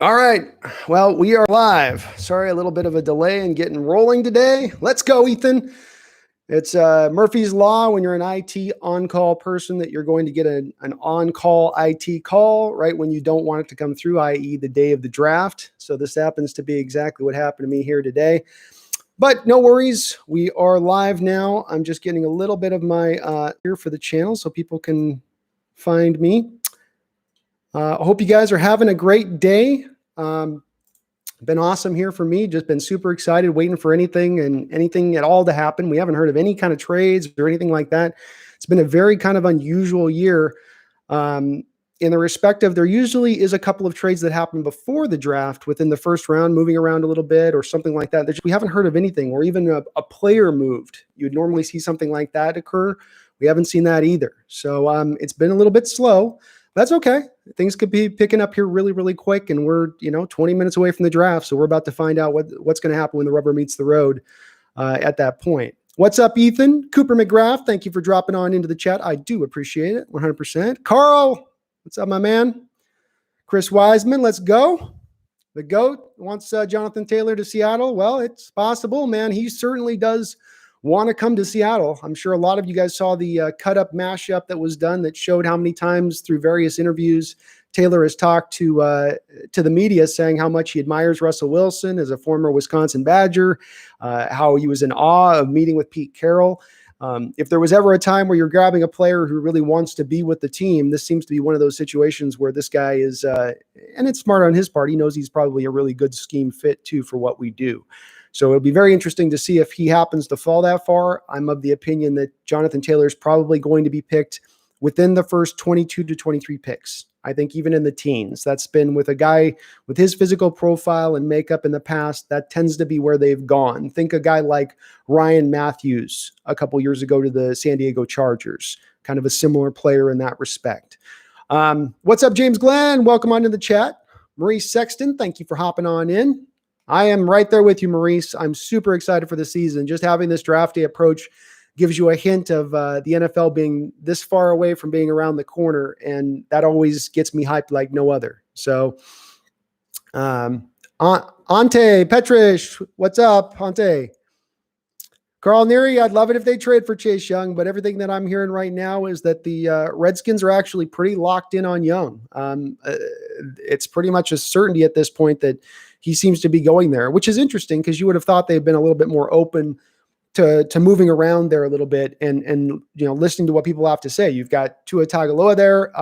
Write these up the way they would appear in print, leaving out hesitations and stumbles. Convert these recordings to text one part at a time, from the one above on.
All right. Well, we are live. Sorry, a little bit of a delay in getting rolling today. Let's go, Ethan. It's Murphy's Law when you're an IT on-call person that you're going to get an on-call IT call right when you don't want it to come through, i.e. the day of the draft. So this happens to be exactly what happened to me here today. But no worries. We are live now. I'm just getting a little bit of my here for the channel so people can find me. I hope you guys are having a great day. Been awesome here for me. Just been super excited, waiting for anything at all to happen. We haven't heard of any kind of trades or anything like that. It's been a very kind of unusual year. In the respect of there usually is a couple of trades that happen before the draft within the first round, moving around a little bit or something like that. We haven't heard of anything, or even a player moved. You'd normally see something like that occur. We haven't seen that either. So it's been a little bit slow. That's okay. Things could be picking up here really, really quick, and we're 20 minutes away from the draft, so we're about to find out what's going to happen when the rubber meets the road at that point. What's up, Ethan? Cooper McGrath, thank you for dropping on into the chat. I do appreciate it, 100%. Carl, what's up, my man? Chris Wiseman, let's go. The GOAT wants Jonathan Taylor to Seattle. Well, it's possible, man. He certainly does want to come to Seattle. I'm sure a lot of you guys saw the cut-up mashup that was done that showed how many times through various interviews Taylor has talked to the media saying how much he admires Russell Wilson as a former Wisconsin Badger, how he was in awe of meeting with Pete Carroll. If there was ever a time where you're grabbing a player who really wants to be with the team, this seems to be one of those situations where this guy is, and it's smart on his part. He knows he's probably a really good scheme fit too for what we do. So it'll be very interesting to see if he happens to fall that far. I'm of the opinion that Jonathan Taylor is probably going to be picked within the first 22 to 23 picks. I think even in the teens. That's been with a guy with his physical profile and makeup in the past. That tends to be where they've gone. Think a guy like Ryan Matthews a couple years ago to the San Diego Chargers. Kind of a similar player in that respect. What's up, James Glenn? Welcome onto the chat. Maurice Sexton, thank you for hopping on in. I am right there with you, Maurice. I'm super excited for the season. Just having this draft day approach gives you a hint of the NFL being this far away from being around the corner, and that always gets me hyped like no other. So, Ante Petrish, what's up, Ante? Carl Neary, I'd love it if they trade for Chase Young, but everything that I'm hearing right now is that the Redskins are actually pretty locked in on Young. It's pretty much a certainty at this point that he seems to be going there, which is interesting because you would have thought they've been a little bit more open to moving around there a little bit and listening to what people have to say. You've got Tua Tagovailoa there,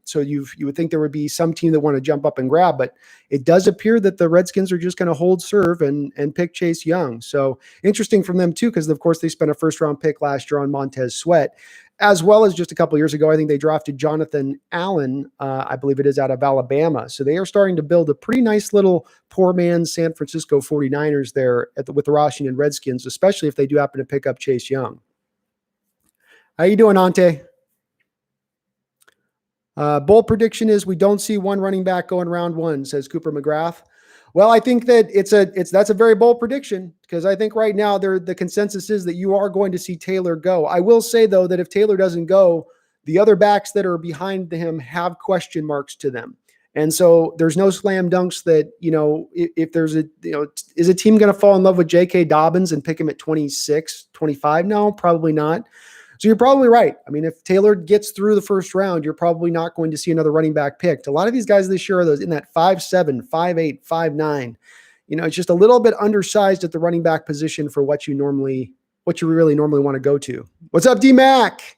so you would think there would be some team that want to jump up and grab, but it does appear that the Redskins are just going to hold serve and pick Chase Young. So interesting from them too, because of course they spent a first-round pick last year on Montez Sweat, as well as just a couple of years ago, I think they drafted Jonathan Allen, I believe it is, out of Alabama. So they are starting to build a pretty nice little poor man's San Francisco 49ers there with the Washington Redskins, especially if they do happen to pick up Chase Young. How you doing, Ante? Bold prediction is we don't see one running back going round one, says Cooper McGrath. Well, I think that that's a very bold prediction because I think right now the consensus is that you are going to see Taylor go. I will say though that if Taylor doesn't go, the other backs that are behind him have question marks to them. And so there's no slam dunks that, if there's is a team going to fall in love with J.K. Dobbins and pick him at 26, 25? No, probably not. So you're probably right. I mean, if Taylor gets through the first round, you're probably not going to see another running back picked. A lot of these guys this year are those in that 5'7", 5'8", 5'9". It's just a little bit undersized at the running back position for what you really normally want to go to. What's up, D-Mac?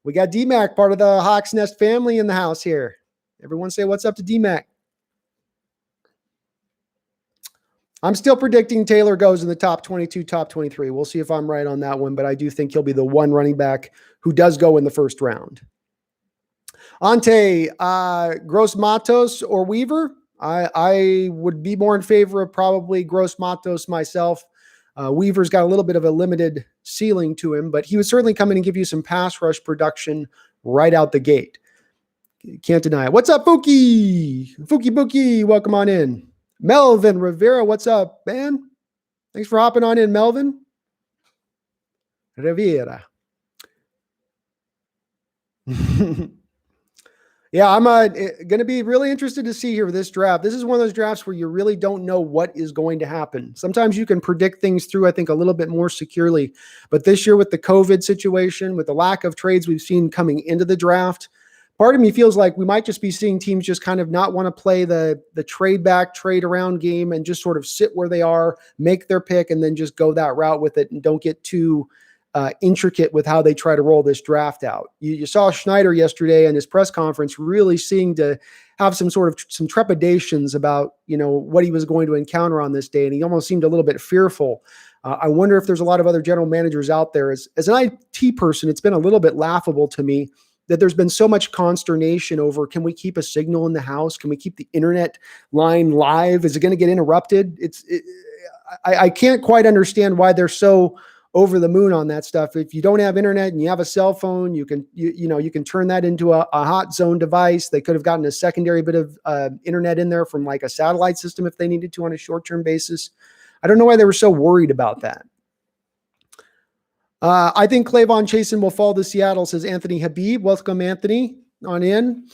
We got D-Mac, part of the Hawks Nest family in the house here. Everyone say what's up to D-Mac. I'm still predicting Taylor goes in the top 22, top 23. We'll see if I'm right on that one, but I do think he'll be the one running back who does go in the first round. Ante, Gross Matos or Weaver? I would be more in favor of probably Gross Matos myself. Weaver's got a little bit of a limited ceiling to him, but he would certainly come in and give you some pass rush production right out the gate. Can't deny it. What's up, Fookie? Fookie, welcome on in. Melvin Rivera, what's up, man? Thanks for hopping on in, Melvin. Rivera. Yeah, I'm going to be really interested to see here with this draft. This is one of those drafts where you really don't know what is going to happen. Sometimes you can predict things through, I think, a little bit more securely. But this year with the COVID situation, with the lack of trades we've seen coming into the draft, part of me feels like we might just be seeing teams just kind of not want to play the trade back, trade around game and just sort of sit where they are, make their pick, and then just go that route with it and don't get too intricate with how they try to roll this draft out. You saw Schneider yesterday in his press conference really seeing to have some trepidations about, what he was going to encounter on this day. And he almost seemed a little bit fearful. I wonder if there's a lot of other general managers out there. As an IT person, it's been a little bit laughable to me that there's been so much consternation over, can we keep a signal in the house? Can we keep the internet line live? Is it going to get interrupted? I can't quite understand why they're so over the moon on that stuff. If you don't have internet and you have a cell phone, you can turn that into a hot zone device. They could have gotten a secondary bit of internet in there from like a satellite system if they needed to on a short-term basis. I don't know why they were so worried about that. I think Clavon Chasen will fall to Seattle, says Anthony Habib. Welcome, Anthony, on in.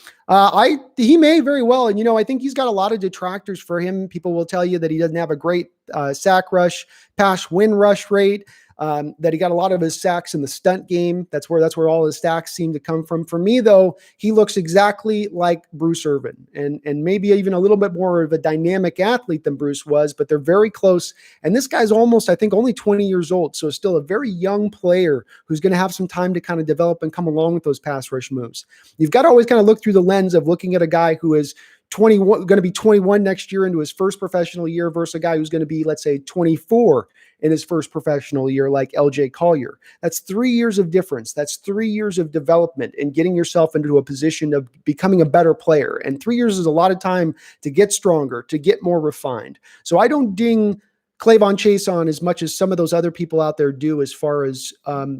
He may very well. And, I think he's got a lot of detractors for him. People will tell you that he doesn't have a great sack rush, pass win rush rate. That he got a lot of his sacks in the stunt game. That's where all his sacks seem to come from. For me, though, he looks exactly like Bruce Irvin and maybe even a little bit more of a dynamic athlete than Bruce was, but they're very close. And this guy's almost, I think, only 20 years old. So still a very young player who's going to have some time to kind of develop and come along with those pass rush moves. You've got to always kind of look through the lens of looking at a guy who is 21, going to be 21 next year into his first professional year versus a guy who's going to be, let's say, 24 in his first professional year, like LJ Collier. That's 3 years of difference. That's 3 years of development and getting yourself into a position of becoming a better player. And 3 years is a lot of time to get stronger, to get more refined. So I don't ding Clavon Chasen as much as some of those other people out there do, as far as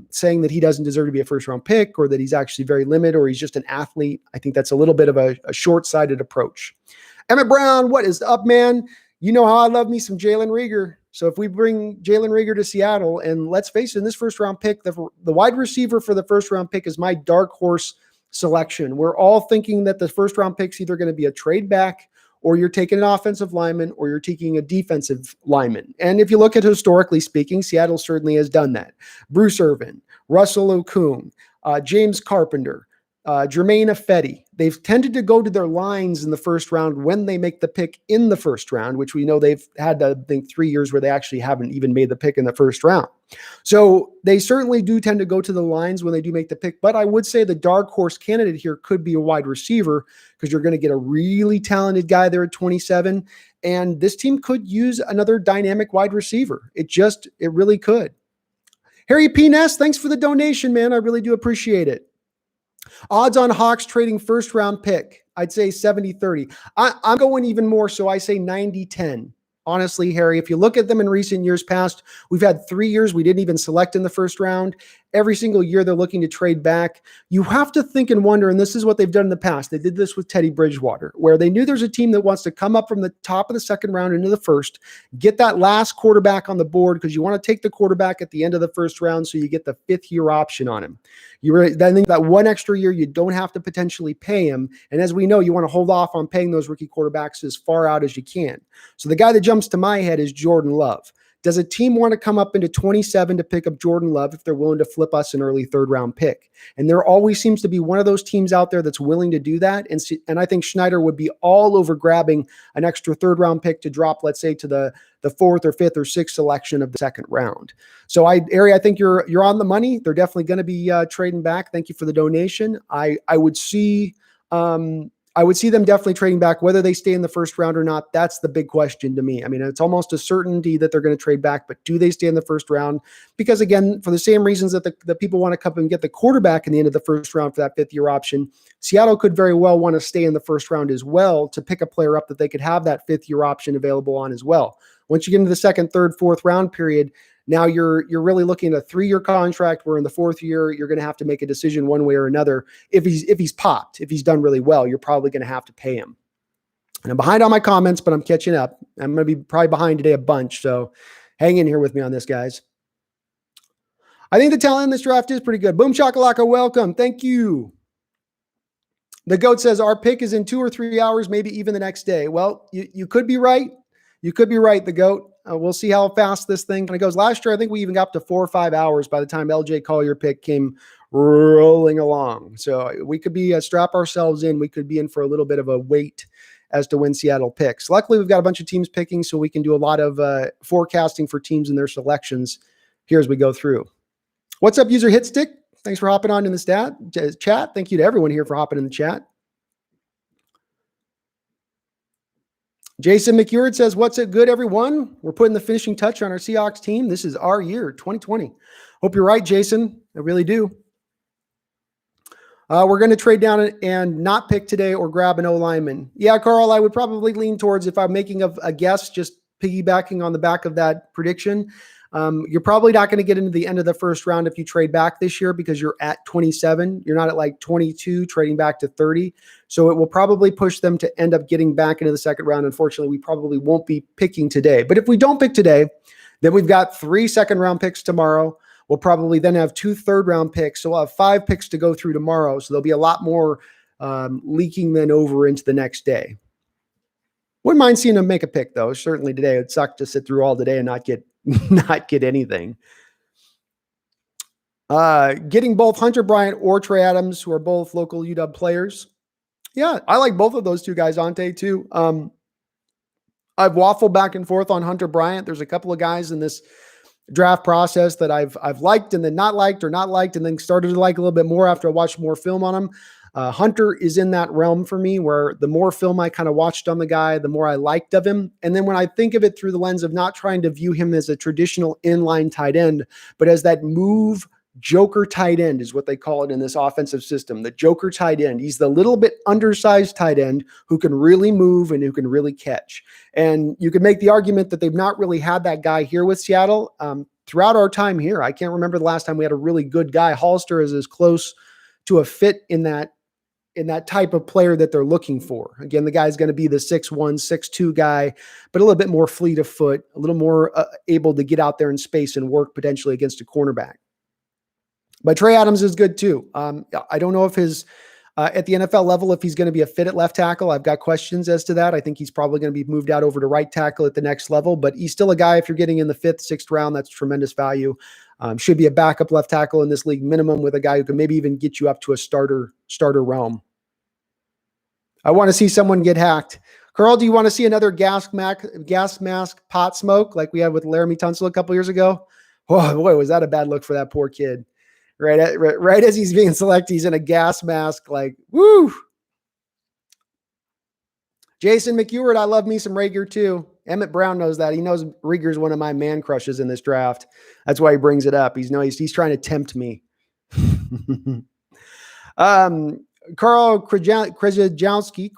saying that he doesn't deserve to be a first-round pick or that he's actually very limited or he's just an athlete. I think that's a little bit of a short-sighted approach. Emmett Brown, what is up, man? You know how I love me some Jalen Reagor. So if we bring Jalen Reagor to Seattle, and let's face it, in this first-round pick, the wide receiver for the first-round pick is my dark horse selection. We're all thinking that the first-round pick's either going to be a trade back, or you're taking an offensive lineman, or you're taking a defensive lineman. And if you look at historically speaking, Seattle certainly has done that. Bruce Irvin, Russell Okung, James Carpenter, Jermaine Ifedi. They've tended to go to their lines in the first round when they make the pick in the first round, which we know they've had, I think, 3 years where they actually haven't even made the pick in the first round. So they certainly do tend to go to the lines when they do make the pick. But I would say the dark horse candidate here could be a wide receiver, because you're going to get a really talented guy there at 27. And this team could use another dynamic wide receiver. It really could. Harry P. Ness, thanks for the donation, man. I really do appreciate it. Odds on Hawks trading first round pick, I'd say 70-30. I'm going even more, so I say 90-10. Honestly, Harry, if you look at them in recent years past, we've had 3 years we didn't even select in the first round. Every single year they're looking to trade back. You have to think and wonder, and this is what they've done in the past. They did this with Teddy Bridgewater, where they knew there's a team that wants to come up from the top of the second round into the first, get that last quarterback on the board, because you want to take the quarterback at the end of the first round so you get the fifth-year option on him. Then that one extra year you don't have to potentially pay him. And as we know, you want to hold off on paying those rookie quarterbacks as far out as you can. So the guy that jumps to my head is Jordan Love. Does a team want to come up into 27 to pick up Jordan Love if they're willing to flip us an early third-round pick? And there always seems to be one of those teams out there that's willing to do that. And I think Schneider would be all over grabbing an extra third-round pick to drop, let's say, to the fourth or fifth or sixth selection of the second round. So, Ari, I think you're on the money. They're definitely going to be trading back. Thank you for the donation. I would see them definitely trading back. Whether they stay in the first round or not, that's the big question to me. I mean, it's almost a certainty that they're going to trade back, but do they stay in the first round? Because again, for the same reasons that the people want to come and get the quarterback in the end of the first round for that fifth-year option, Seattle could very well want to stay in the first round as well to pick a player up that they could have that fifth-year option available on as well. Once you get into the second, third, fourth round period, now you're really looking at a 3-year contract where in the fourth year, you're going to have to make a decision one way or another. If he's popped, if he's done really well, you're probably going to have to pay him. And I'm behind on my comments, but I'm catching up. I'm going to be probably behind today a bunch. So hang in here with me on this, guys. I think the talent in this draft is pretty good. Boom Shakalaka, welcome. Thank you. The GOAT says our pick is in 2 or 3 hours, maybe even the next day. Well, you could be right. You could be right, the GOAT. We'll see how fast this thing kind of goes. Last year, I think we even got up to 4 or 5 hours by the time LJ Collier pick came rolling along. So we could be strap ourselves in. We could be in for a little bit of a wait as to when Seattle picks. Luckily, we've got a bunch of teams picking, so we can do a lot of forecasting for teams and their selections here as we go through. What's up, user Hitstick? Thanks for hopping on in the chat. Thank you to everyone here for hopping in the chat. Jason McEward says, what's it good, everyone? We're putting the finishing touch on our Seahawks team. This is our year, 2020. Hope you're right, Jason. I really do. We're going to trade down and not pick today or grab an O-lineman. Yeah, Carl, I would probably lean towards, if I'm making a guess, just piggybacking on the back of that prediction, you're probably not going to get into the end of the first round if you trade back this year because you're at 27. You're not at like 22, trading back to 30. So it will probably push them to end up getting back into the second round. Unfortunately, we probably won't be picking today. But if we don't pick today, then we've got 3 second-round picks tomorrow. We'll probably then have 2 third-round picks. So we'll have 5 picks to go through tomorrow. So there'll be a lot more leaking then over into the next day. Wouldn't mind seeing them make a pick, though. Certainly today, it'd suck to sit through all today and not get anything. Getting both Hunter Bryant or Trey Adams, who are both local UW players. Yeah, I like both of those two guys, Ante, too. I've waffled back and forth on Hunter Bryant. There's a couple of guys in this draft process that I've liked and then not liked or not liked and then started to like a little bit more after I watched more film on him. Hunter is in that realm for me where the more film I kind of watched on the guy, the more I liked of him. And then when I think of it through the lens of not trying to view him as a traditional inline tight end, but as that move joker tight end is what they call it in this offensive system, the joker tight end. He's the little bit undersized tight end who can really move and who can really catch. And you could make the argument that they've not really had that guy here with Seattle throughout our time here. I can't remember the last time we had a really good guy. Hollister is as close to a fit in that type of player that they're looking for. Again, the guy's going to be the 6'1", 6'2" guy, but a little bit more fleet of foot, a little more able to get out there in space and work potentially against a cornerback. But Trey Adams is good too. I don't know if at the NFL level, if he's going to be a fit at left tackle. I've got questions as to that. I think he's probably going to be moved out over to right tackle at the next level, but he's still a guy, if you're getting in the 5th, 6th round, that's tremendous value. Should be a backup left tackle in this league minimum with a guy who can maybe even get you up to a starter realm. I want to see someone get hacked. Carl, do you want to see another gas mask pot smoke like we had with Laramie Tunsil a couple years ago? Oh boy, was that a bad look for that poor kid. Right as he's being selected, he's in a gas mask, like, woo. Jason McEward, I love me some Rager too. Emmett Brown knows that. He knows Rager's one of my man crushes in this draft. That's why he brings it up. He's trying to tempt me. Carl Krajowski,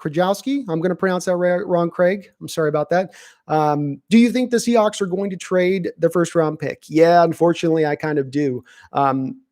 I'm going to pronounce that wrong, Craig. I'm sorry about that. Do you think the Seahawks are going to trade the first round pick? Yeah, unfortunately, I kind of do.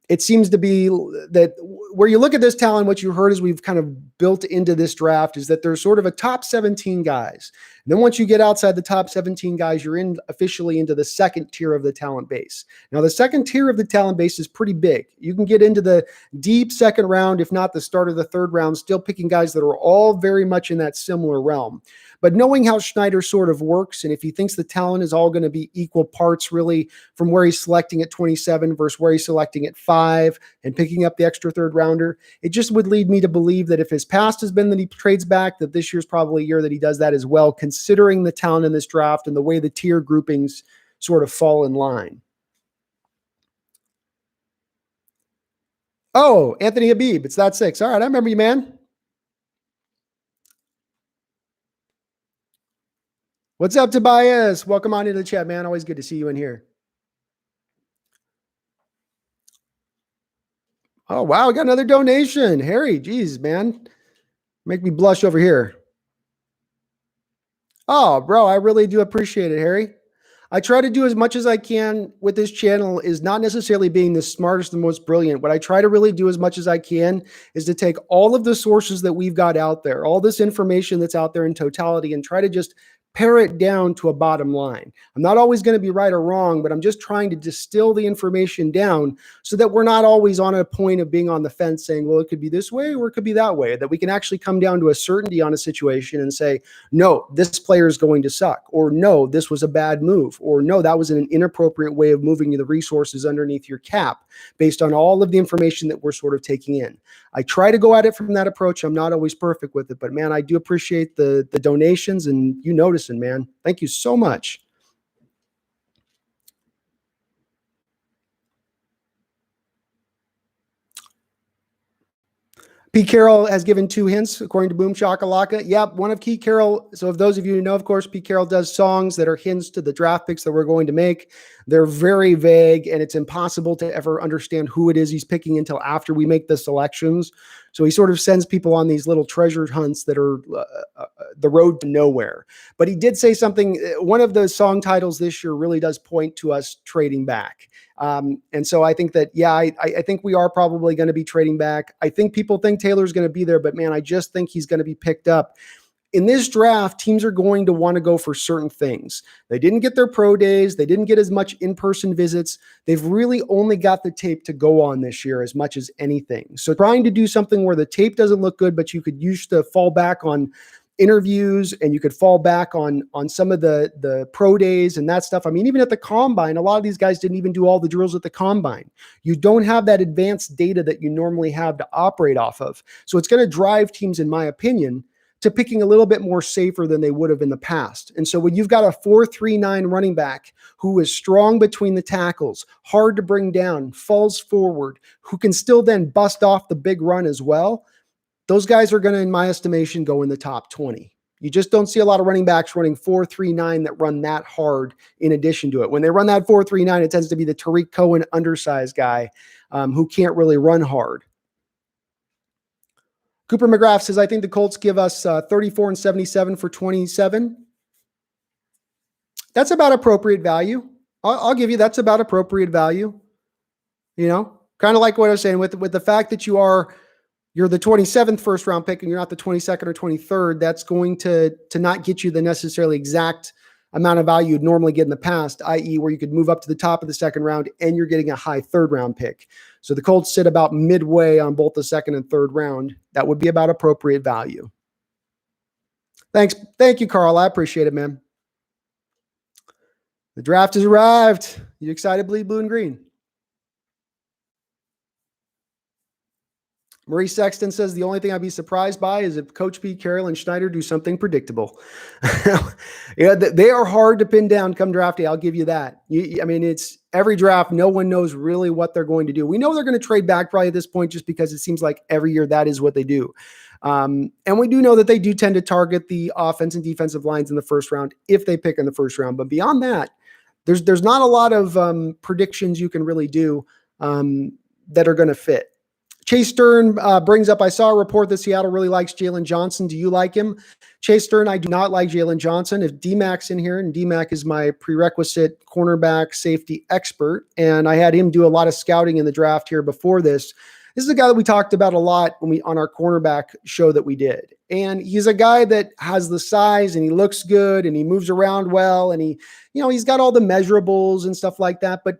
It seems to be that where you look at this talent, what you heard as we've kind of built into this draft is that there's sort of a top 17 guys. And then once you get outside the top 17 guys, you're officially into the second tier of the talent base. Now, the second tier of the talent base is pretty big. You can get into the deep second round, if not the start of the third round, still picking guys that are all very much in that similar realm. But knowing how Schneider sort of works, and if he thinks the talent is all going to be equal parts, really, from where he's selecting at 27 versus where he's selecting at 5 and picking up the extra third rounder, it just would lead me to believe that if his past has been that he trades back, that this year's probably a year that he does that as well, considering the talent in this draft and the way the tier groupings sort of fall in line. Oh, Anthony Habib, it's that 6. All right, I remember you, man. What's up, Tobias? Welcome on into the chat, man. Always good to see you in here. Oh, wow. We got another donation. Harry, geez, man. Make me blush over here. Oh, bro, I really do appreciate it, Harry. I try to do as much as I can with this channel is not necessarily being the smartest and most brilliant. What I try to really do as much as I can is to take all of the sources that we've got out there, all this information that's out there in totality, and try to just pare it down to a bottom line. I'm not always going to be right or wrong, but I'm just trying to distill the information down so that we're not always on a point of being on the fence saying, well, it could be this way or it could be that way, that we can actually come down to a certainty on a situation and say, no, this player is going to suck, or no, this was a bad move, or no, that was an inappropriate way of moving the resources underneath your cap based on all of the information that we're sort of taking in. I try to go at it from that approach. I'm not always perfect with it, but man, I do appreciate the donations and you noticing, man. Thank you so much. Pete Carroll has given 2 hints, according to Boom Shakalaka. Yep, one of Pete Carroll. So, if those of you who know, of course, Pete Carroll does songs that are hints to the draft picks that we're going to make. They're very vague, and it's impossible to ever understand who it is he's picking until after we make the selections. So, he sort of sends people on these little treasure hunts that are the road to nowhere. But he did say something. One of the song titles this year really does point to us trading back. And so I think that, yeah, I think we are probably going to be trading back. I think people think Taylor's going to be there, but man, I just think he's going to be picked up. In this draft, teams are going to want to go for certain things. They didn't get their pro days. They didn't get as much in-person visits. They've really only got the tape to go on this year as much as anything. So trying to do something where the tape doesn't look good, but you could use to fall back on interviews and you could fall back on some of the pro days and that stuff. I mean, even at the combine, a lot of these guys didn't even do all the drills at the combine. You don't have that advanced data that you normally have to operate off of. So it's going to drive teams, in my opinion, to picking a little bit more safer than they would have in the past. And so when you've got a 4.39 running back who is strong between the tackles, hard to bring down, falls forward, who can still then bust off the big run as well, those guys are going to, in my estimation, go in the top 20. You just don't see a lot of running backs running 4.39 that run that hard in addition to it. When they run that 4.39, it tends to be the Tariq Cohen undersized guy who can't really run hard. Cooper McGrath says, I think the Colts give us 34 and 77 for 27. That's about appropriate value. I'll give you that's about appropriate value. You know, kind of like what I was saying with the fact that you're the 27th first round pick and you're not the 22nd or 23rd, that's going to not get you the necessarily exact amount of value you'd normally get in the past, i.e. where you could move up to the top of the second round and you're getting a high third round pick. So the Colts sit about midway on both the second and third round. That would be about appropriate value. Thanks. Thank you, Carl. I appreciate it, man. The draft has arrived. You excited, bleed blue and green? Marie Sexton says, the only thing I'd be surprised by is if Coach Pete Carroll and Schneider do something predictable. Yeah, they are hard to pin down come draft day. I'll give you that. I mean, it's every draft. No one knows really what they're going to do. We know they're going to trade back probably at this point just because it seems like every year that is what they do. And we do know that they do tend to target the offense and defensive lines in the first round if they pick in the first round. But beyond that, there's not a lot of predictions you can really do that are going to fit. Chase Stern brings up, I saw a report that Seattle really likes Jalen Johnson. Do you like him? Chase Stern, I do not like Jalen Johnson. If D-Mac's in here, and D-Mac is my prerequisite cornerback safety expert, and I had him do a lot of scouting in the draft here before this. This is a guy that we talked about a lot on our cornerback show that we did. And he's a guy that has the size and he looks good and he moves around well and he's got all the measurables and stuff like that. But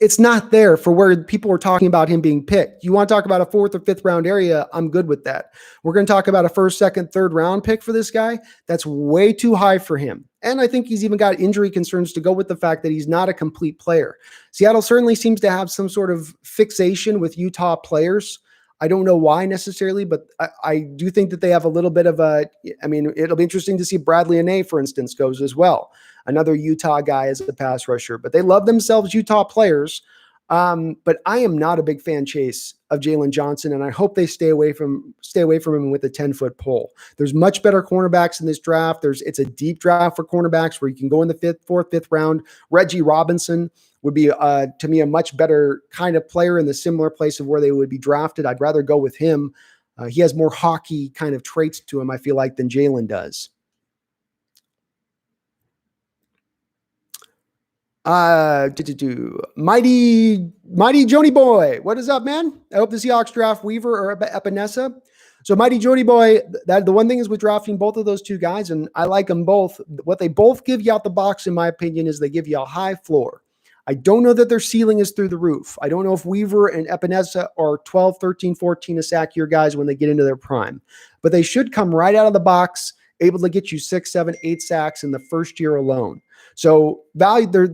it's not there for where people are talking about him being picked. You want to talk about a 4th or 5th round area? I'm good with that. We're going to talk about a 1st, 2nd, 3rd round pick for this guy. That's way too high for him. And I think he's even got injury concerns to go with the fact that he's not a complete player. Seattle certainly seems to have some sort of fixation with Utah players. I don't know why necessarily, but I do think that they have a little bit of it'll be interesting to see Bradley Anae, for instance, goes as well. Another Utah guy as a pass rusher, but they love themselves Utah players. But I am not a big fan, Chase, of Jalen Johnson, and I hope they stay away from him with a 10-foot pole. There's much better cornerbacks in this draft. It's a deep draft for cornerbacks where you can go in the 5th, 4th, 5th round. Reggie Robinson would be, to me, a much better kind of player in the similar place of where they would be drafted. I'd rather go with him. He has more hockey kind of traits to him, I feel like, than Jalen does. Mighty Joni boy, what is up, man? I hope the Seahawks draft Weaver or Epinesa. So Mighty Jody Boy, that the one thing is with drafting both of those two guys, and I like them both. What they both give you out the box, in my opinion, is they give you a high floor. I don't know that their ceiling is through the roof. I don't know if Weaver and Epinesa are 12, 13, 14 a sack year guys when they get into their prime, but they should come right out of the box, able to get you 6, 7, 8 sacks in the first year alone. So value there,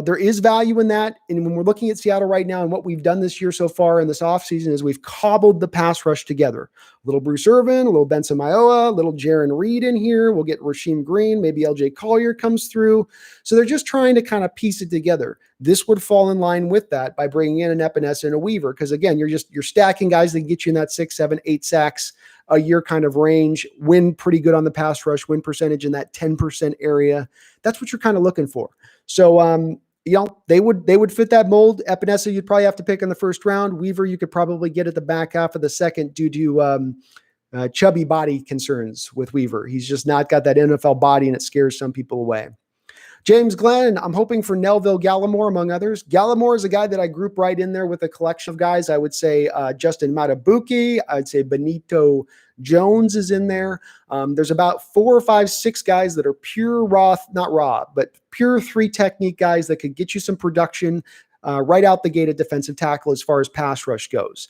there is value in that. And when we're looking at Seattle right now and what we've done this year so far in this offseason is we've cobbled the pass rush together. A little Bruce Irvin, a little Benson Mayowa, a little Jaron Reed in here. We'll get Rasheem Green, maybe LJ Collier comes through. So they're just trying to kind of piece it together. This would fall in line with that by bringing in an Epinesa and a Weaver. Because again, you're stacking guys that can get you in that 6, 7, 8 sacks a year kind of range, win pretty good on the pass rush, win percentage in that 10% area. That's what you're kind of looking for. So, they would fit that mold. Epinesa, you'd probably have to pick in the first round. Weaver, you could probably get at the back half of the second due to chubby body concerns with Weaver. He's just not got that NFL body and it scares some people away. James Glenn, I'm hoping for Nelville Gallimore, among others. Gallimore is a guy that I group right in there with a collection of guys. I would say Justin Matabuki. I'd say Benito Jones is in there. There's about 4 or 5, 6 guys that are pure not raw, but pure 3 technique guys that could get you some production right out the gate at defensive tackle as far as pass rush goes.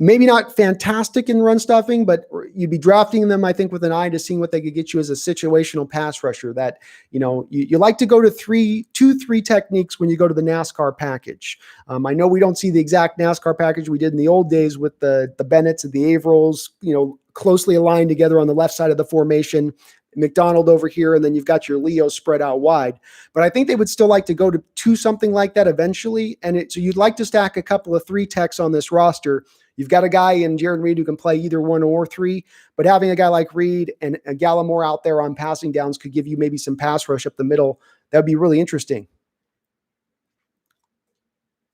Maybe not fantastic in run stuffing, but you'd be drafting them, I think, with an eye to seeing what they could get you as a situational pass rusher that, you like to go to 3 techniques when you go to the NASCAR package. I know we don't see the exact NASCAR package we did in the old days with the Bennett's and the Averils, closely aligned together on the left side of the formation, McDonald over here, and then you've got your Leo spread out wide. But I think they would still like to go to something like that eventually. And so you'd like to stack a couple of 3 techs on this roster. You've got a guy in Jaron Reed who can play either 1 or 3, but having a guy like Reed and Gallimore out there on passing downs could give you maybe some pass rush up the middle. That would be really interesting.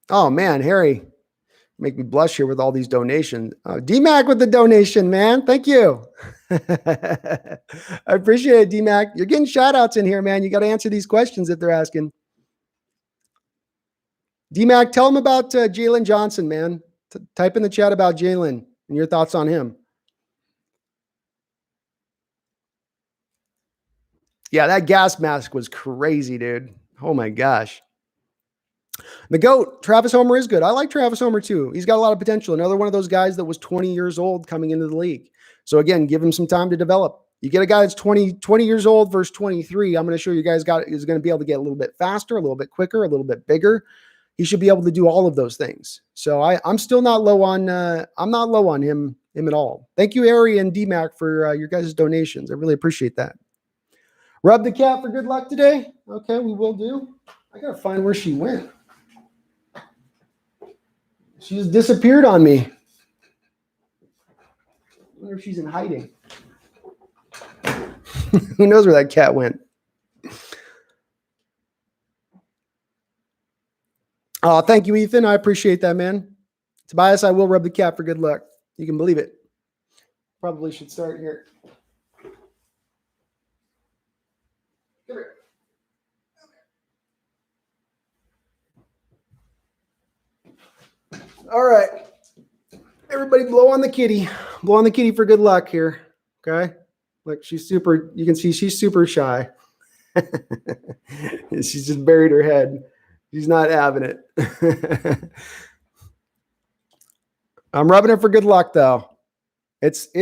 Oh man, Harry, make me blush here with all these donations. D-Mac with the donation, man. Thank you. I appreciate it, D-Mac. You're getting shout outs in here, man. You got to answer these questions if they're asking. D-Mac, tell them about Jalen Johnson, man. Type in the chat about Jalen and your thoughts on him. Yeah, that gas mask was crazy, dude. Oh my gosh. The GOAT, Travis Homer is good. I like Travis Homer too. He's got a lot of potential. Another one of those guys that was 20 years old coming into the league. So again, give him some time to develop. You get a guy that's 20 years old versus 23. I'm going to show you guys is going to be able to get a little bit faster, a little bit quicker, a little bit bigger. He should be able to do all of those things. So I'm still not low on, I'm not low on him at all. Thank you, Ari and DMAC, for your guys' donations. I really appreciate that. Rub the cat for good luck today. Okay, we will do. I got to find where she went. She just disappeared on me. I wonder if she's in hiding. Who knows where that cat went? Oh, thank you, Ethan. I appreciate that, man. Tobias, I will rub the cat for good luck. You can believe it. Probably should start here. Come here. All right. Everybody blow on the kitty. Blow on the kitty for good luck here. Okay? Look, she's super, you can see she's super shy. She's just buried her head. She's not having it. I'm rubbing her for good luck, though. It's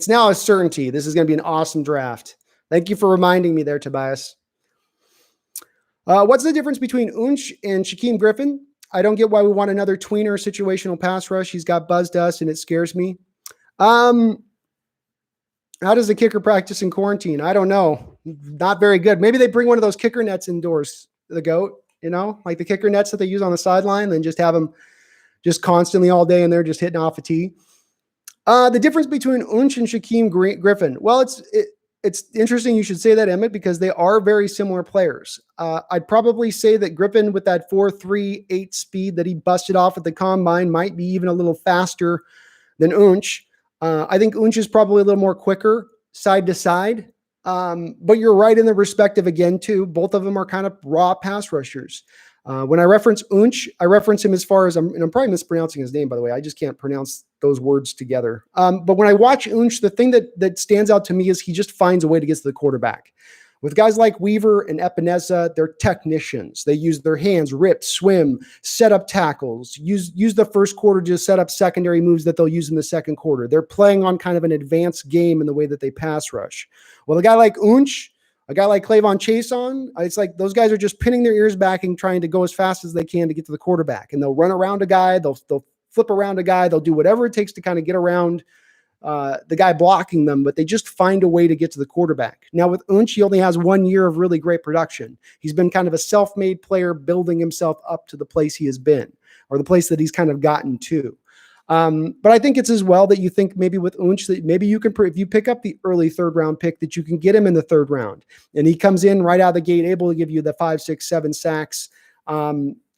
now a certainty. This is going to be an awesome draft. Thank you for reminding me there, Tobias. What's the difference between Unch and Shaquem Griffin? I don't get why we want another tweener situational pass rush. He's got buzz dust, and it scares me. How does the kicker practice in quarantine? I don't know. Not very good. Maybe they bring one of those kicker nets indoors, the GOAT. Like the kicker nets that they use on the sideline, then just have them just constantly all day and they're just hitting off a tee. The difference between Unch and Shaquem Griffin. Well, it's interesting you should say that, Emmett, because they are very similar players. I'd probably say that Griffin with that 4.38 speed that he busted off at the combine might be even a little faster than Unch. I think Unch is probably a little more quicker side to side. But you're right in the respective again, too. Both of them are kind of raw pass rushers. When I reference Unch, I reference him as far as, and I'm probably mispronouncing his name, by the way. I just can't pronounce those words together. But when I watch Unch, the thing that stands out to me is he just finds a way to get to the quarterback. With guys like Weaver and Epinesa, they're technicians. They use their hands, rip, swim, set up tackles, use the first quarter to set up secondary moves that they'll use in the second quarter. They're playing on kind of an advanced game in the way that they pass rush. Well, a guy like Unch, a guy like Clavon Chason, it's like those guys are just pinning their ears back and trying to go as fast as they can to get to the quarterback. And they'll run around a guy, they'll flip around a guy, they'll do whatever it takes to kind of get around the guy blocking them, but they just find a way to get to the quarterback. Now with Unch, he only has 1 year of really great production. He's been kind of a self-made player, building himself up to the place he has been, or the place that he's kind of gotten to. But I think it's as well that you think maybe with Unch that maybe you can, if you pick up the early third round pick, that you can get him in the third round, and he comes in right out of the gate, able to give you the 5, 6, 7 sacks.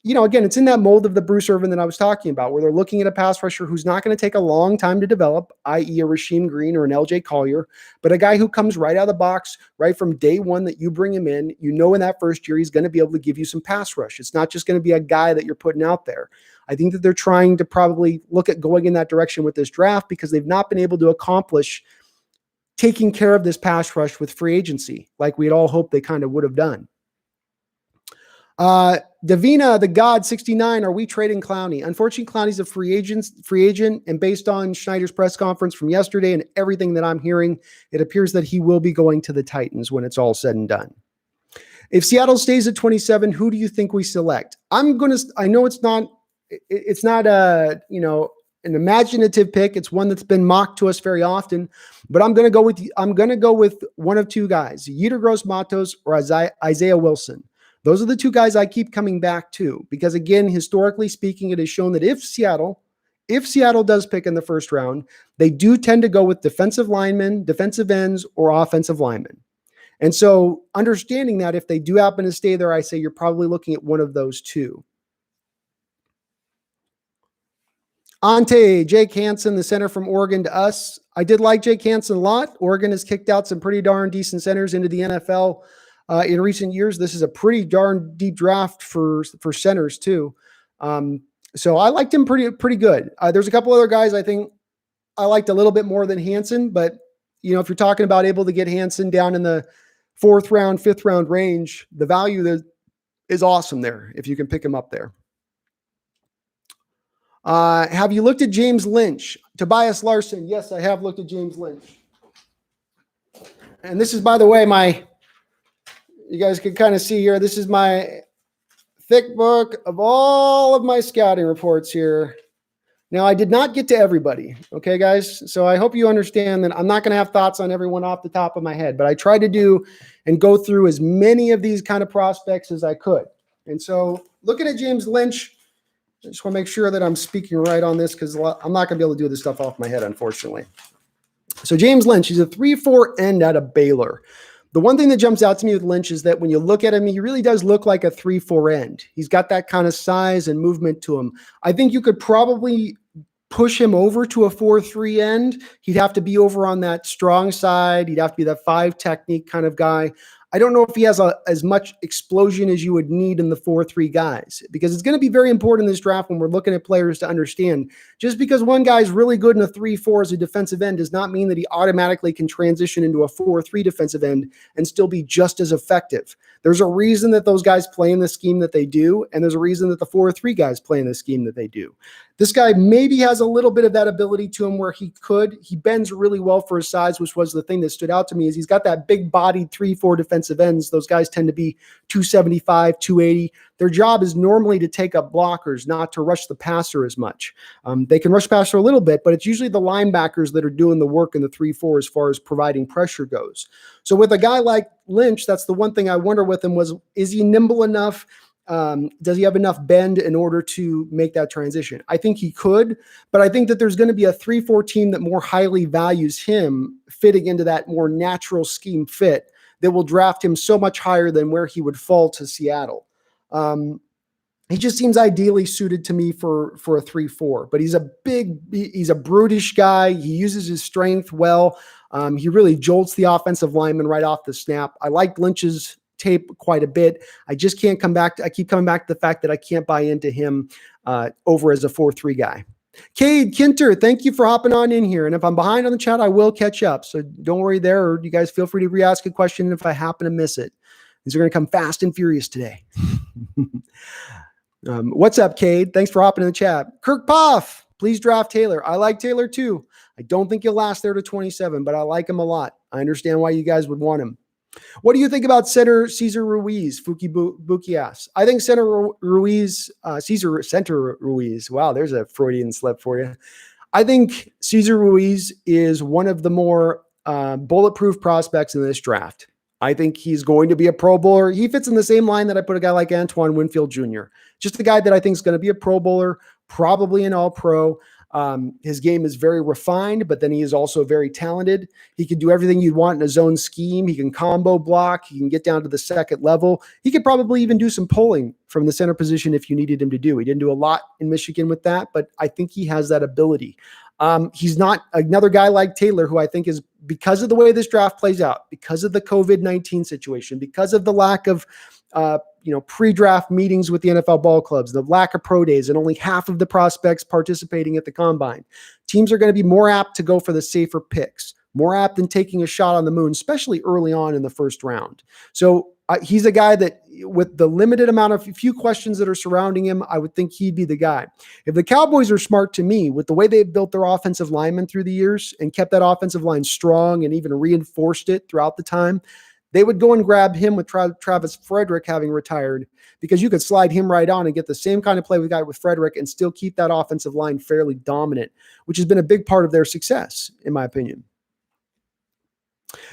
Again, it's in that mold of the Bruce Irvin that I was talking about, where they're looking at a pass rusher who's not going to take a long time to develop, i.e. a Rasheem Green or an LJ Collier, but a guy who comes right out of the box, right from day one that you bring him in, in that first year, he's going to be able to give you some pass rush. It's not just going to be a guy that you're putting out there. I think that they're trying to probably look at going in that direction with this draft because they've not been able to accomplish taking care of this pass rush with free agency like we had all hoped they kind of would have done. Davina, the God 69, are we trading Clowney? Unfortunately, Clowney's a free agent, and based on Schneider's press conference from yesterday and everything that I'm hearing, it appears that he will be going to the Titans when it's all said and done. If Seattle stays at 27, who do you think we select? I know it's not an imaginative pick. It's one that's been mocked to us very often, but I'm going to go with one of two guys, Yetur Gross-Matos or Isaiah Wilson. Those are the two guys I keep coming back to because, again, historically speaking, it has shown that if Seattle does pick in the first round, they do tend to go with defensive linemen, defensive ends, or offensive linemen. And so understanding that if they do happen to stay there, I say you're probably looking at one of those two. Ante, Jake Hansen, the center from Oregon to us. I did like Jake Hansen a lot. Oregon has kicked out some pretty darn decent centers into the NFL. In recent years, this is a pretty darn deep draft for centers too. So I liked him pretty good. There's a couple other guys I think I liked a little bit more than Hansen, but if you're talking about able to get Hansen down in the 4th round, 5th round range, the value is awesome there if you can pick him up there. Have you looked at James Lynch? Tobias Larson. Yes, I have looked at James Lynch. And this is, by the way, you guys can kind of see here, this is my thick book of all of my scouting reports here. Now, I did not get to everybody, okay, guys? So I hope you understand that I'm not going to have thoughts on everyone off the top of my head, but I tried to do and go through as many of these kind of prospects as I could. And so looking at James Lynch, I just want to make sure that I'm speaking right on this because I'm not going to be able to do this stuff off my head, unfortunately. So James Lynch, he's a 3-4 end out of Baylor. The one thing that jumps out to me with Lynch is that when you look at him, he really does look like a 3-4 end. He's got that kind of size and movement to him. I think you could probably push him over to a 4-3 end. He'd have to be over on that strong side. He'd have to be that 5 technique kind of guy. I don't know if he has as much explosion as you would need in the 4-3 guys, because it's going to be very important in this draft when we're looking at players to understand just because one guy's really good in a 3-4 as a defensive end does not mean that he automatically can transition into a 4-3 defensive end and still be just as effective. There's a reason that those guys play in the scheme that they do, and there's a reason that the 4-3 guys play in the scheme that they do. This guy maybe has a little bit of that ability to him where he bends really well for his size, which was the thing that stood out to me is he's got that big bodied 3-4 defensive ends. Those guys tend to be 275, 280. Their job is normally to take up blockers, not to rush the passer as much. They can rush passer a little bit, but it's usually the linebackers that are doing the work in the 3-4 as far as providing pressure goes. So with a guy like Lynch, that's the one thing I wonder with him was, is he nimble enough? Does he have enough bend in order to make that transition? I think he could, but I think that there's going to be a 3-4 team that more highly values him fitting into that more natural scheme fit that will draft him so much higher than where he would fall to Seattle. He just seems ideally suited to me for a 3-4, but he's a brutish guy. He uses his strength well. He really jolts the offensive lineman right off the snap. I like Lynch's tape quite a bit. I just can't come back. I keep coming back to the fact that I can't buy into him over as a 4-3 guy. Cade Kinter, thank you for hopping on in here. And if I'm behind on the chat, I will catch up. So don't worry there. Or you guys feel free to re-ask a question if I happen to miss it. These are going to come fast and furious today. What's up, Cade? Thanks for hopping in the chat. Kirk Poff, please draft Taylor. I like Taylor too. I don't think he'll last there to 27, but I like him a lot. I understand why you guys would want him. What do you think about center Cesar Ruiz? Buki asks. I think center Ruiz, center Ruiz. Wow, there's a Freudian slip for you. I think Cesar Ruiz is one of the more bulletproof prospects in this draft. I think he's going to be a Pro Bowler. He fits in the same line that I put a guy like Antoine Winfield Jr. Just a guy that I think is going to be a Pro Bowler, probably an All-Pro. His game is very refined, but then he is also very talented. He can do everything you'd want in a zone scheme. He can combo block. He can get down to the second level. He could probably even do some pulling from the center position if you needed him to do. He didn't do a lot in Michigan with that, but I think he has that ability. He's not another guy like Taylor, who I think is, because of the way this draft plays out, because of the COVID-19 situation, because of the lack of pre-draft meetings with the NFL ball clubs, the lack of pro days, and only half of the prospects participating at the combine. Teams are going to be more apt to go for the safer picks, more apt than taking a shot on the moon, especially early on in the first round. So he's a guy that, with the limited amount of few questions that are surrounding him, I would think he'd be the guy. If the Cowboys are smart, to me, with the way they've built their offensive linemen through the years and kept that offensive line strong and even reinforced it throughout the time, they would go and grab him with Travis Frederick having retired, because you could slide him right on and get the same kind of play we got with Frederick and still keep that offensive line fairly dominant, which has been a big part of their success, in my opinion.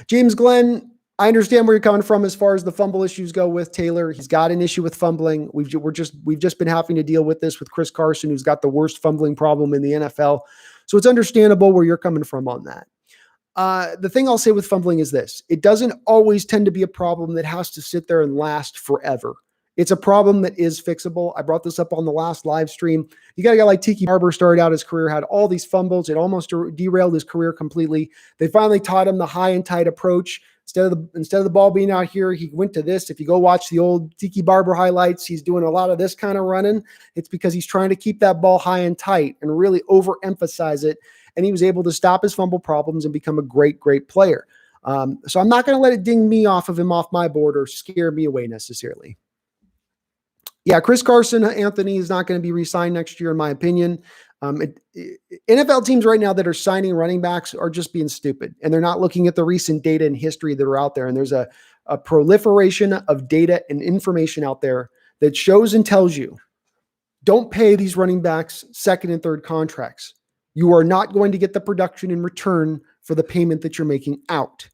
James Glenn, I understand where you're coming from as far as the fumble issues go with Taylor. He's got an issue with fumbling. We've just been having to deal with this with Chris Carson, who's got the worst fumbling problem in the NFL. So it's understandable where you're coming from on that. The thing I'll say with fumbling is this: it doesn't always tend to be a problem that has to sit there and last forever. It's a problem that is fixable. I brought this up on the last live stream. You got a guy like Tiki Barber, started out his career, had all these fumbles. It almost derailed his career completely. They finally taught him the high and tight approach. Instead of the ball being out here, he went to this. If you go watch the old Tiki Barber highlights, he's doing a lot of this kind of running. It's because he's trying to keep that ball high and tight and really overemphasize it. And he was able to stop his fumble problems and become a great, great player. So I'm not going to let it ding me off my board or scare me away necessarily. Yeah, Chris Carson, Anthony, is not going to be re-signed next year, in my opinion. NFL teams right now that are signing running backs are just being stupid, and they're not looking at the recent data and history that are out there. And there's a proliferation of data and information out there that shows and tells you, don't pay these running backs second and third contracts. You are not going to get the production in return for the payment that you're making out.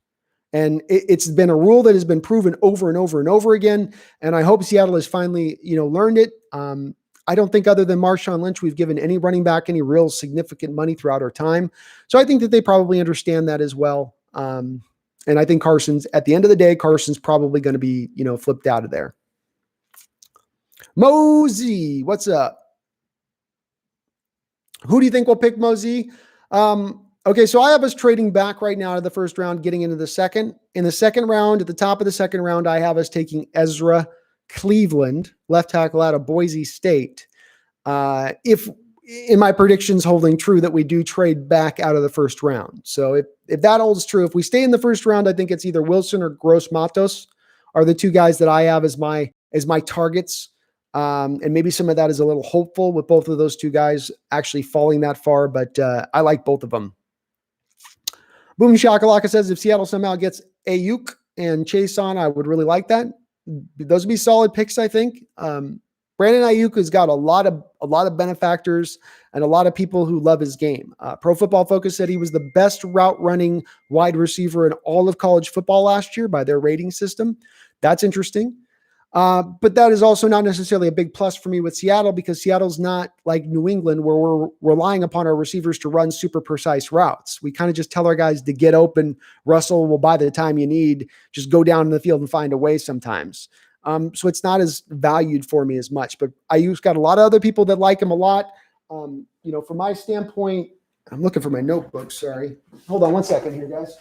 And it's been a rule that has been proven over and over and over again. And I hope Seattle has finally, learned it. I don't think, other than Marshawn Lynch, we've given any running back any real significant money throughout our time. So I think that they probably understand that as well. And I think at the end of the day, Carson's probably going to be, flipped out of there. Mosey, what's up? Who do you think will pick Mosey? Okay, so I have us trading back right now to the first round, getting into the second. In the second round, at the top of the second round, I have us taking Ezra Cleveland, left tackle out of Boise State. If in my predictions holding true that we do trade back out of the first round. So if that holds true, if we stay in the first round, I think it's either Wilson or Gross Matos are the two guys that I have as my targets. And maybe some of that is a little hopeful with both of those two guys actually falling that far, but I like both of them. Boom Shakalaka says, if Seattle somehow gets Ayuk and Chase on, I would really like that. Those would be solid picks, I think. Brandon Ayuk has got a lot of benefactors and a lot of people who love his game. Pro Football Focus said he was the best route running wide receiver in all of college football last year by their rating system. That's interesting. But that is also not necessarily a big plus for me with Seattle, because Seattle's not like New England, where we're relying upon our receivers to run super precise routes. We kind of just tell our guys to get open. Russell will, by the time you need, just go down in the field and find a way sometimes. So it's not as valued for me as much, but Ayuk's got a lot of other people that like him a lot. From my standpoint, I'm looking for my notebook. Sorry. Hold on one second here, guys.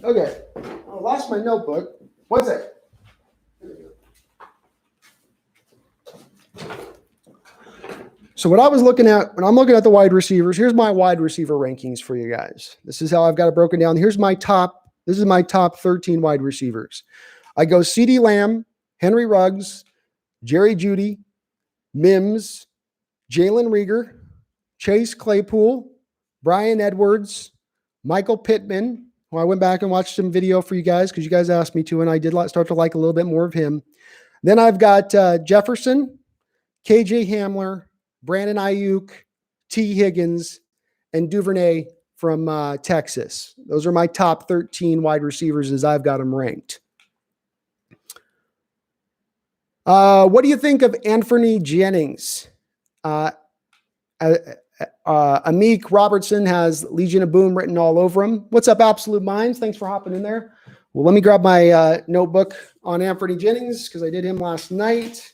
Okay. I lost my notebook. One sec. So what I was looking at, when I'm looking at the wide receivers, here's my wide receiver rankings for you guys. This is how I've got it broken down. This is my top 13 wide receivers. I go CeeDee Lamb, Henry Ruggs, Jerry Jeudy, Mims, Jalen Reagor, Chase Claypool, Brian Edwards, Michael Pittman, who I went back and watched some video for you guys because you guys asked me to, and I did start to like a little bit more of him. Then I've got Jefferson, KJ Hamler, Brandon Ayuk, T. Higgins, and Duvernay from Texas. Those are my top 13 wide receivers as I've got them ranked. What do you think of Anthony Jennings? Amik Robertson has Legion of Boom written all over him. What's up, Absolute Minds? Thanks for hopping in there. Well, let me grab my notebook on Anthony Jennings because I did him last night.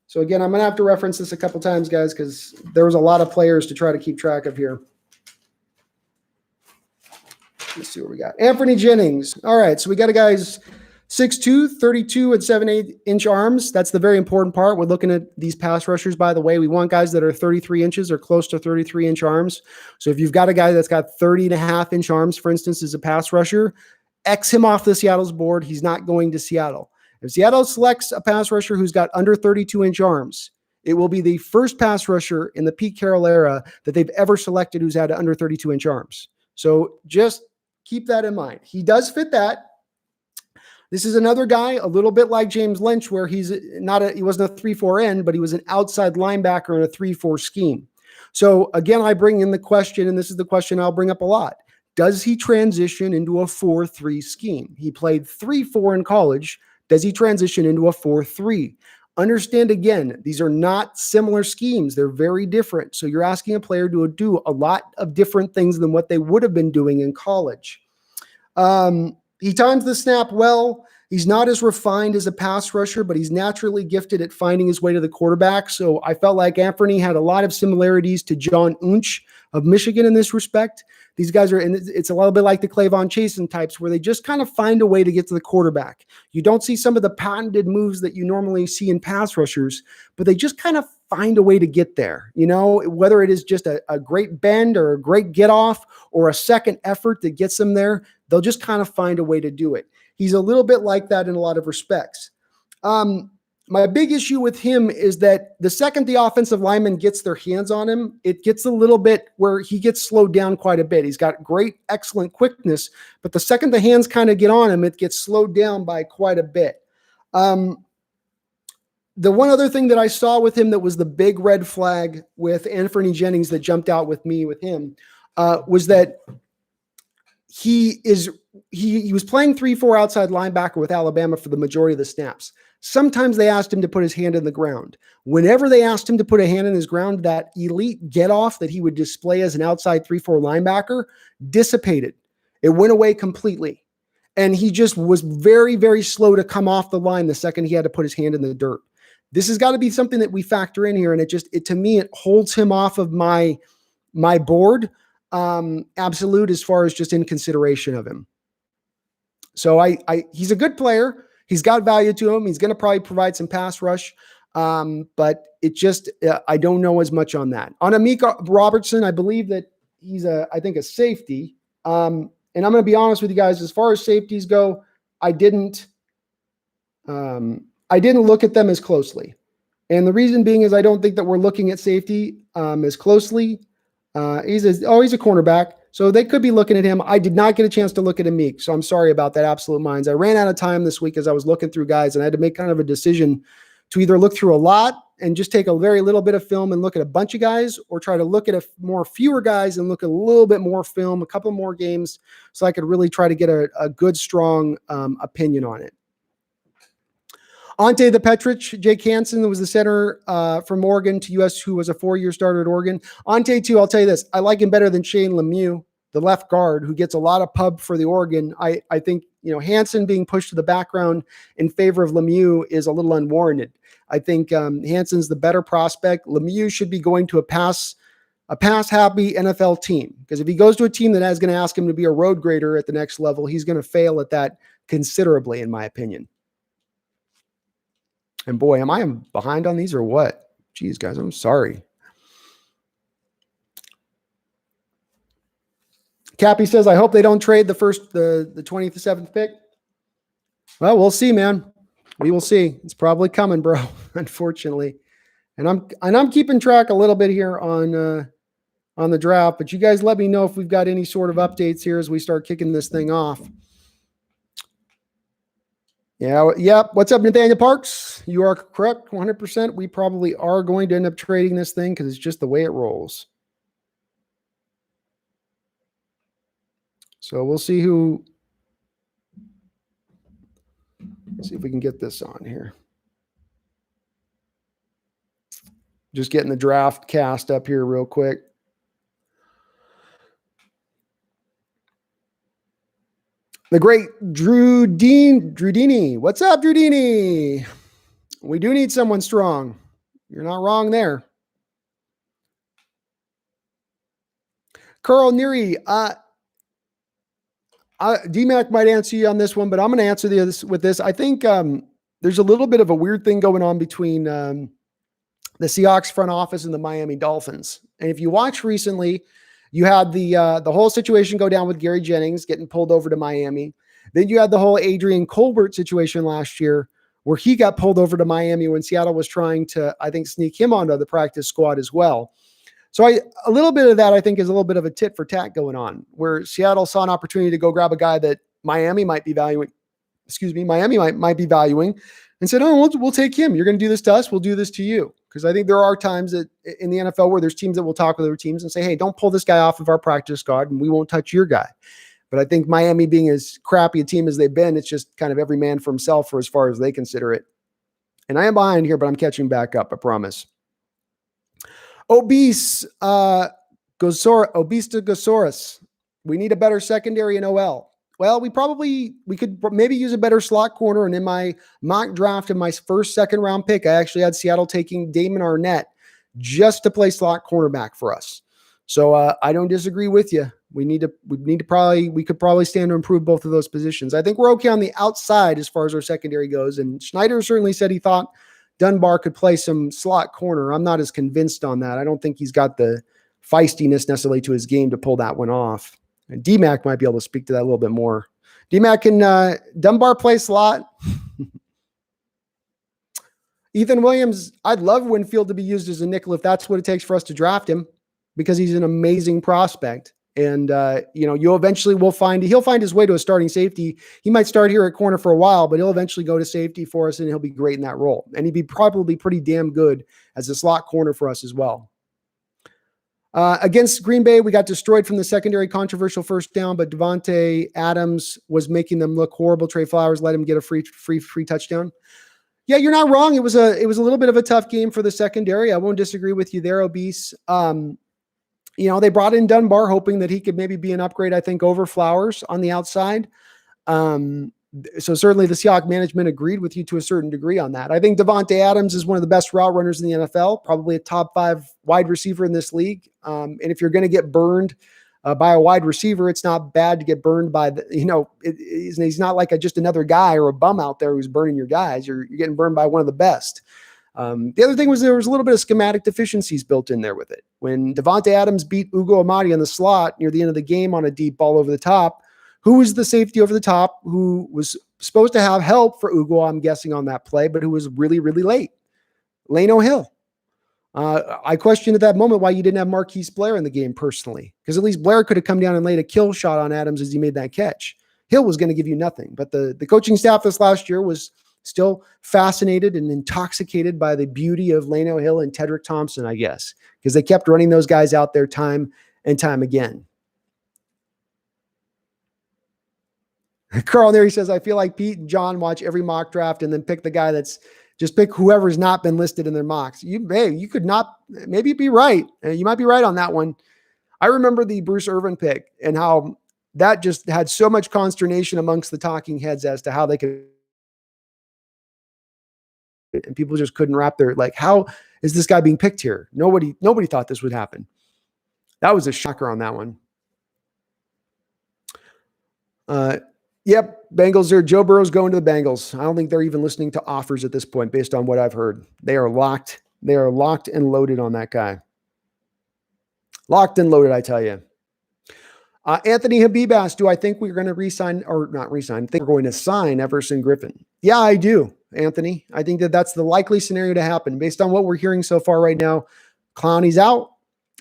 So again, I'm going to have to reference this a couple times, guys, because there was a lot of players to try to keep track of here. Let's see what we got. Anthony Jennings. All right, so we got a guy's 6'2", 32 and 7/8-inch arms. That's the very important part. We're looking at these pass rushers, by the way. We want guys that are 33 inches or close to 33-inch arms. So if you've got a guy that's got 30.5-inch arms, for instance, as a pass rusher, X him off the Seattle's board. He's not going to Seattle. If Seattle selects a pass rusher who's got under 32-inch arms, it will be the first pass rusher in the Pete Carroll era that they've ever selected who's had under 32-inch arms. So just keep that in mind. He does fit that. This is another guy, a little bit like James Lynch, where he wasn't a 3-4 end, but he was an outside linebacker in a 3-4 scheme. So again, I bring in the question, and this is the question I'll bring up a lot. Does he transition into a 4-3 scheme? He played 3-4 in college. Does he transition into a 4-3? Understand again, these are not similar schemes. They're very different. So you're asking a player to do a lot of different things than what they would have been doing in college. He times the snap well. He's not as refined as a pass rusher, but he's naturally gifted at finding his way to the quarterback. So I felt like Anthony had a lot of similarities to John Unch of Michigan in this respect. These guys are, and it's a little bit like the Clavon Chasen types where they just kind of find a way to get to the quarterback. You don't see some of the patented moves that you normally see in pass rushers, but they just kind of find a way to get there, whether it is just a great bend or a great get off or a second effort that gets them there, they'll just kind of find a way to do it. He's a little bit like that in a lot of respects. My big issue with him is that the second the offensive lineman gets their hands on him, it gets a little bit where he gets slowed down quite a bit. He's got great, excellent quickness, but the second the hands kind of get on him, it gets slowed down by quite a bit. The one other thing that I saw with him that was the big red flag with Anthony Jennings that jumped out with him was that he was playing 3-4 outside linebacker with Alabama for the majority of the snaps. Sometimes they asked him to put his hand in the ground. Whenever they asked him to put a hand in his ground, that elite get-off that he would display as an outside 3-4 linebacker dissipated. It went away completely. And he just was very, very slow to come off the line the second he had to put his hand in the dirt. This has got to be something that we factor in here, and it to me, it holds him off of my board, absolute, as far as just in consideration of him. So he's a good player. He's got value to him. He's going to probably provide some pass rush, but it just I don't know as much on that. On Amik Robertson, I believe that he's I think a safety. And I'm going to be honest with you guys, as far as safeties go, I didn't look at them as closely. And the reason being is I don't think that we're looking at safety as closely. He's a cornerback, so they could be looking at him. I did not get a chance to look at Amik, so I'm sorry about that, Absolute Minds. I ran out of time this week as I was looking through guys, and I had to make kind of a decision to either look through a lot and just take a very little bit of film and look at a bunch of guys, or try to look at fewer guys and look at a little bit more film, a couple more games, so I could really try to get a good, strong opinion on it. Ante the Petrich, Jake Hansen was the center from Oregon to U.S., who was a 4-year starter at Oregon. Ante, too, I'll tell you this. I like him better than Shane Lemieux, the left guard, who gets a lot of pub for the Oregon. I think, Hansen being pushed to the background in favor of Lemieux is a little unwarranted. I think Hansen's the better prospect. Lemieux should be going to a pass a pass-happy NFL team. Because if he goes to a team that is going to ask him to be a road grader at the next level, he's going to fail at that considerably, in my opinion. And boy, am I behind on these or what? Jeez, guys, I'm sorry. Cappy says, I hope they don't trade the 27th pick. Well, we'll see, man. We will see. It's probably coming, bro, unfortunately. And I'm keeping track a little bit here on the draft, but you guys let me know if we've got any sort of updates here as we start kicking this thing off. Yeah, yep. What's up, Nathaniel Parks? You are correct, 100%. We probably are going to end up trading this thing because it's just the way it rolls. So we'll see see if we can get this on here. Just getting the draft cast up here real quick. The great Drudini. What's up, Drudini? We do need someone strong. You're not wrong there. Carl Neary, DMAC might answer you on this one, but I'm going to answer this with this. I think there's a little bit of a weird thing going on between the Seahawks front office and the Miami Dolphins. And if you watch recently, you had the whole situation go down with Gary Jennings getting pulled over to Miami. Then you had the whole Adrian Colbert situation last year where he got pulled over to Miami when Seattle was trying to, I think, sneak him onto the practice squad as well. So a little bit of that, I think, is a little bit of a tit for tat going on, where Seattle saw an opportunity to go grab a guy that Miami might be valuing. Miami might be valuing, and said, "Oh, we'll take him. You're going to do this to us. We'll do this to you." Because I think there are times that in the NFL where there's teams that will talk with other teams and say, "Hey, don't pull this guy off of our practice squad, and we won't touch your guy." But I think Miami, being as crappy a team as they've been, it's just kind of every man for himself for as far as they consider it. And I am behind here, but I'm catching back up. I promise. Obese Gosaurus. We need a better secondary in OL. Well, we could maybe use a better slot corner. And in my mock draft, in my second round pick, I actually had Seattle taking Damon Arnett just to play slot cornerback for us. So I don't disagree with you. We could probably stand to improve both of those positions. I think we're okay on the outside as far as our secondary goes. And Schneider certainly said he thought Dunbar could play some slot corner. I'm not as convinced on that. I don't think he's got the feistiness necessarily to his game to pull that one off. And DMAC might be able to speak to that a little bit more. DMAC can Dunbar play slot. Ethan Williams, I'd love Winfield to be used as a nickel if that's what it takes for us to draft him, because he's an amazing prospect. And, he'll find his way to a starting safety. He might start here at corner for a while, but he'll eventually go to safety for us and he'll be great in that role. And he'd be probably pretty damn good as a slot corner for us as well. Against Green Bay, we got destroyed from the secondary, controversial first down, but Devontae Adams was making them look horrible. Trey Flowers let him get a free touchdown. Yeah, you're not wrong. It was a little bit of a tough game for the secondary. I won't disagree with you there, Obese. They brought in Dunbar hoping that he could maybe be an upgrade, I think, over Flowers on the outside. So certainly the Seahawks management agreed with you to a certain degree on that. I think Devontae Adams is one of the best route runners in the NFL, probably a top 5 wide receiver in this league. And if you're going to get burned by a wide receiver, it's not bad to get burned by he's not like just another guy or a bum out there who's burning your guys. You're getting burned by one of the best. The other thing was there was a little bit of schematic deficiencies built in there with it. When Devontae Adams beat Ugo Amadi on the slot near the end of the game on a deep ball over the top, who was the safety over the top who was supposed to have help for Ugo, I'm guessing, on that play, but who was really, really late? Lano Hill. I questioned at that moment why you didn't have Marquise Blair in the game personally, because at least Blair could have come down and laid a kill shot on Adams as he made that catch. Hill was going to give you nothing, but the coaching staff this last year was still fascinated and intoxicated by the beauty of Lano Hill and Tedrick Thompson, I guess, because they kept running those guys out there time and time again. Carl there, he says, I feel like Pete and John watch every mock draft and then pick the guy just pick whoever's not been listed in their mocks. You could not, maybe be right. You might be right on that one. I remember the Bruce Irvin pick and how that just had so much consternation amongst the talking heads as to how they could, and people just couldn't wrap their, how is this guy being picked here? Nobody thought this would happen. That was a shocker on that one. Yep, Bengals are Joe Burrow's going to the Bengals. I don't think they're even listening to offers at this point based on what I've heard. They are locked. They are locked and loaded on that guy. Locked and loaded, I tell you. Anthony Habib asked, do I think we're going to re-sign or not re-sign? I think we're going to sign Everson Griffin. Yeah, I do, Anthony. I think that that's the likely scenario to happen based on what we're hearing so far right now. Clowney's out.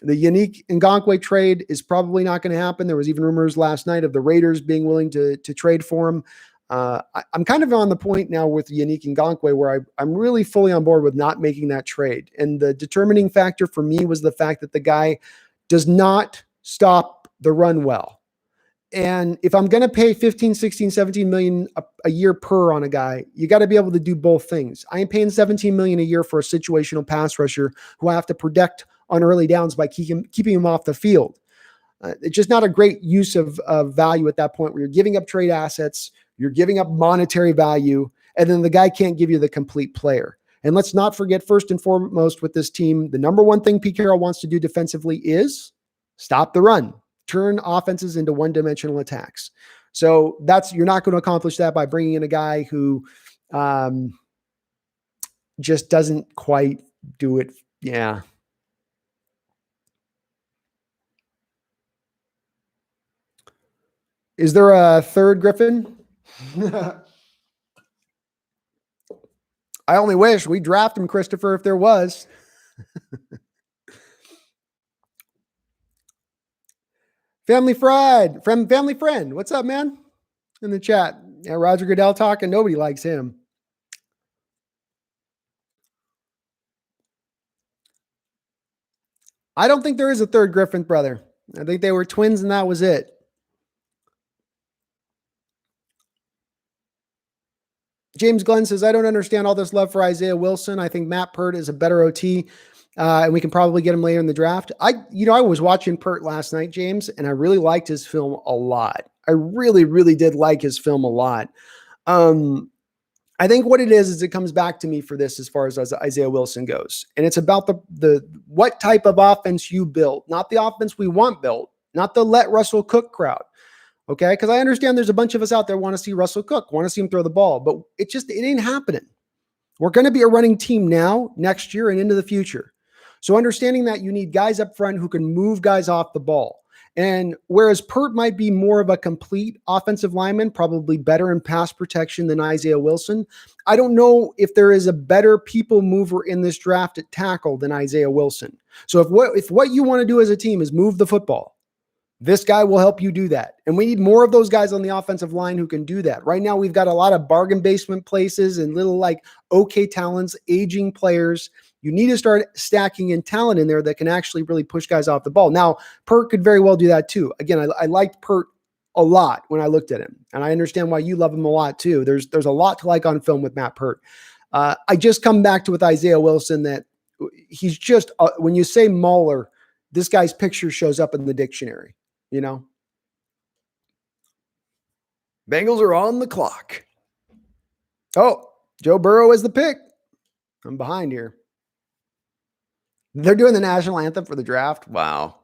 The Yannick Ngakoue trade is probably not going to happen. There was even rumors last night of the Raiders being willing to trade for him. I'm kind of on the point now with Yannick Ngakoue where I'm really fully on board with not making that trade. And the determining factor for me was the fact that the guy does not stop the run well. And if I'm going to pay 15, 16, 17 million a year per on a guy, you got to be able to do both things. I ain't paying 17 million a year for a situational pass rusher who I have to protect on early downs by keeping him off the field. It's just not a great use of value at that point where you're giving up trade assets, you're giving up monetary value, and then the guy can't give you the complete player. And let's not forget, first and foremost with this team, the number one thing Pete Carroll wants to do defensively is stop the run, turn offenses into one-dimensional attacks. So you're not going to accomplish that by bringing in a guy who just doesn't quite do it. Yeah. Is there a third Griffin? I only wish we draft him, Christopher, if there was. Family friend. What's up, man? In the chat. Yeah, Roger Goodell talking. Nobody likes him. I don't think there is a third Griffin brother. I think they were twins and that was it. James Glenn says, I don't understand all this love for Isaiah Wilson. I think Matt Pert is a better OT, and we can probably get him later in the draft. I was watching Pert last night, James, and I really liked his film a lot. I really, really did like his film a lot. I think what it is it comes back to me for this as far as Isaiah Wilson goes. And it's about the what type of offense you built, not the offense we want built, not the let Russell cook crowd. Okay, because I understand there's a bunch of us out there want to see Russell Cook, want to see him throw the ball, but it ain't happening. We're going to be a running team now, next year, and into the future. So understanding that you need guys up front who can move guys off the ball. And whereas Pert might be more of a complete offensive lineman, probably better in pass protection than Isaiah Wilson, I don't know if there is a better people mover in this draft at tackle than Isaiah Wilson. So if what you want to do as a team is move the football, this guy will help you do that. And we need more of those guys on the offensive line who can do that. Right now, we've got a lot of bargain basement places and little okay talents, aging players. You need to start stacking in talent in there that can actually really push guys off the ball. Now, Pert could very well do that too. Again, I liked Pert a lot when I looked at him. And I understand why you love him a lot too. There's a lot to like on film with Matt Pert. I just come back to with Isaiah Wilson that he's just, when you say Mauler, this guy's picture shows up in the dictionary. Bengals are on the clock. Oh, Joe Burrow is the pick. I'm behind here. They're doing the national anthem for the draft. Wow.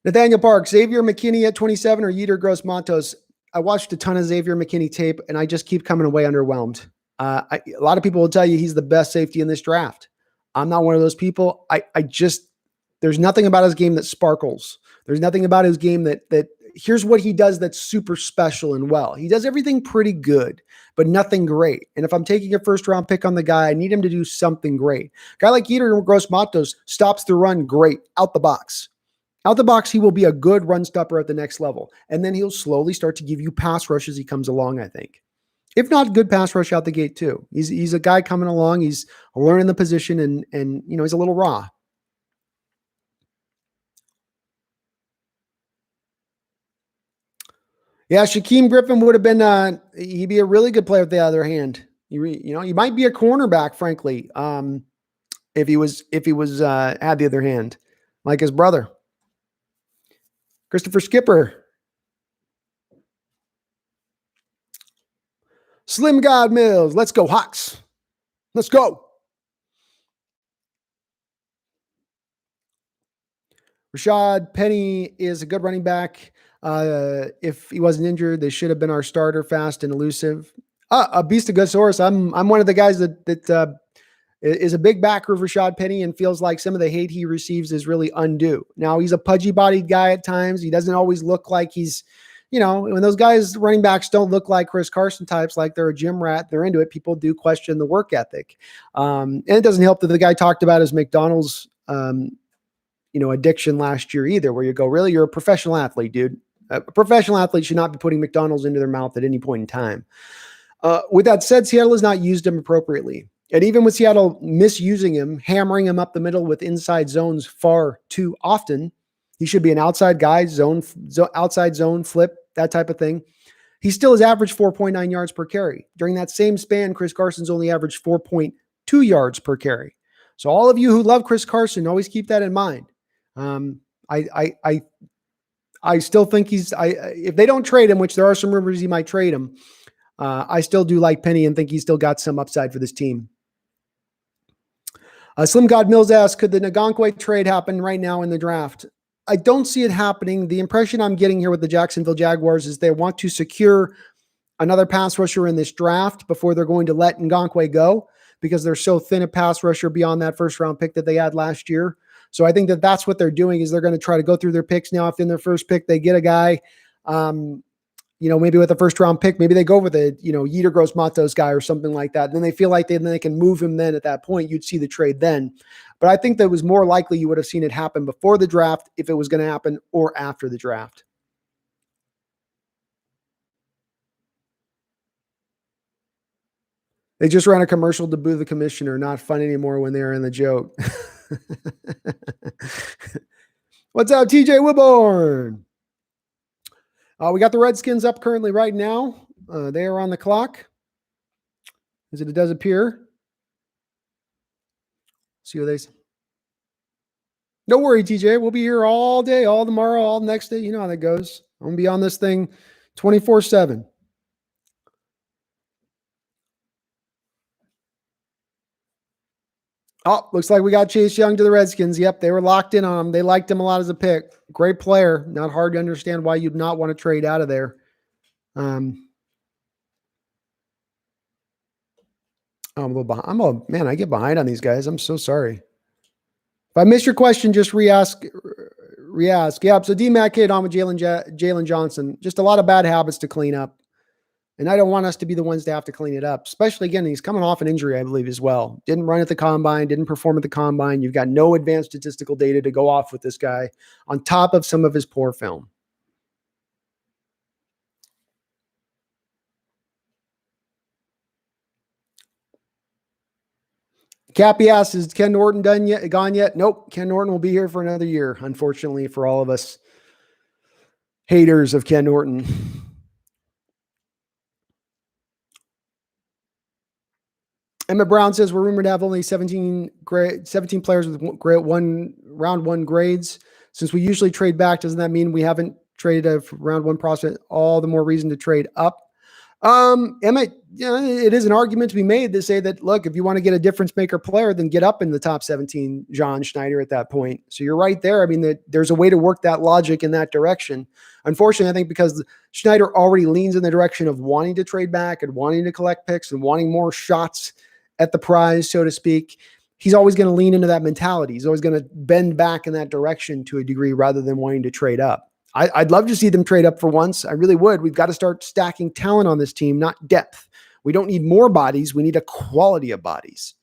Nathaniel Park, Xavier McKinney at 27 or Yetur Gross-Matos. I watched a ton of Xavier McKinney tape, and I just keep coming away underwhelmed. A lot of people will tell you he's the best safety in this draft. I'm not one of those people. There's nothing about his game that sparkles. There's nothing about his game that here's what he does that's super special and well. He does everything pretty good, but nothing great. And if I'm taking a first round pick on the guy, I need him to do something great. A guy like Yetur Gross-Matos stops the run great out the box. Out the box, he will be a good run stopper at the next level. And then he'll slowly start to give you pass rush as he comes along, I think. If not, good pass rush out the gate too. He's a guy coming along. He's learning the position and he's a little raw. Yeah, Shaquem Griffin would have been, he'd be a really good player with the other hand. He might be a cornerback, frankly, if he was had the other hand, like his brother. Christopher Skipper. Slim God Mills. Let's go, Hawks. Let's go. Rashad Penny is a good running back. If he wasn't injured, they should have been our starter, fast and elusive. A beast of good source. I'm one of the guys that is a big backer of Rashad Penny and feels like some of the hate he receives is really undue. Now, he's a pudgy-bodied guy at times. He doesn't always look like he's, when those guys, running backs, don't look like Chris Carson types, like they're a gym rat, they're into it, people do question the work ethic. And it doesn't help that the guy talked about his McDonald's, addiction last year either, where you go, really, you're a professional athlete, dude. A professional athlete should not be putting McDonald's into their mouth at any point in time. With that said, Seattle has not used him appropriately. And even with Seattle misusing him, hammering him up the middle with inside zones far too often, he should be an outside guy, outside zone, flip, that type of thing. He still has averaged 4.9 yards per carry. During that same span, Chris Carson's only averaged 4.2 yards per carry. So all of you who love Chris Carson, always keep that in mind. I still think if they don't trade him, which there are some rumors he might trade him, I still do like Penny and think he's still got some upside for this team. Slim God Mills asks, could the Ngakoue trade happen right now in the draft? I don't see it happening. The impression I'm getting here with the Jacksonville Jaguars is they want to secure another pass rusher in this draft before they're going to let Ngakoue go, because they're so thin a pass rusher beyond that first round pick that they had last year. So I think that that's what they're doing, is they're going to try to go through their picks now. If in their first pick they get a guy, maybe with a first round pick, maybe they go with a, Yetur Gross-Matos guy or something like that. And then they feel like they can move him then at that point. You'd see the trade then. But I think that it was more likely you would have seen it happen before the draft if it was going to happen, or after the draft. They just ran a commercial to boo the commissioner. Not fun anymore when they're in the joke. What's up, TJ Wilborn? We got the Redskins up currently right now. They are on the clock, as it does appear. See what they say. Don't worry, TJ. We'll be here all day, all tomorrow, all next day. You know how that goes. I'm going to be on this thing 24/7. Oh, looks like we got Chase Young to the Redskins. Yep, they were locked in on him. They liked him a lot as a pick. Great player. Not hard to understand why you'd not want to trade out of there. I'm a little behind. Man, I get behind on these guys. I'm so sorry. If I missed your question, just re-ask. Yeah, so D-Mac hit on with Jalen Johnson. Just a lot of bad habits to clean up. And I don't want us to be the ones to have to clean it up, especially, again, he's coming off an injury, I believe, as well. Didn't run at the combine, didn't perform at the combine. You've got no advanced statistical data to go off with this guy on top of some of his poor film. Cappy asks, is Ken Norton gone yet? Nope. Ken Norton will be here for another year, unfortunately, for all of us haters of Ken Norton. Emmett Brown says we're rumored to have only 17 players with round one grades. Since we usually trade back, doesn't that mean we haven't traded a round one prospect? All the more reason to trade up. Emmett, it is an argument to be made to say that, look, if you want to get a difference maker player, then get up in the top 17, John Schneider, at that point. So you're right there. I mean, there's a way to work that logic in that direction. Unfortunately, I think because Schneider already leans in the direction of wanting to trade back and wanting to collect picks and wanting more shots at the prize, so to speak, he's always going to lean into that mentality. He's always going to bend back in that direction to a degree rather than wanting to trade up. I'd love to see them trade up for once. I really would. We've got to start stacking talent on this team, not depth. We don't need more bodies. We need a quality of bodies.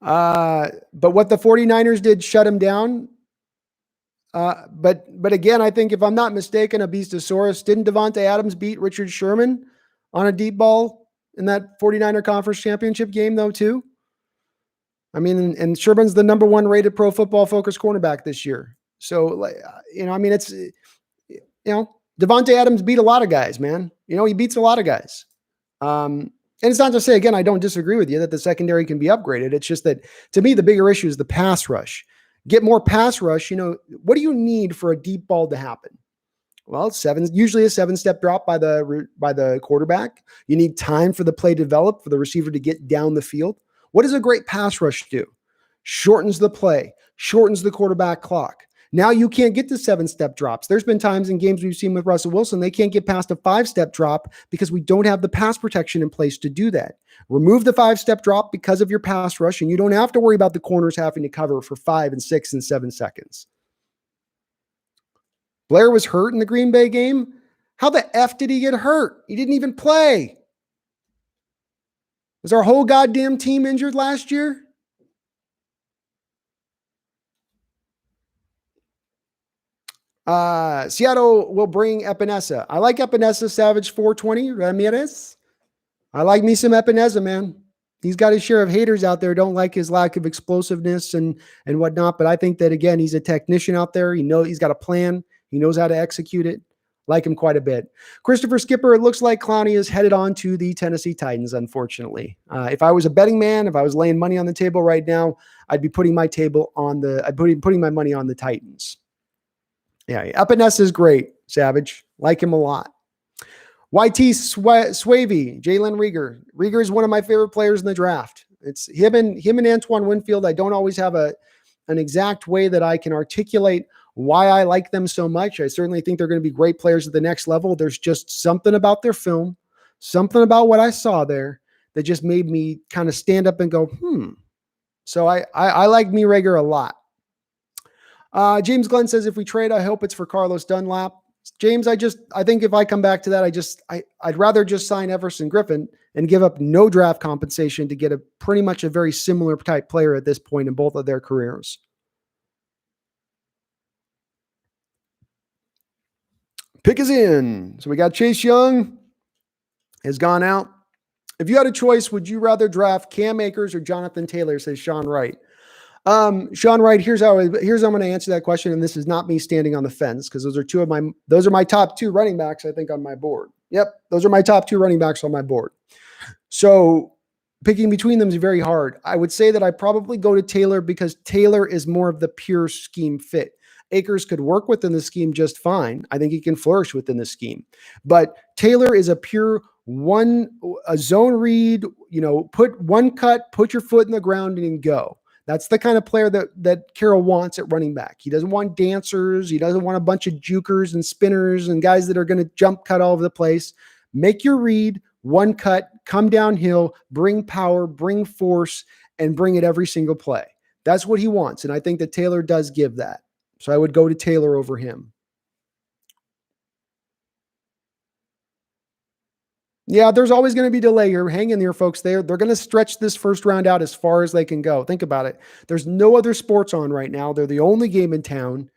But what the 49ers did shut him down. But again, I think if I'm not mistaken, a Beastosaurus, didn't Devontae Adams beat Richard Sherman on a deep ball in that 49er conference championship game though too? I mean, and Sherman's the number one rated Pro Football Focus cornerback this year. So, it's, Devontae Adams beat a lot of guys, man. He beats a lot of guys. And it's not to say, again, I don't disagree with you that the secondary can be upgraded. It's just that, to me, the bigger issue is the pass rush. Get more pass rush. What do you need for a deep ball to happen? Well, usually a 7-step drop by the quarterback. You need time for the play to develop, for the receiver to get down the field. What does a great pass rush do? shortens the play, shortens the quarterback clock. Now you can't get to 7-step drops. There's been times in games we've seen with Russell Wilson, they can't get past a 5-step drop because we don't have the pass protection in place to do that. Remove the 5-step drop because of your pass rush, and you don't have to worry about the corners having to cover for 5 and 6 and 7 seconds. Blair was hurt in the Green Bay game. How the F did he get hurt? He didn't even play. Was our whole goddamn team injured last year? Seattle will bring Epinesa. I like Epinesa, Savage 420, Ramirez. I like me some Epinesa, man. He's got his share of haters out there. Don't like his lack of explosiveness and whatnot. But I think that, again, he's a technician out there. He's got a plan. He knows how to execute it. Like him quite a bit. Christopher Skipper, it looks like Clowney is headed on to the Tennessee Titans, unfortunately. If I was a betting man, if I was laying money on the table right now, I'd be putting my money on the Titans. Yeah, Epinesa is great, Savage. Like him a lot. YT Swavey, Jalen Rieger. Rieger is one of my favorite players in the draft. It's him and Antoine Winfield. I don't always have an exact way that I can articulate why I like them so much. I certainly think they're going to be great players at the next level. There's just something about their film, something about what I saw there that just made me kind of stand up and go, So I like me Rieger a lot. James Glenn says, if we trade, I hope it's for Carlos Dunlap. James, I think if I come back to that, I'd rather just sign Everson Griffin and give up no draft compensation to get pretty much a very similar type player at this point in both of their careers. Pick is in. So we got Chase Young has gone out. If you had a choice, would you rather draft Cam Akers or Jonathan Taylor, says Sean Wright. Sean Wright, here's how I'm going to answer that question. And this is not me standing on the fence because those are my top 2 running backs, I think, on my board. Yep. Those are my top 2 running backs on my board. So picking between them is very hard. I would say that I probably go to Taylor because Taylor is more of the pure scheme fit. Akers could work within the scheme just fine. I think he can flourish within the scheme, but Taylor is a pure a zone read, put one cut, put your foot in the ground and go. That's the kind of player that Carroll wants at running back. He doesn't want dancers. He doesn't want a bunch of jukers and spinners and guys that are going to jump cut all over the place. Make your read, one cut, come downhill, bring power, bring force, and bring it every single play. That's what he wants. And I think that Taylor does give that. So I would go to Taylor over him. Yeah, there's always going to be delay here. Hang in there, folks. They're going to stretch this first round out as far as they can go. Think about it. There's no other sports on right now. They're the only game in town,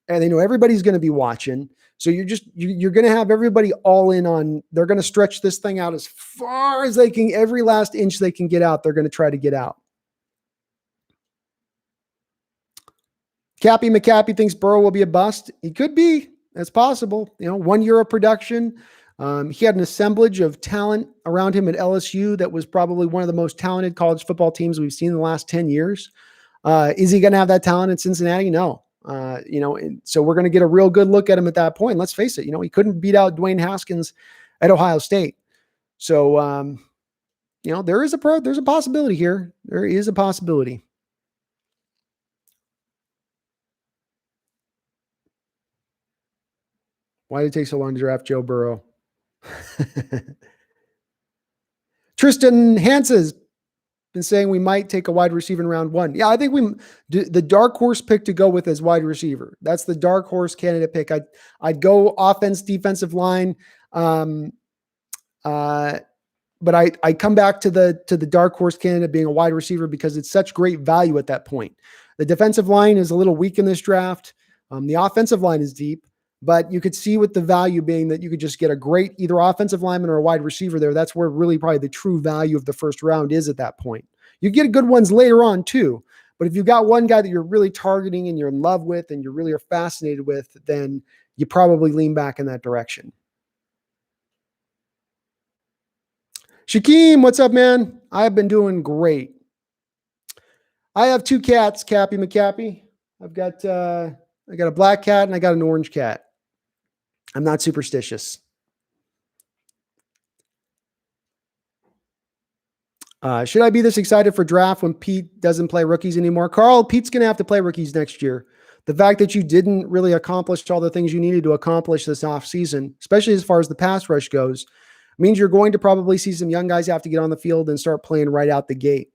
and they know everybody's going to be watching. So you're going to have everybody all in on. They're going to stretch this thing out as far as they can. Every last inch they can get out, they're going to try to get out. Cappy McCappy thinks Burrow will be a bust. He could be. That's possible. 1 year of production. He had an assemblage of talent around him at LSU that was probably one of the most talented college football teams we've seen in the last 10 years. Is he going to have that talent in Cincinnati? No. So we're going to get a real good look at him at that point. Let's face it. He couldn't beat out Dwayne Haskins at Ohio State. So, there's a possibility here. There is a possibility. Why did it take so long to draft Joe Burrow? Tristan Hansen's been saying we might take a wide receiver in round 1. Yeah, I think the dark horse pick to go with is wide receiver. That's the dark horse candidate pick. I'd go offense, defensive line. But I come back to the dark horse candidate being a wide receiver because it's such great value at that point. The defensive line is a little weak in this draft. The offensive line is deep. But you could see with the value being that you could just get a great either offensive lineman or a wide receiver there. That's where really probably the true value of the first round is at that point. You get good ones later on too. But if you've got one guy that you're really targeting and you're in love with and you really are fascinated with, then you probably lean back in that direction. Shakeem, what's up, man? I've been doing great. I have 2 cats, Cappy McCappy. I've got I got a black cat and I got an orange cat. I'm not superstitious. Should I be this excited for draft when Pete doesn't play rookies anymore? Carl, Pete's going to have to play rookies next year. The fact that you didn't really accomplish all the things you needed to accomplish this offseason, especially as far as the pass rush goes, means you're going to probably see some young guys have to get on the field and start playing right out the gate.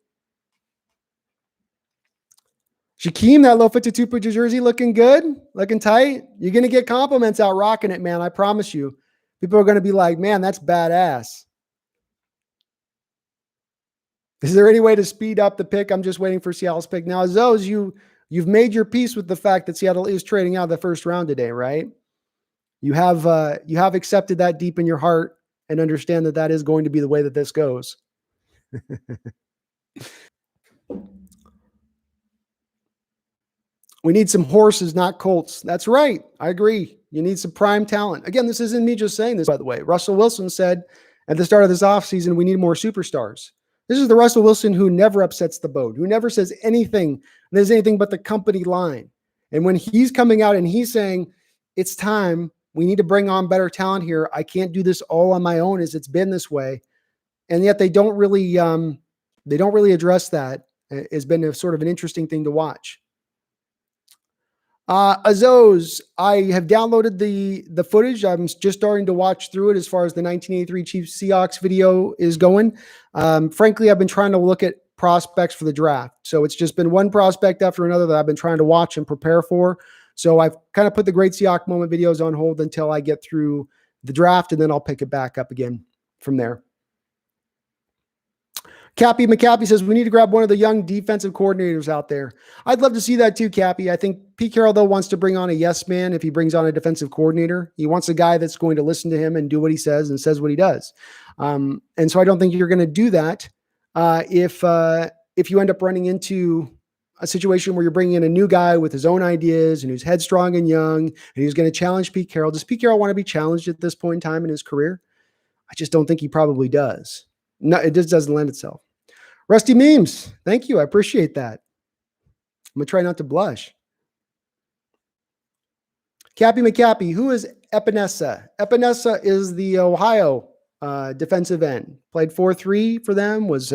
Shaquem, that low 52 picture jersey looking good, looking tight. You're going to get compliments out rocking it, man. I promise you. People are going to be like, man, that's badass. Is there any way to speed up the pick? I'm just waiting for Seattle's pick. Now, Zoes, you've made your peace with the fact that Seattle is trading out of the first round today, right? You have accepted that deep in your heart and understand that that is going to be the way that this goes. We need some horses, not colts. That's right. I agree. You need some prime talent. Again, this isn't me just saying this, by the way. Russell Wilson said at the start of this offseason, we need more superstars. This is the Russell Wilson who never upsets the boat, who never says anything, there's anything but the company line. And when he's coming out and he's saying, it's time, we need to bring on better talent here. I can't do this all on my own as it's been this way. And yet they don't really address that. It's been a sort of an interesting thing to watch. Azos, I have downloaded the footage. I'm just starting to watch through it as far as the 1983 Chiefs Seahawks video is going. Frankly, I've been trying to look at prospects for the draft. So it's just been one prospect after another that I've been trying to watch and prepare for. So I've kind of put the Great Seahawk Moment videos on hold until I get through the draft, and then I'll pick it back up again from there. Cappy McCappy says, we need to grab one of the young defensive coordinators out there. I'd love to see that too, Cappy. I think Pete Carroll, though, wants to bring on a yes man if he brings on a defensive coordinator. He wants a guy that's going to listen to him and do what he says and says what he does. And so I don't think you're going to do that if you end up running into a situation where you're bringing in a new guy with his own ideas and who's headstrong and young and who's going to challenge Pete Carroll. Does Pete Carroll want to be challenged at this point in time in his career? I just don't think he probably does. No, it just doesn't lend itself. Rusty Memes, thank you. I appreciate that. I'm going to try not to blush. Cappy McCappy, who is Epinesa? Epinesa is the Ohio defensive end. Played 4-3 for them, was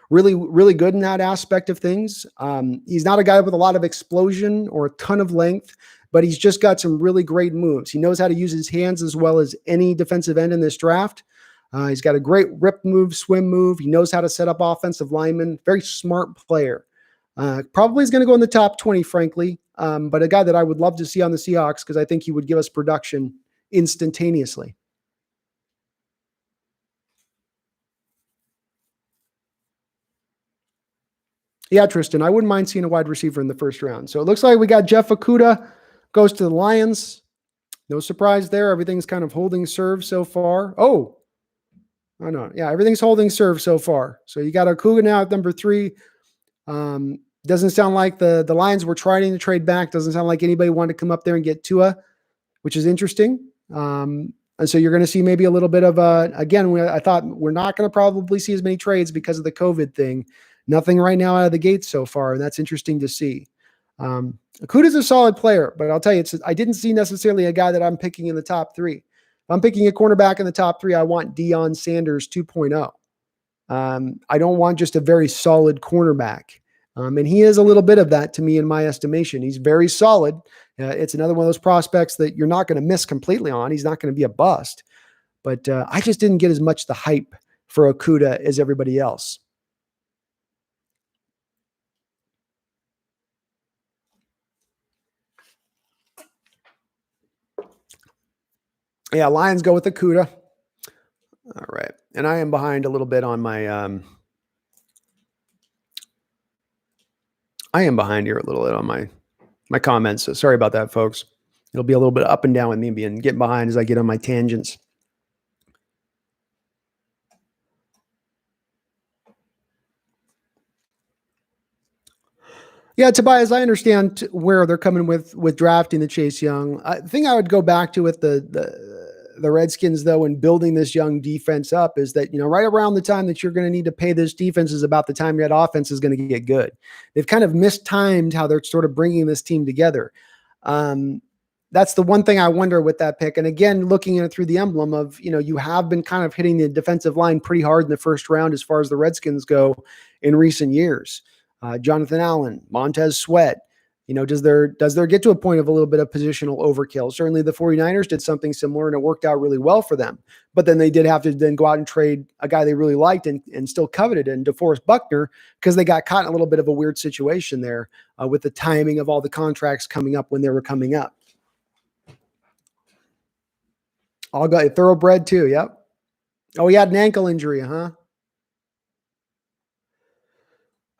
really, really good in that aspect of things. He's not a guy with a lot of explosion or a ton of length, but he's just got some really great moves. He knows how to use his hands as well as any defensive end in this draft. He's got a great rip move, swim move. He knows how to set up offensive linemen. Very smart player. Probably is going to go in the top 20, frankly, but a guy that I would love to see on the Seahawks because I think he would give us production instantaneously. Yeah, Tristan, I wouldn't mind seeing a wide receiver in the first round. So it looks like we got Jeff Okudah goes to the Lions. No surprise there. Everything's kind of holding serve so far. Oh, no. Yeah, everything's holding serve so far. So you got Okudah now at number 3. Doesn't sound like the Lions were trying to trade back. Doesn't sound like anybody wanted to come up there and get Tua, which is interesting. And so you're going to see maybe a little bit of again, I thought we're not going to probably see as many trades because of the COVID thing. Nothing right now out of the gates so far, and that's interesting to see. Okudah's a solid player, but I'll tell you, I didn't see necessarily a guy that I'm picking in the top 3. If I'm picking a cornerback in the top 3, I want Deion Sanders 2.0. I don't want just a very solid cornerback. And he is a little bit of that to me in my estimation. He's very solid. It's another one of those prospects that you're not going to miss completely on. He's not going to be a bust. But I just didn't get as much the hype for Okudah as everybody else. Yeah, Lions go with Okudah. All right. And I am behind a little bit on my I am behind here a little bit on my comments. So sorry about that, folks. It'll be a little bit up and down with me being getting behind as I get on my tangents. Yeah, Tobias, I understand where they're coming with drafting the Chase Young. The thing I would go back to with the Redskins, though, and building this young defense up is that, right around the time that you're going to need to pay this defense is about the time that offense is going to get good. They've kind of mistimed how they're sort of bringing this team together. that's the one thing I wonder with that pick. And again, looking at it through the emblem of, you have been kind of hitting the defensive line pretty hard in the first round as far as the Redskins go in recent years. Jonathan Allen, Montez Sweat. Does there get to a point of a little bit of positional overkill? Certainly the 49ers did something similar and it worked out really well for them. But then they did have to then go out and trade a guy they really liked and still coveted in DeForest Buckner because they got caught in a little bit of a weird situation there with the timing of all the contracts coming up when they were coming up. All got thoroughbred too. Yep. Oh, he had an ankle injury, huh?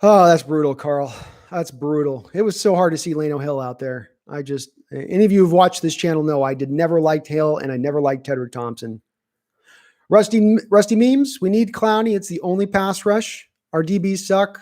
Oh, that's brutal, Carl. That's brutal. It was so hard to see Lano Hill out there. Any of you who've watched this channel know I did never liked Hill and I never liked Tedrick Thompson. Rusty Memes, we need Clowney. It's the only pass rush. Our DBs suck.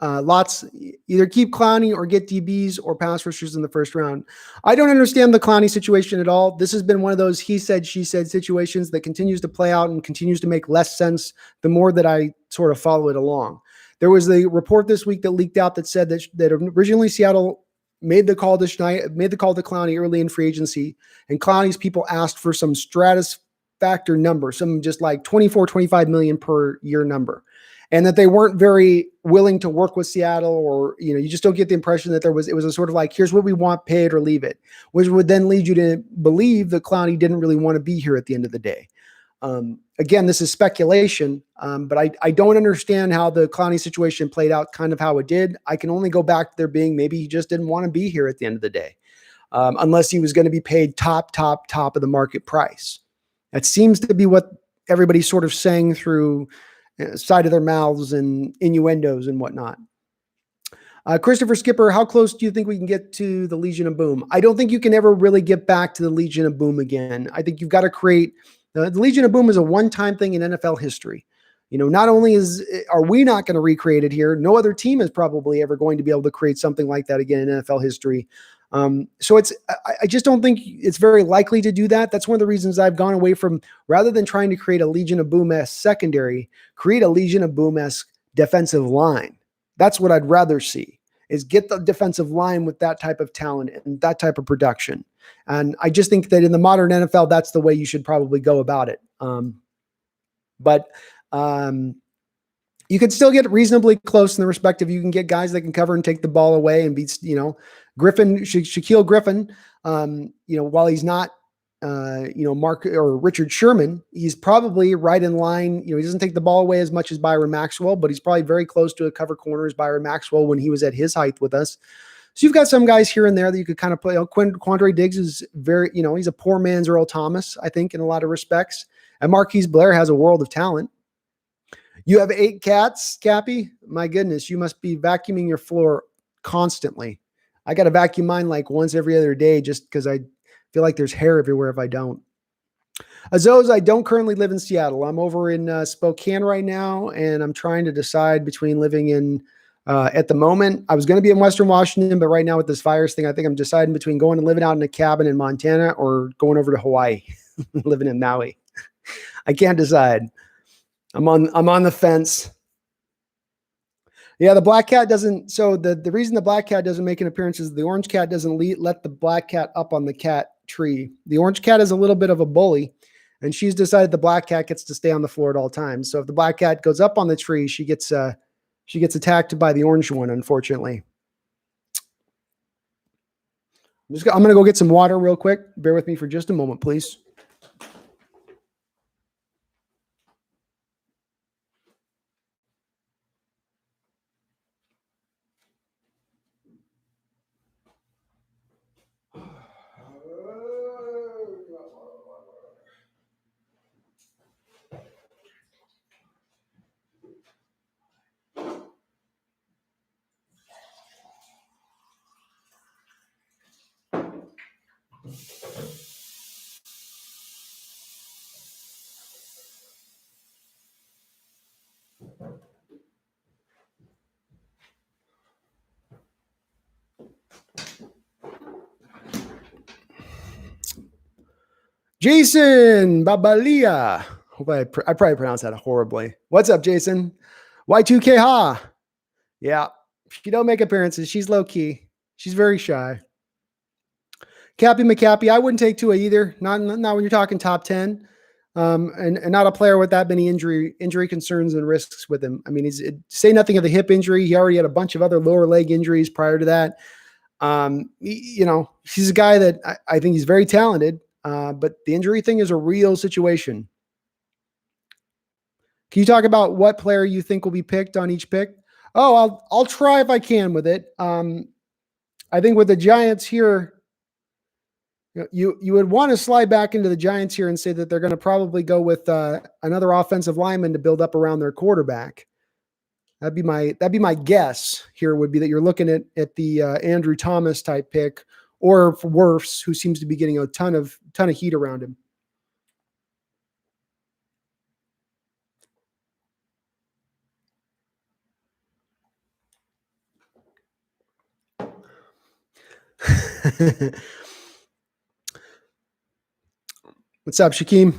Either keep Clowney or get DBs or pass rushers in the first round. I don't understand the Clowney situation at all. This has been one of those he said, she said situations that continues to play out and continues to make less sense the more that I sort of follow it along. There was a report this week that leaked out that said that originally Seattle made the call to Clowney early in free agency, and Clowney's people asked for some stratus factor number, some just like 25 million per year number. And that they weren't very willing to work with Seattle, or, you just don't get the impression that it was a sort of like, here's what we want, pay it or leave it, which would then lead you to believe that Clowney didn't really want to be here at the end of the day. Again, this is speculation, but I don't understand how the Clowney situation played out kind of how it did. I can only go back to there being maybe he just didn't want to be here at the end of the day, unless he was going to be paid top of the market price. That seems to be what everybody's sort of saying through side of their mouths and innuendos and whatnot. Christopher Skipper, how close do you think we can get to the Legion of Boom? I don't think you can ever really get back to the Legion of Boom again. I think you've got to create the Legion of Boom is a one-time thing in NFL history. Not only are we not going to recreate it here, no other team is probably ever going to be able to create something like that again in NFL history. So I just don't think it's very likely to do that. That's one of the reasons I've gone away from, rather than trying to create a Legion of Boom-esque secondary, create a Legion of Boom-esque defensive line. That's what I'd rather see, is get the defensive line with that type of talent and that type of production. And I just think that in the modern NFL, that's the way you should probably go about it. But you could still get reasonably close in the respect of you can get guys that can cover and take the ball away and beat, Shaquille Griffin, while he's not, Mark or Richard Sherman, he's probably right in line. He doesn't take the ball away as much as Byron Maxwell, but he's probably very close to a cover corner as Byron Maxwell when he was at his height with us. So you've got some guys here and there that you could kind of play. Quandre Diggs is very, he's a poor man's Earl Thomas, I think, in a lot of respects. And Marquise Blair has a world of talent. You have 8 cats, Cappy? My goodness, you must be vacuuming your floor constantly. I got to vacuum mine like once every other day just because I feel like there's hair everywhere if I don't. Azos, I don't currently live in Seattle. I'm over in Spokane right now, and I'm trying to decide between living in, at the moment, I was going to be in Western Washington, but right now with this virus thing, I think I'm deciding between going and living out in a cabin in Montana or going over to Hawaii, living in Maui. I can't decide. I'm on the fence. Yeah, the black cat doesn't. So the reason the black cat doesn't make an appearance is the orange cat doesn't let the black cat up on the cat tree. The orange cat is a little bit of a bully, and she's decided the black cat gets to stay on the floor at all times. So if the black cat goes up on the tree, she gets attacked by the orange one, unfortunately. I'm going to go get some water real quick. Bear with me for just a moment, please. Jason Babalia. Hope I probably pronounced that horribly. What's up, Jason? Y2K Ha. Yeah, she don't make appearances. She's low key. She's very shy. Cappy McCappy, I wouldn't take Tua either. Not when you're talking top 10. And not a player with that many injury concerns and risks with him. I mean, say nothing of the hip injury. He already had a bunch of other lower leg injuries prior to that. He's a guy that I think he's very talented, but the injury thing is a real situation. Can you talk about what player you think will be picked on each pick? Oh, I'll try if I can with it. I think with the Giants here, you would want to slide back into the Giants here and say that they're going to probably go with another offensive lineman to build up around their quarterback. That'd be my guess here would be that you're looking at the Andrew Thomas type pick, or for Wirfs, who seems to be getting a ton of heat around him. What's up, Shaquem?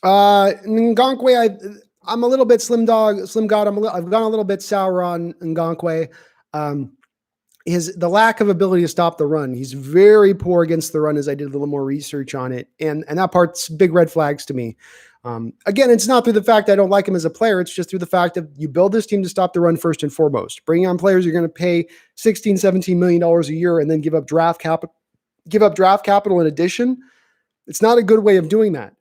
Ngakoue, I'm a little bit slim god. I've gone a little bit sour on Ngakoue. The lack of ability to stop the run. He's very poor against the run, as I did a little more research on it. And that part's big red flags to me. Again, it's not through the fact I don't like him as a player. It's just through the fact that you build this team to stop the run first and foremost. Bring on players you're going to pay $16, $17 million a year and then give up draft capital in addition. It's not a good way of doing that,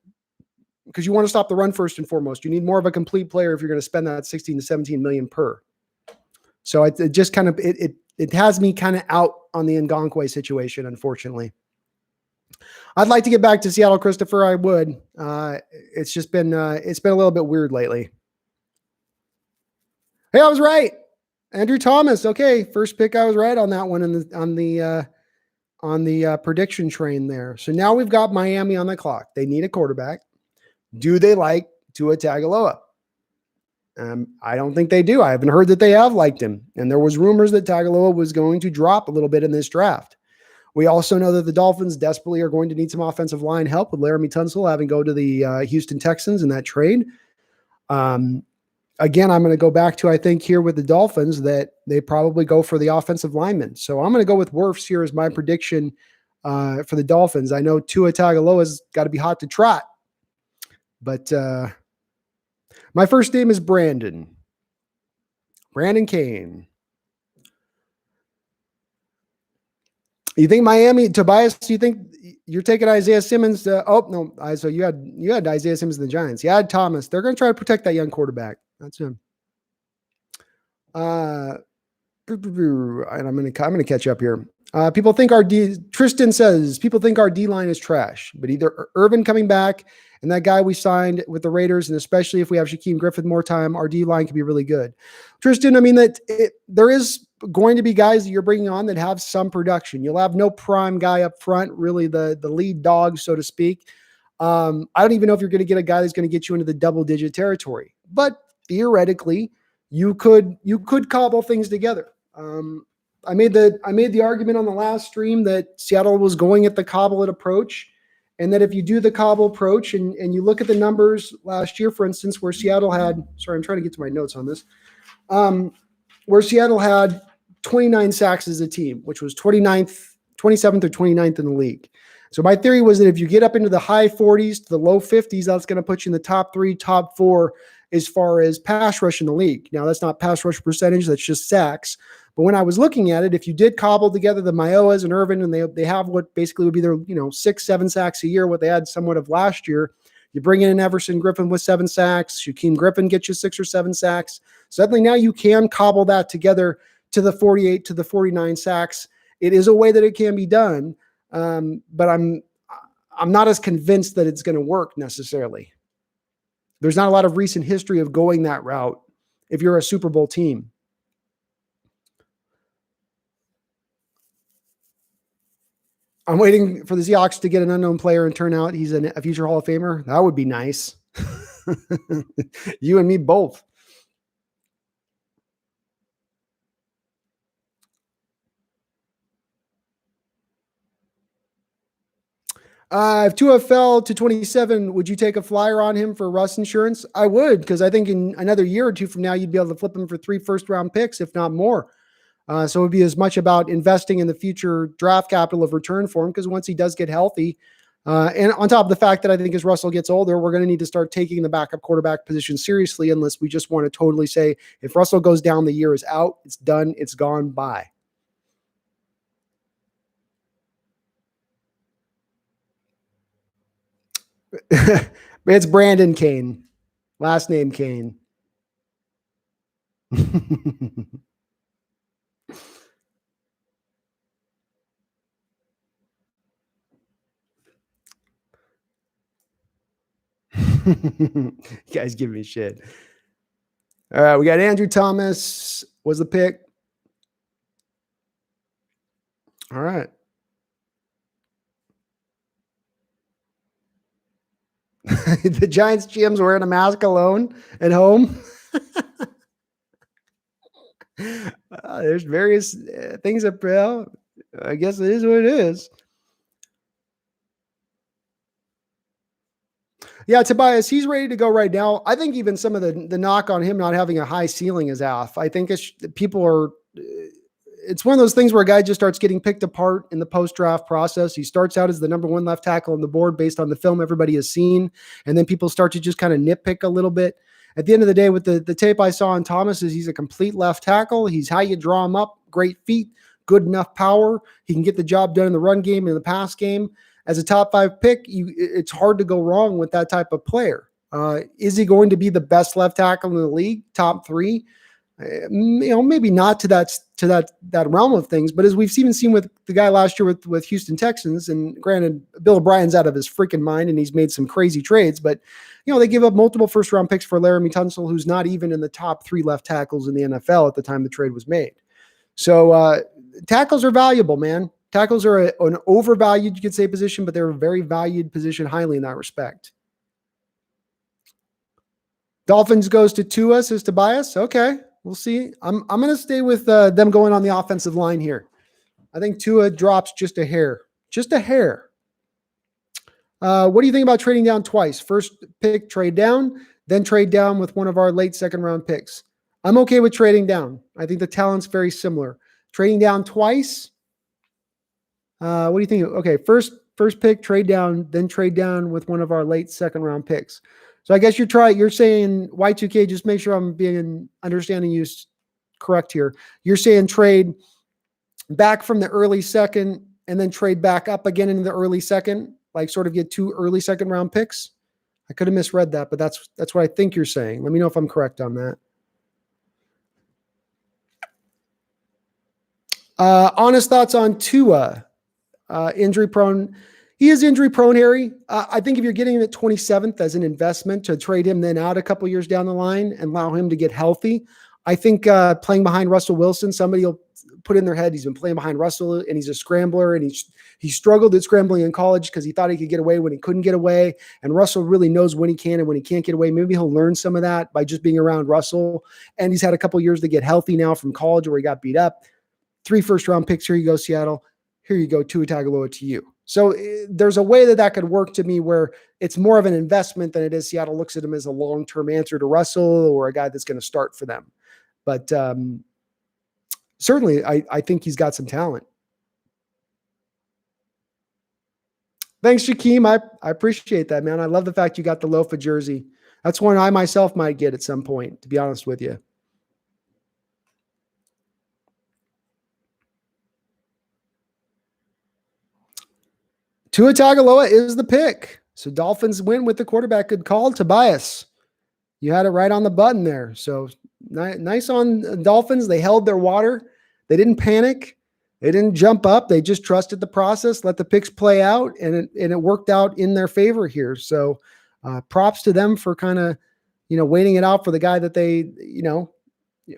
because you want to stop the run first and foremost. You need more of a complete player if you're going to spend that 16 to 17 million per. So it just kind of, it has me kind of out on the Ngakoue situation, unfortunately. I'd like to get back to Seattle, Christopher. I would. It's just been, it's been a little bit weird lately. Hey, I was right. Andrew Thomas. Okay. First pick. I was right on that one on the prediction train there. So now we've got Miami on the clock. They need a quarterback. Do they like Tua Tagovailoa? I don't think they do. I haven't heard that they have liked him. And there was rumors that Tagovailoa was going to drop a little bit in this draft. We also know that the Dolphins desperately are going to need some offensive line help with Laramie Tunsil having go to the Houston Texans in that trade. Again, I'm going to go back to, I think here with the Dolphins, that they probably go for the offensive lineman. So I'm going to go with Wirfs here as my prediction for the Dolphins. I know Tua Tagovailoa's got to be hot to trot, but my first name is Brandon Kane. You think Miami, Tobias, do you think you're taking Isaiah Simmons? Oh, no. So you had Isaiah Simmons in the Giants. You had Thomas. They're going to try to protect that young quarterback. That's him. And I'm going to catch up here. Tristan says, people think our D-line is trash, but either Irvin coming back and that guy we signed with the Raiders, and especially if we have Shaquem Griffin more time, our D-line could be really good. Tristan, I mean, there is going to be guys that you're bringing on that have some production. You'll have no prime guy up front, really the lead dog, so to speak. I don't even know if you're going to get a guy that's going to get you into the double-digit territory, but theoretically, you could cobble things together. I made the argument on the last stream that Seattle was going at the cobble it approach, and that if you do the cobble approach and you look at the numbers last year, for instance, where Seattle had, sorry, I'm trying to get to my notes on this, where Seattle had 29 sacks as a team, which was 27th or 29th in the league. So my theory was that if you get up into the high 40s to the low 50s, that's going to put you in the top 3, top 4 as far as pass rush in the league. Now, that's not pass rush percentage, that's just sacks. But when I was looking at it, if you did cobble together the Mayoas and Irvin, and they have what basically would be their 6-7 sacks a year, what they had somewhat of last year, you bring in Everson Griffin with 7 sacks, Shaquem Griffin gets you 6 or 7 sacks. Suddenly now you can cobble that together to the 48 to the 49 sacks. It is a way that it can be done, but I'm not as convinced that it's going to work necessarily. There's not a lot of recent history of going that route if you're a Super Bowl team. I'm waiting for the Seahawks to get an unknown player and turn out he's a future Hall of Famer. That would be nice. You and me both. If Tua fell to 27, would you take a flyer on him for Russ insurance? I would, because I think in another year or two from now, you'd be able to flip him for 3 first-round picks, if not more. So it would be as much about investing in the future draft capital of return for him, because once he does get healthy, and on top of the fact that I think as Russell gets older, we're going to need to start taking the backup quarterback position seriously, unless we just want to totally say, if Russell goes down, the year is out, it's done, it's gone by. It's Brandon Kane, last name Kane. You guys give me shit. All right, we got Andrew Thomas was the pick. All right. The Giants GM's wearing a mask alone at home. There's various things that, well, I guess it is what it is. Yeah, Tobias, he's ready to go right now. I think even some of the knock on him not having a high ceiling is off. I think people are. It's one of those things where a guy just starts getting picked apart in the post-draft process. He starts out as the number one left tackle on the board based on the film everybody has seen, and then people start to just kind of nitpick a little bit. At the end of the day, with the tape I saw on Thomas, is he's a complete left tackle. He's how you draw him up, great feet, good enough power. He can get the job done in the run game and in the pass game. As a top 5 pick, it's hard to go wrong with that type of player. Is he going to be the best left tackle in the league, top 3? Maybe not to that realm of things, but as we've even seen with the guy last year with Houston Texans, and granted, Bill O'Brien's out of his freaking mind and he's made some crazy trades, but they give up multiple first round picks for Laramie Tunsil, who's not even in the top 3 left tackles in the NFL at the time the trade was made. So tackles are valuable, man. Tackles are an overvalued, you could say, position, but they're a very valued position highly in that respect. Dolphins goes to Tua, says Tobias. Okay. We'll see. I'm going to stay with them going on the offensive line here. I think Tua drops just a hair. Just a hair. What do you think about trading down twice? First pick, trade down, then trade down with one of our late second-round picks. I'm okay with trading down. I think the talent's very similar. Trading down twice. What do you think? Okay, first pick, trade down, then trade down with one of our late second-round picks. So I guess you're saying Y2K, just make sure I'm understanding you correct here. You're saying trade back from the early second and then trade back up again into the early second, like sort of get 2 early second round picks. I could have misread that, but that's what I think you're saying. Let me know if I'm correct on that. Honest thoughts on Tua, injury prone. He is injury prone, Harry. I think if you're getting him at 27th as an investment to trade him then out a couple years down the line and allow him to get healthy, I think playing behind Russell Wilson, somebody will put in their head he's been playing behind Russell and he's a scrambler, and he struggled at scrambling in college because he thought he could get away when he couldn't get away. And Russell really knows when he can and when he can't get away. Maybe he'll learn some of that by just being around Russell. And he's had a couple years to get healthy now from college where he got beat up. 3 first-round picks. Here you go, Seattle. Here you go, Tua Tagovailoa to you. So there's a way that could work to me where it's more of an investment than it is Seattle looks at him as a long-term answer to Russell or a guy that's going to start for them. But certainly, I think he's got some talent. Thanks, Shaquem. I appreciate that, man. I love the fact you got the Lofa jersey. That's one I myself might get at some point, to be honest with you. Tua Tagovailoa is the pick. So Dolphins win with the quarterback. Good call, Tobias. You had it right on the button there. So nice on Dolphins. They held their water. They didn't panic. They didn't jump up. They just trusted the process, let the picks play out, and it worked out in their favor here. So props to them for kind of, waiting it out for the guy that they,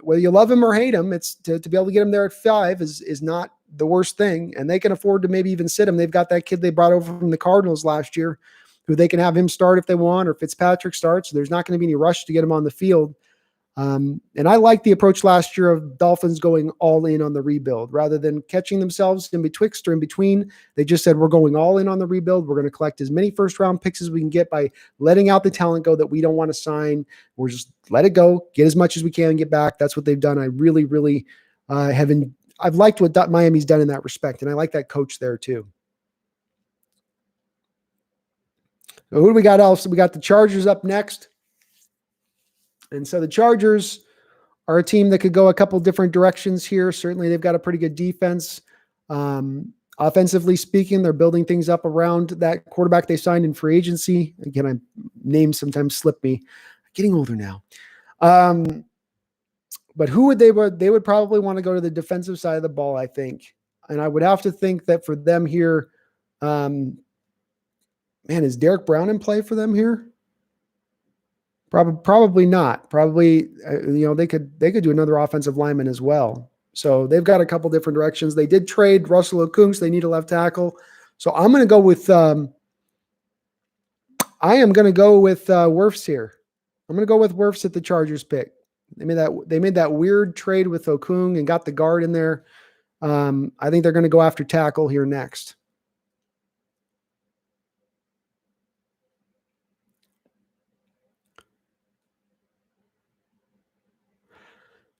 whether you love him or hate him, it's to be able to get him there at 5 is not the worst thing. And they can afford to maybe even sit him. They've got that kid they brought over from the Cardinals last year who they can have him start if they want, or Fitzpatrick starts. So there's not going to be any rush to get him on the field. And I like the approach last year of Dolphins going all in on the rebuild rather than catching themselves in betwixt or in between. They just said, we're going all in on the rebuild. We're going to collect as many first round picks as we can get by letting out the talent go that we don't want to sign. We're just let it go, get as much as we can and get back. That's what they've done. I really, really have I've liked what Miami's done in that respect, and I like that coach there too. So who do we got else? We got the Chargers up next. And so the Chargers are a team that could go a couple different directions here. Certainly they've got a pretty good defense. Offensively speaking, they're building things up around that quarterback they signed in free agency. Again, names sometimes slip me. I'm getting older now. But who would they would probably want to go to the defensive side of the ball, I think. And I would have to think that for them here, man, is Derek Brown in play for them here? Probably not. Probably, they could do another offensive lineman as well. So they've got a couple different directions. They did trade Russell Okung, so they need a left tackle. So I'm going to go with Wirfs here. I'm going to go with Wirfs at the Chargers pick. They made that weird trade with Okung and got the guard in there. I think they're going to go after tackle here next.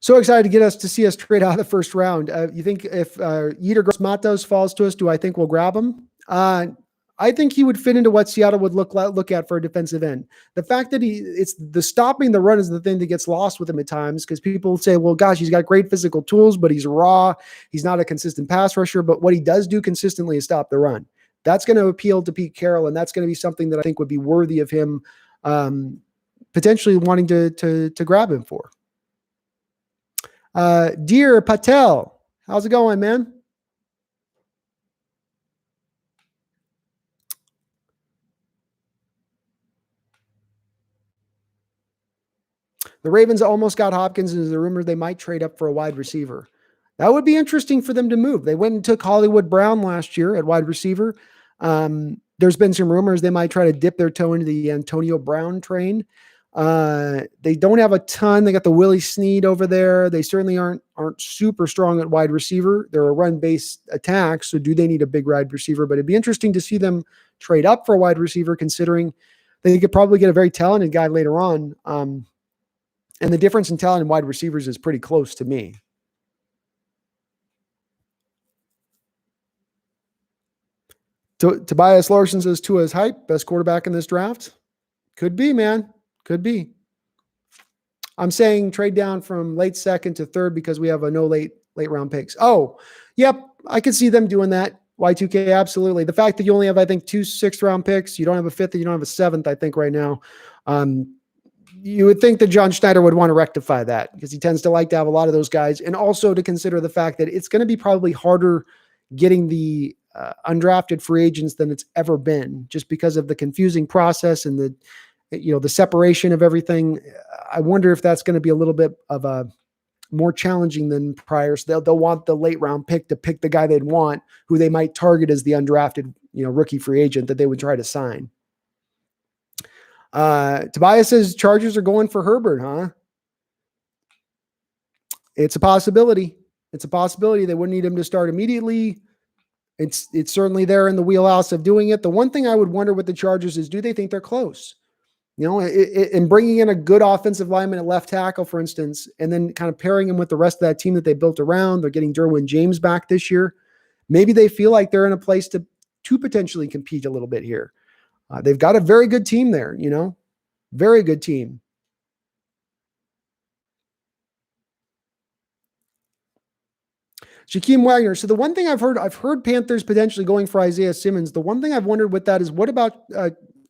So excited to see us trade out of the first round. You think if Yetur Gross-Matos falls to us, do I think we'll grab him? I think he would fit into what Seattle would look at for a defensive end. The fact that it's the stopping the run is the thing that gets lost with him at times, because people say, well, gosh, he's got great physical tools, but he's raw. He's not a consistent pass rusher. But what he does do consistently is stop the run. That's going to appeal to Pete Carroll, and that's going to be something that I think would be worthy of him potentially wanting to grab him for. Dear Patel, how's it going, man? The Ravens almost got Hopkins, and there's a rumor they might trade up for a wide receiver. That would be interesting for them to move. They went and took Hollywood Brown last year at wide receiver. There's been some rumors they might try to dip their toe into the Antonio Brown train. They don't have a ton. They got the Willie Snead over there. They certainly aren't super strong at wide receiver. They're a run-based attack, so do they need a big wide receiver? But it'd be interesting to see them trade up for a wide receiver, considering they could probably get a very talented guy later on. And the difference in talent in wide receivers is pretty close to me. Tobias Larson says Tua's hype, best quarterback in this draft. Could be, man. Could be. I'm saying trade down from late second to third because we have no late round picks. Oh, yep. I could see them doing that. Y2K, absolutely. The fact that you only have, I think, 2 6th round picks, you don't have a 5th, and you don't have a 7th, I think, right now. You would think that John Schneider would want to rectify that, because he tends to like to have a lot of those guys, and also to consider the fact that it's going to be probably harder getting the undrafted free agents than it's ever been, just because of the confusing process and the separation of everything. I wonder if that's going to be a little bit of a more challenging than prior. So they'll want the late round pick to pick the guy they'd want, who they might target as the undrafted, rookie free agent that they would try to sign. Tobias says Chargers are going for Herbert, huh? It's a possibility. It's a possibility. They wouldn't need him to start immediately. It's certainly there in the wheelhouse of doing it. The one thing I would wonder with the Chargers is, do they think they're close? And bringing in a good offensive lineman at left tackle, for instance, and then kind of pairing him with the rest of that team that they built around. They're getting Derwin James back this year. Maybe they feel like they're in a place to potentially compete a little bit here. They've got a very good team there, very good team. Shaquem Wagner. So the one thing I've heard Panthers potentially going for Isaiah Simmons. The one thing I've wondered with that is, what about,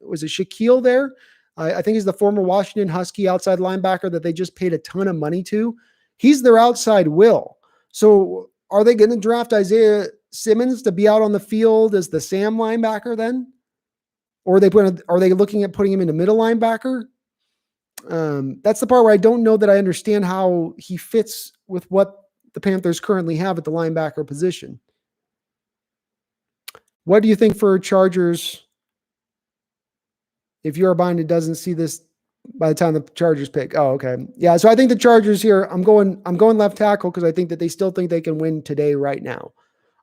was it Shaquille there? I think he's the former Washington Husky outside linebacker that they just paid a ton of money to. He's their outside will. So are they going to draft Isaiah Simmons to be out on the field as the Sam linebacker then? Or are they looking at putting him in a middle linebacker? That's the part where I don't know that I understand how he fits with what the Panthers currently have at the linebacker position. What do you think for Chargers if you're a bind that doesn't see this by the time the Chargers pick? Oh, okay. Yeah, so I think the Chargers here, I'm going left tackle because I think that they still think they can win today right now.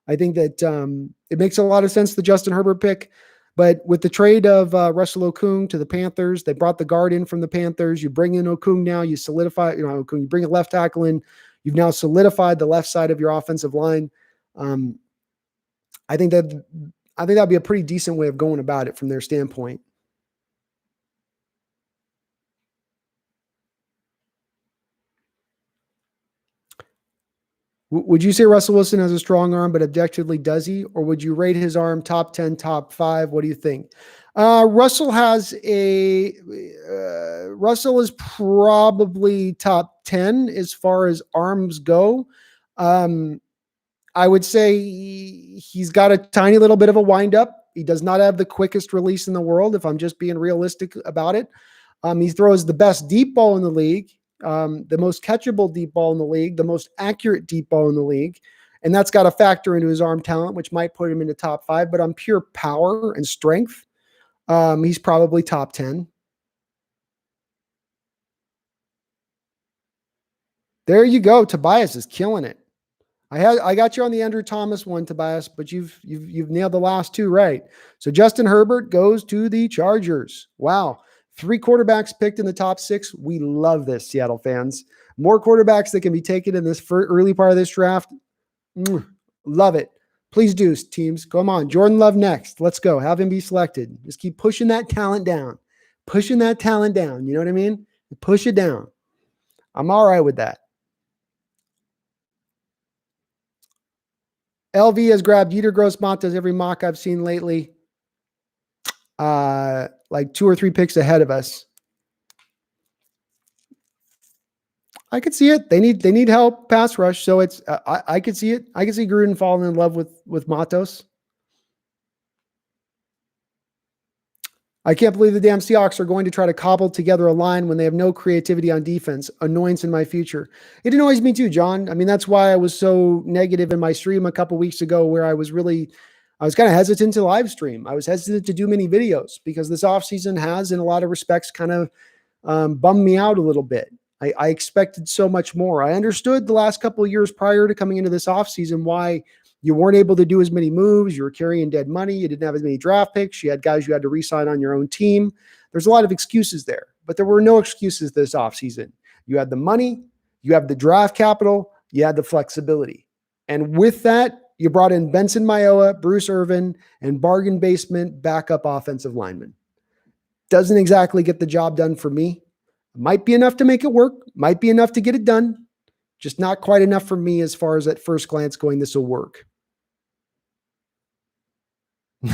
I think that it makes a lot of sense, the Justin Herbert pick. But with the trade of Russell Okung to the Panthers, they brought the guard in from the Panthers. You bring in Okung now, you solidify, Okung, you bring a left tackle in. You've now solidified the left side of your offensive line. I think that'd be a pretty decent way of going about it from their standpoint. Would you say Russell Wilson has a strong arm, but objectively does he? Or would you rate his arm top 10, top 5? What do you think? Russell is probably top 10 as far as arms go. I would say he's got a tiny little bit of a windup. He does not have the quickest release in the world, if I'm just being realistic about it. He throws the best deep ball in the league. The most catchable deep ball in the league, the most accurate deep ball in the league. And that's got to factor into his arm talent, which might put him into top 5, but on pure power and strength, he's probably top 10. There you go. Tobias is killing it. I got you on the Andrew Thomas one, Tobias, but you've nailed the last two right. So Justin Herbert goes to the Chargers. Wow. 3 quarterbacks picked in the top 6. We love this, Seattle fans. More quarterbacks that can be taken in this early part of this draft. Love it. Please do, teams. Come on. Jordan Love next. Let's go. Have him be selected. Just keep pushing that talent down. Pushing that talent down. You know what I mean? Push it down. I'm all right with that. LV has grabbed Yetur Gross-Matos every mock I've seen lately. Like 2 or 3 picks ahead of us. I could see it. They need help pass rush. So it's, I could see it. I could see Gruden falling in love with Matos. I can't believe the damn Seahawks are going to try to cobble together a line when they have no creativity on defense. Annoyance in my future. It annoys me too, John. I mean, that's why I was so negative in my stream a couple weeks ago, where I was kind of hesitant to live stream. I was hesitant to do many videos because this offseason has, in a lot of respects, kind of bummed me out a little bit. I expected so much more. I understood the last couple of years prior to coming into this offseason why you weren't able to do as many moves. You were carrying dead money. You didn't have as many draft picks. You had guys you had to re-sign on your own team. There's a lot of excuses there, but there were no excuses this offseason. You had the money, you have the draft capital, you had the flexibility. And with that, you brought in Benson Mayowa, Bruce Irvin, and bargain basement backup offensive lineman. Doesn't exactly get the job done for me. Might be enough to make it work. Might be enough to get it done. Just not quite enough for me as far as at first glance going, this will work.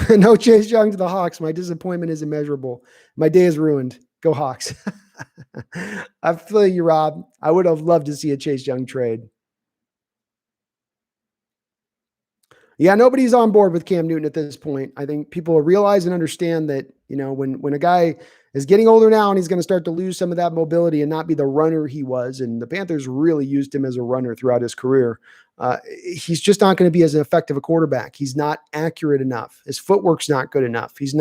No Chase Young to the Hawks. My disappointment is immeasurable. My day is ruined. Go Hawks. I feel you, Rob. I would have loved to see a Chase Young trade. Yeah, nobody's on board with Cam Newton at this point. I think people realize and understand that, you know, when a guy is getting older now and he's going to start to lose some of that mobility and not be the runner he was, and the Panthers really used him as a runner throughout his career, he's just not going to be as effective a quarterback. He's not accurate enough. His footwork's not good enough. His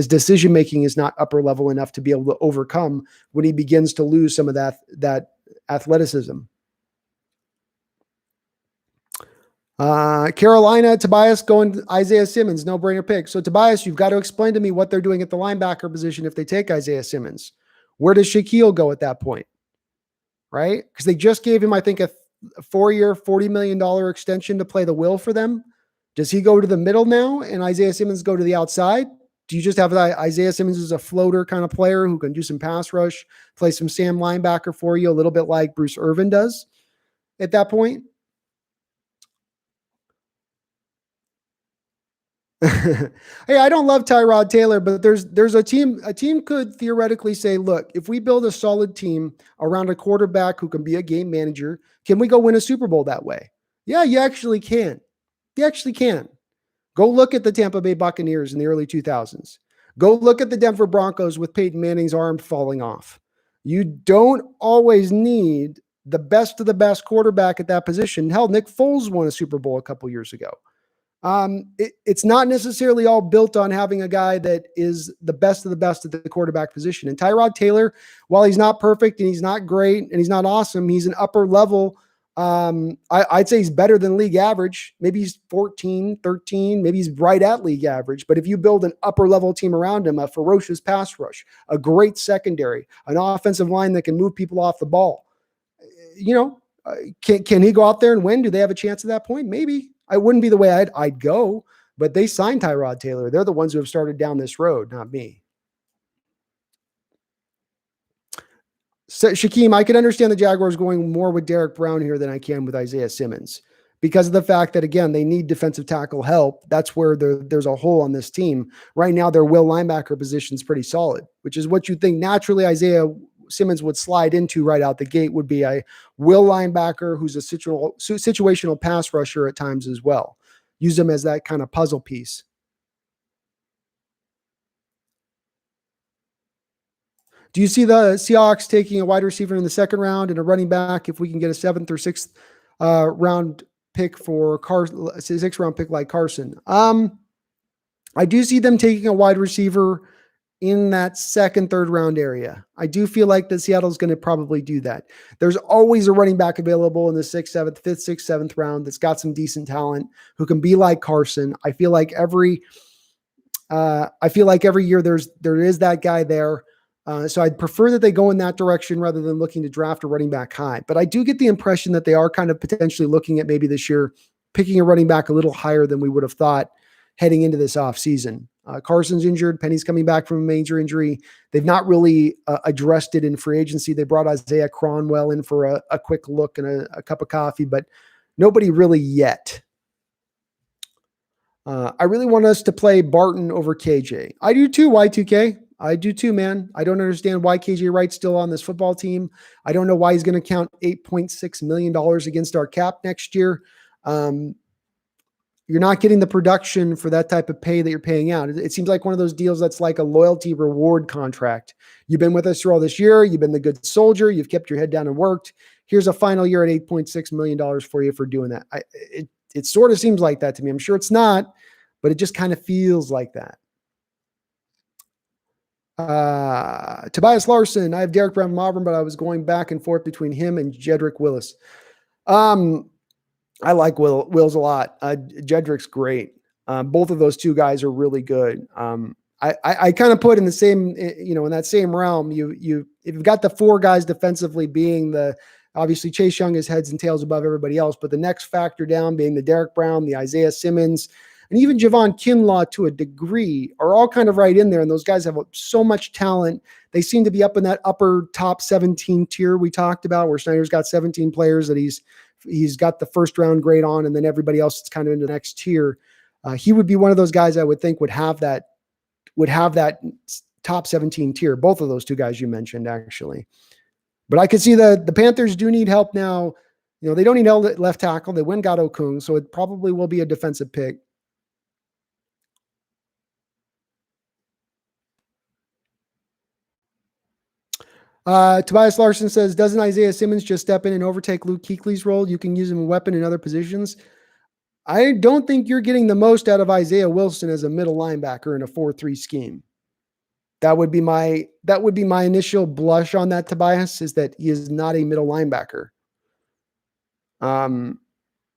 decision-making is not upper level enough to be able to overcome when he begins to lose some of that athleticism. Carolina, Tobias going to Isaiah Simmons, no-brainer pick. So Tobias, you've got to explain to me what they're doing at the linebacker position if they take Isaiah Simmons. Where does Shaquille go at that point? Right? Because they just gave him, I think, a 4-year, $40 million extension to play the will for them. Does he go to the middle now and Isaiah Simmons go to the outside? Do you just have Isaiah Simmons as a floater kind of player who can do some pass rush, play some Sam linebacker for you, a little bit like Bruce Irvin does at that point? Hey, I don't love Tyrod Taylor, but there's a team could theoretically say, look, if we build a solid team around a quarterback who can be a game manager, can we go win a Super Bowl that way? Yeah, you actually can. You actually can. Go look at the Tampa Bay Buccaneers in the early 2000s. Go look at the Denver Broncos with Peyton Manning's arm falling off. You don't always need the best of the best quarterback at that position. Hell, Nick Foles won a Super Bowl a couple years ago. It's not necessarily all built on having a guy that is the best of the best at the quarterback position. And Tyrod Taylor, while he's not perfect and he's not great and he's not awesome, he's an upper level. I'd say he's better than league average. Maybe he's 14, 13, maybe he's right at league average. But if you build an upper level team around him, a ferocious pass rush, a great secondary, an offensive line that can move people off the ball, you know, Can he go out there and win? Do they have a chance at that point? Maybe. I wouldn't be the way I'd go, but they signed Tyrod Taylor. They're the ones who have started down this road, not me. So, Shaquem, I could understand the Jaguars going more with Derek Brown here than I can with Isaiah Simmons because of the fact that, again, they need defensive tackle help. That's where there's a hole on this team. Right now, their will linebacker position is pretty solid, which is what you think naturally Isaiah Simmons would slide into right out the gate, would be a will linebacker who's a situational pass rusher at times as well. Use them as that kind of puzzle piece. Do you see the Seahawks taking a wide receiver in the second round and a running back if we can get a 7th or 6th round pick for 6th round pick like Carson? I do see them taking a wide receiver in that 2nd, 3rd round area. I do feel like that Seattle's going to probably do that. There's always a running back available in the 6th, 7th, 5th, 6th, 7th round that's got some decent talent who can be like Carson. I feel like every year there is that guy there. So I'd prefer that they go in that direction rather than looking to draft a running back high. But I do get the impression that they are kind of potentially looking at maybe this year picking a running back a little higher than we would have thought heading into this offseason. Carson's injured. Penny's coming back from a major injury. They've not really addressed it in free agency. They brought Isaiah Cronwell in for a quick look and a cup of coffee, but nobody really yet. I really want us to play Barton over KJ. I do too, Y2K. I do too, man. I don't understand why KJ Wright's still on this football team. I don't know why he's going to count $8.6 million against our cap next year. You're not getting the production for that type of pay that you're paying out. It seems like one of those deals that's like a loyalty reward contract. You've been with us through all this year. You've been the good soldier. You've kept your head down and worked. Here's a final year at $8.6 million for you for doing that. It sort of seems like that to me. I'm sure it's not, but it just kind of feels like that. Tobias Larson. I have Derek Brown from Auburn, but I was going back and forth between him and Jedrick Willis. I like Wills a lot. Jedrick's great. Both of those two guys are really good. I kind of put in the same, in that same realm. If you've got the 4 guys defensively being obviously Chase Young is heads and tails above everybody else, but the next factor down being the Derek Brown, the Isaiah Simmons, and even Javon Kinlaw to a degree are all kind of right in there. And those guys have so much talent. They seem to be up in that upper top 17 tier we talked about, where Snyder's got 17 players that he's got the first round grade on, and then everybody else is kind of in the next tier. He would be one of those guys I would think would have that top 17 tier. Both of those two guys you mentioned, actually. But I could see the Panthers do need help now. They don't need left tackle. They went got Okung, so it probably will be a defensive pick. Tobias Larson says, doesn't Isaiah Simmons just step in and overtake Luke Kuechly's role? You can use him a weapon in other positions. I don't think you're getting the most out of Isaiah Wilson as a middle linebacker in a 4-3 scheme. That would be my initial blush on that, Tobias, is that he is not a middle linebacker.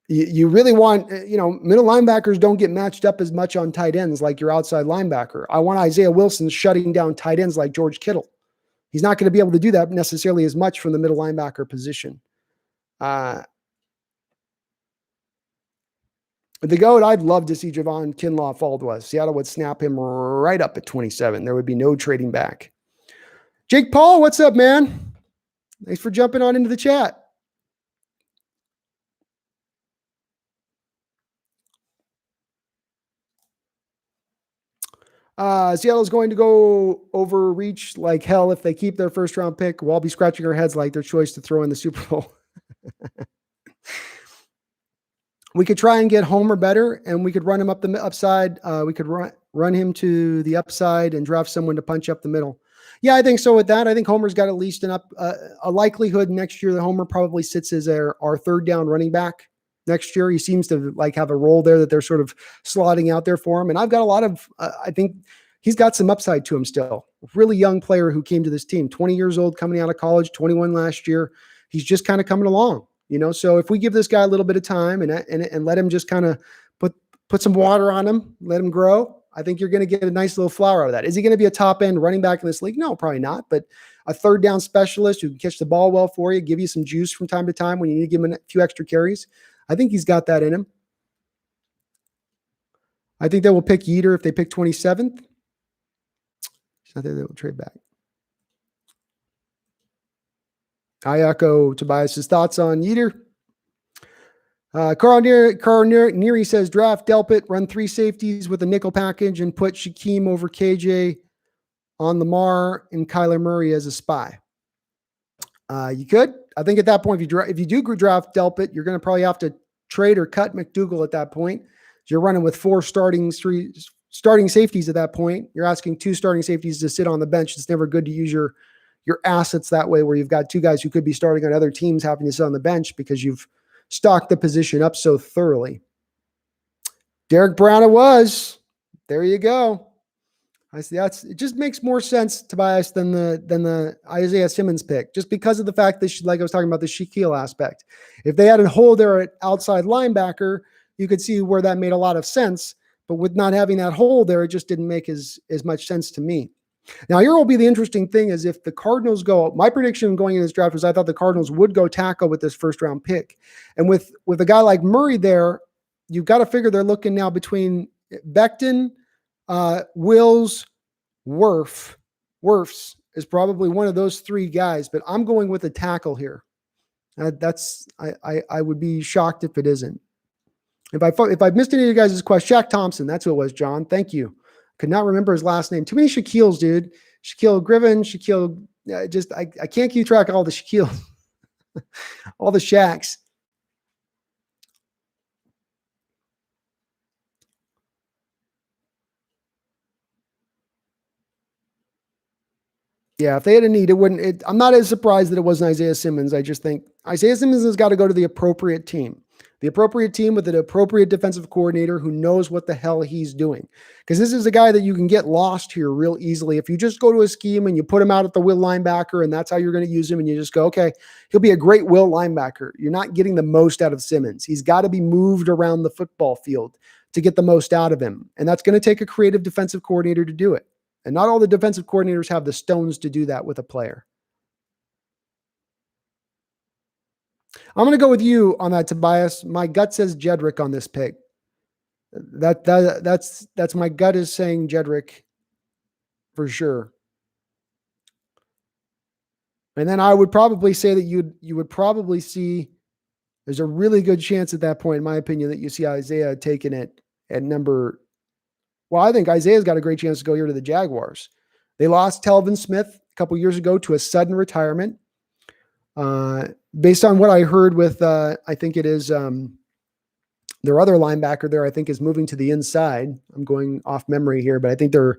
You really want, middle linebackers don't get matched up as much on tight ends like your outside linebacker. I want Isaiah Wilson shutting down tight ends like George Kittle. He's not going to be able to do that necessarily as much from the middle linebacker position. The GOAT, I'd love to see Javon Kinlaw fall to us. Seattle would snap him right up at 27. There would be no trading back. Jake Paul, what's up, man? Thanks for jumping on into the chat. Seattle's going to go overreach like hell if they keep their first round pick. We'll all be scratching our heads like their choice to throw in the Super Bowl. We could try and get Homer better, and we could run him up the upside. We could run him to the upside and draft someone to punch up the middle. Yeah, I think so with that. I think Homer's got at least a likelihood next year that Homer probably sits as our third down running back. Next year, he seems to have a role there that they're sort of slotting out there for him. And I've got a lot of, I think he's got some upside to him still. Really young player who came to this team, 20 years old, coming out of college, 21 last year. He's just kind of coming along, So if we give this guy a little bit of time and let him just kind of put some water on him, let him grow, I think you're going to get a nice little flower out of that. Is he going to be a top end running back in this league? No, probably not. But a third down specialist who can catch the ball well for you, give you some juice from time to time when you need to give him a few extra carries. I think he's got that in him. I think they will pick Yeater if they pick 27th. I think they will trade back. I echo Tobias's thoughts on Yeater. Carl Neary says, draft Delpit, run 3 safeties with a nickel package, and put Shaquem over KJ on Lamar and Kyler Murray as a spy. You could. I think at that point, if you do draft Delpit, you're going to probably have to trade or cut McDougal at that point. You're running with 4 starting safeties at that point. You're asking 2 starting safeties to sit on the bench. It's never good to use your assets that way, where you've got 2 guys who could be starting on other teams having to sit on the bench because you've stocked the position up so thoroughly. Derek Brown it was. There you go. I see it just makes more sense, Tobias, than the Isaiah Simmons pick, just because of the fact that, like I was talking about, the Shaquille aspect. If they had a hole there at outside linebacker, you could see where that made a lot of sense. But with not having that hole there, it just didn't make as much sense to me. Now, here will be the interesting thing is if the Cardinals go, my prediction going in this draft was I thought the Cardinals would go tackle with this first round pick. And with a guy like Murray there, you've got to figure they're looking now between Becton, Wills, Wirfs is probably one of those 3 guys, but I'm going with a tackle here. I would be shocked if it isn't. If I missed any of you guys' question, Shaq Thompson, that's who it was, John. Thank you. Could not remember his last name. Too many Shaquilles, dude. Shaquille Griffin, I can't keep track of all the Shaquille, all the Shaqs. Yeah, if they had a need, I'm not as surprised that it wasn't Isaiah Simmons. I just think Isaiah Simmons has got to go to the appropriate team. The appropriate team with an appropriate defensive coordinator who knows what the hell he's doing. Because this is a guy that you can get lost here real easily. If you just go to a scheme and you put him out at the will linebacker and that's how you're going to use him and you just go, okay, he'll be a great will linebacker. You're not getting the most out of Simmons. He's got to be moved around the football field to get the most out of him. And that's going to take a creative defensive coordinator to do it. And not all the defensive coordinators have the stones to do that with a player. I'm going to go with you on that, Tobias. My gut says Jedrick on this pick. That's my gut is saying Jedrick for sure. And then I would probably say that you would probably see there's a really good chance at that point, in my opinion, that you see Isaiah taking it at number. Well, I think Isaiah's got a great chance to go here to the Jaguars. They lost Telvin Smith a couple years ago to a sudden retirement. Based on what I heard with, I think it is their other linebacker there, I think is moving to the inside. I'm going off memory here, but I think there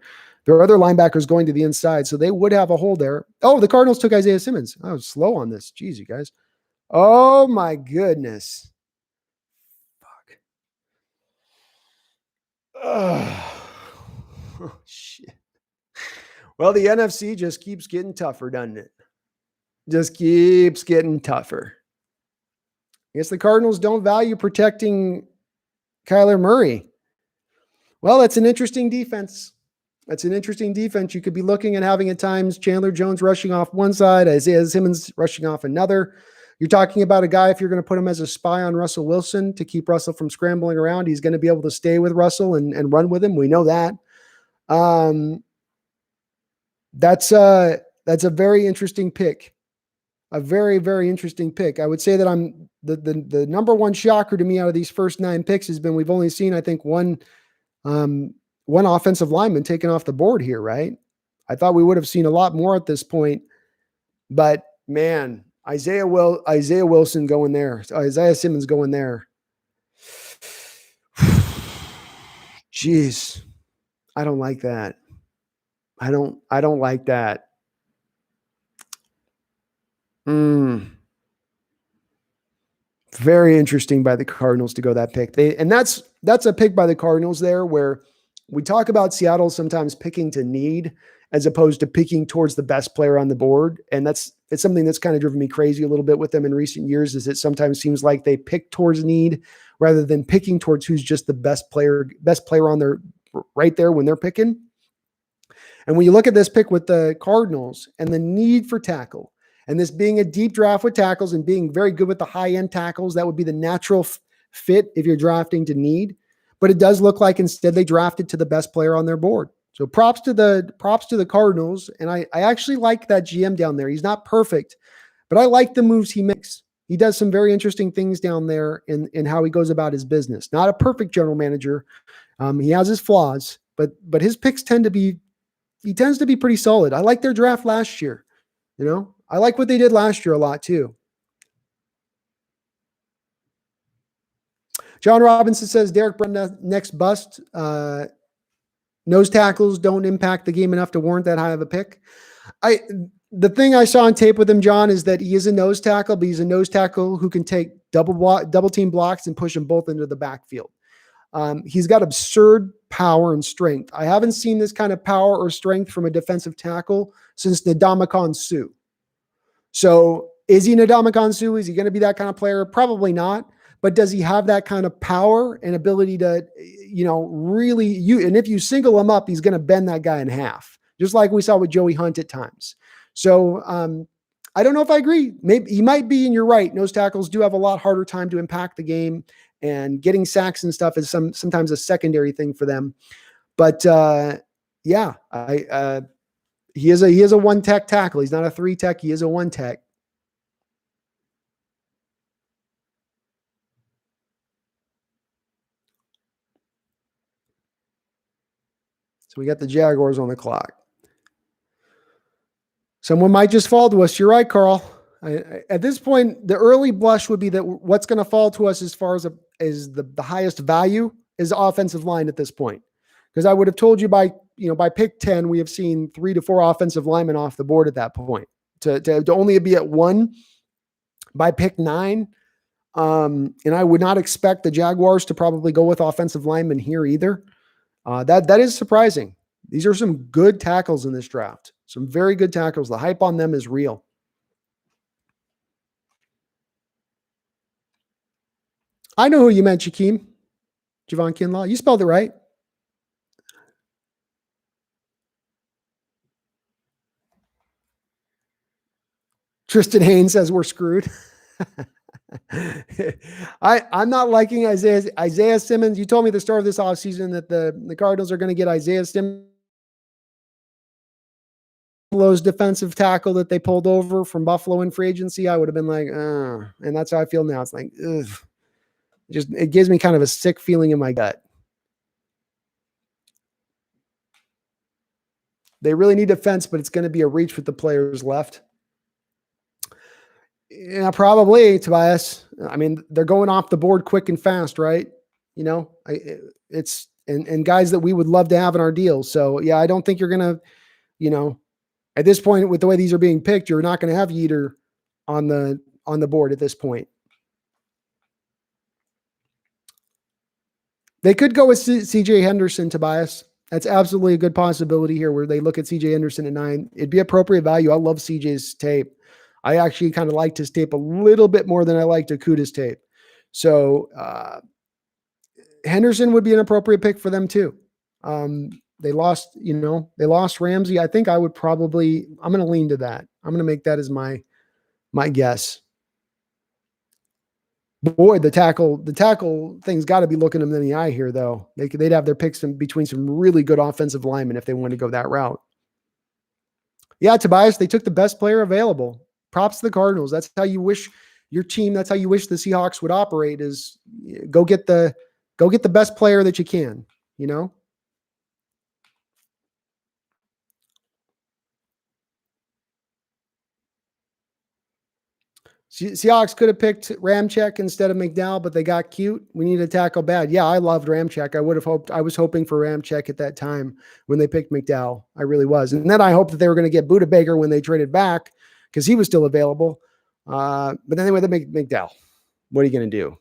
are other linebackers going to the inside. So they would have a hole there. Oh, the Cardinals took Isaiah Simmons. I was slow on this. Jeez, you guys. Oh my goodness. Fuck. Oh, shit. Well, the NFC just keeps getting tougher, doesn't it? Just keeps getting tougher. I guess the Cardinals don't value protecting Kyler Murray. Well, that's an interesting defense. That's an interesting defense. You could be looking at having at times Chandler Jones rushing off one side, Isaiah Simmons rushing off another. You're talking about a guy, if you're going to put him as a spy on Russell Wilson to keep Russell from scrambling around, he's going to be able to stay with Russell and run with him. We know that. That's a very interesting pick. A very, very interesting pick. I would say that I'm the number one shocker to me out of these first 9 picks has been we've only seen, I think, one offensive lineman taken off the board here, right? I thought we would have seen a lot more at this point, but man, Isaiah Wilson going there, Isaiah Simmons going there. Jeez, I don't like that. I don't like that. Very interesting by the Cardinals to go that pick. That's a pick by the Cardinals there where we talk about Seattle sometimes picking to need as opposed to picking towards the best player on the board. And it's something that's kind of driven me crazy a little bit with them in recent years is it sometimes seems like they pick towards need rather than picking towards who's just the best player on their right there when they're picking. And when you look at this pick with the Cardinals and the need for tackle, and this being a deep draft with tackles and being very good with the high-end tackles, that would be the natural fit if you're drafting to need. But it does look like instead they drafted to the best player on their board. So props to the Cardinals. And I actually like that GM down there. He's not perfect, but I like the moves he makes. He does some very interesting things down there in how he goes about his business. Not a perfect general manager. He has his flaws, but his picks tends to be pretty solid. I like their draft last year. I like what they did last year a lot too. John Robinson says Derek Brunson next bust. Nose tackles don't impact the game enough to warrant that high of a pick. The thing I saw on tape with him, John, is that he is a nose tackle, but he's a nose tackle who can take double team blocks and push them both into the backfield. He's got absurd power and strength. I haven't seen this kind of power or strength from a defensive tackle since Ndamukong Suh. So is he Ndamukong Suh? Is he going to be that kind of player? Probably not. But does he have that kind of power and ability to, really and if you single him up, he's going to bend that guy in half, just like we saw with Joey Hunt at times. So I don't know if I agree. Maybe he might be, and you're right. Nose tackles do have a lot harder time to impact the game, and getting sacks and stuff is sometimes a secondary thing for them. But he is a one tech tackle. He's not a three tech. He is a one tech. So we got the Jaguars on the clock. Someone might just fall to us. You're right, Carl. At this point, the early blush would be that what's going to fall to us as far as the highest value is offensive line at this point. Because I would have told you by pick 10, we have seen 3 to 4 offensive linemen off the board at that point. To only be at 1 by pick 9. And I would not expect the Jaguars to probably go with offensive linemen here either. That is surprising. These are some good tackles in this draft. Some very good tackles. The hype on them is real. I know who you meant, Shaquem. Javon Kinlaw. You spelled it right. Tristan Haynes says we're screwed. I'm not liking Isaiah Simmons. You told me at the start of this offseason that the Cardinals are going to get Isaiah Simmons, Buffalo's defensive tackle that they pulled over from Buffalo in free agency. I would have been like, and that's how I feel now. It's like, ugh. It gives me kind of a sick feeling in my gut. They really need defense, but it's going to be a reach with the players left. Yeah, probably, Tobias. I mean, they're going off the board quick and fast, right? It's guys that we would love to have in our deals. So yeah, I don't think you're gonna, at this point with the way these are being picked, you're not going to have Yeater on the board at this point. They could go with CJ Henderson, Tobias. That's absolutely a good possibility here where they look at CJ Henderson at 9. It'd be appropriate value. I love CJ's tape. I actually kind of liked his tape a little bit more than I liked Okudah's tape. So Henderson would be an appropriate pick for them too. They lost Ramsey. I think I'm going to lean to that. I'm going to make that as my guess. Boy, the tackle thing's got to be looking them in the eye here, though. They'd have their picks between some really good offensive linemen if they wanted to go that route. Yeah, Tobias, they took the best player available. Props to the Cardinals. That's how you wish your team. That's how you wish the Seahawks would operate. Is go get the best player that you can. Seahawks could have picked Ramczyk instead of McDowell, but they got cute. We need to tackle bad. Yeah, I loved Ramczyk. I was hoping for Ramczyk at that time when they picked McDowell. I really was. And then I hoped that they were going to get Budda Baker when they traded back because he was still available. But then they went to McDowell. What are you going to do?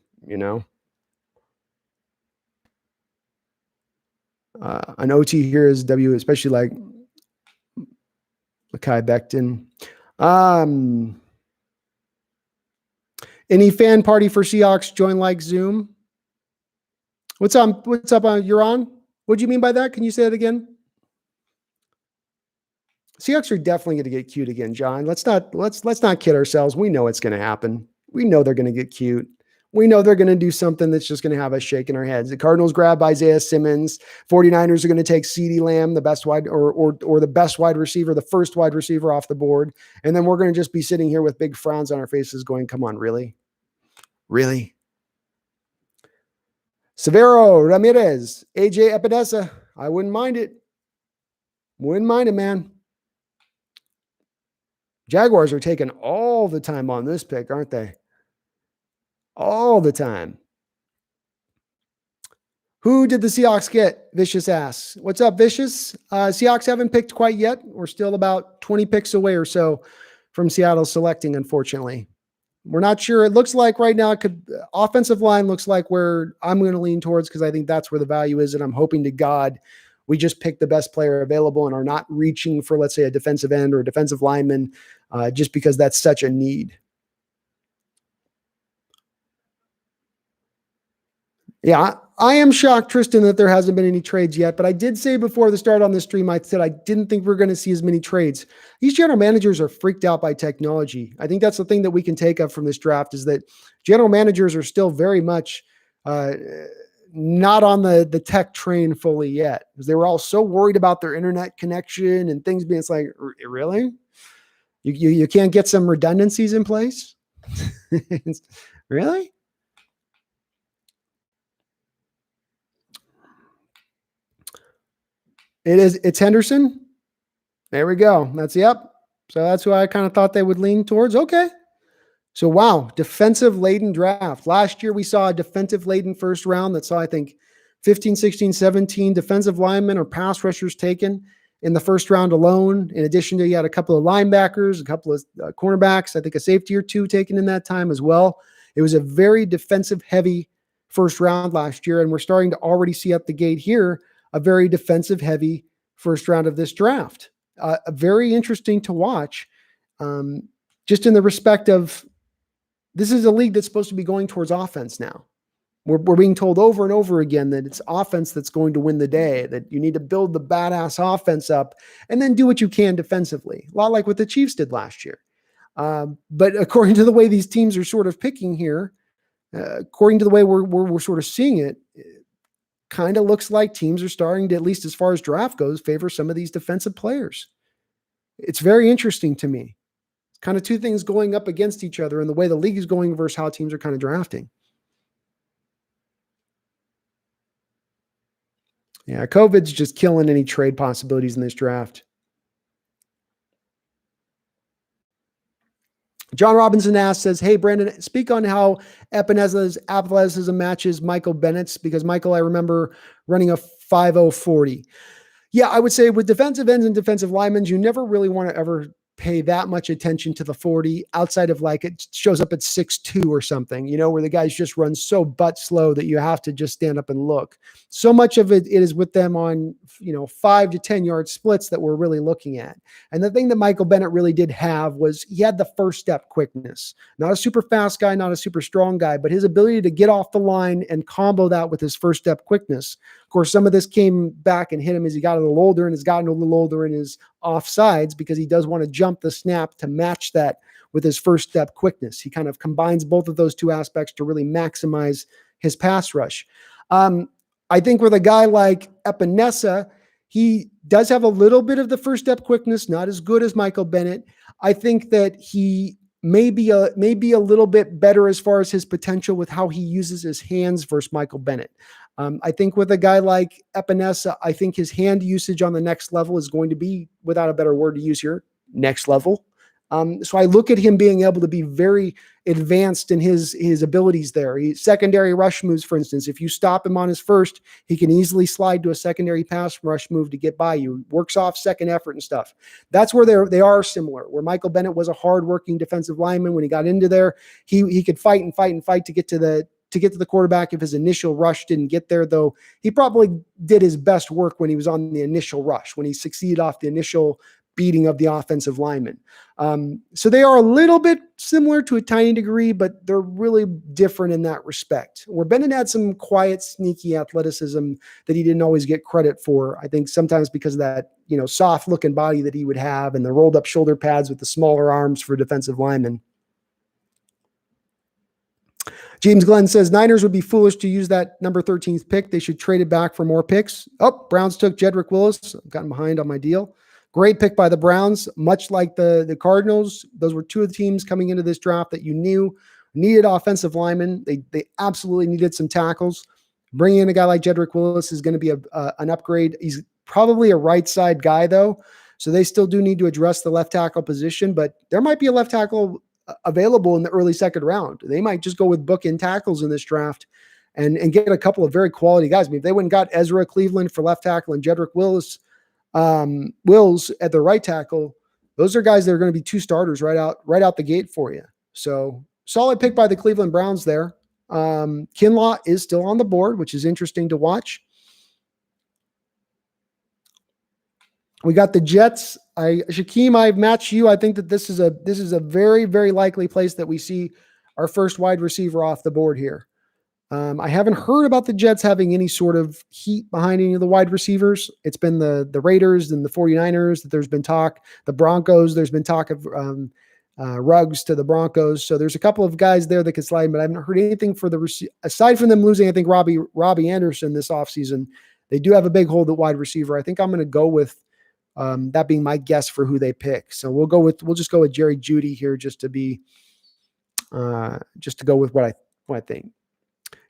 An OT here is W, especially like Mekhi Becton. Any fan party for Seahawks join like Zoom? What's up? You're on? What do you mean by that? Can you say that again? Seahawks are definitely going to get cute again, John. Let's not kid ourselves. We know it's going to happen. We know they're going to get cute. We know they're going to do something that's just going to have us shaking our heads. The Cardinals grab Isaiah Simmons. 49ers are going to take CeeDee Lamb, the best wide or the best wide receiver, the first wide receiver off the board. And then we're going to just be sitting here with big frowns on our faces going, come on, really? Really? Severo Ramirez, AJ Epinesa. I wouldn't mind it. Wouldn't mind it, man. Jaguars are taking all the time on this pick, aren't they? All the time. Who did the Seahawks get? Vicious asks. What's up, Vicious? Seahawks haven't picked quite yet. We're still about 20 picks away or so from Seattle selecting, unfortunately. We're not sure. It looks like right now, offensive line looks like where I'm going to lean towards because I think that's where the value is, and I'm hoping to God we just pick the best player available and are not reaching for, let's say, a defensive end or a defensive lineman just because that's such a need. Yeah, I am shocked, Tristan, that there hasn't been any trades yet. But I did say before the start on the stream, I said I didn't think we are going to see as many trades. These general managers are freaked out by technology. I think that's the thing that we can take up from this draft is that general managers are still very much not on the tech train fully yet because they were all so worried about their internet connection and things being, it's like, really? You can't get some redundancies in place? Really? It's Henderson. There we go. Yep. So that's who I kind of thought they would lean towards. Okay. So wow, defensive laden draft. Last year we saw a defensive laden first round that saw, I think, 15, 16, 17 defensive linemen or pass rushers taken in the first round alone. In addition to, you had a couple of linebackers, a couple of cornerbacks, I think a safety or two taken in that time as well. It was a very defensive heavy first round last year. And we're starting to already see up the gate here a very defensive heavy first round of this draft. Very interesting to watch, just in the respect of this is a league that's supposed to be going towards offense now. We're being told over and over again that it's offense that's going to win the day, that you need to build the badass offense up and then do what you can defensively, a lot like what the Chiefs did last year. But according to the way these teams are sort of picking here, according to the way we're sort of seeing it, kind of looks like teams are starting to, at least as far as draft goes, favor some of these defensive players. It's very interesting to me. It's kind of two things going up against each other and the way the league is going versus how teams are kind of drafting. Yeah, COVID's just killing any trade possibilities in this draft. John Robinson says, hey, Brandon, speak on how Epenesa's athleticism matches Michael Bennett's, because Michael, I remember running a 5.040. Yeah, I would say with defensive ends and defensive linemen, you never really want to ever pay that much attention to the 40 outside of like it shows up at 6'2" or something, where the guys just run so butt slow that you have to just stand up and look. So much of it is with them on, 5 to 10 yard splits that we're really looking at. And the thing that Michael Bennett really did have was he had the first step quickness, not a super fast guy, not a super strong guy, but his ability to get off the line and combo that with his first step quickness. Of course, some of this came back and hit him as he got a little older and has gotten a little older in his offsides because he does want to jump the snap to match that with his first step quickness. He kind of combines both of those two aspects to really maximize his pass rush. I think with a guy like Epinesa, he does have a little bit of the first step quickness, not as good as Michael Bennett. I think that he may be a little bit better as far as his potential with how he uses his hands versus Michael Bennett. I think with a guy like Epinesa, I think his hand usage on the next level is going to be, without a better word to use here, next level. So I look at him being able to be very advanced in his abilities there. Secondary rush moves, for instance, if you stop him on his first, he can easily slide to a secondary pass rush move to get by you. Works off second effort and stuff. That's where they are similar. Where Michael Bennett was a hardworking defensive lineman when he got into there, he could fight to get to the quarterback if his initial rush didn't get there, though he probably did his best work when he was on the initial rush, when he succeeded off the initial beating of the offensive linemen. So they are a little bit similar to a tiny degree, but they're really different in that respect. Where Bennett had some quiet, sneaky athleticism that he didn't always get credit for. I think sometimes because of that, soft looking body that he would have and the rolled up shoulder pads with the smaller arms for defensive linemen. James Glenn says Niners would be foolish to use that number 13th pick. They should trade it back for more picks. Oh, Browns took Jedrick Willis. I've gotten behind on my deal. Great pick by the Browns. Much like the Cardinals, those were two of the teams coming into this draft that you knew needed offensive linemen. They absolutely needed some tackles. Bringing in a guy like Jedrick Willis is going to be an upgrade. He's probably a right side guy though, so they still do need to address the left tackle position. But there might be a left tackle available in the early second round. They might just go with bookend tackles in this draft and get a couple of very quality guys. I mean, if they went and got Ezra Cleveland for left tackle and Jedrick Willis Wills at the right tackle, those are guys that are going to be two starters right out the gate for you. So solid pick by the Cleveland Browns there. Kinlaw is still on the board, which is interesting to watch. We got the Jets. Shaquem, I've matched you. I think that this is a very, very likely place that we see our first wide receiver off the board here. I haven't heard about the Jets having any sort of heat behind any of the wide receivers. It's been the Raiders and the 49ers that there's been talk. The Broncos, there's been talk of Ruggs to the Broncos. So there's a couple of guys there that could slide, but I haven't heard anything for aside from them losing, I think, Robbie Anderson this offseason. They do have a big hold at wide receiver. I think I'm going to go with that being my guess for who they pick. So we'll just go with Jerry Jeudy here just to go with what I think.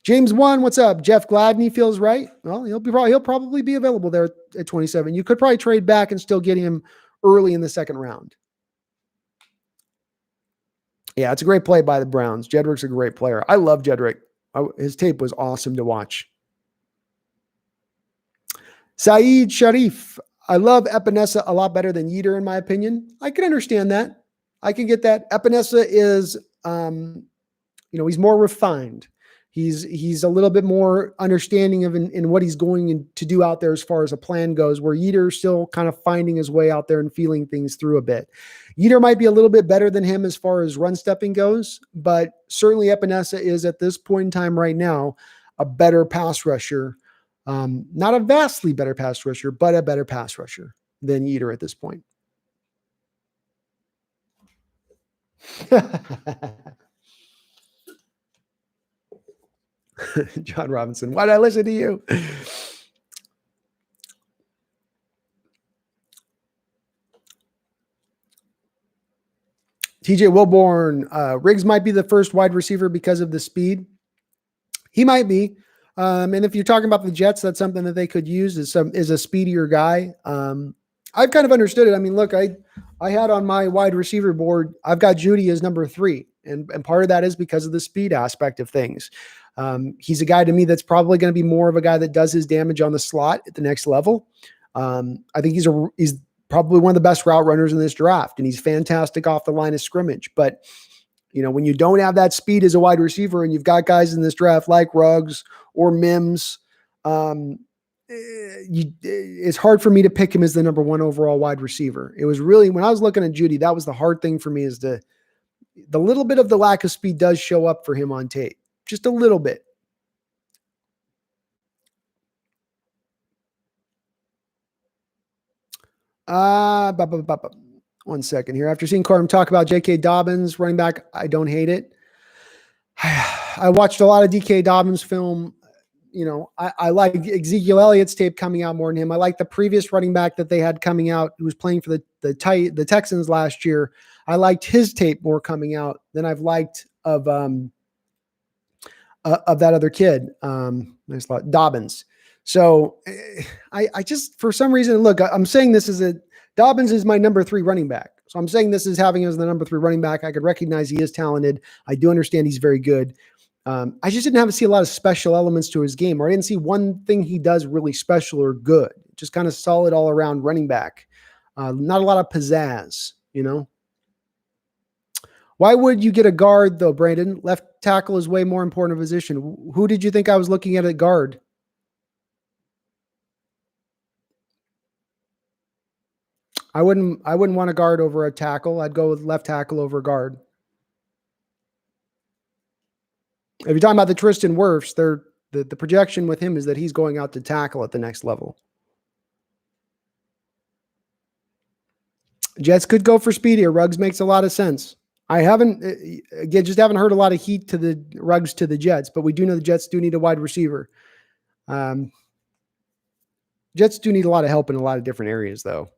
James 1, what's up? Jeff Gladney feels right. Well, he'll probably be available there at 27. You could probably trade back and still get him early in the second round. Yeah, it's a great play by the Browns. Jedrick's a great player. I love Jedrick. His tape was awesome to watch. Saeed Sharif. I love Epinesa a lot better than Yetur, in my opinion. I can understand that. I can get that. Epinesa is, he's more refined. He's a little bit more understanding of in what he's going to do out there as far as a plan goes, where Yetur's still kind of finding his way out there and feeling things through a bit. Yetur might be a little bit better than him as far as run stepping goes, but certainly Epinesa is at this point in time right now a better pass rusher. Not a vastly better pass rusher, but a better pass rusher than Yetur at this point. John Robinson, why did I listen to you? TJ Wilborn, Riggs might be the first wide receiver because of the speed. He might be. And if you're talking about the Jets, that's something that they could use is a speedier guy. I've kind of understood it. I mean, look, I had on my wide receiver board, I've got Jeudy as number 3. And part of that is because of the speed aspect of things. He's a guy to me that's probably going to be more of a guy that does his damage on the slot at the next level. I think he's probably one of the best route runners in this draft, and he's fantastic off the line of scrimmage. But when you don't have that speed as a wide receiver, and you've got guys in this draft like Ruggs or Mims, it's hard for me to pick him as the number 1 overall wide receiver. It was really, when I was looking at Jeudy, that was the hard thing for me, is the little bit of the lack of speed does show up for him on tape. Just a little bit. One second here. After seeing Carm talk about J.K. Dobbins, running back, I don't hate it. I watched a lot of D.K. Dobbins film. I like Ezekiel Elliott's tape coming out more than him. I like the previous running back that they had coming out who was playing for the Texans last year. I liked his tape more coming out than I've liked of that other kid, Dobbins. So I just, for some reason, look, I'm saying Dobbins is my number 3 running back. So I'm saying this is having him as the number 3 running back. I could recognize he is talented. I do understand he's very good. I just didn't see a lot of special elements to his game, or I didn't see one thing he does really special or good. Just kind of solid all around running back. Not a lot of pizzazz, Why would you get a guard though, Brandon? Left tackle is way more important position. Who did you think I was looking at guard? I wouldn't want a guard over a tackle. I'd go with left tackle over guard. If you're talking about the Tristan Wirfs, the projection with him is that he's going out to tackle at the next level. Jets could go for speed here. Ruggs makes a lot of sense. I haven't heard a lot of heat to the Ruggs to the Jets, but we do know the Jets do need a wide receiver. Jets do need a lot of help in a lot of different areas, though.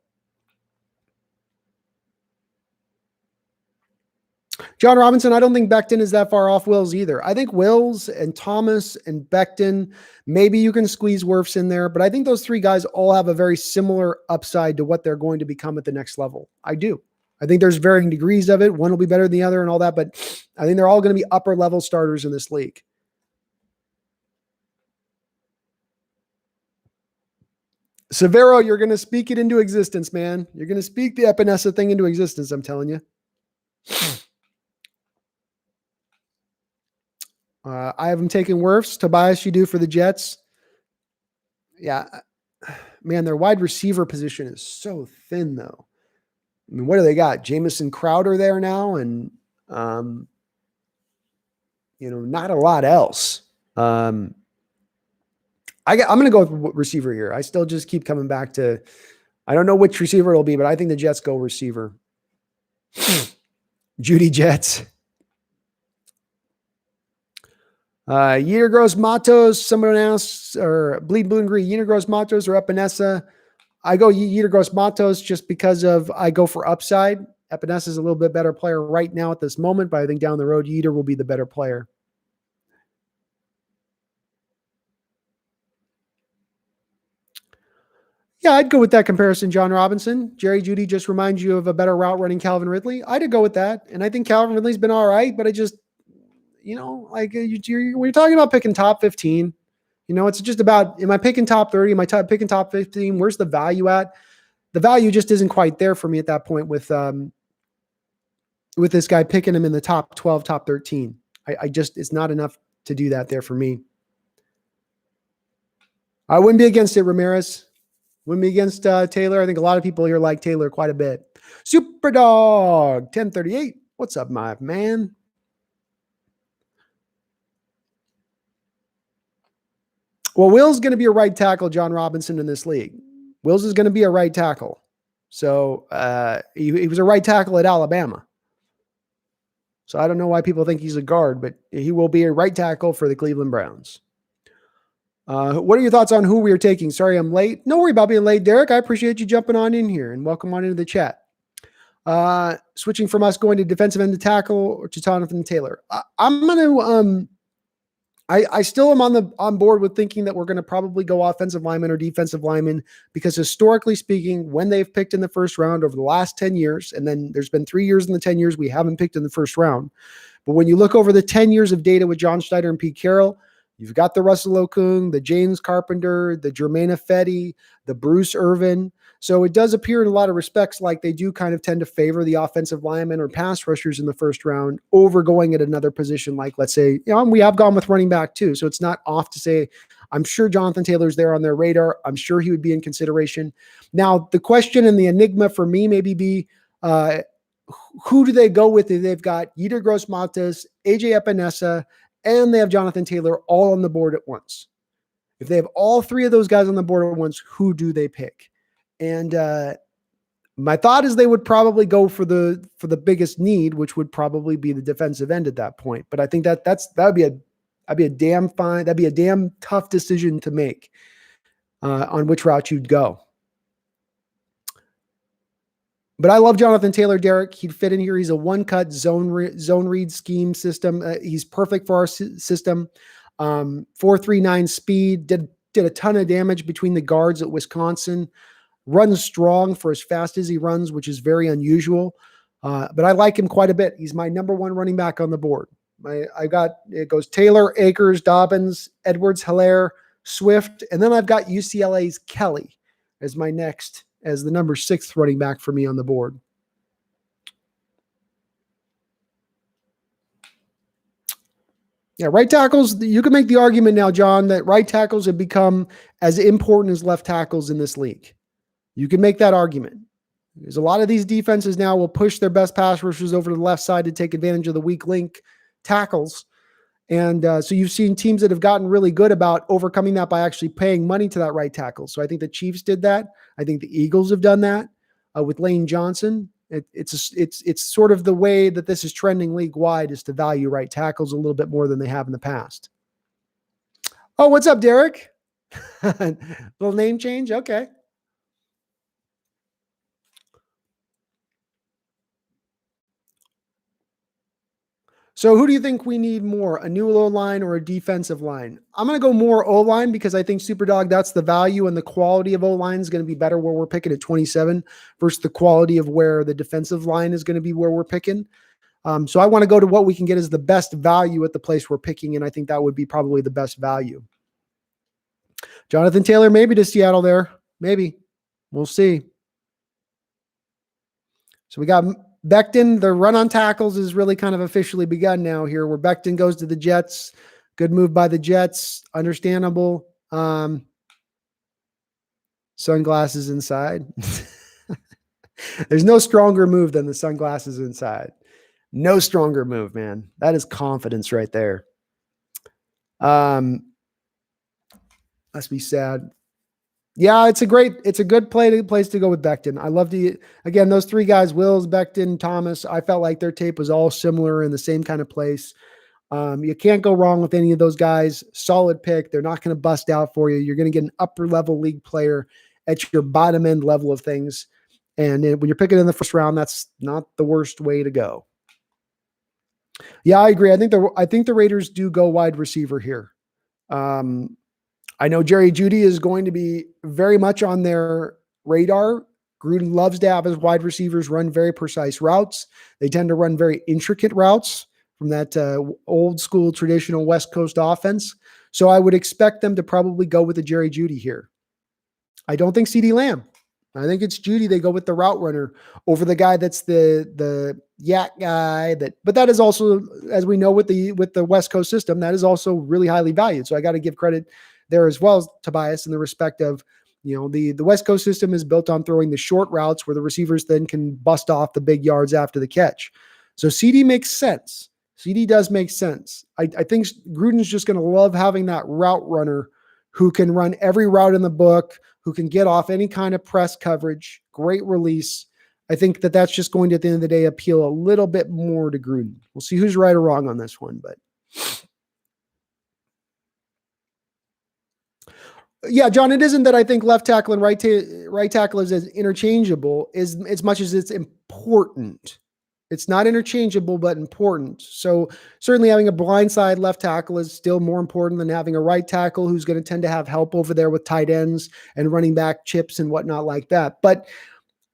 John Robinson, I don't think Becton is that far off Wills either. I think Wills and Thomas and Becton, maybe you can squeeze Wirfs in there, but I think those three guys all have a very similar upside to what they're going to become at the next level. I do. I think there's varying degrees of it. One will be better than the other and all that, but I think they're all going to be upper level starters in this league. Severo, you're going to speak it into existence, man. You're going to speak the Epinesa thing into existence, I'm telling you. I have him taking Wirfs. Tobias, you do for the Jets. Yeah. Man, their wide receiver position is so thin, though. I mean, what do they got? Jamison Crowder there now, and not a lot else. I'm going to go with receiver here. I still just keep coming back to, I don't know which receiver it'll be, but I think the Jets go receiver. Judy Jets. Yeter Gross Matos, someone else, or Bleed Blue and Green, Yeter Gross Matos or Epinesa. I go Yeter Gross Matos just because I go for upside. Epinesa is a little bit better player right now at this moment, but I think down the road, Yeter will be the better player. Yeah, I'd go with that comparison, John Robinson. Jerry Jeudy just reminds you of a better route running Calvin Ridley. I'd go with that. And I think Calvin Ridley's been all right, but I just, when you're talking about picking top 15, it's just about, am I picking top 30? Am I picking top 15? Where's the value at? The value just isn't quite there for me at that point with this guy picking him in the top 12, top 13. It's not enough to do that there for me. I wouldn't be against it, Ramirez. Wouldn't be against Taylor. I think a lot of people here like Taylor quite a bit. Superdog 1038. What's up, my man? Well, Will's going to be a right tackle, John Robinson, in this league. Wills is going to be a right tackle. So he was a right tackle at Alabama. So I don't know why people think he's a guard, but he will be a right tackle for the Cleveland Browns. What are your thoughts on who we are taking? Sorry, I'm late. No worry about being late, Derek. I appreciate you jumping on in here and welcome on into the chat. Switching from us going to defensive end to tackle or to Jonathan Taylor. I'm going to, I still am on board with thinking that we're going to probably go offensive lineman or defensive lineman because historically speaking, when they've picked in the first round over the last 10 years, and then there's been 3 years in the 10 years we haven't picked in the first round. But when you look over the 10 years of data with John Schneider and Pete Carroll, you've got the Russell Okung, the James Carpenter, the Jermaine Ifedi, the Bruce Irvin. So it does appear in a lot of respects like they do kind of tend to favor the offensive linemen or pass rushers in the first round over going at another position. Like, let's say, we have gone with running back too. So it's not off to say, I'm sure Jonathan Taylor's there on their radar. I'm sure he would be in consideration. Now, the question and the enigma for me maybe be, who do they go with if they've got Yeter Gross-Matos, AJ Epinesa, and they have Jonathan Taylor all on the board at once? If they have all three of those guys on the board at once, who do they pick? And my thought is they would probably go for the biggest need, which would probably be the defensive end at that point. But I think that'd be a damn tough decision to make on which route you'd go. But I love Jonathan Taylor, Derek. He'd fit in here. He's a one-cut zone read scheme system. He's perfect for our system. 4.39 speed, did a ton of damage between the guards at Wisconsin. Runs strong for as fast as he runs, which is very unusual. But I like him quite a bit. He's my number one running back on the board. It goes Taylor, Akers, Dobbins, Edwards, Hilaire, Swift, and then I've got UCLA's Kelly as my next, as the number 6 running back for me on the board. Yeah, right tackles, you can make the argument now, John, that right tackles have become as important as left tackles in this league. You can make that argument. There's a lot of these defenses now will push their best pass rushers over to the left side to take advantage of the weak link tackles. And so you've seen teams that have gotten really good about overcoming that by actually paying money to that right tackle. So I think the Chiefs did that. I think the Eagles have done that with Lane Johnson. It's sort of the way that this is trending league wide, is to value right tackles a little bit more than they have in the past. Oh, what's up, Derek? Little name change. Okay. So who do you think we need more, a new O-line or a defensive line? I'm going to go more O-line because I think Superdog, that's the value, and the quality of O-line is going to be better where we're picking at 27 versus the quality of where the defensive line is going to be where we're picking. So I want to go to what we can get as the best value at the place we're picking, and I think that would be probably the best value. Jonathan Taylor, maybe to Seattle there. Maybe. We'll see. So we got Becton. The run on tackles is really kind of officially begun now here, where Becton goes to the Jets. Good move by the Jets. Understandable. Sunglasses inside. There's no stronger move than the sunglasses inside. No stronger move, man. That is confidence right there. Must be sad. Yeah, it's a good place to go with Becton. I love again, those three guys, Wills, Becton, Thomas, I felt like their tape was all similar in the same kind of place. You can't go wrong with any of those guys. Solid pick. They're not going to bust out for you. You're going to get an upper level league player at your bottom end level of things. And when you're picking in the first round, that's not the worst way to go. Yeah, I agree. I think the Raiders do go wide receiver here. I know Jerry Jeudy is going to be very much on their radar. Gruden loves to have his wide receivers run very precise routes. They tend to run very intricate routes from that old school traditional West Coast offense. So I would expect them to probably go with the Jerry Jeudy here. I don't think CeeDee Lamb. I think it's Jeudy. They go with the route runner over the guy that's the yak guy. But that is also, as we know with the West Coast system, that is also really highly valued. So I got to give credit there as well, Tobias, in the respect of, the West Coast system is built on throwing the short routes where the receivers then can bust off the big yards after the catch. So CD makes sense. CD does make sense. I think Gruden's just going to love having that route runner who can run every route in the book, who can get off any kind of press coverage, great release. I think that's just going to, at the end of the day, appeal a little bit more to Gruden. We'll see who's right or wrong on this one, but yeah, John, it isn't that I think left tackle and right tackle is as interchangeable as much as it's important. It's not interchangeable, but important. So certainly having a blindside left tackle is still more important than having a right tackle who's going to tend to have help over there with tight ends and running back chips and whatnot like that. But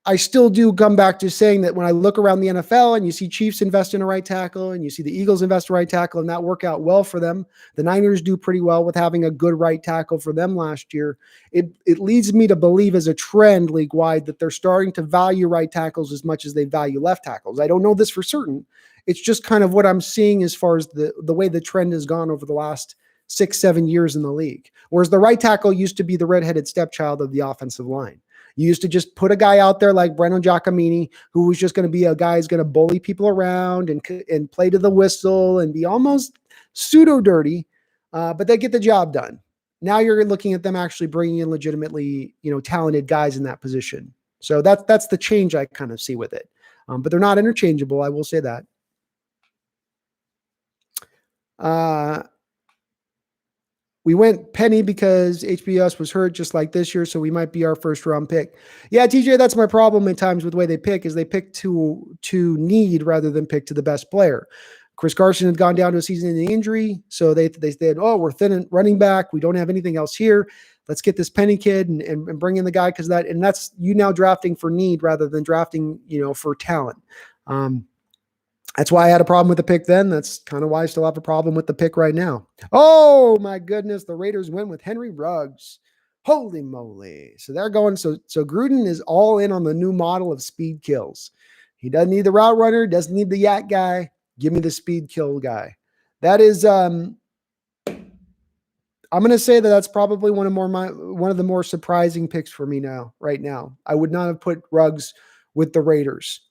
I still do come back to saying that when I look around the NFL and you see Chiefs invest in a right tackle and you see the Eagles invest in a right tackle and that work out well for them, the Niners do pretty well with having a good right tackle for them last year. It leads me to believe as a trend league-wide that they're starting to value right tackles as much as they value left tackles. I don't know this for certain. It's just kind of what I'm seeing as far as the way the trend has gone over the last 6-7 years in the league. Whereas the right tackle used to be the redheaded stepchild of the offensive line. You used to just put a guy out there like Breno Giacomini, who was just going to be a guy who's going to bully people around and play to the whistle and be almost pseudo dirty, but they get the job done. Now you're looking at them actually bringing in legitimately, talented guys in that position. So that's the change I kind of see with it. But they're not interchangeable. I will say that. We went Penny because HBS was hurt just like this year, so we might be our first round pick. Yeah, TJ, that's my problem at times with the way they pick is they pick to need rather than pick to the best player. Chris Carson had gone down to a season-ending injury, so they said, we're thin at running back. We don't have anything else here. Let's get this Penny kid and bring in the guy because that's you now drafting for need rather than drafting, for talent. That's why I had a problem with the pick then. That's kind of why I still have a problem with the pick right now. Oh my goodness. The Raiders went with Henry Ruggs. Holy moly. So they're going. So Gruden is all in on the new model of speed kills. He doesn't need the route runner, doesn't need the yak guy. Give me the speed kill guy. That is, I'm going to say that's probably one of the more surprising picks for me right now. I would not have put Ruggs with the Raiders.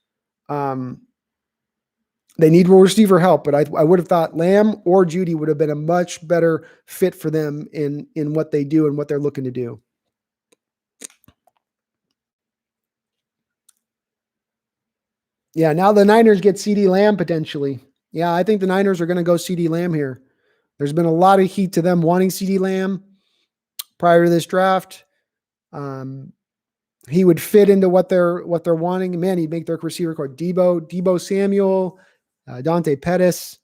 They need receiver help, but I would have thought Lamb or Jeudy would have been a much better fit for them in what they do and what they're looking to do. Yeah, now the Niners get CeeDee Lamb potentially. Yeah, I think the Niners are going to go CeeDee Lamb here. There's been a lot of heat to them wanting CeeDee Lamb prior to this draft. He would fit into what they're wanting. Man, he'd make their receiver called Debo Samuel, Dante Pettis,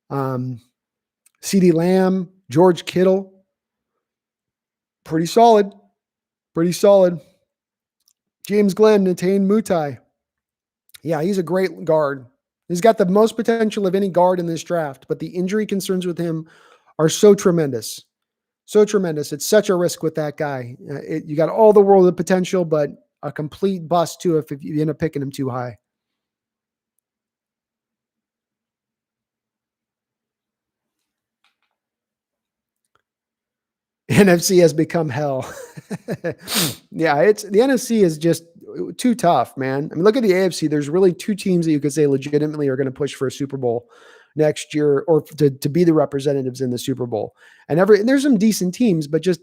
CeeDee Lamb, George Kittle. Pretty solid. James Glenn, Natane Mutai. Yeah, he's a great guard. He's got the most potential of any guard in this draft, but the injury concerns with him are so tremendous. It's such a risk with that guy. You got all the world of potential, but a complete bust too if you end up picking him too high. NFC has become hell. Yeah, the NFC is just too tough, man. I mean, look at the AFC. There's really two teams that you could say legitimately are going to push for a Super Bowl next year, or to be the representatives in the Super Bowl. And there's some decent teams, but just,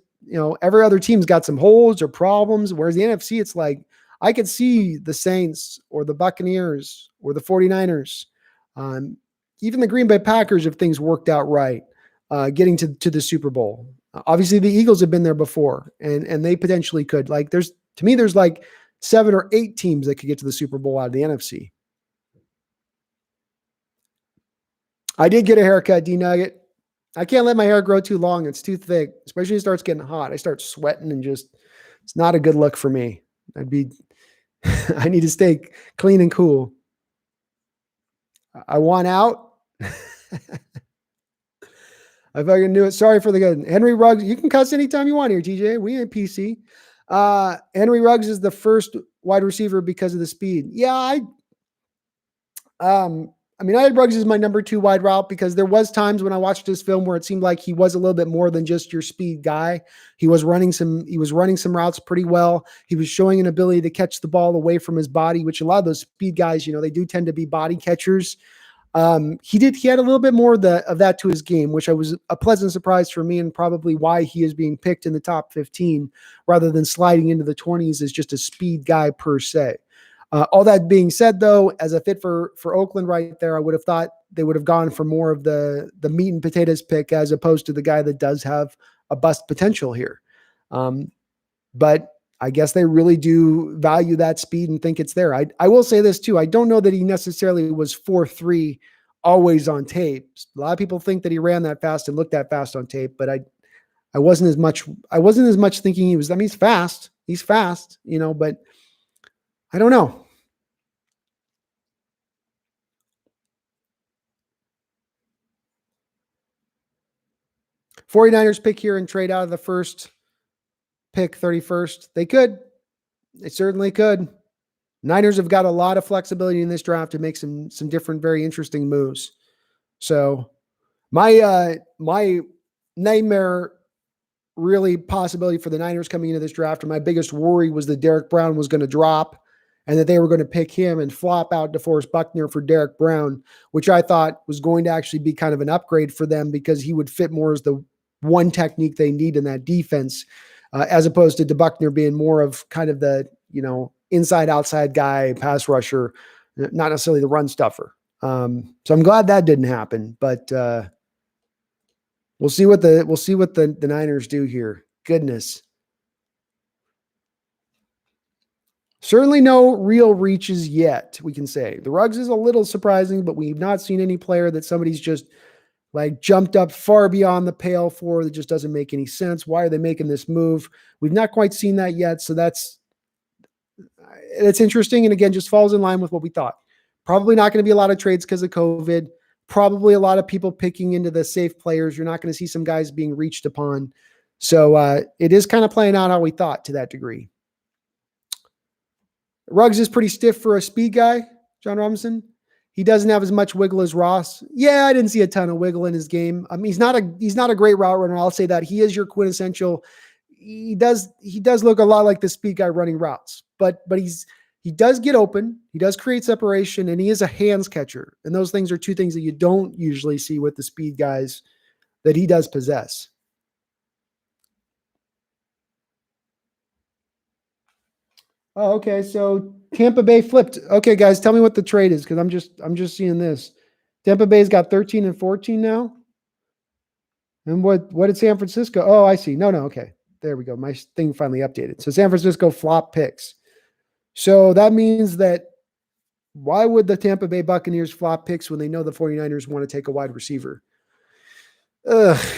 every other team's got some holes or problems. Whereas the NFC, it's like, I could see the Saints or the Buccaneers or the 49ers, even the Green Bay Packers, if things worked out right, getting to the Super Bowl. Obviously the Eagles have been there before and they potentially could. Like there's like 7 or 8 teams that could get to the Super Bowl out of the NFC. I did get a haircut, D-Nugget. I can't let my hair grow too long. It's too thick, especially when it starts getting hot. I start sweating and it's not a good look for me. I need to stay clean and cool. I want out. I fucking knew it. Sorry for the good. Henry Ruggs. You can cuss anytime you want here, TJ. We ain't PC. Henry Ruggs is the first wide receiver because of the speed. Yeah, I had Ruggs as my number 2 wide route because there was times when I watched this film where it seemed like he was a little bit more than just your speed guy. He was running some routes pretty well. He was showing an ability to catch the ball away from his body, which a lot of those speed guys, they do tend to be body catchers. He had a little bit more of that to his game, which was a pleasant surprise for me and probably why he is being picked in the top 15 rather than sliding into the 20s as just a speed guy per se. All that being said, though, as a fit for Oakland right there, I would have thought they would have gone for more of the meat and potatoes pick as opposed to the guy that does have a bust potential here. But I guess they really do value that speed and think it's there. I will say this too. I don't know that he necessarily was 4.3 always on tape. A lot of people think that he ran that fast and looked that fast on tape, but I wasn't as much thinking he was. I mean, he's fast, but I don't know. '49ers pick here and trade out of the first pick, 31st. They certainly could. Niners have got a lot of flexibility in this draft to make some different, very interesting moves. So my nightmare really possibility for the Niners coming into this draft, and my biggest worry was that Derek Brown was going to drop and that they were going to pick him and flop out DeForest Buckner for Derek Brown, which I thought was going to actually be kind of an upgrade for them because he would fit more as the one technique they need in that defense. As opposed to DeBuckner being more of kind of the, inside outside guy, pass rusher, not necessarily the run stuffer. So I'm glad that didn't happen, but we'll see what the Niners do here. Goodness. Certainly no real reaches yet, we can say. The Ruggs is a little surprising, but we've not seen any player that somebody's just like jumped up far beyond the pale for that just doesn't make any sense. Why are they making this move? We've not quite seen that yet. So that's interesting. And again, just falls in line with what we thought. Probably not going to be a lot of trades because of COVID. Probably a lot of people picking into the safe players. You're not going to see some guys being reached upon. So it is kind of playing out how we thought to that degree. Ruggs is pretty stiff for a speed guy, John Robinson. He doesn't have as much wiggle as Ross. Yeah, I didn't see a ton of wiggle in his game. I mean, he's not a great route runner. I'll say that. He is your quintessential. He does look a lot like the speed guy running routes, but he's He does get open. He does create separation, and he is a hands catcher. And those things are two things that you don't usually see with the speed guys that he does possess. Oh, okay. So Tampa Bay flipped. Okay, guys, tell me what the trade is because I'm just seeing this. Tampa Bay's got 13 and 14 now. And what did San Francisco? Oh, I see. No. Okay. There we go. My thing finally updated. So San Francisco flop picks. So that means that why would the Tampa Bay Buccaneers flop picks when they know the 49ers want to take a wide receiver?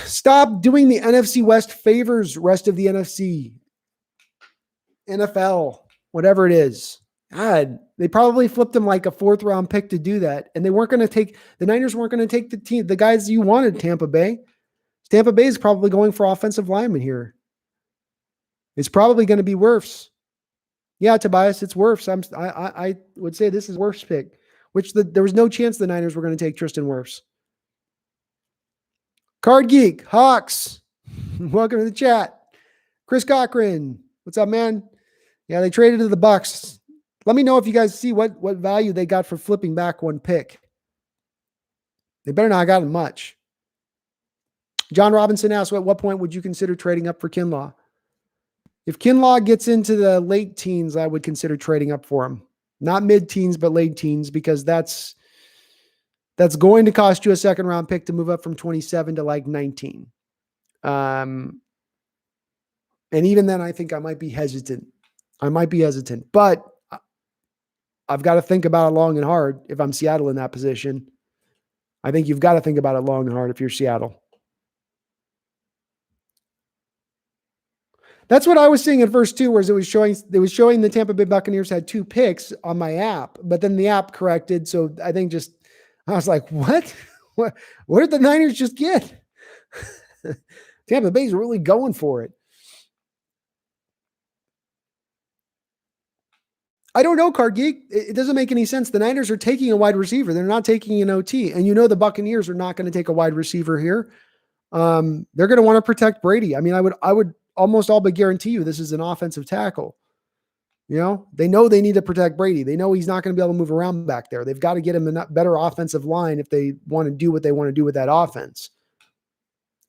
Stop doing the NFC West favors rest of the NFC. NFL, whatever it is. God, they probably flipped him like a 4th round pick to do that. And they weren't going to take, the Niners weren't going to take the guys you wanted, Tampa Bay. Tampa Bay is probably going for offensive linemen here. It's probably going to be Wirfs. Yeah, Tobias, it's Wirfs. I would say this is Wirfs' pick, which there was no chance the Niners were going to take Tristan Wirfs. Card Geek, Hawks, welcome to the chat. Chris Cochran, what's up, man? Yeah, they traded to the Bucks. Let me know if you guys see what value they got for flipping back one pick. They better not have gotten much. John Robinson asked, at what point would you consider trading up for Kinlaw? If Kinlaw gets into the late teens, I would consider trading up for him. Not mid-teens, but late teens, because that's going to cost you a 2nd round pick to move up from 27 to like 19. And even then, I think I might be hesitant. But I've got to think about it long and hard if I'm Seattle in that position. I think you've got to think about it long and hard if you're Seattle. That's what I was seeing at first too, whereas it was showing the Tampa Bay Buccaneers had 2 picks on my app, but then the app corrected. So I think I was like, what? What did the Niners just get? Tampa Bay's really going for it. I don't know, Card Geek. It doesn't make any sense. The Niners are taking a wide receiver. They're not taking an OT. And the Buccaneers are not going to take a wide receiver here. They're going to want to protect Brady. I mean, I would almost all but guarantee you this is an offensive tackle. They know they need to protect Brady. They know he's not going to be able to move around back there. They've got to get him a better offensive line if they want to do what they want to do with that offense.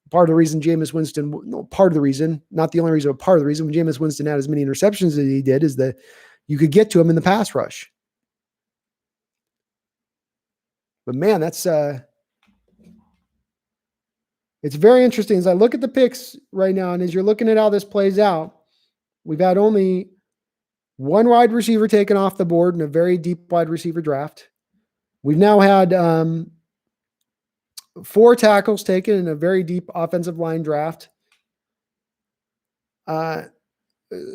Part of the reason Jameis Winston, not the only reason, but part of the reason when Jameis Winston had as many interceptions as he did is that you could get to him in the pass rush. But man, that's it's very interesting. As I look at the picks right now, and as you're looking at how this plays out, we've had only one wide receiver taken off the board in a very deep wide receiver draft. We've now had 4 tackles taken in a very deep offensive line draft.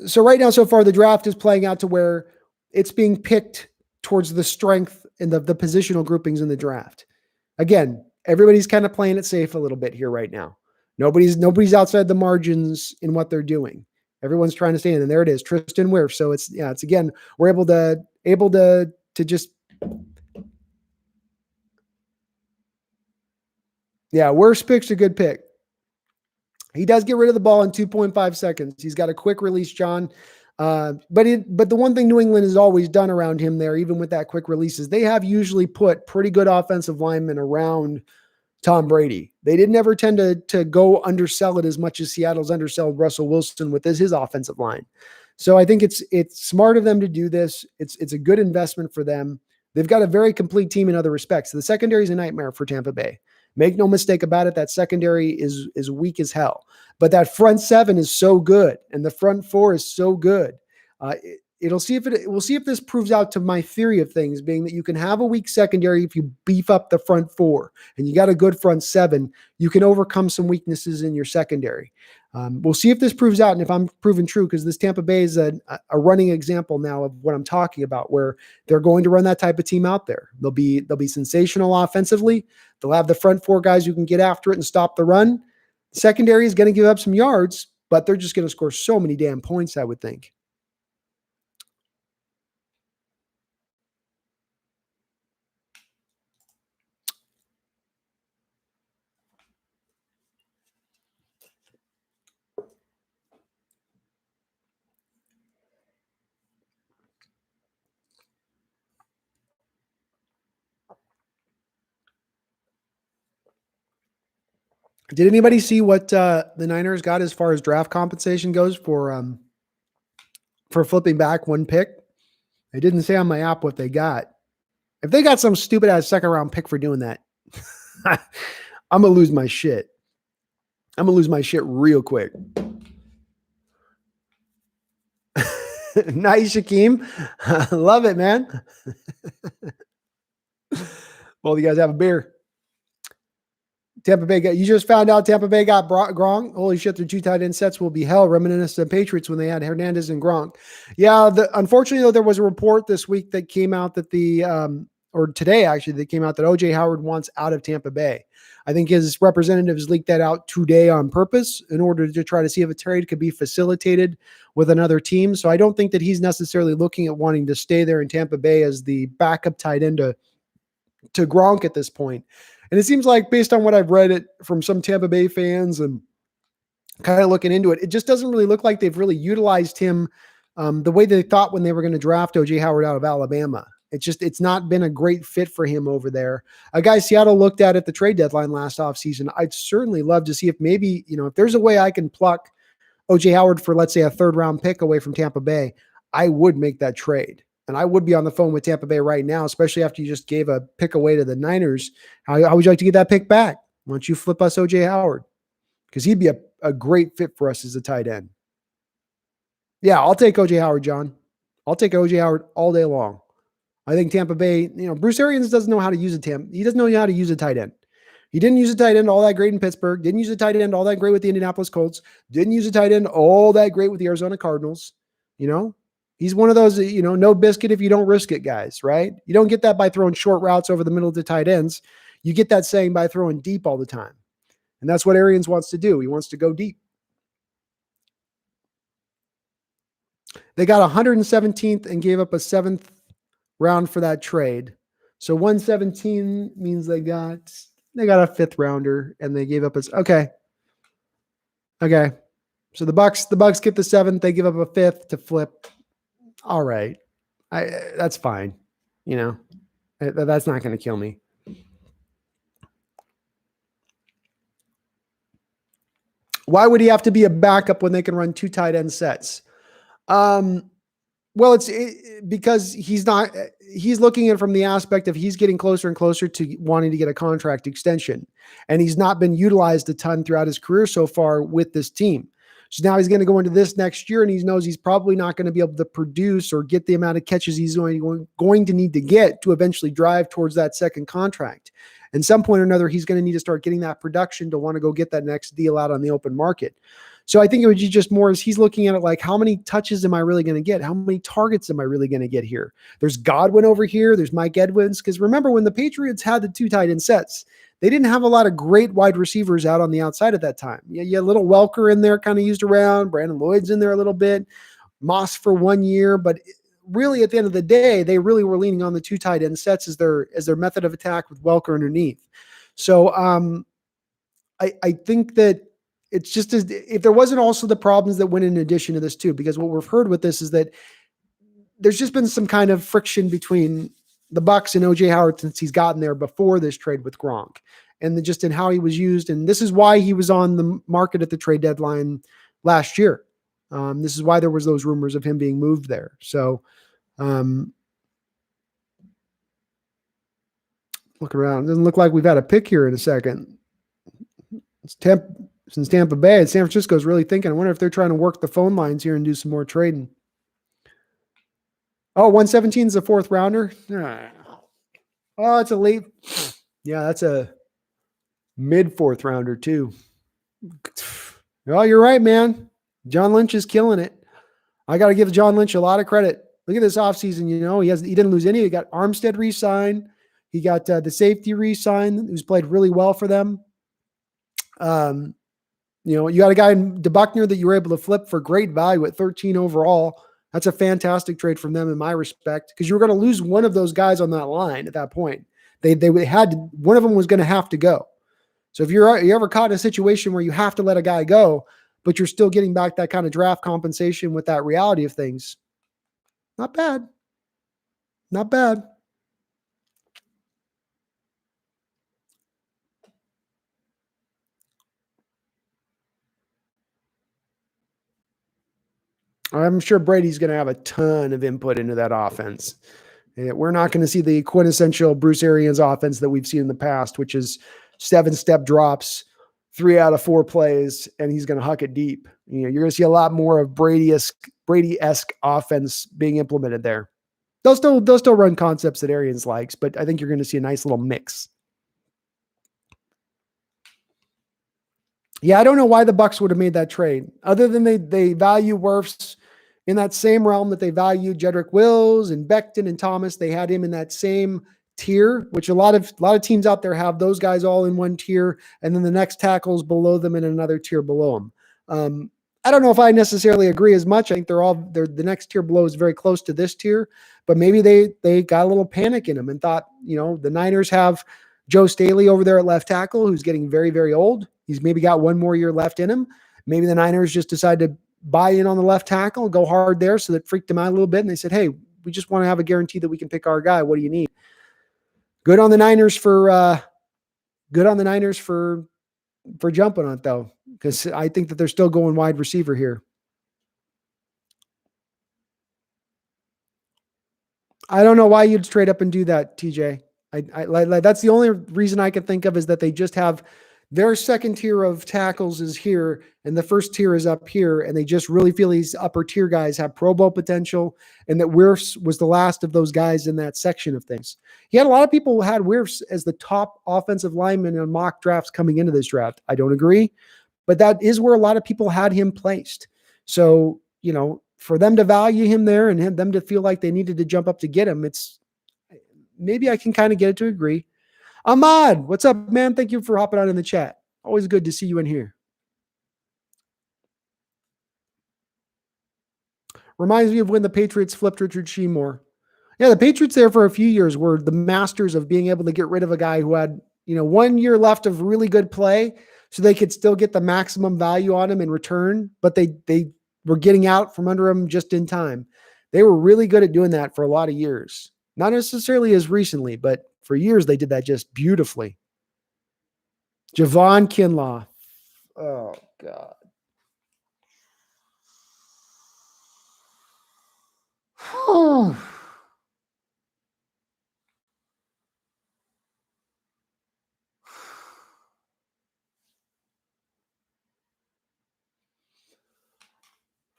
So right now, so far, the draft is playing out to where it's being picked towards the strength and the positional groupings in the draft. Again, everybody's kind of playing it safe a little bit here right now. Nobody's outside the margins in what they're doing. Everyone's trying to stay in, and there it is, Tristan Wirfs. So it's again, we're able to just Wirfs pick's a good pick. He does get rid of the ball in 2.5 seconds. He's got a quick release, John. But the one thing New England has always done around him there, even with that quick release, is they have usually put pretty good offensive linemen around Tom Brady. They didn't ever tend to go undersell it as much as Seattle's undersold Russell Wilson with his offensive line. So I think it's smart of them to do this. It's a good investment for them. They've got a very complete team in other respects. The secondary is a nightmare for Tampa Bay. Make no mistake about it. That secondary is weak as hell, but that front 7 is so good, and the front 4 is so good. We'll see if this proves out to my theory of things, being that you can have a weak secondary if you beef up the front 4, and you got a good front 7. You can overcome some weaknesses in your secondary. We'll see if this proves out and if I'm proven true, because this Tampa Bay is a running example now of what I'm talking about, where they're going to run that type of team out there. They'll be sensational offensively. They'll have the front 4 guys who can get after it and stop the run. Secondary is going to give up some yards, but they're just going to score so many damn points, I would think. Did anybody see what the Niners got as far as draft compensation goes for flipping back one pick? They didn't say on my app what they got. If they got some stupid ass second round pick for doing that, I'm gonna lose my shit. I'm gonna lose my shit real quick. Nice, Shaquem. Love it, man. Well, you guys have a beer. Tampa Bay you just found out Tampa Bay got Gronk. Holy shit, their 2 tight end sets will be hell, reminiscent of the Patriots when they had Hernandez and Gronk. Yeah, unfortunately, though, there was a report this week that came out that or today actually, that came out that OJ Howard wants out of Tampa Bay. I think his representatives leaked that out today on purpose in order to try to see if a trade could be facilitated with another team. So I don't think that he's necessarily looking at wanting to stay there in Tampa Bay as the backup tight end to Gronk at this point. And it seems like, based on what I've read from some Tampa Bay fans and kind of looking into it, it just doesn't really look like they've really utilized him the way they thought when they were going to draft OJ Howard out of Alabama. It's not been a great fit for him over there. A guy Seattle looked at the trade deadline last offseason. I'd certainly love to see if maybe, if there's a way I can pluck OJ Howard for, let's say, a 3rd round pick away from Tampa Bay, I would make that trade. And I would be on the phone with Tampa Bay right now, especially after you just gave a pick away to the Niners. How would you like to get that pick back? Why don't you flip us OJ Howard? Because he'd be a great fit for us as a tight end. Yeah, I'll take OJ Howard, John. I'll take OJ Howard all day long. I think Tampa Bay, Bruce Arians doesn't know how to use he doesn't know how to use a tight end. He didn't use a tight end all that great in Pittsburgh. Didn't use a tight end all that great with the Indianapolis Colts. Didn't use a tight end all that great with the Arizona Cardinals. He's one of those, no biscuit if you don't risk it guys, right? You don't get that by throwing short routes over the middle to tight ends. You get that saying by throwing deep all the time. And that's what Arians wants to do. He wants to go deep. They got 117th and gave up a 7th round for that trade. So 117 means they got a 5th rounder and they gave up okay. So the Bucks get the 7th, they give up a 5th to flip. All right. That's fine. That's not going to kill me. Why would he have to be a backup when they can run 2 tight end sets? Well, because he's looking at it from the aspect of he's getting closer and closer to wanting to get a contract extension, and he's not been utilized a ton throughout his career so far with this team. So now he's going to go into this next year and he knows he's probably not going to be able to produce or get the amount of catches he's going to need to get to eventually drive towards that second contract. And some point or another, he's going to need to start getting that production to want to go get that next deal out on the open market. So I think it would be just more as he's looking at it like, how many touches am I really going to get? How many targets am I really going to get here? There's Godwin over here. There's Mike Edwards. Because remember, when the Patriots had the 2 tight end sets, they didn't have a lot of great wide receivers out on the outside at that time. You had a little Welker in there kind of used around. Brandon Lloyd's in there a little bit. Moss for 1 year. But really, at the end of the day, they really were leaning on the 2 tight end sets as their method of attack with Welker underneath. So I think that it's just if there wasn't also the problems that went in addition to this too, because what we've heard with this is that there's just been some kind of friction between the Bucs and OJ Howard since he's gotten there before this trade with Gronk, and just in how he was used. And this is why he was on the market at the trade deadline last year. This is why there was those rumors of him being moved there. So look around. It doesn't look like we've had a pick here in a second. Since Tampa Bay, San Francisco's really thinking, I wonder if they're trying to work the phone lines here and do some more trading. Oh, 117 is a 4th rounder. Oh, it's a late. Yeah, that's a mid 4th rounder too. Oh, you're right, man. John Lynch is killing it. I got to give John Lynch a lot of credit. Look at this offseason. He didn't lose any. He got Armstead re-signed. He got the safety re-signed, who's played really well for them. You got a guy in DeBuckner that you were able to flip for great value at 13 overall. That's a fantastic trade from them in my respect, because you were going to lose one of those guys on that line at that point. They had to, one of them was going to have to go. So if you're ever caught in a situation where you have to let a guy go, but you're still getting back that kind of draft compensation with that reality of things, not bad. Not bad. I'm sure Brady's going to have a ton of input into that offense. We're not going to see the quintessential Bruce Arians offense that we've seen in the past, which is 7-step drops, 3 out of 4 plays, and he's going to huck it deep. You're going to see a lot more of Brady-esque offense being implemented there. They'll still run concepts that Arians likes, but I think you're going to see a nice little mix. Yeah, I don't know why the Bucs would have made that trade, other than they value Wirfs in that same realm that they value Jedrick Wills and Becton and Thomas. They had him in that same tier, which a lot of teams out there have those guys all in one tier, and then the next tackles below them in another tier below them. I don't know if I necessarily agree as much. I think the next tier below is very close to this tier, but maybe they got a little panic in them and thought, the Niners have Joe Staley over there at left tackle, who's getting very, very old. He's maybe got one more year left in him. Maybe the Niners just decided to buy in on the left tackle, go hard there. So that freaked him out a little bit. And they said, hey, we just want to have a guarantee that we can pick our guy. What do you need? Good on the Niners for jumping on it though, because I think that they're still going wide receiver here. I don't know why you'd straight up and do that, TJ. I that's the only reason I can think of, is that they just have their second tier of tackles is here and the first tier is up here, and they just really feel these upper tier guys have Pro Bowl potential, and that Wirfs was the last of those guys in that section of things. He had a lot of people who had Wirfs as the top offensive lineman in mock drafts coming into this draft. I don't agree, but that is where a lot of people had him placed. So, for them to value him there and them to feel like they needed to jump up to get him, maybe I can kind of get it to agree. Ahmad, what's up, man? Thank you for hopping on in the chat. Always good to see you in here. Reminds me of when the Patriots flipped Richard Seymour. Yeah, the Patriots there for a few years were the masters of being able to get rid of a guy who had, 1 year left of really good play, so they could still get the maximum value on him in return, but they were getting out from under him just in time. They were really good at doing that for a lot of years. Not necessarily as recently, but for years they did that just beautifully. Javon Kinlaw. Oh, God.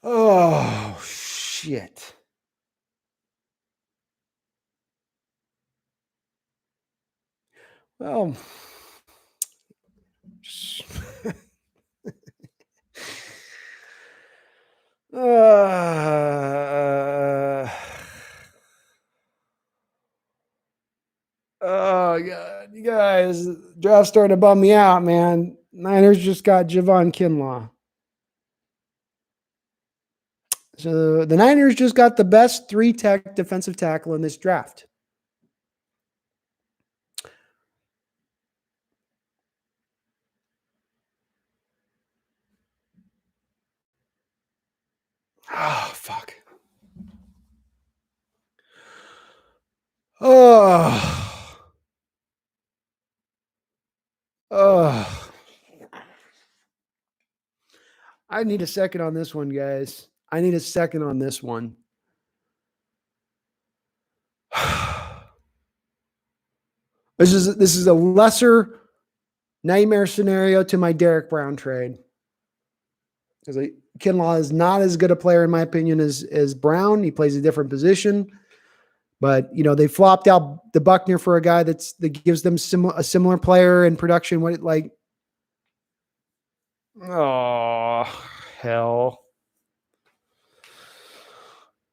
Oh, shit. Well, oh, God. You guys, draft starting to bum me out, man. Niners just got Javon Kinlaw. So the Niners just got the best 3-tech defensive tackle in this draft. Oh, fuck. Oh. Oh. I need a second on this one, guys. I need a second on this one. This is a lesser nightmare scenario to my Derek Brown trade. Because Kinlaw is not as good a player, in my opinion, as Brown. He plays a different position. But, they flopped out the Buckner for a guy that gives them a similar player in production. Oh, hell.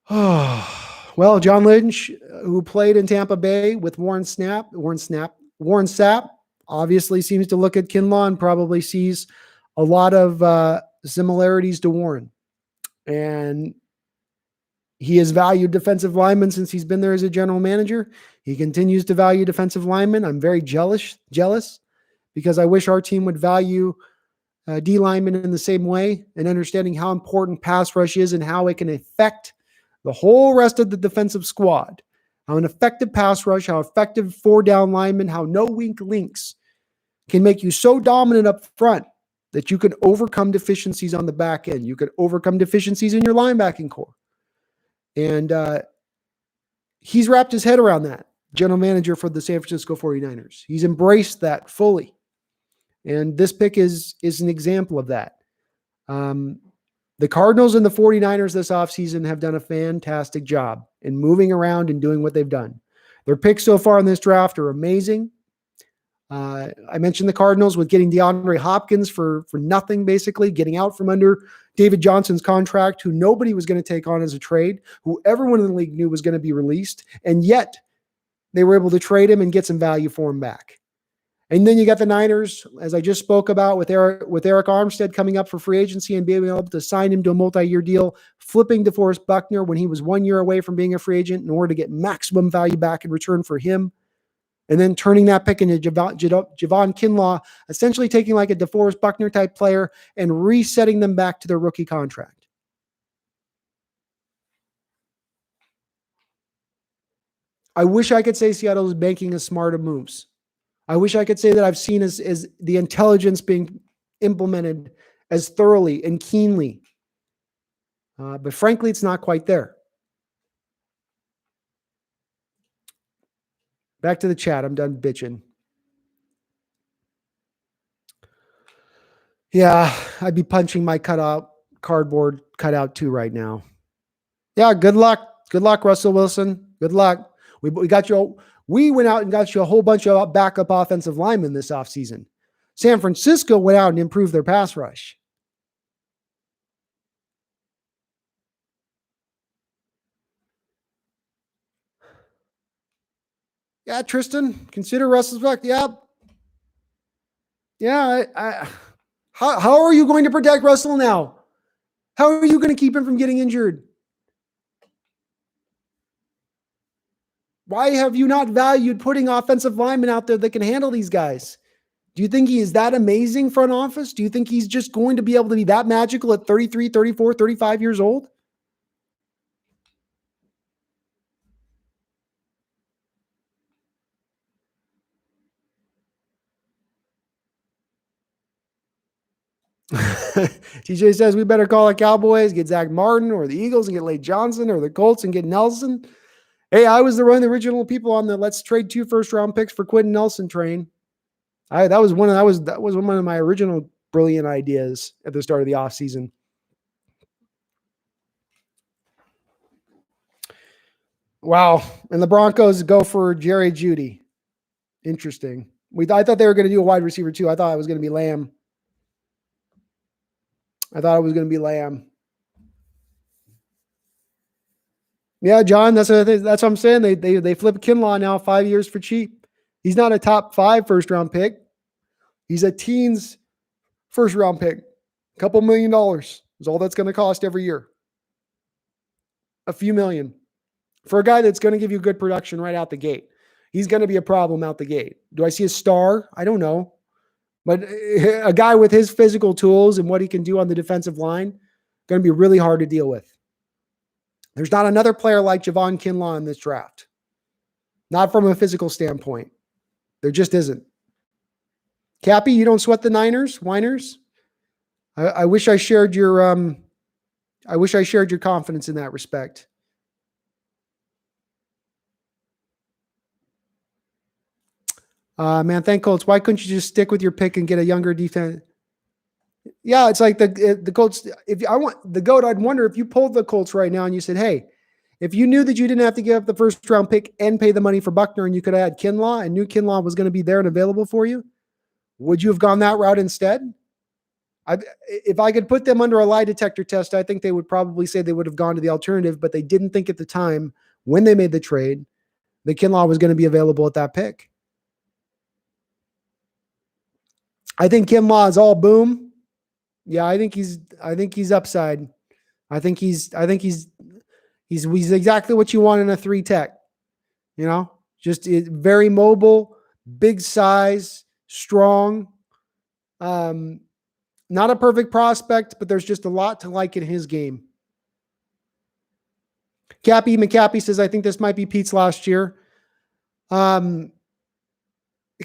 Oh, well, John Lynch, who played in Tampa Bay with Warren Sapp, obviously seems to look at Kinlaw and probably sees a lot of similarities to Warren. And he has valued defensive linemen since he's been there as a general manager. He continues to value defensive linemen. I'm very jealous because I wish our team would value D linemen in the same way, and understanding how important pass rush is and how it can affect the whole rest of the defensive squad. How an effective pass rush, how effective 4-down linemen, how no weak links can make you so dominant up front that you can overcome deficiencies on the back end. You can overcome deficiencies in your linebacking core. And he's wrapped his head around that, general manager for the San Francisco 49ers. He's embraced that fully. And this pick is an example of that. The Cardinals and the 49ers this offseason have done a fantastic job in moving around and doing what they've done. Their picks so far in this draft are amazing. I mentioned the Cardinals with getting DeAndre Hopkins for nothing, basically, getting out from under David Johnson's contract, who nobody was going to take on as a trade, who everyone in the league knew was going to be released, and yet they were able to trade him and get some value for him back. And then you got the Niners, as I just spoke about, with Eric Armstead coming up for free agency and being able to sign him to a multi-year deal, flipping DeForest Buckner when he was 1 year away from being a free agent in order to get maximum value back in return for him. And then turning that pick into Javon Kinlaw, essentially taking like a DeForest Buckner type player and resetting them back to their rookie contract. I wish I could say Seattle is making a smarter moves. I wish I could say that I've seen as the intelligence being implemented as thoroughly and keenly. But frankly, it's not quite there. Back to the chat. I'm done bitching. Yeah, I'd be punching my cardboard cutout too right now. Yeah, good luck. Good luck, Russell Wilson. Good luck. We got you. We went out and got you a whole bunch of backup offensive linemen this offseason. San Francisco went out and improved their pass rush. Yeah, Tristan, consider Russell's back. Yeah. Yeah. How are you going to protect Russell now? How are you going to keep him from getting injured? Why have you not valued putting offensive linemen out there that can handle these guys? Do you think he is that amazing front office? Do you think he's just going to be able to be that magical at 33, 34, 35 years old? TJ says we better call the Cowboys, get Zach Martin, or the Eagles and get Lane Johnson, or the Colts and get Nelson. Hey, I was one of the original people on the let's trade 2 first-round picks for Quentin Nelson train. That was one of my original brilliant ideas at the start of the offseason. Wow. And the Broncos go for Jerry Jeudy. Interesting. I thought they were going to do a wide receiver too. I thought it was going to be Lamb. Yeah, John, that's what I'm saying. They flip Kinlaw now 5 years for cheap. He's not a top 5 first-round pick. He's a teens first-round pick. A couple $1 million is all that's going to cost every year. A few million. For a guy that's going to give you good production right out the gate. He's going to be a problem out the gate. Do I see a star? I don't know. But a guy with his physical tools and what he can do on the defensive line, going to be really hard to deal with. There's not another player like Javon Kinlaw in this draft. Not from a physical standpoint. There just isn't. Cappy, you don't sweat the Niners, whiners. I wish I shared your confidence in that respect. Man, thank Colts. Why couldn't you just stick with your pick and get a younger defense? Yeah, it's like the Colts. I'd wonder if you pulled the Colts right now and you said, hey, if you knew that you didn't have to give up the first round pick and pay the money for Buckner and you could have had Kinlaw and knew Kinlaw was going to be there and available for you, would you have gone that route instead? If I could put them under a lie detector test, I think they would probably say they would have gone to the alternative, but they didn't think at the time when they made the trade that Kinlaw was going to be available at that pick. I think Kinlaw is all boom. Yeah, I think he's upside. I think he's exactly what you want in a 3 tech. You know, just very mobile, big size, strong. Not a perfect prospect, but there's just a lot to like in his game. Cappy McCappy says, I think this might be Pete's last year. It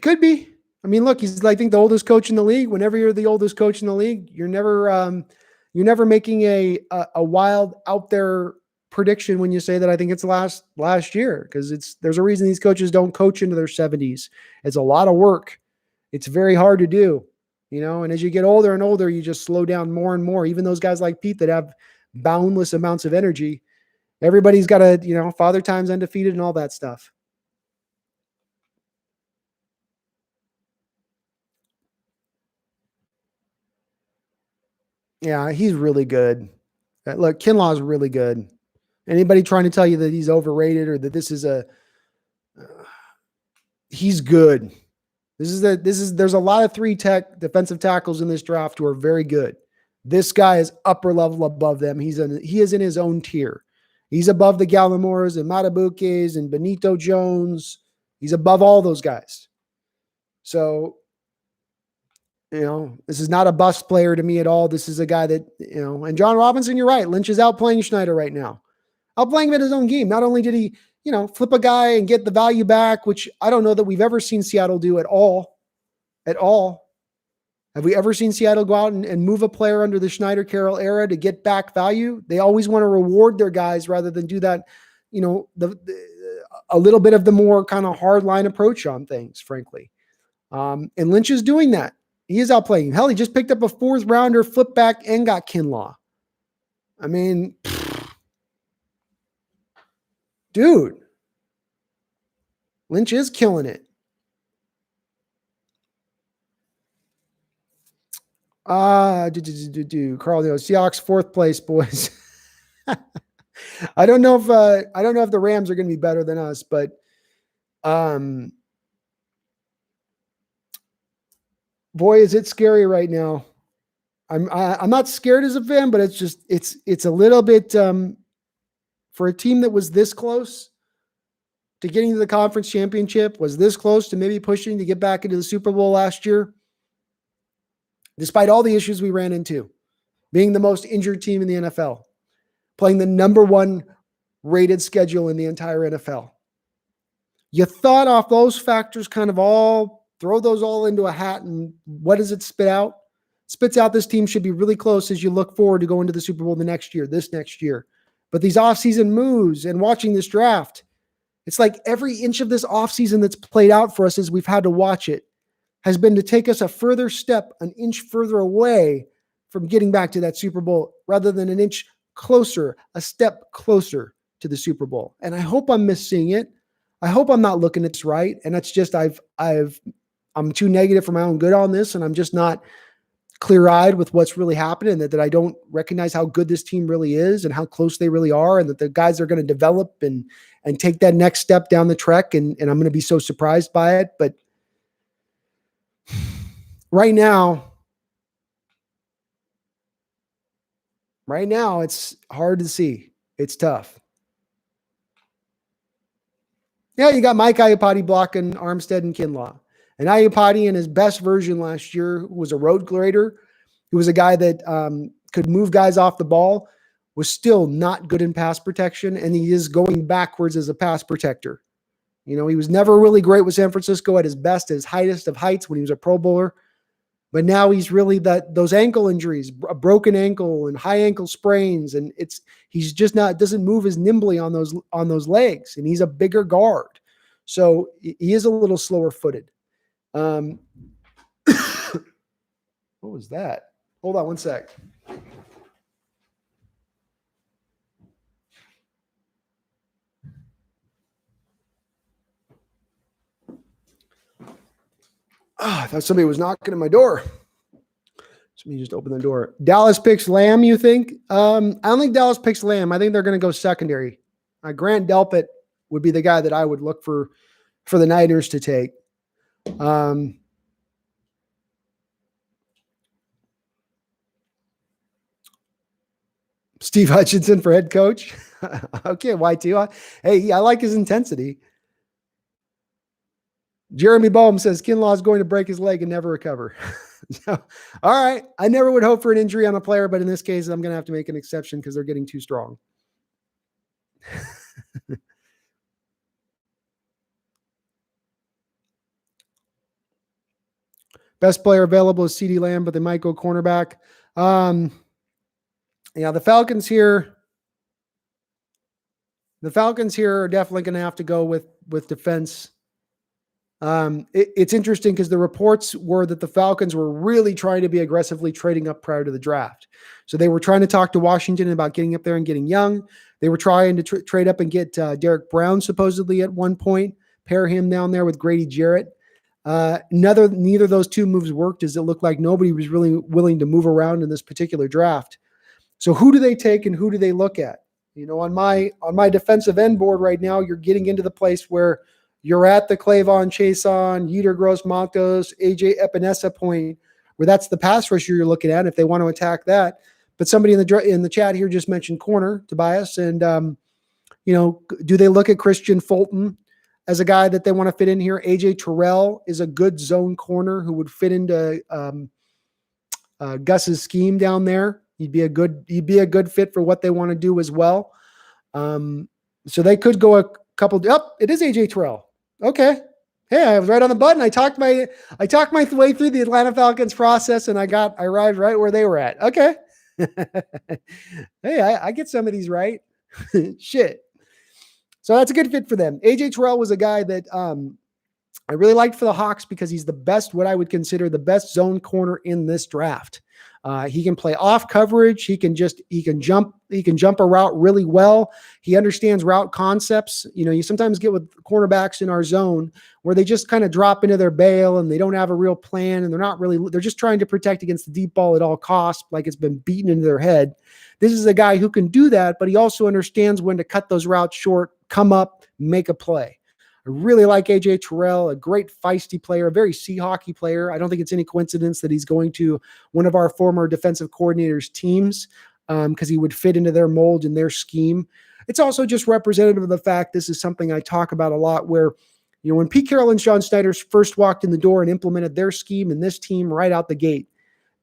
could be. I mean, look, he's, I think, the oldest coach in the league. Whenever you're the oldest coach in the league, you're never making a wild out there prediction when you say that. I think it's last year, because there's a reason these coaches don't coach into their 70s. It's a lot of work. It's very hard to do, and as you get older and older, you just slow down more and more. Even those guys like Pete that have boundless amounts of energy, everybody's got to, father time's undefeated and all that stuff. Yeah, he's really good. Look, Kinlaw's really good. Anybody trying to tell you that he's overrated or that he's good. There's a lot of defensive tackles in this draft who are very good. This guy is upper level above them. He is in his own tier. He's above the Gallimores and Matabukes and Benito Jones. He's above all those guys. So, this is not a bust player to me at all. This is a guy that, and John Robinson, you're right. Lynch is outplaying Schneider right now. Outplaying him in his own game. Not only did he, flip a guy and get the value back, which I don't know that we've ever seen Seattle do at all. At all. Have we ever seen Seattle go out and move a player under the Schneider-Carroll era to get back value? They always want to reward their guys rather than do that, a little bit of the more kind of hardline approach on things, frankly. And Lynch is doing that. He is outplaying. Hell, he just picked up a 4th rounder, flip back, and got Kinlaw. I mean, dude, Lynch is killing it. Carl, Seahawks 4th place, boys. I don't know if the Rams are going to be better than us, but boy, is it scary right now. I'm not scared as a fan, but it's a little bit for a team that was this close to getting to the conference championship, was this close to maybe pushing to get back into the Super Bowl last year, despite all the issues we ran into, being the most injured team in the NFL, playing the number 1 rated schedule in the entire NFL. You thought off those factors, kind of throw those all into a hat, and what does it spit out? It spits out this team should be really close as you look forward to going to the Super Bowl this next year. But these offseason moves and watching this draft, it's like every inch of this offseason that's played out for us as we've had to watch it has been to take us a further step, an inch further away from getting back to that Super Bowl, rather than an inch closer, a step closer to the Super Bowl. And I hope I'm missing it. I hope I'm not looking at this right. And that's just, I'm too negative for my own good on this. And I'm just not clear-eyed with what's really happening, and that I don't recognize how good this team really is and how close they really are, and that the guys are going to develop and take that next step down the trek. And I'm going to be so surprised by it. But right now, it's hard to see. It's tough. Yeah, you got Mike Iupati blocking Armstead and Kinlaw. And Iupati, in his best version last year, was a road grader. He was a guy that could move guys off the ball, was still not good in pass protection, and he is going backwards as a pass protector. He was never really great with San Francisco at his best, at his highest of heights when he was a Pro Bowler. But now he's really those ankle injuries, a broken ankle and high ankle sprains, and he's just doesn't move as nimbly on those legs, and he's a bigger guard, so he is a little slower footed. What was that? Hold on one sec. I thought somebody was knocking at my door. Somebody just opened the door. Dallas picks Lamb, you think? I don't think Dallas picks Lamb. I think they're going to go secondary. Grant Delpit would be the guy that I would look for the Niners to take. Steve Hutchinson for head coach. Okay, why too? Hey, I like his intensity. Jeremy Boehm says Kinlaw is going to break his leg and never recover. So, all right. I never would hope for an injury on a player, but in this case, I'm going to have to make an exception because they're getting too strong. Best player available is CeeDee Lamb, but they might go cornerback. Yeah, the Falcons here are definitely going to have to go with defense. It's interesting because the reports were that the Falcons were really trying to be aggressively trading up prior to the draft. So they were trying to talk to Washington about getting up there and getting young. They were trying to trade up and get Derek Brown supposedly at one point, pair him down there with Grady Jarrett. Neither of those two moves worked, as it looked like nobody was really willing to move around in this particular draft. So who do they take and who do they look at? On my defensive end board right now, you're getting into the place where you're at the Clavon Chason, Yetur Gross-Matos, AJ Epinesa point, where that's the pass rusher you're looking at if they want to attack that. But somebody in the chat here just mentioned corner, Tobias, and do they look at Christian Fulton as a guy that they want to fit in here? AJ Terrell is a good zone corner who would fit into Gus's scheme down there. He'd be a good fit for what they want to do as well. So they could go a couple. It is AJ Terrell. Okay. Hey, I was right on the button. I talked my way through the Atlanta Falcons process, and I arrived right where they were at. Okay. Hey, I get some of these right. Shit. So that's a good fit for them. AJ Terrell was a guy that I really liked for the Hawks because he's what I would consider the best zone corner in this draft. He can play off coverage. He can jump a route really well. He understands route concepts. You sometimes get with cornerbacks in our zone where they just kind of drop into their bail and they don't have a real plan and they're just trying to protect against the deep ball at all costs, like it's been beaten into their head. This is a guy who can do that, but he also understands when to cut those routes short, come up, make a play. I really like AJ Terrell, a great feisty player, a very Seahawks player. I don't think it's any coincidence that he's going to one of our former defensive coordinators' teams because he would fit into their mold and their scheme. It's also just representative of the fact this is something I talk about a lot where, when Pete Carroll and John Snyder first walked in the door and implemented their scheme and this team right out the gate,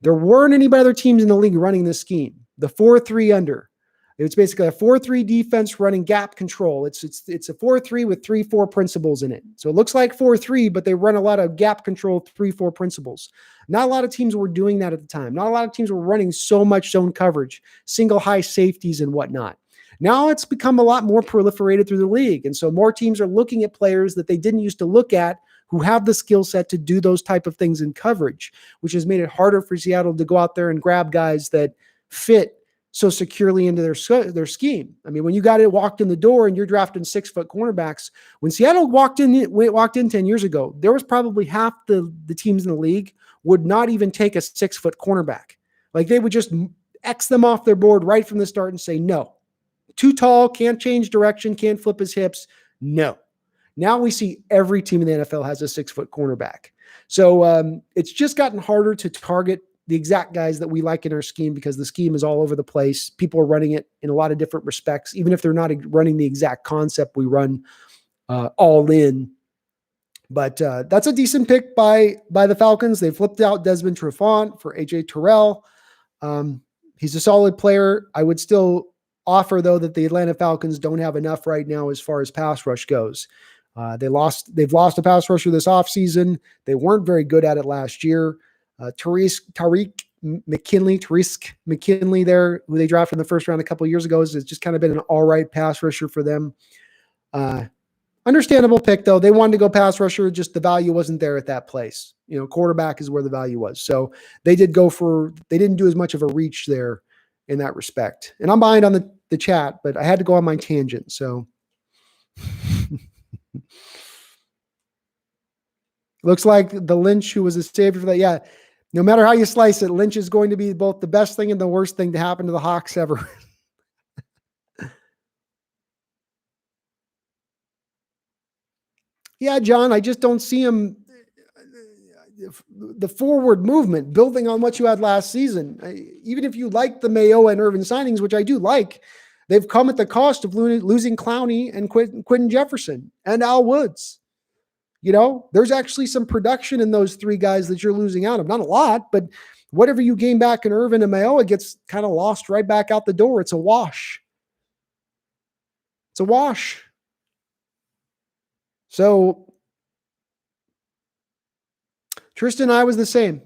there weren't any other teams in the league running this scheme. The 4-3 under. It's basically a 4-3 defense running gap control. It's a 4-3 with 3-4 principles in it. So it looks like 4-3, but they run a lot of gap control 3-4 principles. Not a lot of teams were doing that at the time. Not a lot of teams were running so much zone coverage, single high safeties and whatnot. Now it's become a lot more proliferated through the league. And so more teams are looking at players that they didn't used to look at who have the skill set to do those type of things in coverage, which has made it harder for Seattle to go out there and grab guys that fit so securely into their scheme. I mean, when you walked in the door and you're drafting 6-foot cornerbacks, when Seattle walked in 10 years ago, there was probably half the teams in the league would not even take a 6-foot cornerback. Like they would just X them off their board right from the start and say, no, too tall, can't change direction, can't flip his hips. No. Now we see every team in the NFL has a 6-foot cornerback. So it's just gotten harder to target the exact guys that we like in our scheme because the scheme is all over the place. People are running it in a lot of different respects, even if they're not running the exact concept we run all in. But that's a decent pick by the Falcons. They flipped out Desmond Trufant for AJ Terrell. He's a solid player. I would still offer, though, that the Atlanta Falcons don't have enough right now as far as pass rush goes. They've lost a pass rusher this offseason. They weren't very good at it last year. Tariq McKinley there, who they drafted in the first round a couple of years ago, has just kind of been an all right pass rusher for them. Understandable pick, though. They wanted to go pass rusher, just the value wasn't there at that place. Quarterback is where the value was. So they didn't do as much of a reach there in that respect. And I'm behind on the chat, but I had to go on my tangent. So looks like the Lynch, who was a savior for that. Yeah. No matter how you slice it, Lynch is going to be both the best thing and the worst thing to happen to the Hawks ever. Yeah, John, I just don't see him. The forward movement, building on what you had last season. Even if you like the Mayo and Irvin signings, which I do like, they've come at the cost of losing Clowney and Quentin Jefferson and Al Woods. There's actually some production in those three guys that you're losing out of. Not a lot, but whatever you gain back in Irvin and Mayo, it gets kind of lost right back out the door. It's a wash. So Tristan and I was the same.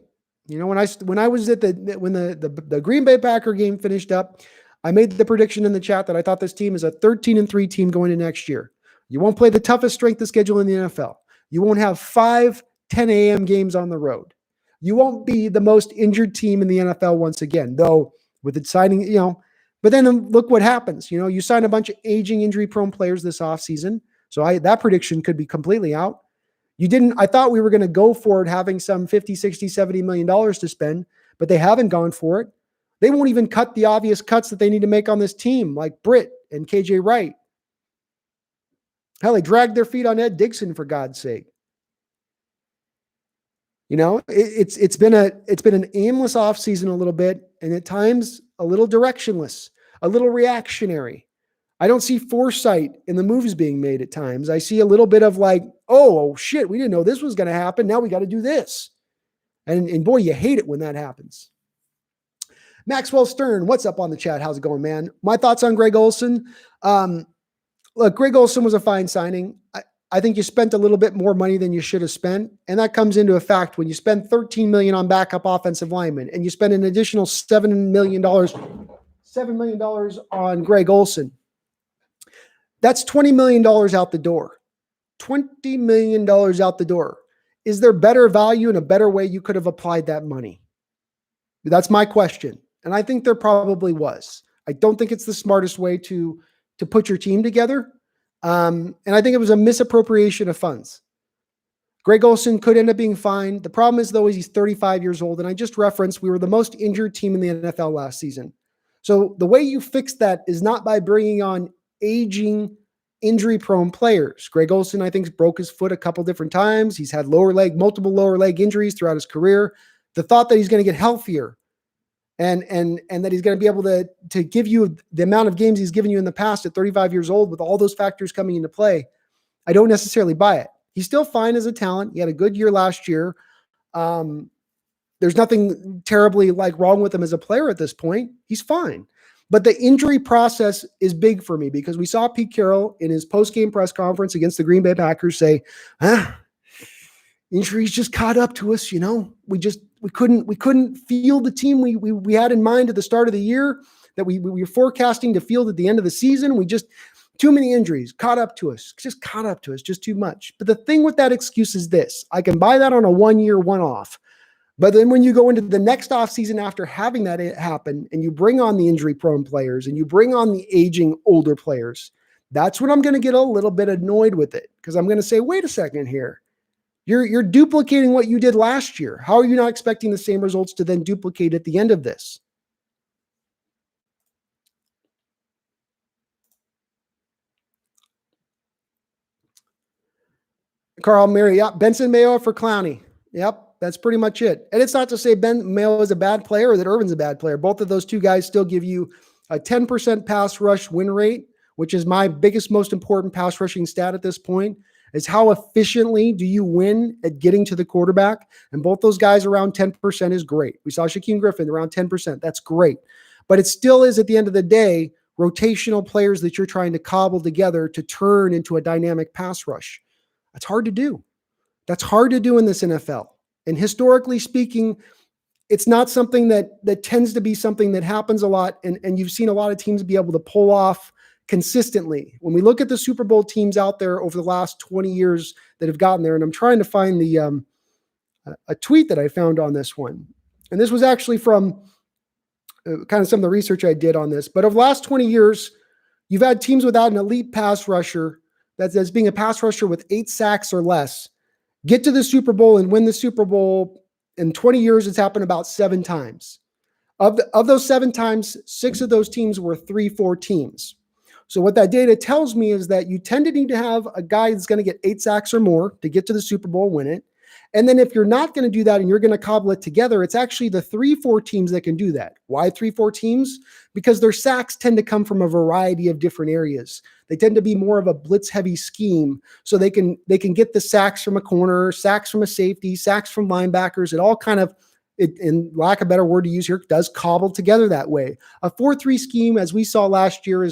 When I was at the Green Bay Packer game finished up, I made the prediction in the chat that I thought this team is a 13-3 team going into next year. You won't play the toughest strength of schedule in the NFL. You won't have 5 10 a.m. games on the road. You won't be the most injured team in the NFL once again, though with it signing, but then look what happens. You sign a bunch of aging, injury-prone players this offseason. So that prediction could be completely out. I thought we were going to go for it having some 50, 60, 70 million dollars to spend, but they haven't gone for it. They won't even cut the obvious cuts that they need to make on this team, like Britt and KJ Wright. Hell, they dragged their feet on Ed Dickson, for God's sake. It's been an aimless offseason a little bit, and at times a little directionless, a little reactionary. I don't see foresight in the moves being made at times. I see a little bit of like, oh shit, we didn't know this was going to happen. Now we got to do this. And boy, you hate it when that happens. Maxwell Stern, what's up on the chat? How's it going, man? My thoughts on Greg Olsen. Look, Greg Olsen was a fine signing. I think you spent a little bit more money than you should have spent. And that comes into effect when you spend $13 million on backup offensive linemen and you spend an additional $7 million on Greg Olsen. That's $20 million out the door. $20 million out the door. Is there better value and a better way you could have applied that money? That's my question. And I think there probably was. I don't think it's the smartest way to put your team together. And I think it was a misappropriation of funds. Greg Olsen could end up being fine. The problem is, though, he's 35 years old. And I just referenced we were the most injured team in the NFL last season. So the way you fix that is not by bringing on aging, injury-prone players. Greg Olsen, I think, broke his foot a couple different times. He's had multiple lower leg injuries throughout his career. The thought that he's going to get healthier and that he's going to be able to give you the amount of games he's given you in the past at 35 years old with all those factors coming into play, I don't necessarily buy it. He's still fine as a talent. He had a good year last year. There's nothing terribly wrong with him as a player at this point. He's fine. But the injury process is big for me because we saw Pete Carroll in his post-game press conference against the Green Bay Packers say, injuries just caught up to us. We couldn't field the team we had in mind at the start of the year that we were forecasting to field at the end of the season. Too many injuries caught up to us, just too much. But the thing with that excuse is this: I can buy that on a 1-year one-off. But then when you go into the next offseason after having that happen and you bring on the injury-prone players and you bring on the aging older players, that's when I'm going to get a little bit annoyed with it because I'm going to say, wait a second here. You're duplicating what you did last year. How are you not expecting the same results to then duplicate at the end of this? Carl Mary, yeah, Benson Mayo for Clowney. Yep. That's pretty much it. And it's not to say Ben Mayo is a bad player or that Irvin's a bad player. Both of those two guys still give you a 10% pass rush win rate, which is my biggest, most important pass rushing stat at this point, is how efficiently do you win at getting to the quarterback? And both those guys around 10% is great. We saw Shaquem Griffin around 10%. That's great. But it still is, at the end of the day, rotational players that you're trying to cobble together to turn into a dynamic pass rush. That's hard to do. That's hard to do in this NFL. And historically speaking, it's not something that tends to be something that happens a lot. And you've seen a lot of teams be able to pull off consistently. When we look at the Super Bowl teams out there over the last 20 years that have gotten there, and I'm trying to find the a tweet that I found on this one. And this was actually from kind of some of the research I did on this. But over the last 20 years, you've had teams without an elite pass rusher that's being a pass rusher with 8 sacks or less get to the Super Bowl and win the Super Bowl. In 20 years, it's happened about 7 times. Of those 7 times, 6 of those teams were 3-4 teams. So what that data tells me is that you tend to need to have a guy that's going to get 8 sacks or more to get to the Super Bowl, win it. And then if you're not going to do that and you're going to cobble it together, it's actually the 3-4 teams that can do that. Why 3-4 teams? Because their sacks tend to come from a variety of different areas. They tend to be more of a blitz-heavy scheme, so they can get the sacks from a corner, sacks from a safety, sacks from linebackers. It all kind of, in lack of a better word to use here, does cobble together that way. A 4-3 scheme, as we saw last year,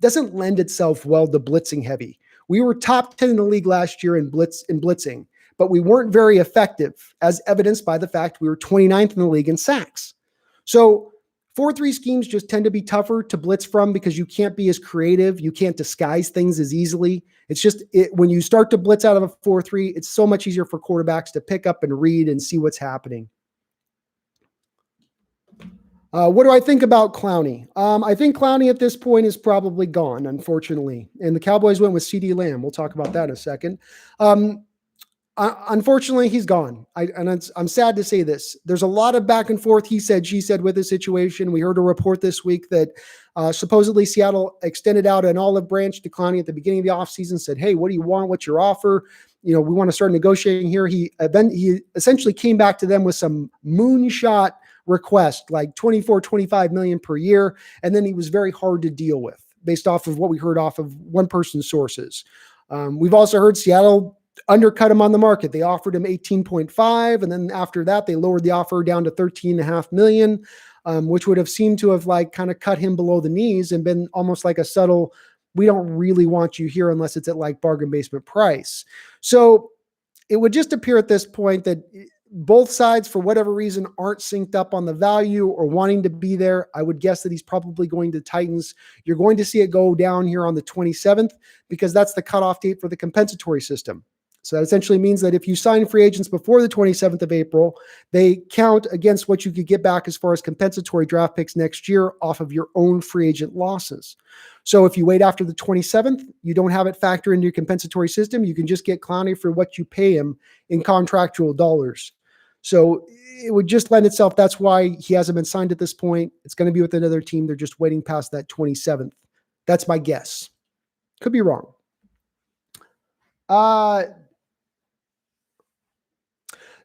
doesn't lend itself well to blitzing heavy. We were top 10 in the league last year in blitzing, but we weren't very effective, as evidenced by the fact we were 29th in the league in sacks. So 4-3 schemes just tend to be tougher to blitz from because you can't be as creative. You can't disguise things as easily. It's just when you start to blitz out of a 4-3, it's so much easier for quarterbacks to pick up and read and see what's happening. What do I think about Clowney? I think Clowney at this point is probably gone, unfortunately. And the Cowboys went with CeeDee Lamb. We'll talk about that in a second. Unfortunately, he's gone. I'm sad to say this. There's a lot of back and forth, he said, she said, with the situation. We heard a report this week that supposedly Seattle extended out an olive branch to Clowney at the beginning of the offseason, said, hey, what do you want? What's your offer? We want to start negotiating here. He essentially came back to them with some moonshot request, like 25 million per year. And then he was very hard to deal with based off of what we heard off of one person's sources. We've also heard Seattle undercut him on the market. They offered him 18.5. And then after that, they lowered the offer down to 13.5 million, which would have seemed to have kind of cut him below the knees and been almost like a subtle, we don't really want you here unless it's at bargain basement price. So it would just appear at this point that both sides, for whatever reason, aren't synced up on the value or wanting to be there. I would guess that he's probably going to Titans. You're going to see it go down here on the 27th because that's the cutoff date for the compensatory system. So that essentially means that if you sign free agents before the 27th of April, they count against what you could get back as far as compensatory draft picks next year off of your own free agent losses. So if you wait after the 27th, you don't have it factor into your compensatory system. You can just get Clowney for what you pay him in contractual dollars. So it would just lend itself. That's why he hasn't been signed at this point. It's going to be with another team. They're just waiting past that 27th. That's my guess. Could be wrong.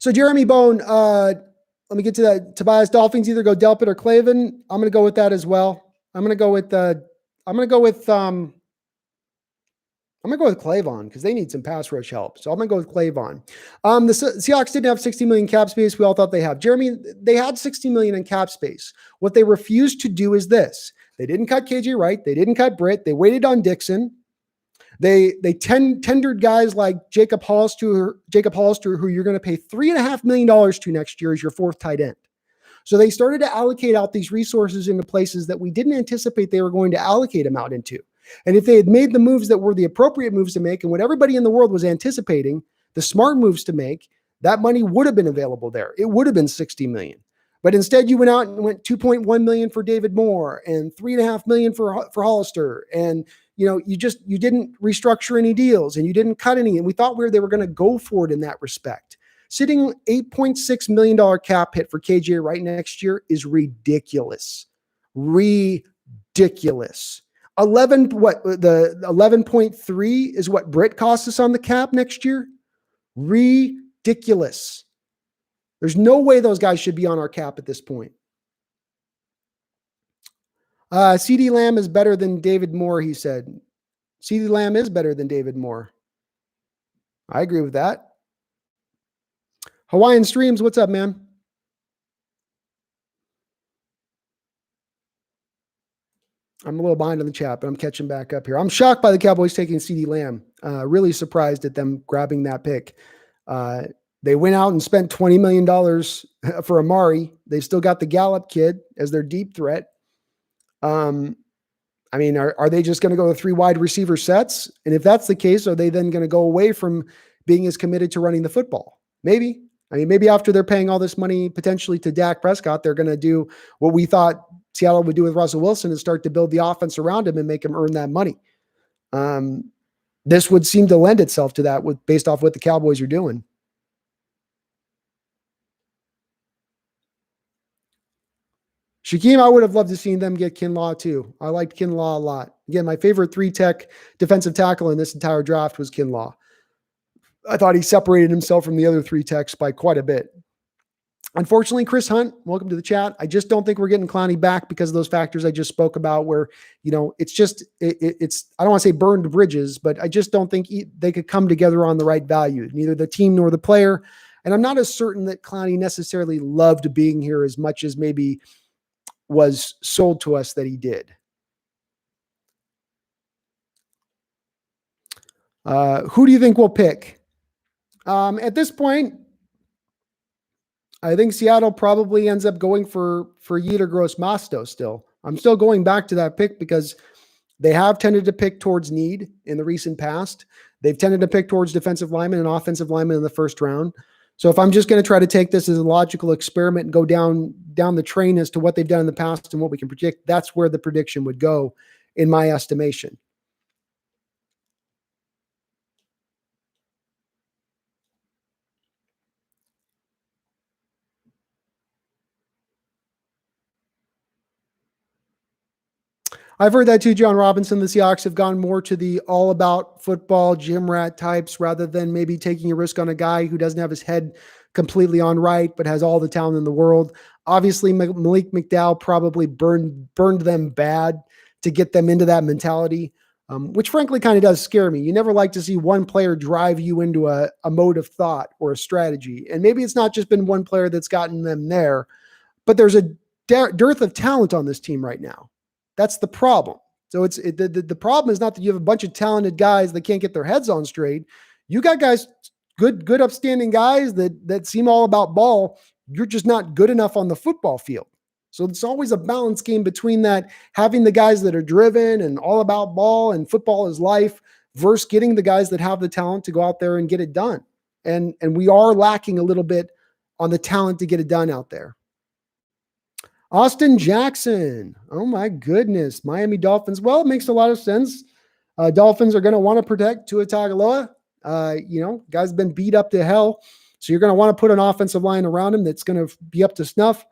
So Jeremy Bone, let me get to that. Tobias, Dolphins either go Delpit or Clavin. I'm going to go with that as well. I'm going to go with Clavon because they need some pass rush help. So I'm going to go with Clavon. The Seahawks didn't have 60 million cap space. We all thought they have. Jeremy, they had 60 million in cap space. What they refused to do is this. They didn't cut KJ Wright. They didn't cut Britt. They waited on Dixon. They tendered guys like Jacob Hollister, who you're going to pay $3.5 million to next year as your fourth tight end. So they started to allocate out these resources into places that we didn't anticipate they were going to allocate them out into. And if they had made the moves that were the appropriate moves to make and what everybody in the world was anticipating, the smart moves to make, that money would have been available there. It would have been $60 million. But instead you went out and went $2.1 million for David Moore and $3.5 million for Hollister. And you didn't restructure any deals and you didn't cut any. And we thought they were going to go for it in that respect. Sitting $8.6 million cap hit for KJ right next year is ridiculous. Ridiculous. 11.3 is what Britt costs us on the cap next year. Ridiculous. There's no way those guys should be on our cap at this point. CeeDee Lamb is better than David Moore, he said. CeeDee Lamb is better than David Moore. I agree with that. Hawaiian Streams, what's up, man? I'm a little behind on the chat, but I'm catching back up here. I'm shocked by the Cowboys taking CeeDee Lamb. Really surprised at them grabbing that pick. They went out and spent $20 million for Amari. They've still got the Gallup kid as their deep threat. Are they just going to go with 3 wide receiver sets? And if that's the case, are they then going to go away from being as committed to running the football? Maybe. Maybe after they're paying all this money potentially to Dak Prescott, they're going to do what we thought Seattle would do with Russell Wilson and start to build the offense around him and make him earn that money. This would seem to lend itself to that based off what the Cowboys are doing. Shaquem, I would have loved to see them get Kinlaw too. I liked Kinlaw a lot. Again, my favorite 3-tech defensive tackle in this entire draft was Kinlaw. I thought he separated himself from the other 3-techs by quite a bit. Unfortunately, Chris Hunt, welcome to the chat. I just don't think we're getting Clowney back because of those factors I just spoke about where, it's just, it's, I don't want to say burned bridges, but I just don't think they could come together on the right value, neither the team nor the player. And I'm not as certain that Clowney necessarily loved being here as much as maybe was sold to us that he did. Who do you think we'll pick? At this point, I think Seattle probably ends up going for Yetur Gross-Masto still. I'm still going back to that pick because they have tended to pick towards need in the recent past. They've tended to pick towards defensive linemen and offensive linemen in the first round. So if I'm just going to try to take this as a logical experiment and go down the train as to what they've done in the past and what we can predict, that's where the prediction would go in my estimation. I've heard that too, John Robinson. The Seahawks have gone more to the all about football gym rat types rather than maybe taking a risk on a guy who doesn't have his head completely on right, but has all the talent in the world. Obviously, Malik McDowell probably burned them bad to get them into that mentality, which frankly kind of does scare me. You never like to see one player drive you into a mode of thought or a strategy. And maybe it's not just been one player that's gotten them there, but there's a dearth of talent on this team right now. That's the problem. So the problem is not that you have a bunch of talented guys that can't get their heads on straight. You got guys, good upstanding guys that seem all about ball. You're just not good enough on the football field. So it's always a balance game between that, having the guys that are driven and all about ball and football is life versus getting the guys that have the talent to go out there and get it done. And we are lacking a little bit on the talent to get it done out there. Austin Jackson. Oh my goodness. Miami Dolphins. Well, it makes a lot of sense. Dolphins are going to want to protect Tua Tagovailoa. Guy's been beat up to hell. So you're going to want to put an offensive line around him that's going to be up to snuff.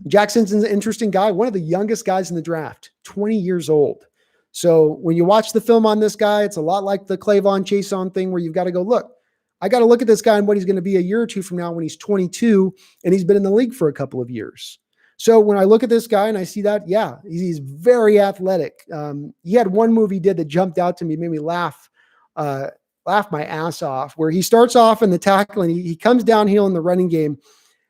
Jackson's an interesting guy. One of the youngest guys in the draft, 20 years old. So when you watch the film on this guy, it's a lot like the Clavon Chason thing where you've got to go, look, I got to look at this guy and what he's going to be a year or two from now when he's 22 and he's been in the league for a couple of years. So when I look at this guy and I see that, yeah, he's very athletic. He had one move he did that jumped out to me, made me laugh my ass off, where he starts off in the tackle and he comes downhill in the running game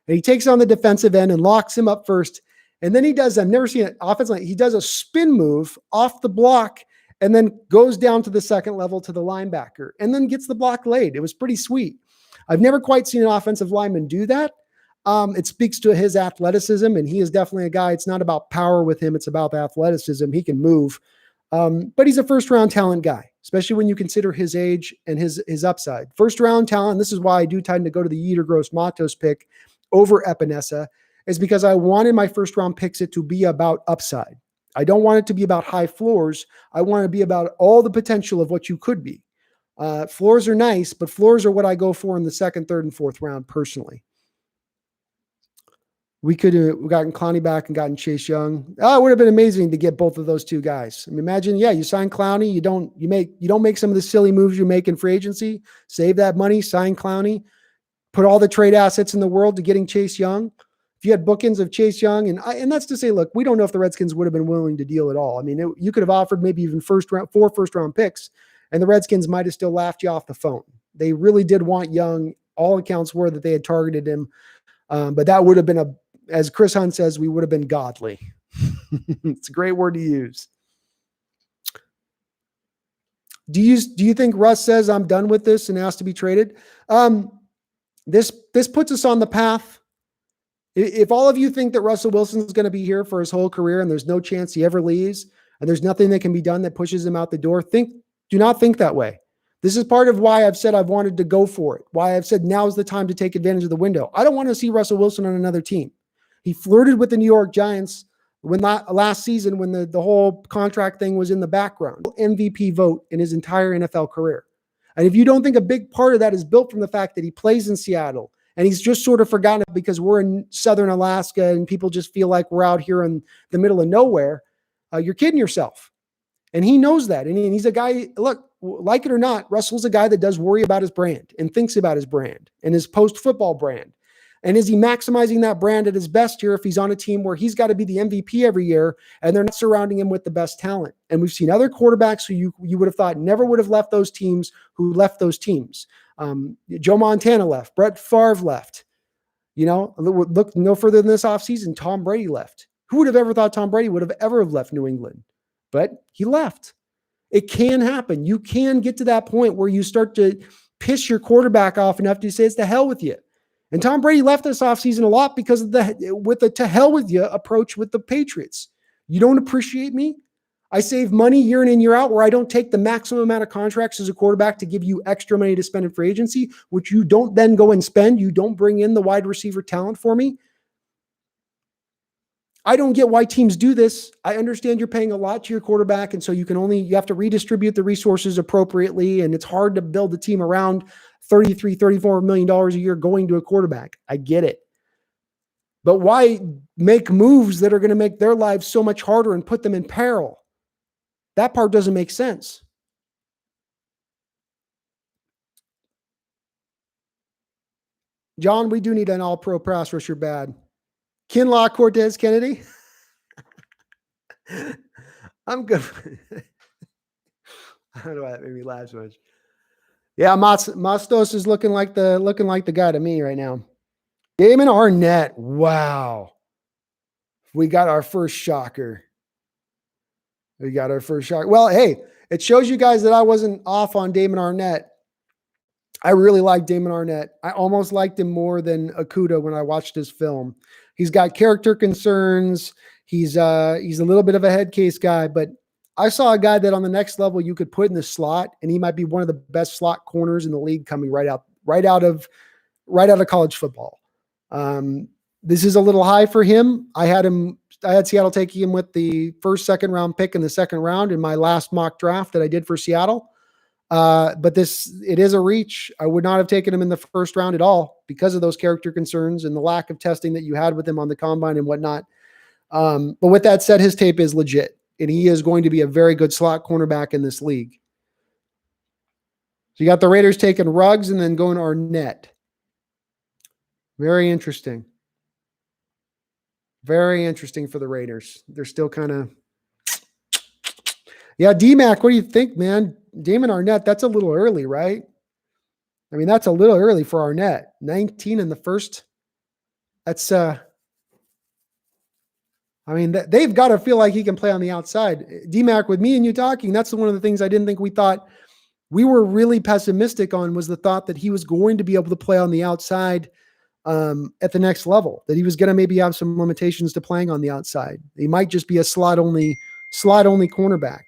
and he takes on the defensive end and locks him up first. And then he does, I've never seen it offensively, he does a spin move off the block and then goes down to the second level to the linebacker and then gets the block laid. It was pretty sweet. I've never quite seen an offensive lineman do that. It speaks to his athleticism, and he is definitely a guy. It's not about power with him. It's about athleticism. He can move, but he's a first-round talent guy, especially when you consider his age and his upside. First-round talent, this is why I do tend to go to the Yetur Gross-Matos pick over Epinesa, is because I wanted my first-round picks it to be about upside. I don't want it to be about high floors. I want it to be about all the potential of what you could be. Floors are nice, but floors are what I go for in the second, third, and fourth round personally. We could have gotten Clowney back and gotten Chase Young. Oh, it would have been amazing to get both of those two guys. I mean, imagine, you sign Clowney, you don't make some of the silly moves you make in free agency, save that money, sign Clowney, put all the trade assets in the world to getting Chase Young. If you had bookends of Chase Young, and that's to say, look, we don't know if the Redskins would have been willing to deal at all. I mean, you could have offered maybe even four first round picks, and the Redskins might have still laughed you off the phone. They really did want Young. All accounts were that they had targeted him. But that would have been as Chris Hunt says, we would have been godly. It's a great word to use. Do you think Russ says I'm done with this and has to be traded? This puts us on the path. If all of you think that Russell Wilson is going to be here for his whole career and there's no chance he ever leaves and there's nothing that can be done that pushes him out the door, do not think that way. This is part of why I've said I've wanted to go for it, why I've said now's the time to take advantage of the window. I don't want to see Russell Wilson on another team. He flirted with the New York Giants when last season when the whole contract thing was in the background. MVP vote in his entire NFL career. And if you don't think a big part of that is built from the fact that he plays in Seattle and he's just sort of forgotten it because we're in Southern Alaska and people just feel like we're out here in the middle of nowhere, you're kidding yourself. And he knows that. And he's a guy, look, like it or not, Russell's a guy that does worry about his brand and thinks about his brand and his post-football brand. And is he maximizing that brand at his best here if he's on a team where he's got to be the MVP every year and they're not surrounding him with the best talent? And we've seen other quarterbacks who you would have thought never would have left those teams who left those teams. Joe Montana left. Brett Favre left. Look no further than this offseason, Tom Brady left. Who would have ever thought Tom Brady would have ever left New England? But he left. It can happen. You can get to that point where you start to piss your quarterback off enough to say it's to hell with you. And Tom Brady left this offseason a lot because of the to hell with you approach with the Patriots. You don't appreciate me? I save money year in and year out where I don't take the maximum amount of contracts as a quarterback to give you extra money to spend in free agency, which you don't then go and spend. You don't bring in the wide receiver talent for me. I don't get why teams do this. I understand you're paying a lot to your quarterback, and so you have to redistribute the resources appropriately, and it's hard to build a team around $33, $34 million a year going to a quarterback. I get it. But why make moves that are going to make their lives so much harder and put them in peril? That part doesn't make sense. John, we do need an all-pro pass rusher bad. Kinlaw, Cortez, Kennedy. I'm good. I don't know why that made me laugh so much. Yeah, Mastos is looking like the guy to me right now. Damon Arnett. Wow. We got our first shocker. Well, hey, it shows you guys that I wasn't off on Damon Arnett. I really like Damon Arnett. I almost liked him more than Okudah when I watched his film. He's got character concerns. He's a little bit of a head case guy, but I saw a guy that on the next level you could put in the slot, and he might be one of the best slot corners in the league coming right out of college football. This is a little high for him. I had Seattle taking him with the second round pick in the second round in my last mock draft that I did for Seattle. But it is a reach. I would not have taken him in the first round at all because of those character concerns and the lack of testing that you had with him on the combine and whatnot. But with that said, his tape is legit, and he is going to be a very good slot cornerback in this league. So you got the Raiders taking Ruggs and then going Arnett. Very interesting. Very interesting for the Raiders. They're still kind of... Yeah, D-Mac, what do you think, man? Damon Arnett, that's a little early, right? I mean, that's a little early for Arnett. 19 in the first. That's... they've got to feel like he can play on the outside. D-Mac, with me and you talking, that's one of the things I didn't think we thought we were really pessimistic on, was the thought that he was going to be able to play on the outside at the next level, that he was going to maybe have some limitations to playing on the outside. He might just be a slot only cornerback.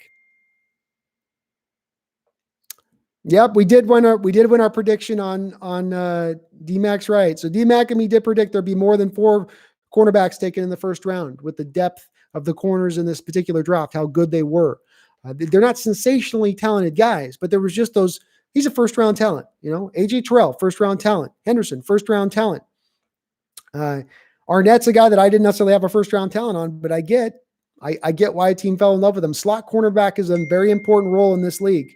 Yep, we did win our prediction on D-Mac's right. So D-Mac and me did predict there'd be more than 4 cornerbacks taken in the first round with the depth of the corners in this particular draft, how good they were. They're not sensationally talented guys, but there was just those. He's a first round talent, AJ Terrell, first round talent. Henderson, first round talent. Arnett's a guy that I didn't necessarily have a first round talent on, but I get why a team fell in love with him. Slot cornerback is a very important role in this league.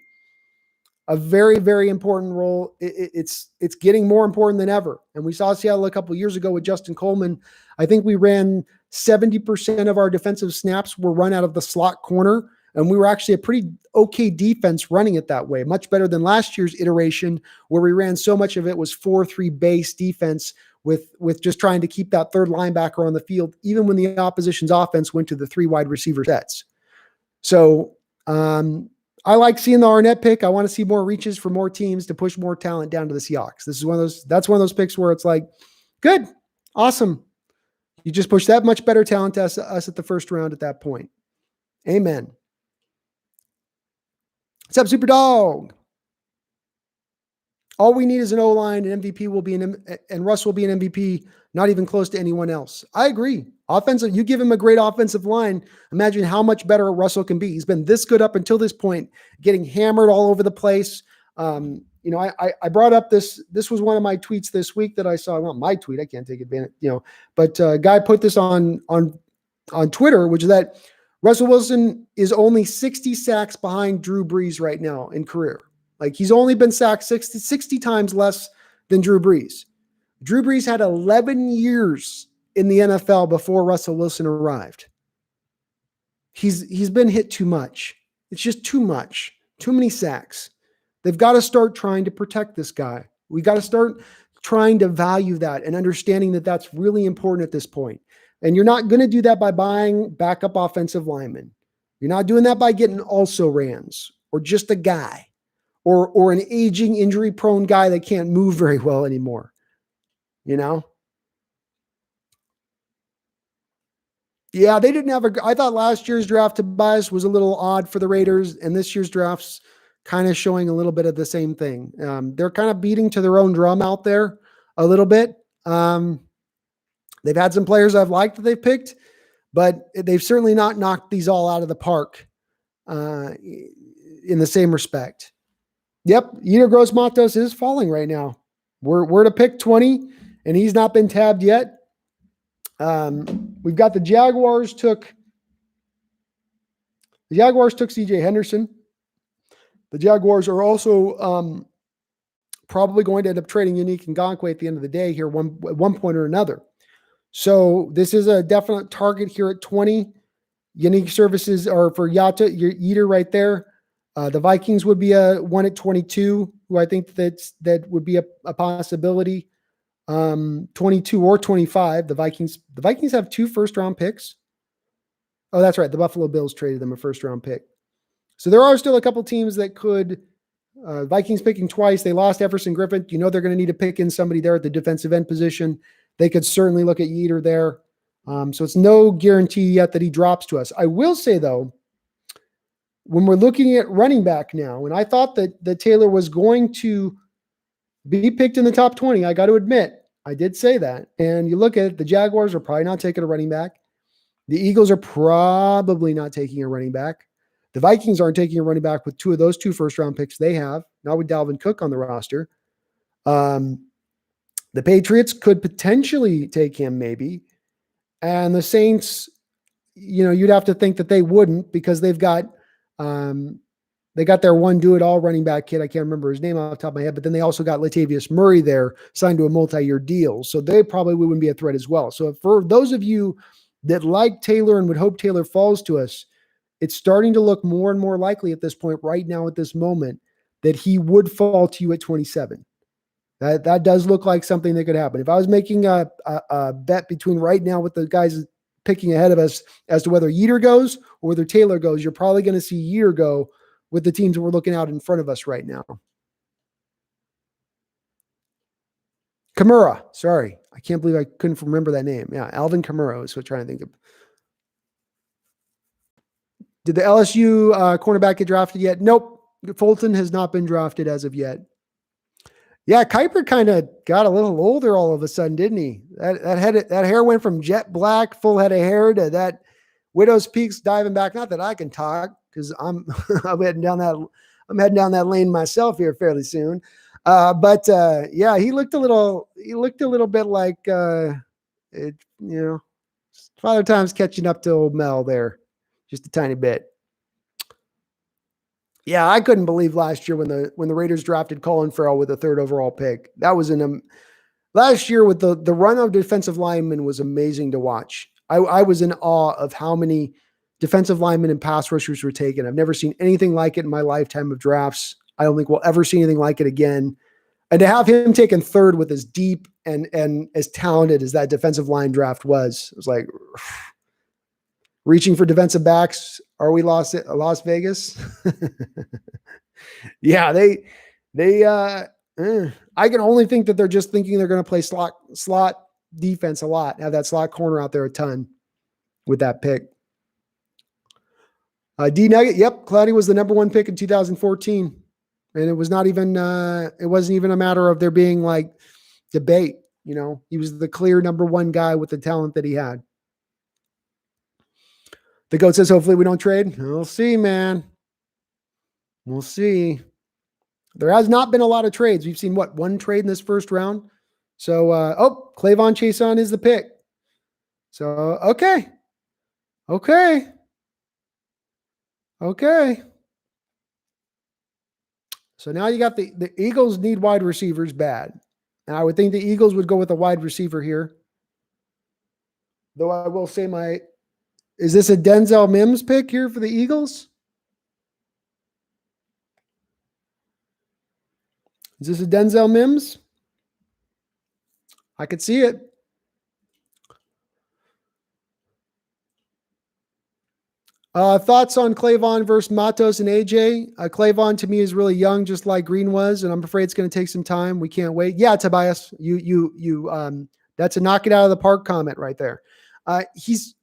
A very, very important role. It's getting more important than ever. And we saw Seattle a couple of years ago with Justin Coleman. I think we ran 70% of our defensive snaps were run out of the slot corner. And we were actually a pretty okay defense running it that way. Much better than last year's iteration where we ran so much of it was 4-3 base defense with just trying to keep that third linebacker on the field, even when the opposition's offense went to the 3 wide receiver sets. So, I like seeing the Arnett pick. I want to see more reaches for more teams to push more talent down to the Seahawks. That's one of those picks where it's like, good, awesome. You just push that much better talent to us at the first round at that point. Amen. What's up, Super Dog? All we need is an O-line, and MVP will be and Russ will be an MVP, not even close to anyone else. I agree. Offensive, you give him a great offensive line. Imagine how much better Russell can be. He's been this good up until this point, getting hammered all over the place. I brought up this was one of my tweets this week that I saw. Not my tweet. I can't take advantage, but a guy put this on Twitter, which is that Russell Wilson is only 60 sacks behind Drew Brees right now in career. Like, he's only been sacked 60 times less than Drew Brees. Drew Brees had 11 years in the NFL before Russell Wilson arrived. He's been hit too much. It's just too much. Too many sacks. They've got to start trying to protect this guy. We got to start trying to value that and understanding that that's really important at this point. And you're not going to do that by buying backup offensive linemen. You're not doing that by getting also-rans or just a guy or an aging, injury-prone guy that can't move very well anymore. You know? Yeah, they didn't have I thought last year's draft, Tobias, was a little odd for the Raiders, and this year's draft's kind of showing a little bit of the same thing. They're kind of beating to their own drum out there a little bit. They've had some players I've liked that they've picked, but they've certainly not knocked these all out of the park in the same respect. Yep, Yetur Gross-Matos is falling right now. We're to pick 20, and he's not been tabbed yet. We've got the Jaguars took CJ Henderson. The Jaguars are also probably going to end up trading Yannick Ngakoue at the end of the day here, at one point or another. So this is a definite target here at 20. Unique services are for Yetur right there. The Vikings would be a one at 22, who I think that would be a possibility. 22 or 25. The Vikings have 2 first-round picks. Oh, that's right. The Buffalo Bills traded them a first-round pick. So there are still a couple teams that could. Vikings picking twice. They lost Everson Griffin. You know they're going to need to pick in somebody there at the defensive end position. They could certainly look at Yetur there. So it's no guarantee yet that he drops to us. I will say, though, when we're looking at running back now, and I thought that Taylor was going to be picked in the top 20, I got to admit, I did say that. And you look at it, the Jaguars are probably not taking a running back. The Eagles are probably not taking a running back. The Vikings aren't taking a running back with 2 of those 2 first-round picks they have, not with Dalvin Cook on the roster. The Patriots could potentially take him maybe. And the Saints, you'd have to think that they wouldn't because they got their one do-it-all running back kid. I can't remember his name off the top of my head, but then they also got Latavius Murray there, signed to a multi-year deal. So they probably wouldn't be a threat as well. So for those of you that like Taylor and would hope Taylor falls to us, it's starting to look more and more likely at this point right now at this moment that he would fall to you at 27. That does look like something that could happen. If I was making a bet between right now with the guys picking ahead of us as to whether Yetur goes or whether Taylor goes, you're probably going to see Yetur go with the teams that we're looking out in front of us right now. Kamara, sorry. I can't believe I couldn't remember that name. Yeah, Alvin Kamara is what I'm trying to think of. Did the LSU cornerback get drafted yet? Nope. Fulton has not been drafted as of yet. Yeah, Kuiper kind of got a little older all of a sudden, didn't he? That hair went from jet black, full head of hair, to that widow's peaks diving back. Not that I can talk because I'm heading down that lane myself here fairly soon. But yeah, he looked a little bit like Father Time's catching up to old Mel there, just a tiny bit. Yeah, I couldn't believe last year when the Raiders drafted Colin Farrell with the 3rd overall pick. That was last year with the run of defensive linemen was amazing to watch. I was in awe of how many defensive linemen and pass rushers were taken. I've never seen anything like it in my lifetime of drafts. I don't think we'll ever see anything like it again. And to have him taken 3rd with as deep and as talented as that defensive line draft was, it was like reaching for defensive backs. Are we Las Vegas? Yeah, I can only think that they're just thinking they're going to play slot defense a lot, have that slot corner out there a ton with that pick. D Nugget, yep, Clowney was the number 1 pick in 2014. And it wasn't even a matter of there being like debate. He was the clear number 1 guy with the talent that he had. The GOAT says, hopefully we don't trade. We'll see, man. We'll see. There has not been a lot of trades. We've seen, 1 trade in this first round? So, Clavon Chason is the pick. So, okay. So now you got the Eagles need wide receivers bad. And I would think the Eagles would go with a wide receiver here. Though I will say is this a Denzel Mims pick here for the Eagles? Is this a Denzel Mims? I could see it. Thoughts on Clavon versus Matos and AJ? Clavon to me is really young, just like Green was, and I'm afraid it's going to take some time. We can't wait. Yeah, Tobias, that's a knock it out of the park comment right there. He's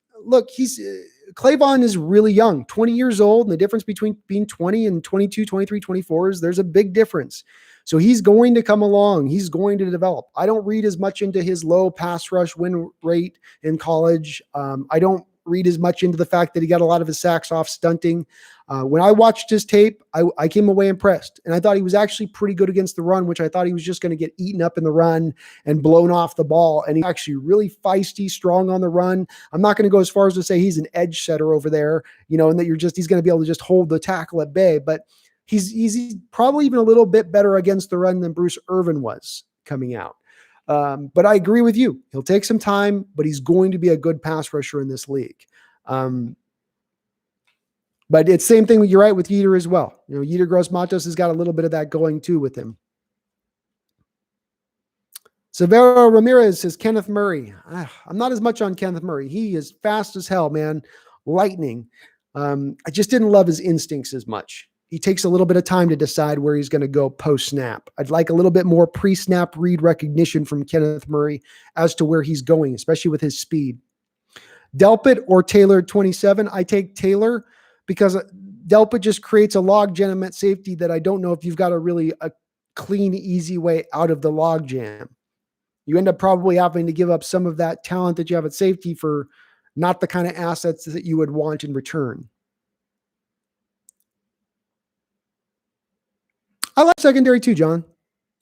Clavon is really young, 20 years old, and the difference between being 20 and 22, 23, 24 is there's a big difference. So he's going to come along. He's going to develop. I don't read as much into his low pass rush win rate in college. I don't read as much into the fact that he got a lot of his sacks off stunting. When I watched his tape, I came away impressed, and I thought he was actually pretty good against the run, which I thought he was just going to get eaten up in the run and blown off the ball. And he's actually really feisty, strong on the run. I'm not going to go as far as to say he's an edge setter over there, and that he's going to be able to just hold the tackle at bay, but he's probably even a little bit better against the run than Bruce Irvin was coming out. But I agree with you. He'll take some time, but he's going to be a good pass rusher in this league. But it's same thing. You're right with Yetur as well. Yetur Gross-Matos has got a little bit of that going too with him. Severo Ramirez says Kenneth Murray. I'm not as much on Kenneth Murray. He is fast as hell, man. Lightning. I just didn't love his instincts as much. He takes a little bit of time to decide where he's going to go post-snap. I'd like a little bit more pre-snap read recognition from Kenneth Murray as to where he's going, especially with his speed. Delpit or Taylor 27. I take Taylor because Delpit just creates a log jam at safety that I don't know if you've got a clean, easy way out of the log jam. You end up probably having to give up some of that talent that you have at safety for not the kind of assets that you would want in return. I like secondary too, John.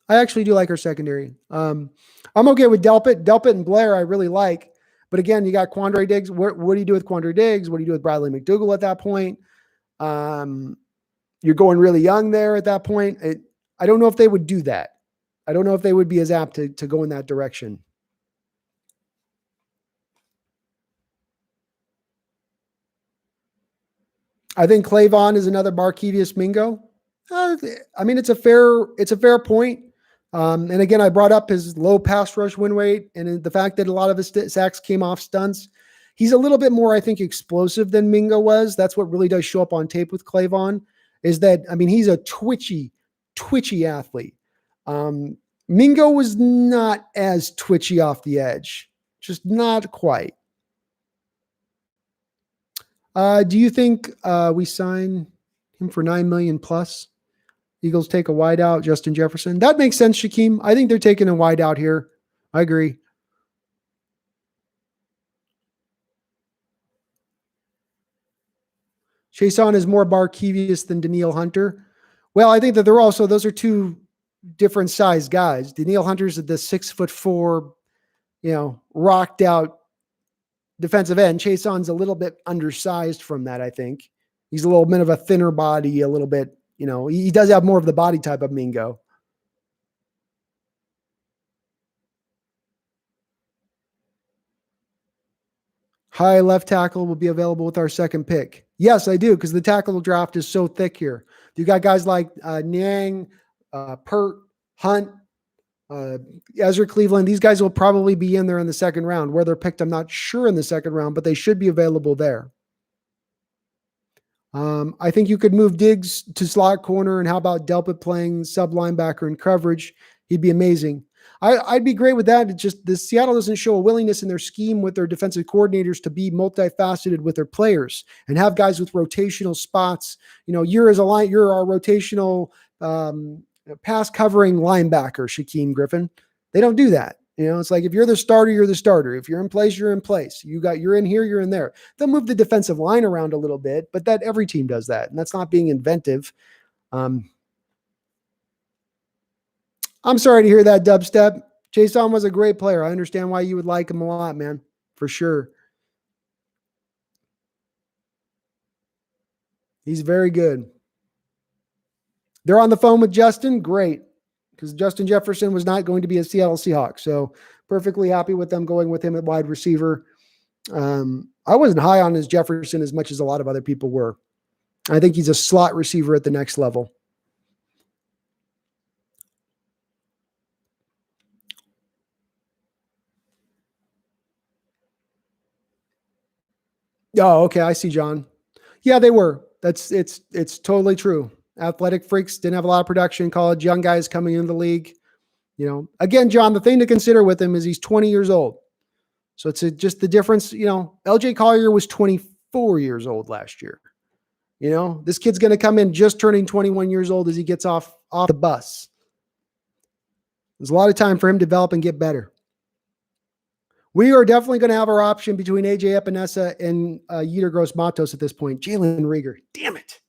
I actually do like our secondary. I'm okay with Delpit. Delpit and Blair I really like. But again, you got Quandre Diggs. What do you do with Quandre Diggs? What do you do with Bradley McDougall at that point? You're going really young there at that point. I don't know if they would do that. I don't know if they would be as apt to go in that direction. I think Clavon is another Markevius Mingo. It's a fair point. And again, I brought up his low pass rush win rate and the fact that a lot of his sacks came off stunts. He's a little bit more, I think, explosive than Mingo was. That's what really does show up on tape with Clavon is that, he's a twitchy athlete. Mingo was not as twitchy off the edge, just not quite. Do you think we sign him for $9 million plus? Eagles take a wide out, Justin Jefferson. That makes sense, Shaquem. I think they're taking a wide out here. I agree. Chason is more Barkevius than Danielle Hunter. Well, I think that those are two different size guys. Danielle Hunter's at the 6'4", rocked out defensive end. Chason's a little bit undersized from that, I think. He's a little bit of a thinner body, a little bit, he does have more of the body type of Mingo. High left tackle will be available with our second pick. Yes, I do, because the tackle draft is so thick here. You got guys like Niang, Pert, Hunt, Ezra Cleveland. These guys will probably be in there in the second round. Where they're picked, I'm not sure in the second round, but they should be available there. I think you could move Diggs to slot corner, and how about Delpit playing sub linebacker in coverage? He'd be amazing. I'd be great with that. It's just the Seattle doesn't show a willingness in their scheme with their defensive coordinators to be multifaceted with their players and have guys with rotational spots. You're our rotational pass covering linebacker, Shaquem Griffin. They don't do that. It's like if you're the starter, you're the starter. If you're in place, you're in place. You're in here, you're in there. They'll move the defensive line around a little bit, but that every team does that, and that's not being inventive. I'm sorry to hear that, Dubstep. Chason was a great player. I understand why you would like him a lot, man, for sure. He's very good. They're on the phone with Justin. Great. Because Justin Jefferson was not going to be a Seattle Seahawks. So perfectly happy with them going with him at wide receiver. I wasn't high on his Jefferson as much as a lot of other people were. I think he's a slot receiver at the next level. Oh, okay. I see, John. Yeah, they were. It's totally true. Athletic freaks didn't have a lot of production in college. Young guys coming into the league. Again, John, the thing to consider with him is he's 20 years old. So it's just the difference. LJ Collier was 24 years old last year. This kid's going to come in just turning 21 years old as he gets off the bus. There's a lot of time for him to develop and get better. We are definitely going to have our option between AJ Epinesa and Yetur Gross-Matos at this point. Jalen Reagor. Damn it.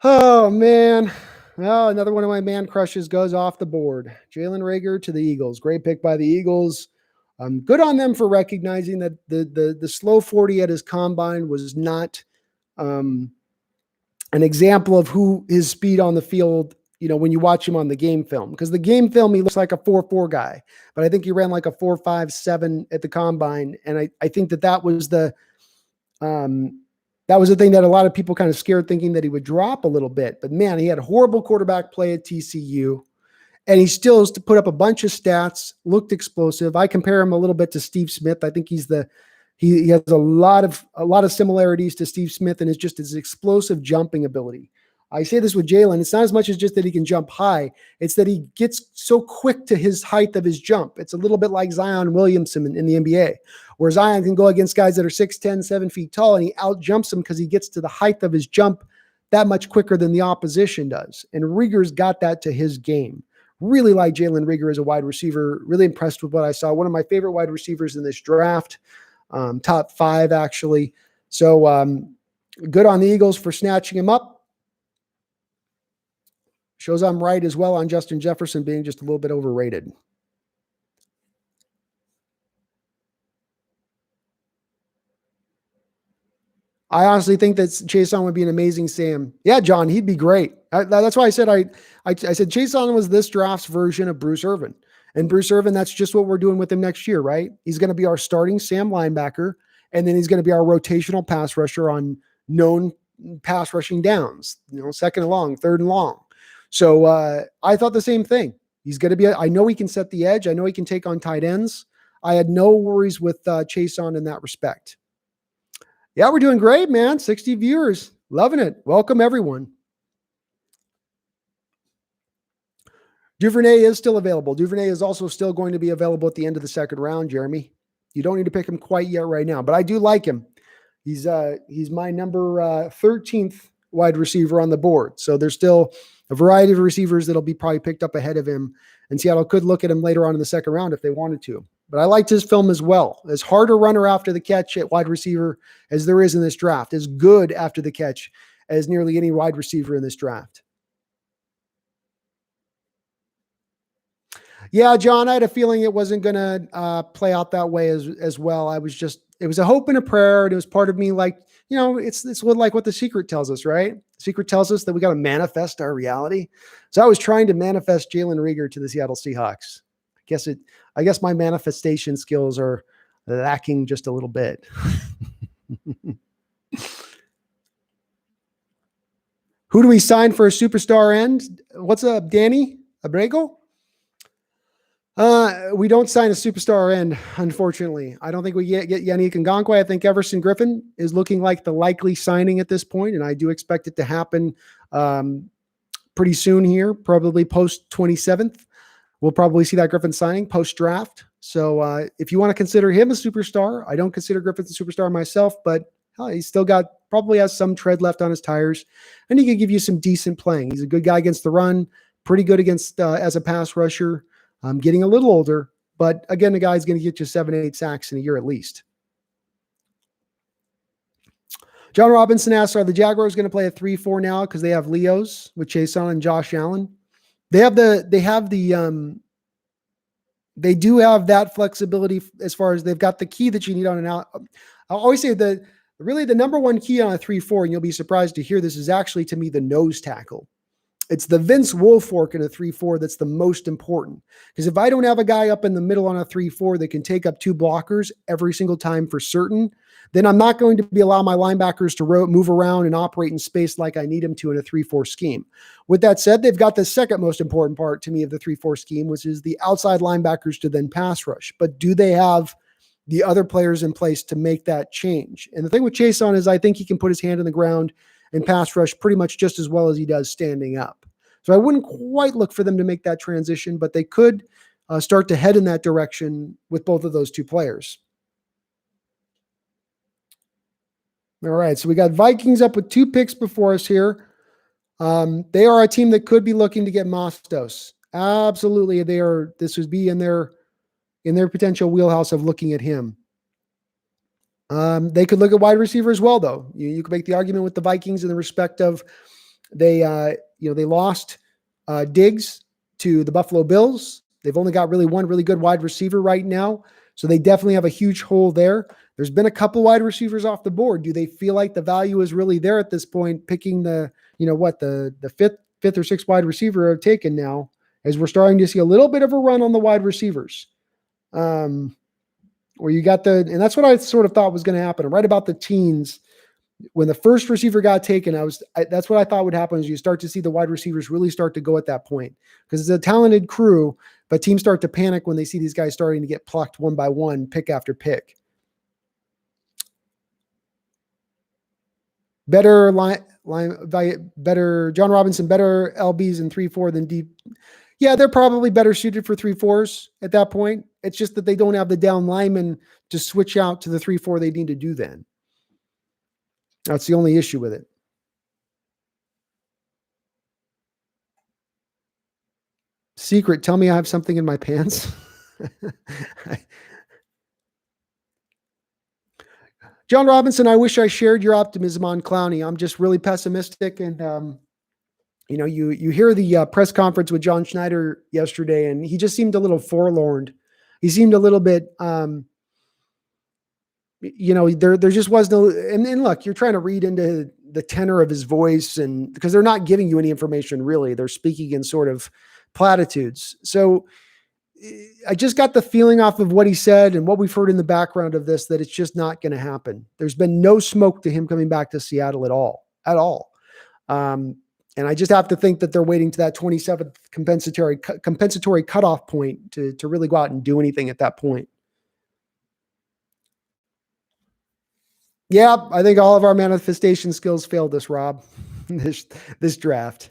Oh, man. Well, another one of my man crushes goes off the board. Jalen Reagor to the Eagles. Great pick by the Eagles. Good on them for recognizing that the slow 40 at his combine was not an example of who his speed on the field, when you watch him on the game film. Because the game film, he looks like a 4.4 guy. But I think he ran like a 4.57 at the combine. And I think that was the thing that a lot of people kind of scared, thinking that he would drop a little bit. But man, he had horrible quarterback play at TCU. And he still has to put up a bunch of stats, looked explosive. I compare him a little bit to Steve Smith. I think he has a lot of similarities to Steve Smith, and it's just his explosive jumping ability. I say this with Jalen. It's not as much as just that he can jump high. It's that he gets so quick to his height of his jump. It's a little bit like Zion Williamson in the NBA, where Zion can go against guys that are 6'10", 7 feet tall, and he out jumps them because he gets to the height of his jump that much quicker than the opposition does. And Reagor's got that to his game. Really like Jalen Reagor as a wide receiver. Really impressed with what I saw. One of my favorite wide receivers in this draft. Top 5, actually. So good on the Eagles for snatching him up. Shows I'm right as well on Justin Jefferson being just a little bit overrated. I honestly think that Chason would be an amazing Sam. Yeah, John, he'd be great. That's why I said I said Chason was this draft's version of Bruce Irvin. And Bruce Irvin, that's just what we're doing with him next year, right? He's going to be our starting Sam linebacker, and then he's going to be our rotational pass rusher on known pass rushing downs, second and long, third and long. So I thought the same thing. He's going to be, I know he can set the edge. I know he can take on tight ends. I had no worries with Chason in that respect. Yeah, we're doing great, man. 60 viewers. Loving it. Welcome, everyone. Duvernay is still available. Duvernay is also still going to be available at the end of the second round, Jeremy. You don't need to pick him quite yet right now, but I do like him. He's my number 13th wide receiver on the board. So there's still a variety of receivers that'll be probably picked up ahead of him, and Seattle could look at him later on in the second round if they wanted to. But I liked his film as well. As hard a runner after the catch at wide receiver as there is in this draft, as good after the catch as nearly any wide receiver in this draft. Yeah, John, I had a feeling it wasn't going to play out that way as well. It was a hope and a prayer. And it was part of me like, it's like what The Secret tells us, right? The Secret tells us that we got to manifest our reality. So I was trying to manifest Jalen Reagor to the Seattle Seahawks. I guess my manifestation skills are lacking just a little bit. Who do we sign for a superstar end? What's up, Danny Abrego? We don't sign a superstar end, unfortunately. I don't think we get Yannick Ngakoue. I think Everson Griffin is looking like the likely signing at this point, and I do expect it to happen pretty soon here, probably post 27th. We'll probably see that Griffin signing post-draft. So if you want to consider him a superstar, I don't consider Griffin a superstar myself, but he's still probably has some tread left on his tires, and he can give you some decent playing. He's a good guy against the run, pretty good against as a pass rusher. Getting a little older, but again, the guy's going to get you 7-8 sacks in a year at least. John Robinson asks, are the Jaguars going to play a 3-4 now because they have Leos with Chason and Josh Allen? They do have that flexibility as far as they've got the key that you need on an out. I'll always say that really the number one key on a 3-4, and you'll be surprised to hear this, is actually to me the nose tackle. It's the Vince Wilfork in a 3-4 that's the most important. Because if I don't have a guy up in the middle on a 3-4 that can take up 2 blockers every single time for certain, then I'm not going to be allowing my linebackers to move around and operate in space like I need them to in a 3-4 scheme. With that said, they've got the second most important part to me of the 3-4 scheme, which is the outside linebackers to then pass rush. But do they have the other players in place to make that change. And the thing with Chason is I think he can put his hand in the ground and pass rush pretty much just as well as he does standing up. So I wouldn't quite look for them to make that transition, but they could start to head in that direction with both of those two players. All right, so we got Vikings up with 2 picks before us here. They are a team that could be looking to get Mostos. Absolutely, they are. This would be in their potential wheelhouse of looking at him. They could look at wide receiver as well, though. You could make the argument with the Vikings in the respect of they lost Diggs to the Buffalo Bills. They've only got really one really good wide receiver right now, so they definitely have a huge hole there. There's been a couple wide receivers off the board. Do they feel like the value is really there at this point? Picking the fifth or sixth wide receiver are taken now, as we're starting to see a little bit of a run on the wide receivers. Where you got and that's what I sort of thought was going to happen. Right about the teens, when the first receiver got taken, that's what I thought would happen is you start to see the wide receivers really start to go at that point because it's a talented crew, but teams start to panic when they see these guys starting to get plucked one by one, pick after pick. Better better John Robinson, better LBs in 3-4 than deep. Yeah, they're probably better suited for 3-4s at that point. It's just that they don't have the down linemen to switch out to the 3-4 they need to do then. That's the only issue with it. Secret, tell me I have something in my pants. John Robinson, I wish I shared your optimism on Clowney. I'm just really pessimistic. And, you hear the press conference with John Schneider yesterday, and he just seemed a little forlorn. He seemed a little bit, there just was no, and look, you're trying to read into the tenor of his voice, and because they're not giving you any information, really. They're speaking in sort of platitudes. So I just got the feeling off of what he said and what we've heard in the background of this, that it's just not going to happen. There's been no smoke to him coming back to Seattle at all. And I just have to think that they're waiting to that 27th compensatory cutoff point to really go out and do anything at that point. Yeah, I think all of our manifestation skills failed us, Rob, this draft.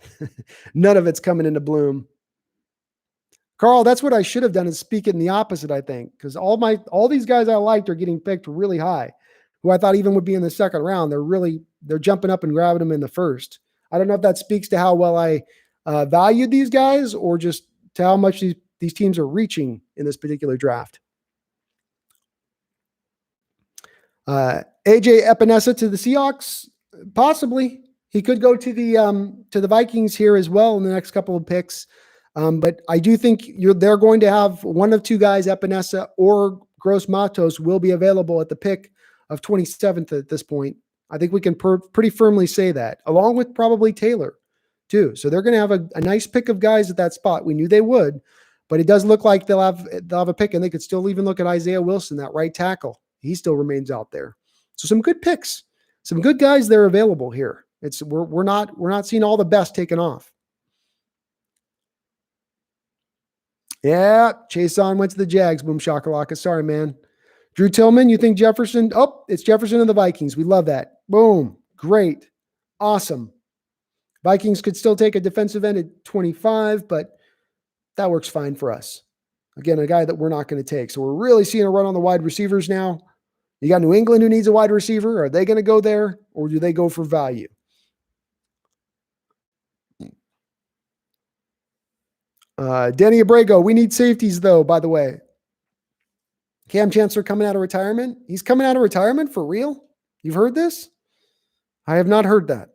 None of it's coming into bloom. Carl, that's what I should have done, is speak it in the opposite, I think, because all these guys I liked are getting picked really high, who I thought even would be in the second round. They're jumping up and grabbing them in the first. I don't know if that speaks to how well I valued these guys or just to how much these teams are reaching in this particular draft. AJ Epinesa to the Seahawks, possibly. He could go to the Vikings here as well in the next couple of picks. But I do think they're going to have one of two guys, Epinesa or Gross Matos, will be available at the pick of 27th at this point. I think we can pretty firmly say that, along with probably Taylor too. So they're going to have a nice pick of guys at that spot. We knew they would, but it does look like they'll have a pick, and they could still even look at Isaiah Wilson, that right tackle. He still remains out there. So some good picks, some good guys that are available here. We're not seeing all the best taken off. Yeah, Chason went to the Jags. Boom shakalaka. Sorry, man. Drew Tillman, you think Jefferson? Oh, it's Jefferson and the Vikings. We love that. Boom. Great. Awesome. Vikings could still take a defensive end at 25, but that works fine for us. Again, a guy that we're not going to take. So we're really seeing a run on the wide receivers now. You got New England who needs a wide receiver. Are they going to go there, or do they go for value? Danny Abrego, we need safeties though, by the way. Cam Chancellor coming out of retirement. He's coming out of retirement for real? You've heard this? I have not heard that.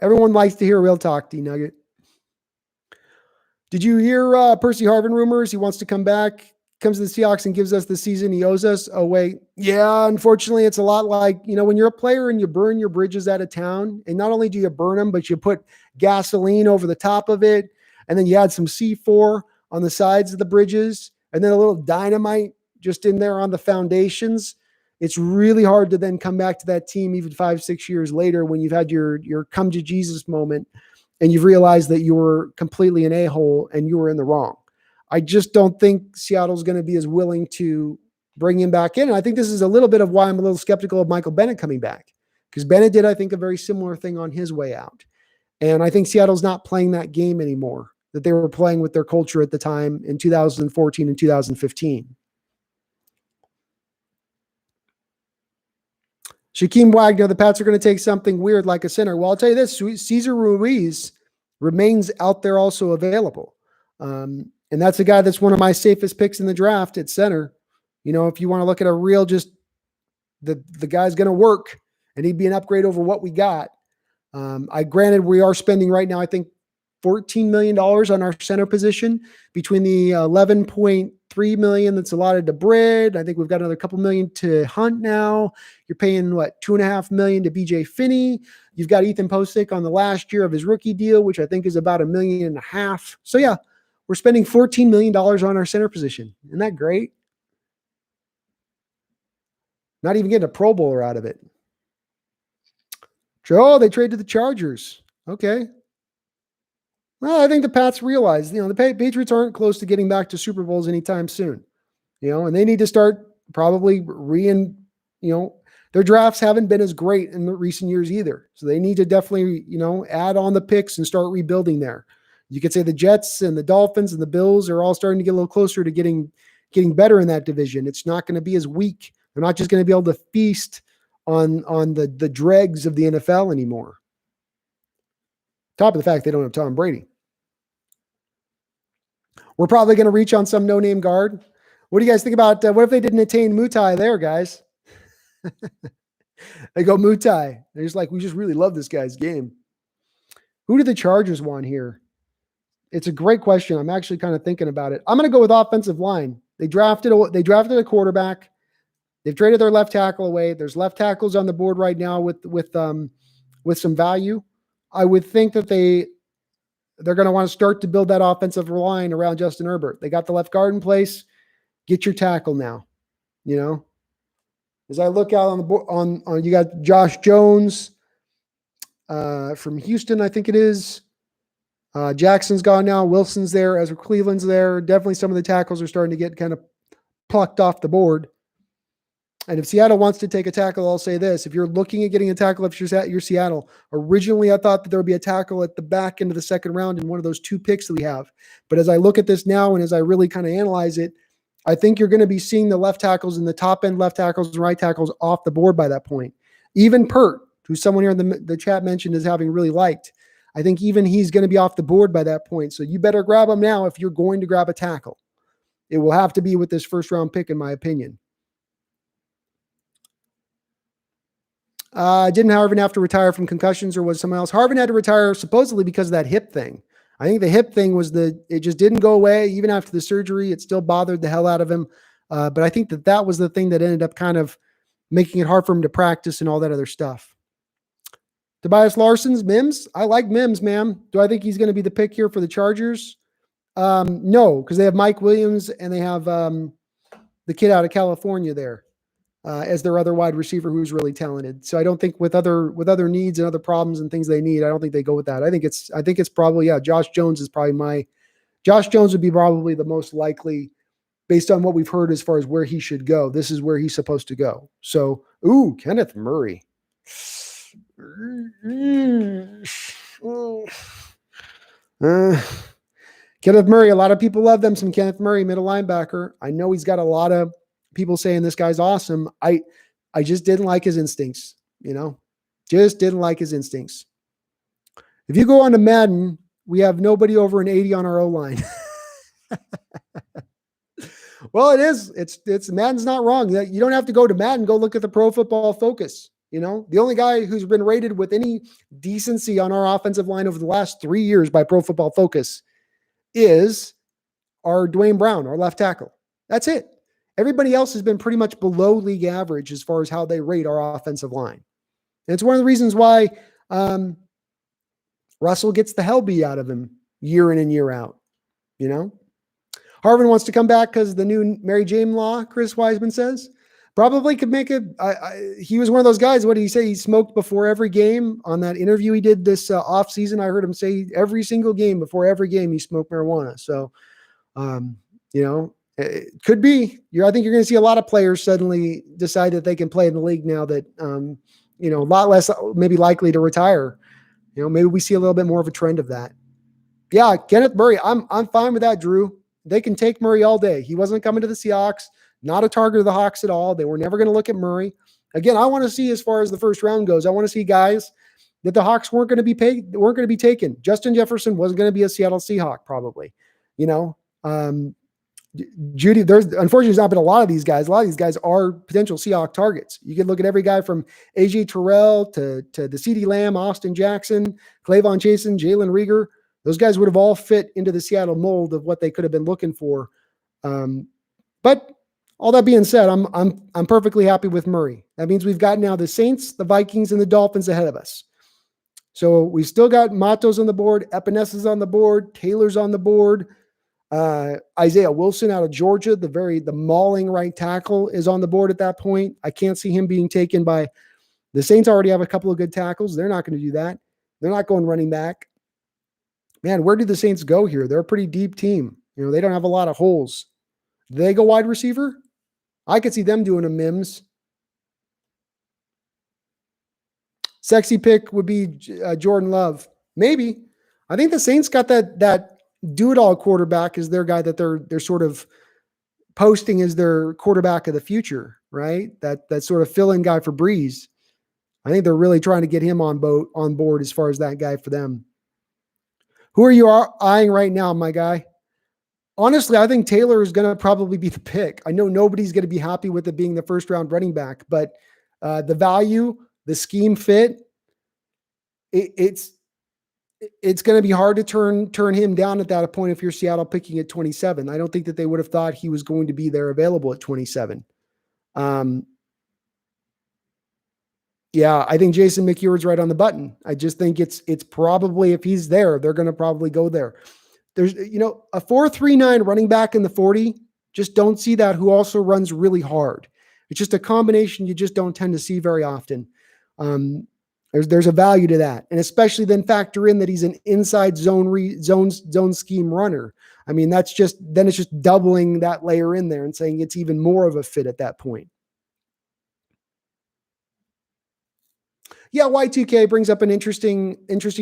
Everyone likes to hear real talk, D-Nugget. Did you hear Percy Harvin rumors? He wants to come back, comes to the Seahawks and gives us the season he owes us. Oh, wait. Yeah, unfortunately, it's a lot like, when you're a player and you burn your bridges out of town, and not only do you burn them, but you put gasoline over the top of it, and then you add some C4 on the sides of the bridges, and then a little dynamite just in there on the foundations. It's really hard to then come back to that team even 5-6 years later when you've had your come to Jesus moment and you've realized that you were completely an a-hole and you were in the wrong. I just don't think Seattle's going to be as willing to bring him back in. And I think this is a little bit of why I'm a little skeptical of Michael Bennett coming back, because Bennett did, I think, a very similar thing on his way out. And I think Seattle's not playing that game anymore that they were playing with their culture at the time in 2014 and 2015. Shaquem Wagner, the Pats are going to take something weird like a center. Well, I'll tell you this, Cesar Ruiz remains out there also available. And that's a guy that's one of my safest picks in the draft at center. You know, if you want to look at a real, just the guy's going to work and he'd be an upgrade over what we got. Granted, we are spending right now, I think, $14 million on our center position between the $11.3 million that's allotted to Britt. I think we've got another couple million to Hunt now. You're paying what, $2.5 million to BJ Finney. You've got Ethan Posick on the last year of his rookie deal, which I think is about $1.5 million. So yeah, we're spending $14 million on our center position. Isn't that great? Not even getting a Pro Bowler out of it. Joe, they trade to the Chargers. Okay. Well, I think the Pats realize, the Patriots aren't close to getting back to Super Bowls anytime soon, and they need to start probably their drafts haven't been as great in the recent years either. So they need to definitely, add on the picks and start rebuilding there. You could say the Jets and the Dolphins and the Bills are all starting to get a little closer to getting better in that division. It's not going to be as weak. They're not just going to be able to feast on the dregs of the NFL anymore. Top of the fact they don't have Tom Brady. We're probably going to reach on some no-name guard. What do you guys think about, what if they didn't attain Mutai there, guys? They go Mutai. They're just like, we just really love this guy's game. Who do the Chargers want here? It's a great question. I'm actually kind of thinking about it. I'm going to go with offensive line. They drafted a quarterback. They've traded their left tackle away. There's left tackles on the board right now with some value. I would think that they're going to want to start to build that offensive line around Justin Herbert. They got the left guard in place. Get your tackle now. As I look out on the board, on you got Josh Jones from Houston, I think it is. Jackson's gone now. Wilson's there. Ezra Cleveland's there. Definitely some of the tackles are starting to get kind of plucked off the board. And if Seattle wants to take a tackle, I'll say this. If you're looking at getting a tackle, if you're Seattle, originally I thought that there would be a tackle at the back end of the second round in one of those 2 picks that we have. But as I look at this now and as I really kind of analyze it, I think you're going to be seeing the left tackles and the top end left tackles and right tackles off the board by that point. Even Pert, who someone here in the chat mentioned as having really liked, I think even he's going to be off the board by that point. So you better grab him now if you're going to grab a tackle. It will have to be with this first round pick, in my opinion. Didn't Harvin have to retire from concussions, or was someone else? Harvin had to retire supposedly because of that hip thing. I think the hip thing was it just didn't go away. Even after the surgery, it still bothered the hell out of him. But I think that was the thing that ended up kind of making it hard for him to practice and all that other stuff. Tobias Larson's Mims. I like Mims, man. Do I think he's going to be the pick here for the Chargers? No, because they have Mike Williams and they have the kid out of California there. As their other wide receiver who's really talented. So I don't think with other needs and other problems and things they need, I don't think they go with that. I think it's probably, Josh Jones would be probably the most likely based on what we've heard as far as where he should go. This is where he's supposed to go. So, Kenneth Murray. Kenneth Murray, a lot of people love them some Kenneth Murray, middle linebacker. I know he's got a lot of people saying this guy's awesome. I just didn't like his instincts, just didn't like his instincts. If you go on to Madden, we have nobody over an 80 on our O-line. Well, it is. It's Madden's not wrong. You don't have to go to Madden. Go look at the Pro Football Focus. The only guy who's been rated with any decency on our offensive line over the last 3 years by Pro Football Focus is our Dwayne Brown, our left tackle. That's it. Everybody else has been pretty much below league average as far as how they rate our offensive line. And it's one of the reasons why Russell gets the hell beat out of him year in and year out. Harvin wants to come back because the new Mary Jane law, Chris Wiseman says. Probably could make it. He was one of those guys. What did he say? He smoked before every game. On that interview he did this off season, I heard him say every single game, before every game, he smoked marijuana. So, it could be. I think you're going to see a lot of players suddenly decide that they can play in the league now that, a lot less maybe likely to retire. Maybe we see a little bit more of a trend of that. Yeah, Kenneth Murray. I'm fine with that, Drew. They can take Murray all day. He wasn't coming to the Seahawks. Not a target of the Hawks at all. They were never going to look at Murray. Again, I want to see, as far as the first round goes, I want to see guys that the Hawks weren't going to be taken. Justin Jefferson wasn't going to be a Seattle Seahawk, probably. Judy, unfortunately, there's not been a lot of these guys. A lot of these guys are potential Seahawk targets. You can look at every guy from AJ Terrell to the CeeDee Lamb, Austin Jackson, Clavon Chasen, Jalen Reagor. Those guys would have all fit into the Seattle mold of what they could have been looking for. But all that being said, I'm perfectly happy with Murray. That means we've got now the Saints, the Vikings, and the Dolphins ahead of us. So we've still got Matos on the board, Epenesa's on the board, Taylor's on the board. Isaiah Wilson out of Georgia, the mauling right tackle, is on the board at that point. I can't see him being taken by the Saints. Already have a couple of good tackles. They're not going to do that. They're not going running back. Man, where do the Saints go here? They're a pretty deep team. They don't have a lot of holes. Do they go wide receiver? I could see them doing a Mims. Sexy pick would be Jordan Love. Maybe. I think the Saints got that do-it-all quarterback as their guy that they're sort of posting as their quarterback of the future, right? That sort of fill-in guy for Breeze. I think they're really trying to get him on board as far as that guy for them. Who are you eyeing right now, my guy? Honestly, I think Taylor is going to probably be the pick. I know nobody's going to be happy with it being the first-round running back, but the value, the scheme fit, it's going to be hard to turn him down at that point if you're Seattle picking at 27. I don't think that they would have thought he was going to be there available at 27. Yeah, I think Jason McEwen's right on the button. I just think it's probably, if he's there, they're going to probably go there. There's, a 4.39 running back in the 40, just don't see that, who also runs really hard. It's just a combination you just don't tend to see very often. There's a value to that. And especially then factor in that he's an inside zone scheme runner. I mean, it's just doubling that layer in there and saying it's even more of a fit at that point. Yeah, Y2K brings up an interesting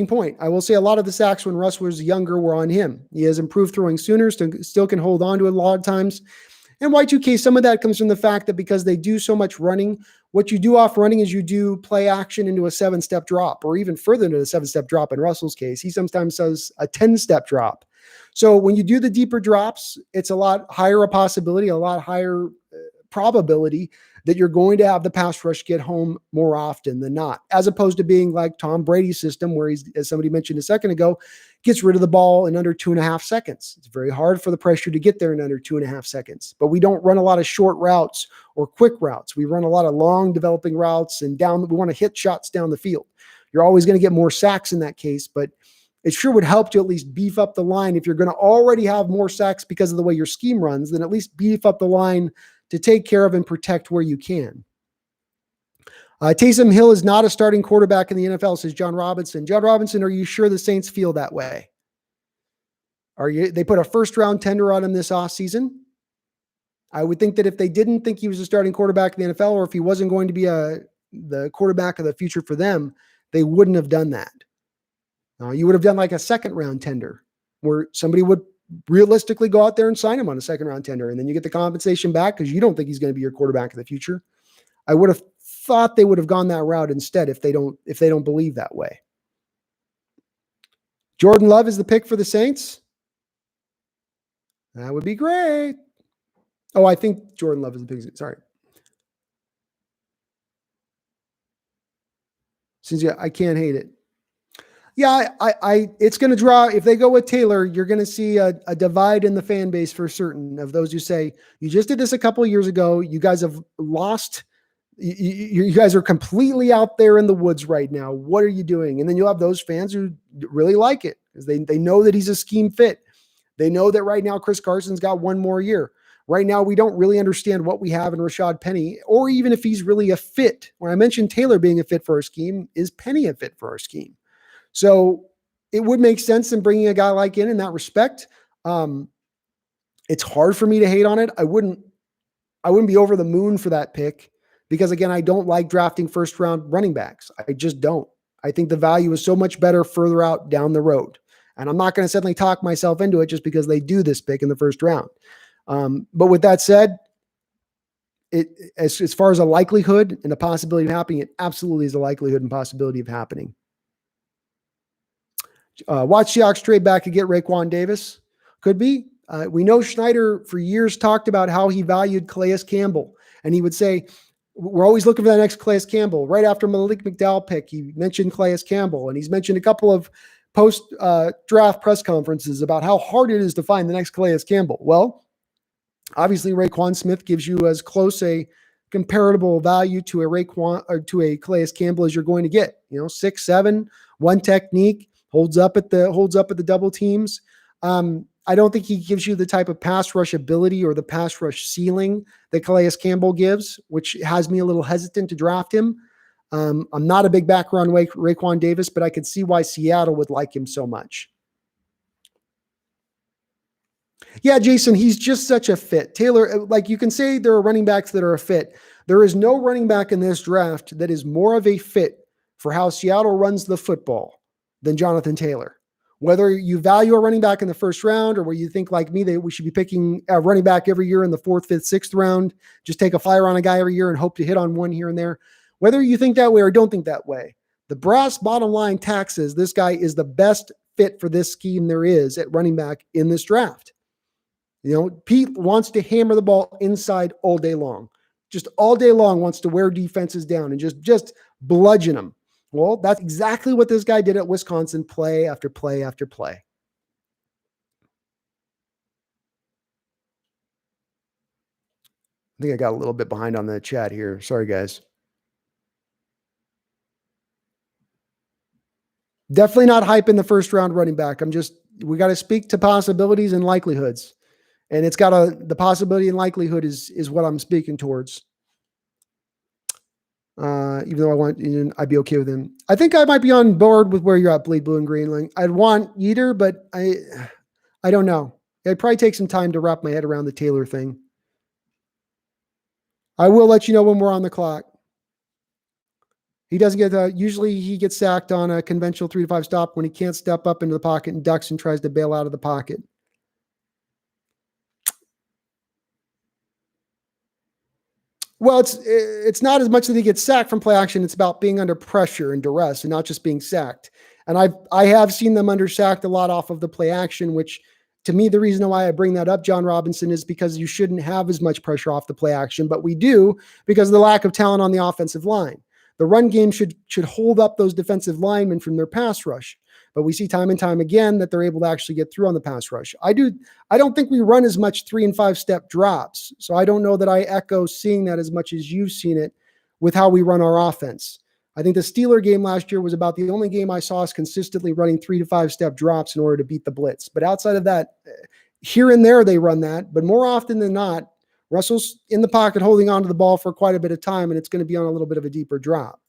point. I will say a lot of the sacks when Russ was younger were on him. He has improved throwing sooner, still can hold on to it a lot of times. And Y2K, some of that comes from the fact that because they do so much running, what you do off running is you do play action into a 7-step drop, or even further into the 7-step drop in Russell's case. He sometimes does a 10-step drop. So when you do the deeper drops, it's a lot higher a possibility, a lot higher probability that you're going to have the pass rush get home more often than not, as opposed to being like Tom Brady's system, where he's, as somebody mentioned a second ago, gets rid of the ball in under 2.5 seconds. It's very hard for the pressure to get there in under 2.5 seconds. But we don't run a lot of short routes or quick routes. We run a lot of long developing routes, and we want to hit shots down the field. You're always going to get more sacks in that case, but it sure would help to at least beef up the line. If you're going to already have more sacks because of the way your scheme runs, then at least beef up the line to take care of and protect where you can. Taysom Hill is not a starting quarterback in the NFL, says John Robinson. John Robinson, are you sure the Saints feel that way? They put a first-round tender on him this offseason. I would think that if they didn't think he was a starting quarterback in the NFL, or if he wasn't going to be the quarterback of the future for them, they wouldn't have done that. You would have done like a second-round tender, where somebody would realistically go out there and sign him on a second-round tender, and then you get the compensation back because you don't think he's going to be your quarterback of the future. I would have thought they would have gone that route instead if they don't believe that way. Jordan Love is the pick for the Saints. That would be great. Oh, I think Jordan Love is the pick. Sorry. Since I can't hate it. Yeah, it's going to draw. If they go with Taylor, you're going to see a divide in the fan base for certain of those who say, you just did this a couple of years ago. You guys have lost. You guys are completely out there in the woods right now. What are you doing? And then you'll have those fans who really like it because they know that he's a scheme fit. They know that right now Chris Carson's got one more year. Right now, we don't really understand what we have in Rashad Penny, or even if he's really a fit. When I mentioned Taylor being a fit for our scheme, is Penny a fit for our scheme? So it would make sense in bringing a guy like in that respect. It's hard for me to hate on it. I wouldn't be over the moon for that pick because, again, I don't like drafting first round running backs. I just don't. I think the value is so much better further out down the road. And I'm not going to suddenly talk myself into it just because they do this pick in the first round. But with that said, as far as a likelihood and a possibility of happening, it absolutely is a likelihood and possibility of happening. Watch Seahawks trade back to get Raekwon Davis. Could be. We know Schneider for years talked about how he valued Calais Campbell. And he would say, we're always looking for that next Calais Campbell. Right after Malik McDowell pick, he mentioned Calais Campbell. And he's mentioned a couple of post-draft press conferences about how hard it is to find the next Calais Campbell. Well, obviously Raekwon Smith gives you as close a comparable value to a Raekwon or to a Calais Campbell as you're going to get. 6'7", one technique, holds up at the double teams. I don't think he gives you the type of pass rush ability or the pass rush ceiling that Calais Campbell gives, which has me a little hesitant to draft him. I'm not a big backer on Raekwon Davis, but I could see why Seattle would like him so much. Yeah, Jason, he's just such a fit. Taylor, like you can say there are running backs that are a fit. There is no running back in this draft that is more of a fit for how Seattle runs the football than Jonathan Taylor. Whether you value a running back in the first round or where you think like me that we should be picking a running back every year in the 4th, 5th, 6th round, just take a flyer on a guy every year and hope to hit on one here and there. Whether you think that way or don't think that way, the brass bottom line taxes, this guy is the best fit for this scheme there is at running back in this draft. Pete wants to hammer the ball inside all day long. Just all day long wants to wear defenses down and just bludgeon them. Well, that's exactly what this guy did at Wisconsin, play after play after play. I think I got a little bit behind on the chat here. Sorry, guys. Definitely not hype in the first round running back. We got to speak to possibilities and likelihoods. And the possibility and likelihood is what I'm speaking towards. Even though I'd be okay with him. I think I might be on board with where you're at, Bleed Blue and Green. I'd want Yeater, but I don't know. It'd probably take some time to wrap my head around the Taylor thing. I will let you know when we're on the clock. He doesn't get usually he gets sacked on a conventional 3 to 5 stop when he can't step up into the pocket and ducks and tries to bail out of the pocket. Well, it's not as much that he gets sacked from play action. It's about being under pressure and duress and not just being sacked. And I have seen them under sacked a lot off of the play action, which to me, the reason why I bring that up, John Robinson, is because you shouldn't have as much pressure off the play action, but we do because of the lack of talent on the offensive line. The run game should hold up those defensive linemen from their pass rush. But we see time and time again that they're able to actually get through on the pass rush. I don't think we run as much 3 and 5 step drops. So I don't know that I echo seeing that as much as you've seen it with how we run our offense. I think the Steeler game last year was about the only game I saw us consistently running 3 to 5 step drops in order to beat the blitz. But outside of that, here and there they run that. But more often than not, Russell's in the pocket holding onto the ball for quite a bit of time, and it's going to be on a little bit of a deeper drop.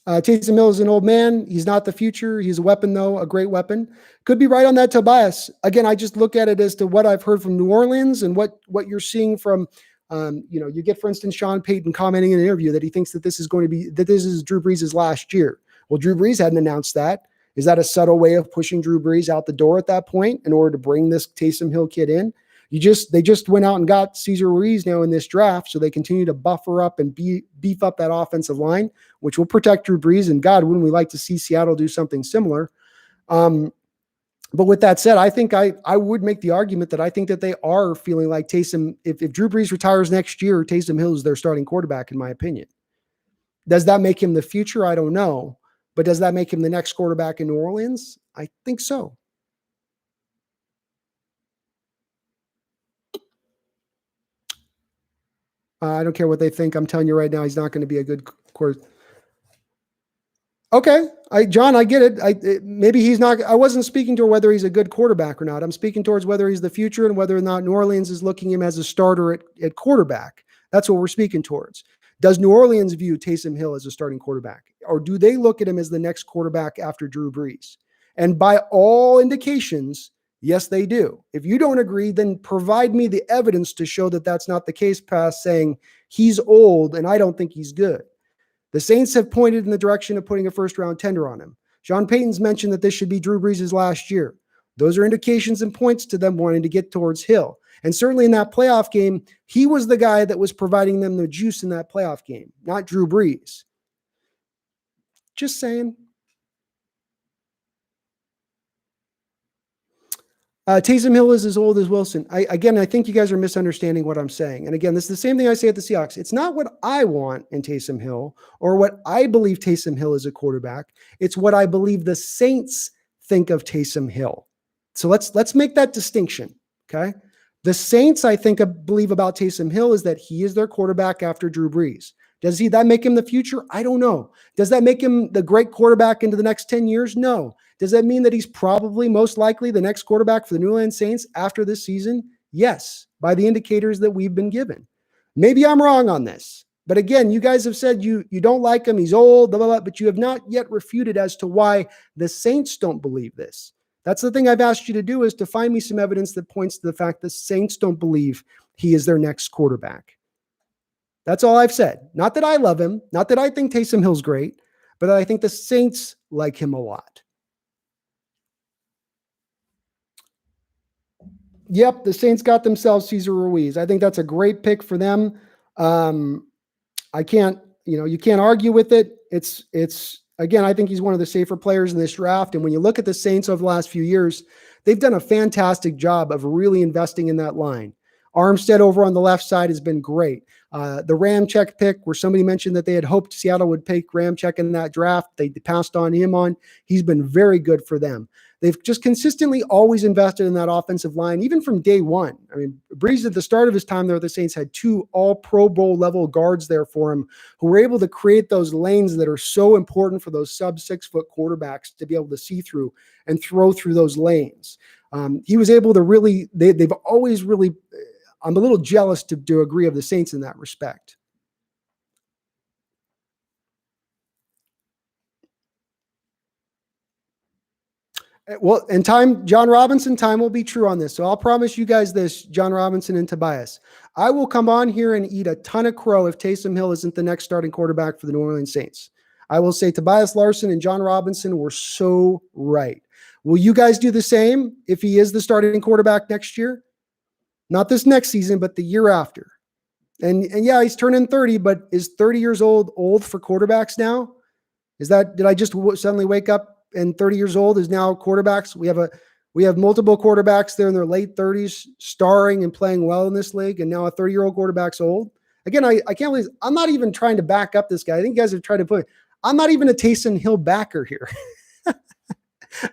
Taysom Hill is an old man. He's not the future. He's a weapon, though, a great weapon. Could be right on that, Tobias. Again, I just look at it as to what I've heard from New Orleans and what you're seeing from, you get, for instance, Sean Payton commenting in an interview that he thinks that this is Drew Brees' last year. Well, Drew Brees hadn't announced that. Is that a subtle way of pushing Drew Brees out the door at that point in order to bring this Taysom Hill kid in? They just went out and got Cesar Ruiz now in this draft, so they continue to buffer up and beef up that offensive line, which will protect Drew Brees. And God, wouldn't we like to see Seattle do something similar? But with that said, I think I would make the argument that I think that they are feeling like Taysom. If Drew Brees retires next year, Taysom Hill is their starting quarterback, in my opinion. Does that make him the future? I don't know. But does that make him the next quarterback in New Orleans? I think so. I don't care what they think. I'm telling you right now, he's not going to be a good quarterback. Okay. John, I get it. Maybe he's not, I wasn't speaking to whether he's a good quarterback or not. I'm speaking towards whether he's the future and whether or not New Orleans is looking him as a starter at quarterback. That's what we're speaking towards. Does New Orleans view Taysom Hill as a starting quarterback, or do they look at him as the next quarterback after Drew Brees? And by all indications, yes, they do. If you don't agree, then provide me the evidence to show that that's not the case, past saying he's old and I don't think he's good. The Saints have pointed in the direction of putting a first-round tender on him. Sean Payton's mentioned that this should be Drew Brees' last year. Those are indications and points to them wanting to get towards Hill. And certainly in that playoff game, he was the guy that was providing them the juice in that playoff game, not Drew Brees. Just saying. Taysom Hill is as old as Wilson. I think you guys are misunderstanding what I'm saying. And again, this is the same thing I say at the Seahawks. It's not what I want in Taysom Hill or what I believe Taysom Hill is a quarterback. It's what I believe the Saints think of Taysom Hill. So let's make that distinction, okay? The Saints, I believe about Taysom Hill is that he is their quarterback after Drew Brees. Does that make him the future? I don't know. Does that make him the great quarterback into the next 10 years? No. Does that mean that he's probably most likely the next quarterback for the New Orleans Saints after this season? Yes, by the indicators that we've been given. Maybe I'm wrong on this. But again, you guys have said you don't like him, he's old, blah, blah, blah, but you have not yet refuted as to why the Saints don't believe this. That's the thing I've asked you to do, is to find me some evidence that points to the fact the Saints don't believe he is their next quarterback. That's all I've said. Not that I love him, not that I think Taysom Hill's great, but I think the Saints like him a lot. Yep, the Saints got themselves Cesar Ruiz. I think that's a great pick for them. I can't, you can't argue with it. It's again, I think he's one of the safer players in this draft. And when you look at the Saints over the last few years, they've done a fantastic job of really investing in that line. Armstead over on the left side has been great. The Ramczyk pick, where somebody mentioned that they had hoped Seattle would pick Ramczyk in that draft, they passed on him on. He's been very good for them. They've just consistently always invested in that offensive line, even from day one. I mean, Brees at the start of his time there, the Saints had 2 all Pro Bowl level guards there for him who were able to create those lanes that are so important for those sub 6 foot quarterbacks to be able to see through and throw through those lanes. He was able to really, they've always really, I'm a little jealous to agree of the Saints in that respect. Well, in time, John Robinson, time will be true on this. So I'll promise you guys this, John Robinson and Tobias. I will come on here and eat a ton of crow if Taysom Hill isn't the next starting quarterback for the New Orleans Saints. I will say Tobias Larson and John Robinson were so right. Will you guys do the same if he is the starting quarterback next year? Not this next season, but the year after. And yeah, he's turning 30, but is 30 years old for quarterbacks now? Did I just suddenly wake up and 30 years old is now quarterbacks? We have multiple quarterbacks there in their late 30s starring and playing well in this league, and now a 30-year-old quarterback's old. Again, I can't believe, I'm not even trying to back up this guy. I think you guys have tried to put, I'm not even a Taysom Hill backer here.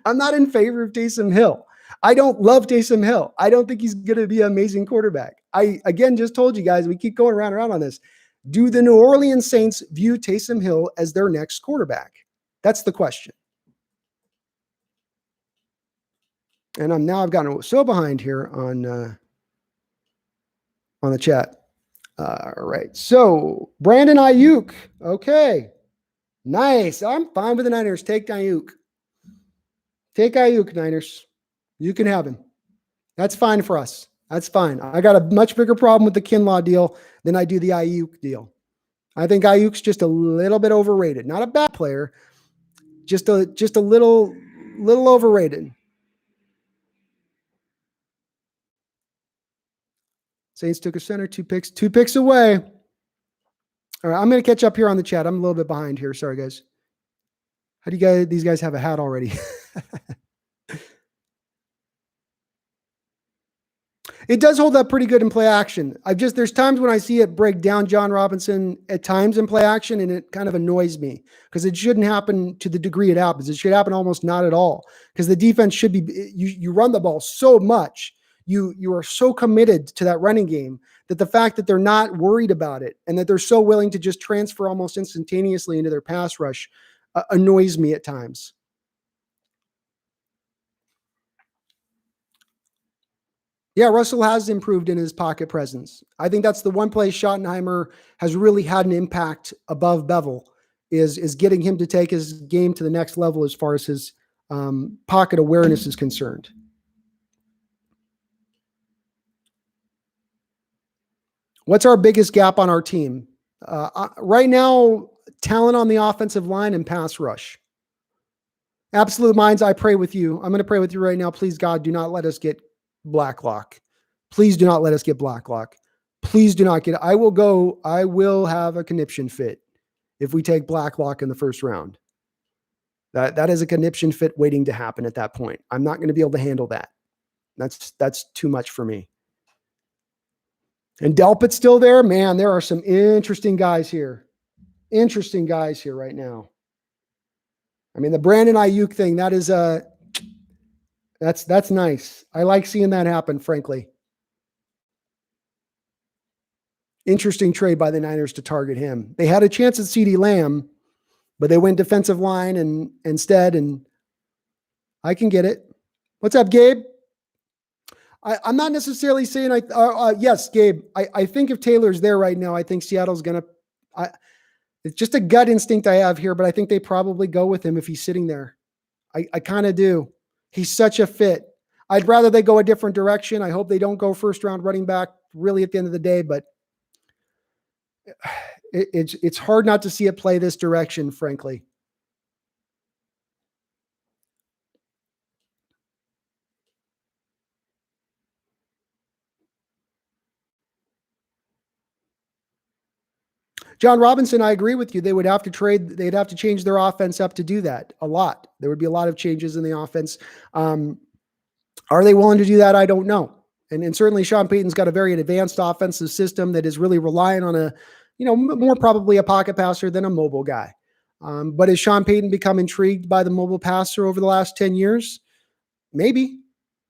I'm not in favor of Taysom Hill. I don't love Taysom Hill. I don't think he's going to be an amazing quarterback. I, again, just told you guys, we keep going around and around on this. Do the New Orleans Saints view Taysom Hill as their next quarterback? That's the question. And I've gotten so behind here on the chat. All right. So Brandon Ayuk. Okay. Nice. I'm fine with the Niners. Take Ayuk. Take Ayuk, Niners. You can have him. That's fine for us. That's fine. I got a much bigger problem with the Kinlaw deal than I do the Ayuk deal. I think Ayuk's just a little bit overrated. Not a bad player, just a little overrated. Saints took a center, 2 picks away. All right, I'm going to catch up here on the chat. I'm a little bit behind here. Sorry, guys. How do these guys have a hat already? It does hold up pretty good in play action. There's times when I see it break down John Robinson at times in play action, and it kind of annoys me because it shouldn't happen to the degree it happens. It should happen almost not at all because the defense should be, you run the ball so much. You are so committed to that running game that the fact that they're not worried about it and that they're so willing to just transfer almost instantaneously into their pass rush annoys me at times. Yeah, Russell has improved in his pocket presence. I think that's the one place Schottenheimer has really had an impact above Bevel is getting him to take his game to the next level as far as his pocket awareness is concerned. What's our biggest gap on our team? Right now, talent on the offensive line and pass rush. Absolute minds, I pray with you. I'm going to pray with you right now. Please, God, do not let us get Blacklock. Please do not let us get Blacklock. Please do not get, I will have a conniption fit if we take Blacklock in the first round. That is a conniption fit waiting to happen at that point. I'm not going to be able to handle that. That's too much for me. And Delpit's still there. Man, there are some interesting guys here. Interesting guys here right now. I mean, the Brandon Ayuk thing, that's nice. I like seeing that happen, frankly. Interesting trade by the Niners to target him. They had a chance at CeeDee Lamb, but they went defensive line and instead, and I can get it. What's up, Gabe? I'm not necessarily saying yes, Gabe. I think if Taylor's there right now, I think Seattle's going to, it's just a gut instinct I have here, but I think they probably go with him if he's sitting there. I kind of do. He's such a fit. I'd rather they go a different direction. I hope they don't go first round running back really at the end of the day, but it's hard not to see it play this direction, frankly. John Robinson, I agree with you. They'd have to change their offense up to do that a lot. There would be a lot of changes in the offense. Are they willing to do that? I don't know. And certainly Sean Payton's got a very advanced offensive system that is really relying on more probably a pocket passer than a mobile guy. But has Sean Payton become intrigued by the mobile passer over the last 10 years? Maybe.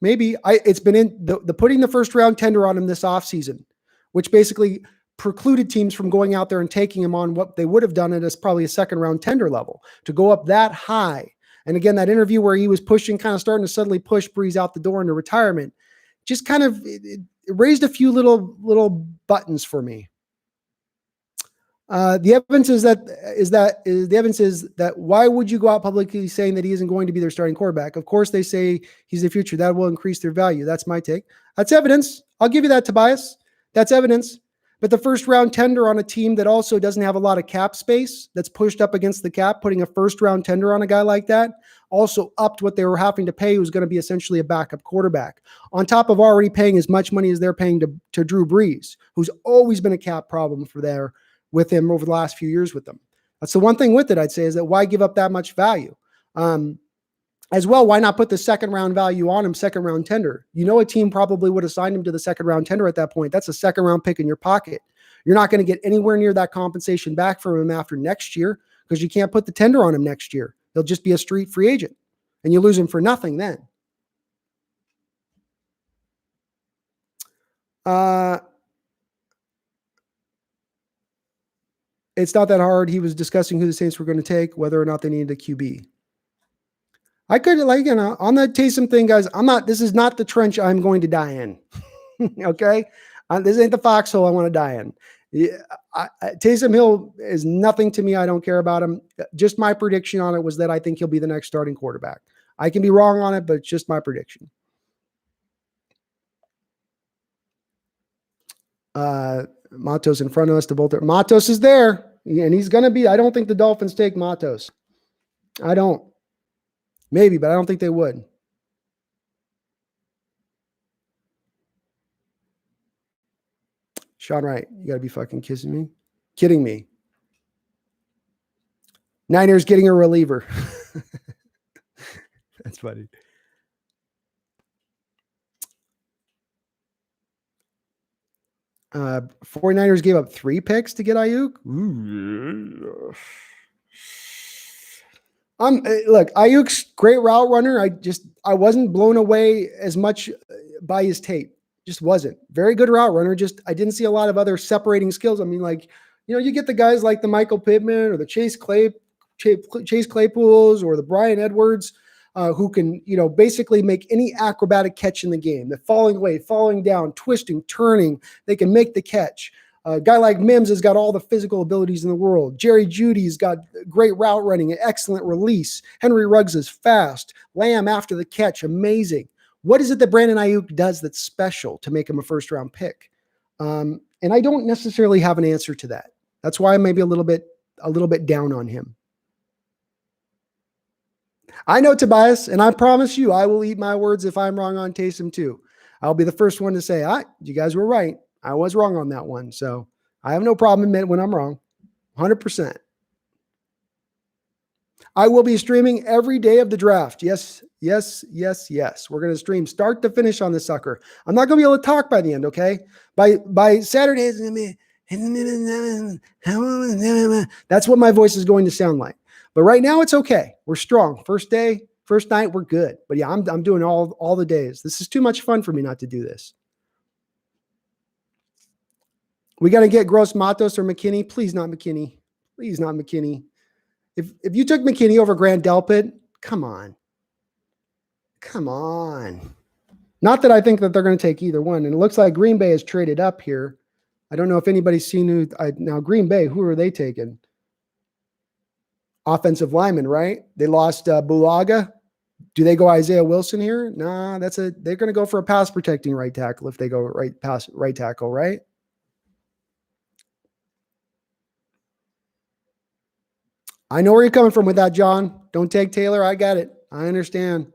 It's been in the putting the first round tender on him this offseason, which basically precluded teams from going out there and taking him on what they would have done at probably a second round tender level to go up that high. And again, that interview where he was pushing, kind of starting to suddenly push Breeze out the door into retirement, just kind of it raised a few little buttons for me. The evidence is that why would you go out publicly saying that he isn't going to be their starting quarterback? Of course, they say he's the future. That will increase their value. That's my take. That's evidence. I'll give you that, Tobias. That's evidence. But the first round tender on a team that also doesn't have a lot of cap space, that's pushed up against the cap, putting a first round tender on a guy like that also upped what they were having to pay, who's going to be essentially a backup quarterback, on top of already paying as much money as they're paying to Drew Brees, who's always been a cap problem with him over the last few years with them. That's the one thing with it, I'd say, is that why give up that much value? As well, why not put the second round value on him, second round tender? A team probably would have signed him to the second round tender at that point. That's a second round pick in your pocket. You're not going to get anywhere near that compensation back from him after next year because you can't put the tender on him next year. He'll just be a street free agent and you lose him for nothing then. It's not that hard. He was discussing who the Saints were going to take, whether or not they needed a QB. I could, on the Taysom thing, guys, this is not the trench I'm going to die in. Okay? This ain't the foxhole I want to die in. Taysom Hill is nothing to me. I don't care about him. Just my prediction on it was that I think he'll be the next starting quarterback. I can be wrong on it, but it's just my prediction. Matos in front of us to both. Matos is there, and he's going to be. I don't think the Dolphins take Matos. I don't. Maybe, but I don't think they would. Sean Wright, you got to be fucking kidding me. Niners getting a reliever. That's funny. Uh, 49ers gave up 3 picks to get Ayuk. Look, Ayuk's great route runner. I wasn't blown away as much by his tape. Just wasn't. Very good route runner. I didn't see a lot of other separating skills. I mean, you get the guys like the Michael Pittman or the Chase Chase Claypools or the Brian Edwards, who can, basically make any acrobatic catch in the game. They're falling away, falling down, twisting, turning. They can make the catch. A guy like Mims has got all the physical abilities in the world. Jerry Jeudy's got great route running, an excellent release. Henry Ruggs is fast. Lamb after the catch, amazing. What is it that Brandon Ayuk does that's special to make him a first-round pick? And I don't necessarily have an answer to that. That's why I'm maybe a little bit down on him. I know, Tobias, and I promise you, I will eat my words if I'm wrong on Taysom too. I'll be the first one to say, you guys were right. I was wrong on that one. So I have no problem admitting when I'm wrong. 100%. I will be streaming every day of the draft. Yes. We're going to stream start to finish on this sucker. I'm not going to be able to talk by the end, okay? By Saturday, that's what my voice is going to sound like. But right now, it's okay. We're strong. First day, first night, we're good. But yeah, I'm doing all the days. This is too much fun for me not to do this. We got to get Gross Matos or McKinney. Please not McKinney. Please not McKinney. If you took McKinney over Grant Delpit, come on. Not that I think that they're going to take either one. And it looks like Green Bay has traded up here. I don't know if anybody's seen now Green Bay, who are they taking? Offensive lineman, right? They lost Bulaga. Do they go Isaiah Wilson here? Nah, they're going to go for a pass protecting right tackle if they go right tackle, right? I know where you're coming from with that, John. Don't take Taylor. I got it. I understand.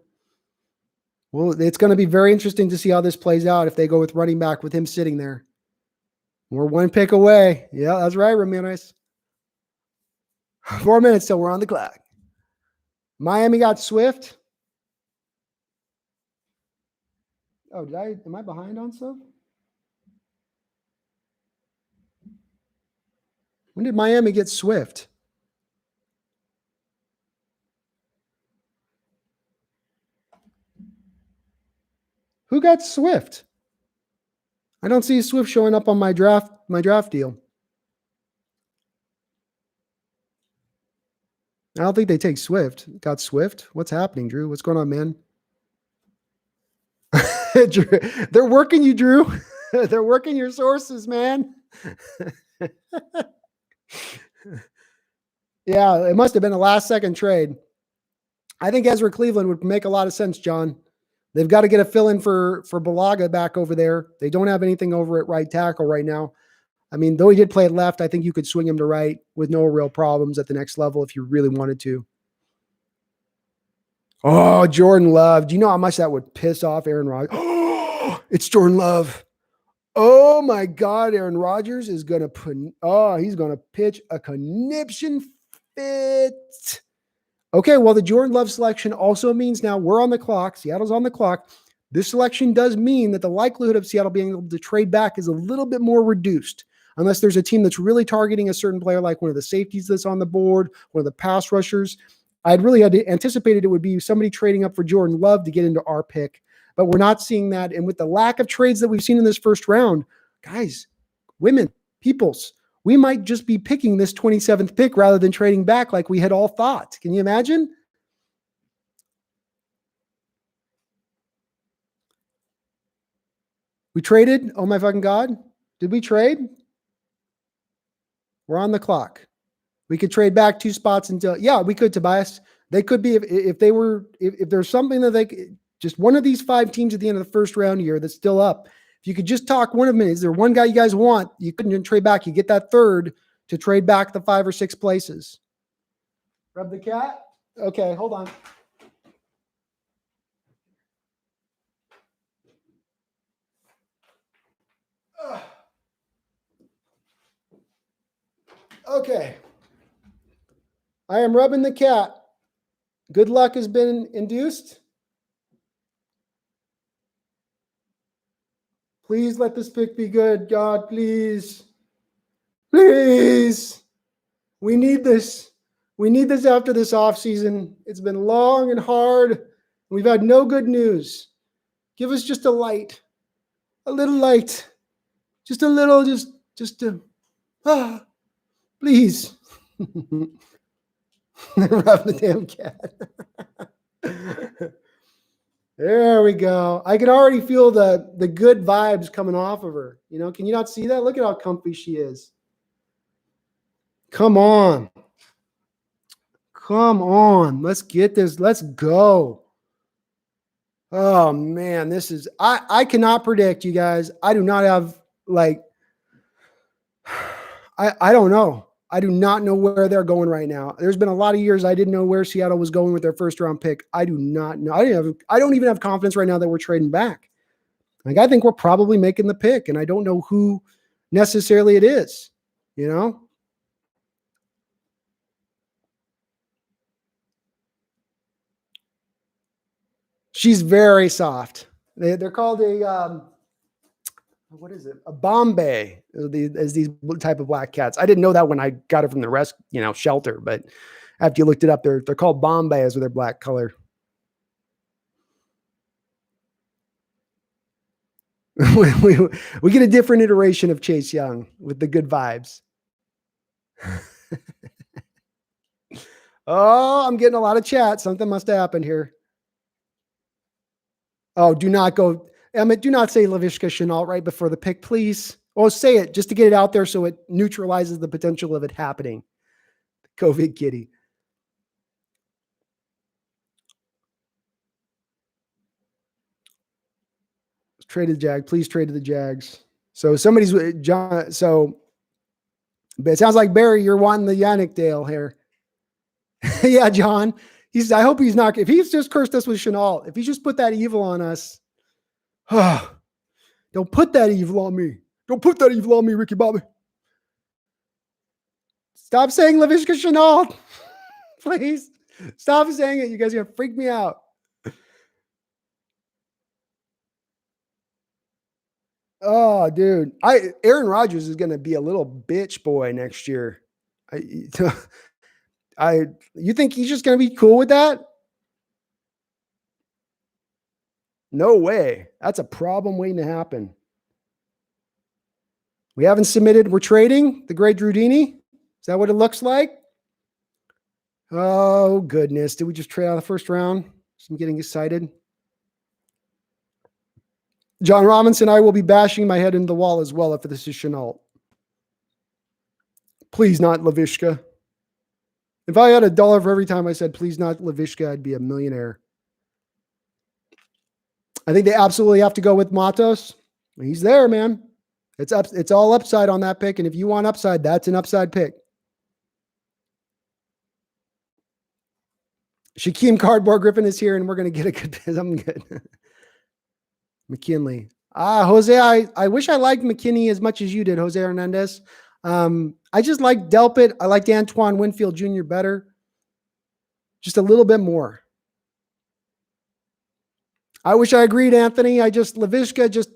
Well, it's going to be very interesting to see how this plays out if they go with running back with him sitting there. We're one pick away. Yeah, that's right, Ramirez. 4 minutes till we're on the clock. Miami got Swift. Oh, am I behind on stuff? When did Miami get Swift? Who got Swift? I don't see Swift showing up on my draft deal. I don't think they take Swift. Got Swift? What's happening, Drew? What's going on, man? They're working you, Drew. They're working your sources, man. Yeah, it must have been a last-second trade. I think Ezra Cleveland would make a lot of sense, John. They've got to get a fill-in for Bulaga back over there. They don't have anything over at right tackle right now. I mean, though he did play at left, I think you could swing him to right with no real problems at the next level if you really wanted to. Oh, Jordan Love. Do you know how much that would piss off Aaron Rodgers? Oh, it's Jordan Love. Oh, my God. Aaron Rodgers is going to he's going to pitch a conniption fit. Okay, well, the Jordan Love selection also means now we're on the clock. Seattle's on the clock. This selection does mean that the likelihood of Seattle being able to trade back is a little bit more reduced, unless there's a team that's really targeting a certain player, like one of the safeties that's on the board, one of the pass rushers. I'd really had anticipated it would be somebody trading up for Jordan Love to get into our pick, but we're not seeing that. And with the lack of trades that we've seen in this first round, guys, women, peoples, we might just be picking this 27th pick rather than trading back like we had all thought. Can you imagine? We traded? Oh my fucking God. Did we trade? We're on the clock. We could trade back 2 spots until, yeah, we could, Tobias. They could be, if there's something that just one of these 5 teams at the end of the first round here that's still up. If you could just talk one of them, is there one guy you guys want? You couldn't trade back. You get that third to trade back the 5 or 6 places. Rub the cat? Okay, hold on. Okay. I am rubbing the cat. Good luck has been induced. Please let this pick be good. God, please. Please. We need this. We need this after this offseason. It's been long and hard. We've had no good news. Give us just a light. A little light. Just a little, just please. Rub the damn cat. There we go. I can already feel the good vibes coming off of her. You know, can you not see that? Look at how comfy she is. Come on. Come on. Let's get this. Let's go. Oh man, this is I cannot predict, you guys. I do not have like I don't know. I do not know where they're going right now. There's been a lot of years I didn't know where Seattle was going with their first round pick. I do not know. I don't even have confidence right now that we're trading back. Like I think we're probably making the pick, and I don't know who necessarily it is, you know? She's very soft. They're called a what is it? A Bombay as these type of black cats. I didn't know that when I got it from the shelter, but after you looked it up, they're called Bombays with their black color. we get a different iteration of Chase Young with the good vibes. Oh, I'm getting a lot of chat. Something must have happened here. Oh, do not go. Emmett, do not say Laviska Shenault right before the pick, please. Oh, say it just to get it out there so it neutralizes the potential of it happening. COVID kitty. Trade to the Jag. Please trade to the Jags. So somebody's John. So it sounds like Barry, you're wanting the Yannick Dale here. Yeah, John. I hope he's not. If he's just cursed us with Shenault, if he just put that evil on us, don't put that evil on me. Don't put that evil on me, Ricky Bobby. Stop saying Laviska Shenault. Please. Stop saying it. You guys are going to freak me out. Oh, dude. Aaron Rodgers is going to be a little bitch boy next year. You think he's just going to be cool with that? No way. That's a problem waiting to happen. We haven't submitted. We're trading the great Drudini. Is that what it looks like? Oh, goodness. Did we just trade out of the first round? I'm getting excited. John Robinson, I will be bashing my head into the wall as well if this is Shenault. Please not Laviska. If I had $1 for every time I said, please not Laviska, I'd be a millionaire. I think they absolutely have to go with Matos. He's there, man. It's all upside on that pick. And if you want upside, that's an upside pick. Shaquem Cardboard Griffin is here, and we're going to get a good something good. McKinley. Jose, I wish I liked McKinney as much as you did, Jose Hernandez. I just like Delpit. I liked Antoine Winfield Jr. better. Just a little bit more. I wish I agreed, Anthony. Laviska,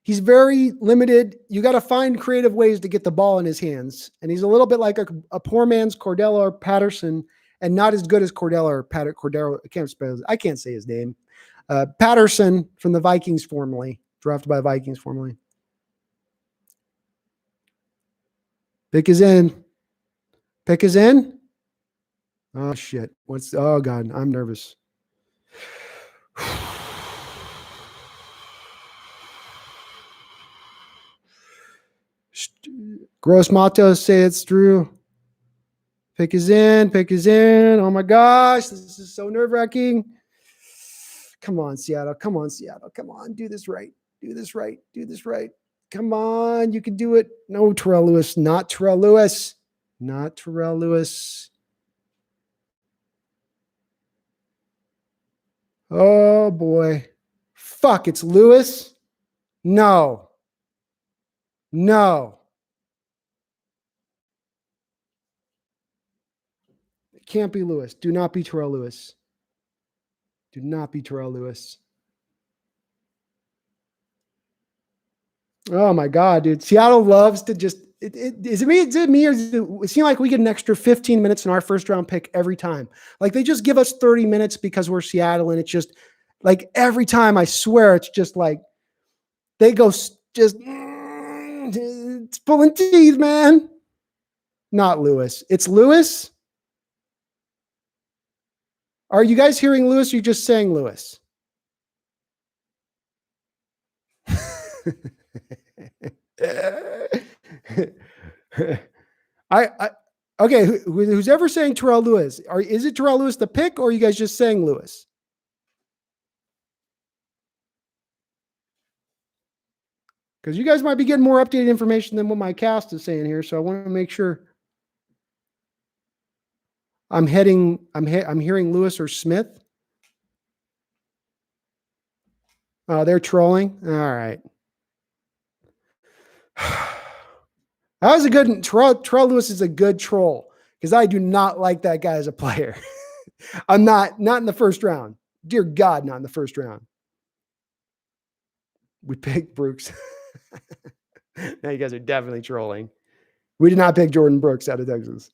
he's very limited. You got to find creative ways to get the ball in his hands. And he's a little bit like a poor man's Cordell or Patterson, and not as good as Cordell or Cordero. I can't say his name. Patterson from the Vikings formerly, drafted by the Vikings formerly. Pick is in. Pick is in. Oh, shit. Oh, God. I'm nervous. Gross Matos, say it's Drew. Pick is in. Pick is in. Oh, my gosh. This is so nerve-wracking. Come on, Seattle. Come on, Seattle. Come on. Do this right. Do this right. Do this right. Come on. You can do it. No, Terrell Lewis. Not Terrell Lewis. Not Terrell Lewis. Oh, boy. Fuck, it's Lewis? No. No. It can't be Lewis. Do not be Terrell Lewis. Do not be Terrell Lewis. Oh my God, dude. Seattle loves to just, is it me or does it seem like we get an extra 15 minutes in our first round pick every time? Like they just give us 30 minutes because we're Seattle, and it's just like every time, I swear, it's just like they go it's pulling teeth, man. Not Lewis. It's Lewis. Are you guys hearing Lewis or you just saying Lewis? I okay, who's ever saying Terrell Lewis? Is it Terrell Lewis the pick, or are you guys just saying Lewis? Because you guys might be getting more updated information than what my cast is saying here, so I want to make sure. I'm hearing Lewis or Smith. Oh, they're trolling. All right. That was a good Terrell Lewis is a good troll because I do not like that guy as a player. I'm not in the first round. Dear God, not in the first round. We picked Brooks. Now you guys are definitely trolling. We did not pick Jordyn Brooks out of Texas.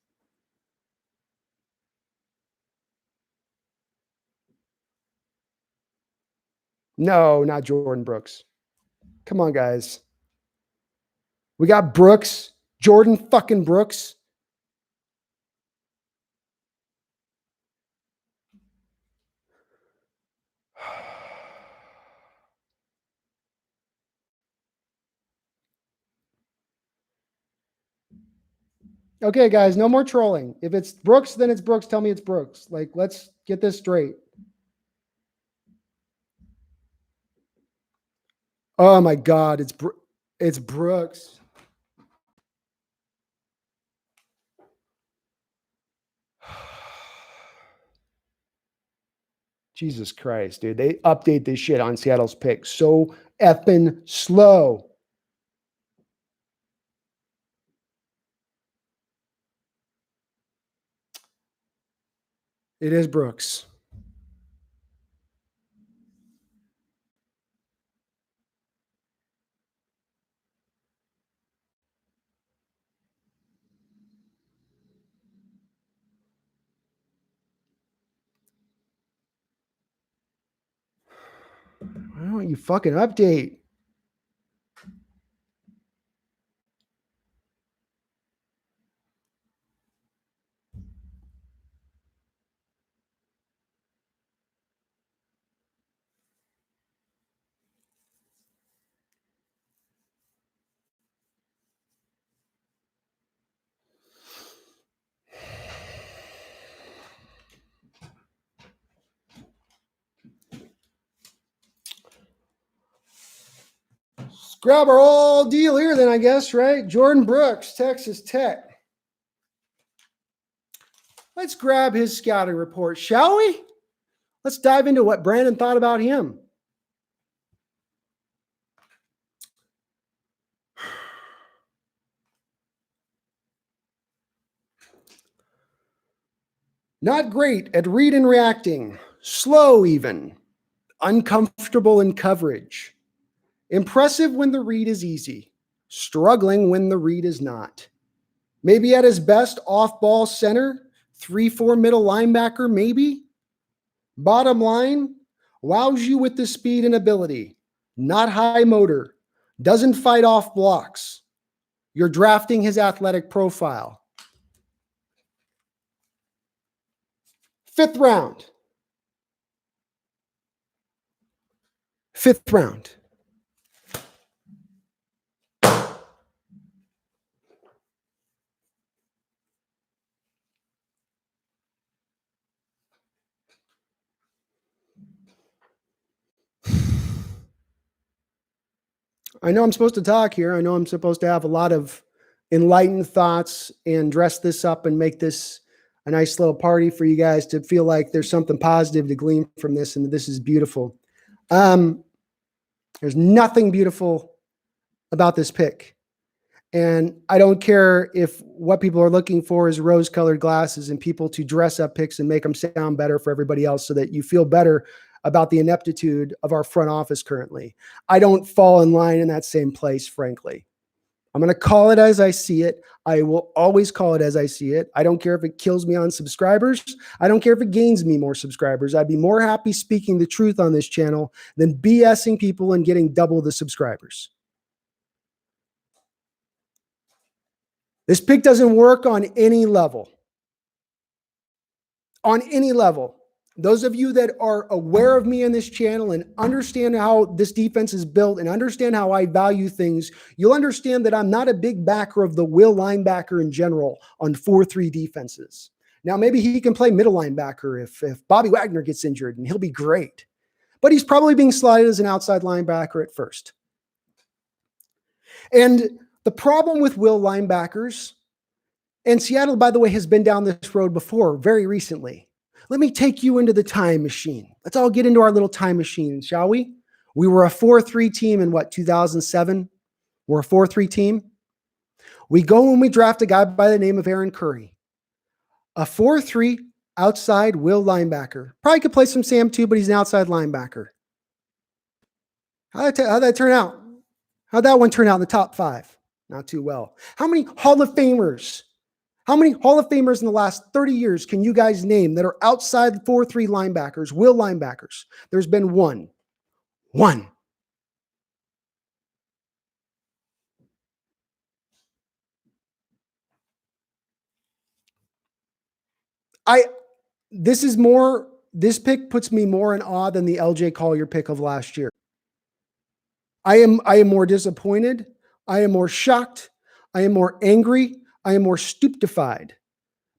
No, not Jordyn Brooks. Come on, guys. We got Brooks, Jordyn fucking Brooks. Okay, guys, no more trolling. If it's Brooks, then it's Brooks. Tell me it's Brooks. Like, let's get this straight. Oh my God, it's Brooks. Jesus Christ, dude. They update this shit on Seattle's pick so effing slow. It is Brooks. Why don't you fucking update? Let's grab our all deal here then, I guess, right? Jordyn Brooks, Texas Tech. Let's grab his scouting report, shall we? Let's dive into what Brandon thought about him. Not great at read and reacting, slow even, uncomfortable in coverage, impressive when the read is easy, struggling when the read is not. Maybe at his best, off-ball center, 3-4 middle linebacker, maybe. Bottom line, wows you with the speed and ability, not high motor, doesn't fight off blocks. You're drafting his athletic profile. 5th round. 5th round. I know I'm supposed to talk here. I know I'm supposed to have a lot of enlightened thoughts and dress this up and make this a nice little party for you guys to feel like there's something positive to glean from this and this is beautiful. There's nothing beautiful about this pick. And I don't care if what people are looking for is rose-colored glasses and people to dress up picks and make them sound better for everybody else so that you feel better about the ineptitude of our front office currently. I don't fall in line in that same place, frankly. I'm going to call it as I see it. I will always call it as I see it. I don't care if it kills me on subscribers. I don't care if it gains me more subscribers. I'd be more happy speaking the truth on this channel than BSing people and getting double the subscribers. This pick doesn't work on any level. On any level. Those of you that are aware of me in this channel and understand how this defense is built and understand how I value things, you'll understand that I'm not a big backer of the will linebacker in general on 4-3 defenses. Now, maybe he can play middle linebacker if Bobby Wagner gets injured, and he'll be great. But he's probably being slotted as an outside linebacker at first. And the problem with will linebackers, and Seattle, by the way, has been down this road before very recently. Let me take you into the time machine. Let's all get into our little time machine, shall we? We were a 4-3 team in 2007? We're a 4-3 team. We go and we draft a guy by the name of Aaron Curry, a 4-3 outside will linebacker. Probably could play some Sam too, but he's an outside linebacker. How'd that turn out? How'd that one turn out in the top 5? Not too well. How many Hall of Famers? How many Hall of Famers in the last 30 years can you guys name that are outside 4-3 linebackers, will linebackers? There's been one. One. This pick puts me more in awe than the LJ Collier pick of last year. I am more disappointed. I am more shocked. I am more angry. I am more stupefied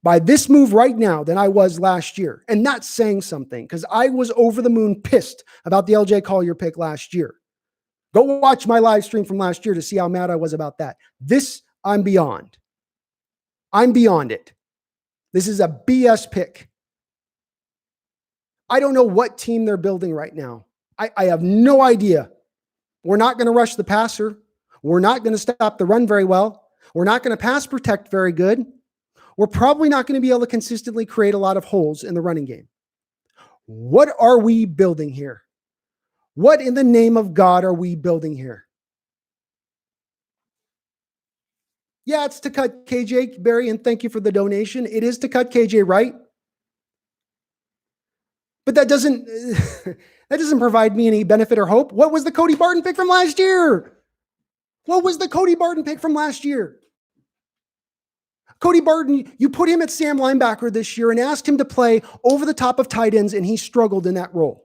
by this move right now than I was last year. And not saying something, because I was over the moon pissed about the LJ Collier pick last year. Go watch my live stream from last year to see how mad I was about that. This, I'm beyond. I'm beyond it. This is a BS pick. I don't know what team they're building right now. I have no idea. We're not going to rush the passer. We're not going to stop the run very well. We're not going to pass protect very good. We're probably not going to be able to consistently create a lot of holes in the running game. What are we building here? What in the name of God are we building here? Yeah, it's to cut KJ, Barry, and thank you for the donation. It is to cut KJ, right? But that doesn't provide me any benefit or hope. What was the Cody Barton pick from last year? What was the Cody Barton pick from last year? Cody Barton, you put him at Sam linebacker this year and asked him to play over the top of tight ends, and he struggled in that role.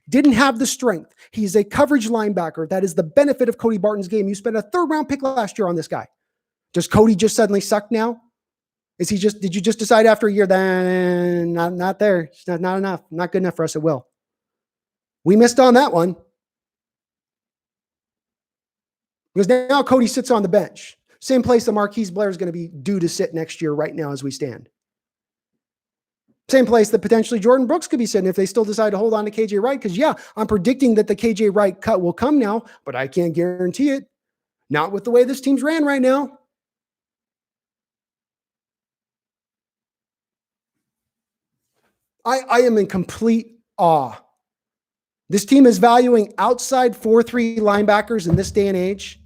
Didn't have the strength. He's a coverage linebacker. That is the benefit of Cody Barton's game. You spent a 3rd-round pick last year on this guy. Does Cody just suddenly suck now? Did you just decide after a year that not there? It's not enough. Not good enough for us at will. We missed on that one. Because now Cody sits on the bench. Same place that Marquise Blair is going to be due to sit next year right now as we stand. Same place that potentially Jordyn Brooks could be sitting if they still decide to hold on to KJ Wright. Because, yeah, I'm predicting that the KJ Wright cut will come now, but I can't guarantee it. Not with the way this team's ran right now. I am in complete awe. This team is valuing outside 4-3 linebackers in this day and age.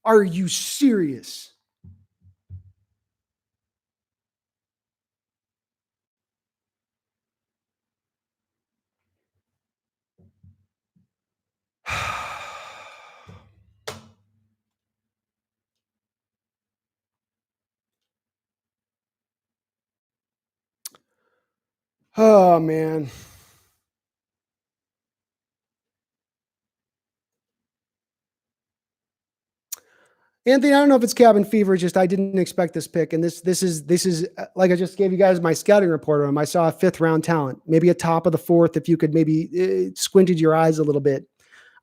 Are you serious? Oh, man. Anthony, I don't know if it's cabin fever. Just I didn't expect this pick, and this is like I just gave you guys my scouting report on him. I saw a 5th-round talent, maybe a top of the 4th if you could maybe squinted your eyes a little bit.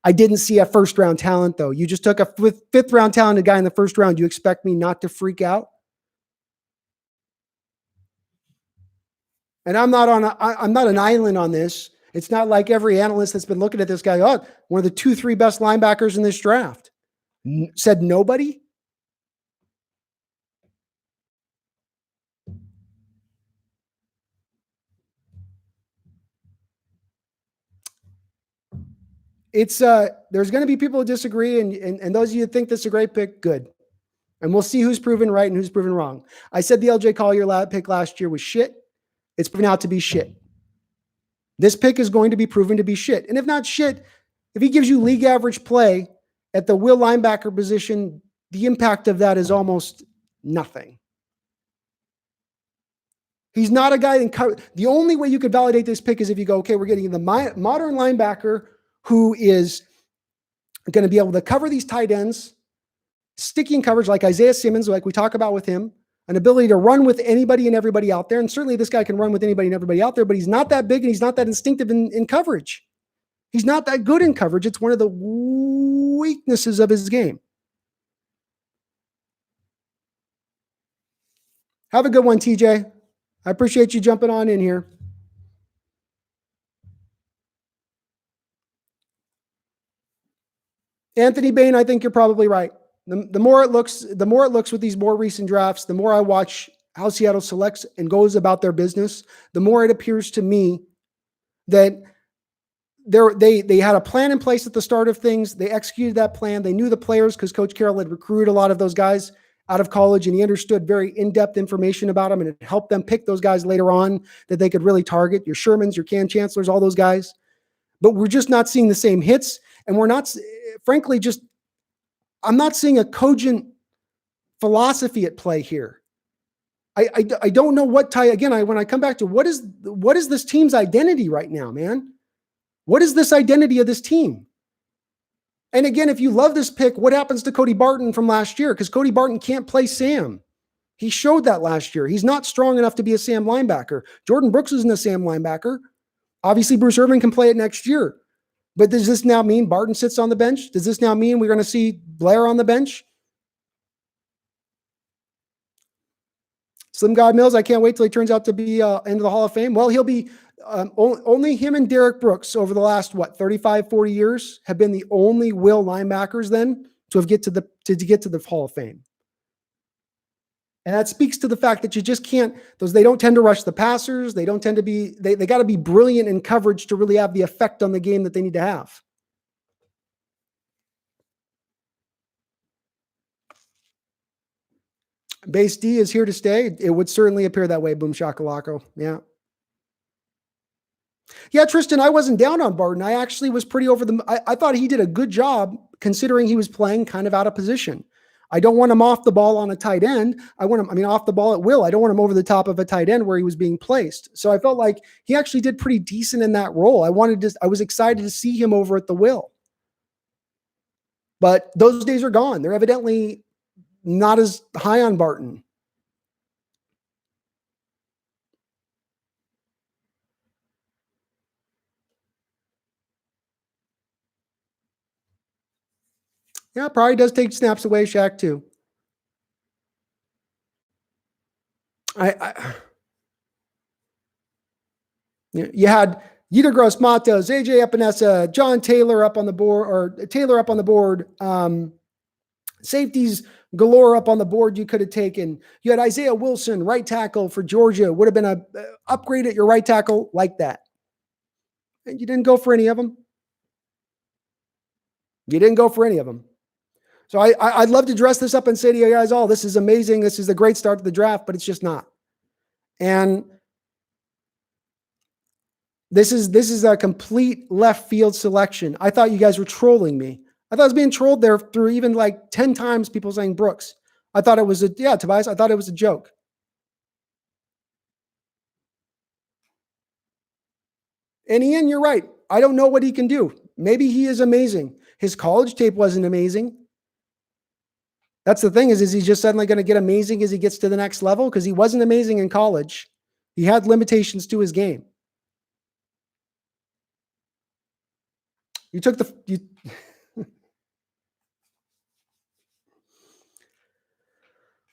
I didn't see a 1st-round talent though. You just took a 5th-round talented guy in the 1st round. You expect me not to freak out? And I'm not an island on this. It's not like every analyst that's been looking at this guy, oh, one of the 2-3 best linebackers in this draft. Said nobody? It's there's going to be people who disagree, and those of you that think this is a great pick, good. And we'll see who's proven right and who's proven wrong. I said the LJ Collier pick last year was shit. It's proven out to be shit. This pick is going to be proven to be shit. And if not shit, if he gives you league average play at the will linebacker position, the impact of that is almost nothing. He's not a guy in cover. The only way you could validate this pick is if you go, okay, we're getting the modern linebacker who is going to be able to cover these tight ends, sticking coverage like Isaiah Simmons, like we talk about with him, an ability to run with anybody and everybody out there. And certainly this guy can run with anybody and everybody out there, but he's not that big and he's not that instinctive in coverage. He's not that good in coverage. It's one of the weaknesses of his game. Have a good one, TJ. I appreciate you jumping on in here. Anthony Bain, I think you're probably right. The more it looks with these more recent drafts, the more I watch how Seattle selects and goes about their business, the more it appears to me that they had a plan in place at the start of things. They executed that plan. They knew the players because Coach Carroll had recruited a lot of those guys out of college, and he understood very in-depth information about them, and it helped them pick those guys later on that they could really target. Your Shermans, your Cam Chancellors, all those guys. But we're just not seeing the same hits, and we're not, frankly, I'm not seeing a cogent philosophy at play here. I don't know what when I come back to what is this team's identity right now, man? What is this identity of this team? And again, if you love this pick, what happens to Cody Barton from last year? Because Cody Barton can't play Sam. He showed that last year. He's not strong enough to be a Sam linebacker. Jordyn Brooks isn't a Sam linebacker. Obviously, Bruce Irvin can play it next year. But does this now mean Barton sits on the bench? Does this now mean we're going to see Blair on the bench? Slim God Mills, I can't wait till he turns out to be into the Hall of Fame. Well, he'll be only him and Derek Brooks over the last, 35, 40 years have been the only will linebackers then to get to the Hall of Fame. And that speaks to the fact that you just can't, they don't tend to rush the passers. They don't tend to be, they got to be brilliant in coverage to really have the effect on the game that they need to have. Base D is here to stay. It would certainly appear that way, Boom Shakalako. Yeah. Yeah, Tristan, I wasn't down on Barton. I actually was pretty over I thought he did a good job considering he was playing kind of out of position. I don't want him off the ball on a tight end. I want him, off the ball at will. I don't want him over the top of a tight end where he was being placed. So I felt like he actually did pretty decent in that role. I was excited to see him over at the will. But those days are gone. They're evidently not as high on Barton. Yeah, probably does take snaps away, Shaq, too. You had Yetur Gross-Matos, AJ Epinesa, John Taylor up on the board, or Taylor up on the board. Safeties galore up on the board you could have taken. You had Isaiah Wilson, right tackle for Georgia. Would have been a upgrade at your right tackle like that. And you didn't go for any of them. You didn't go for any of them. So I'd love to dress this up and say to you guys, this is amazing. This is a great start to the draft, but it's just not. And this is a complete left field selection. I thought you guys were trolling me. I thought I was being trolled there through even like 10 times people saying Brooks. I thought it was Tobias, I thought it was a joke. And Ian, you're right. I don't know what he can do. Maybe he is amazing. His college tape wasn't amazing. That's the thing is he just suddenly going to get amazing as he gets to the next level? Because he wasn't amazing in college. He had limitations to his game. You took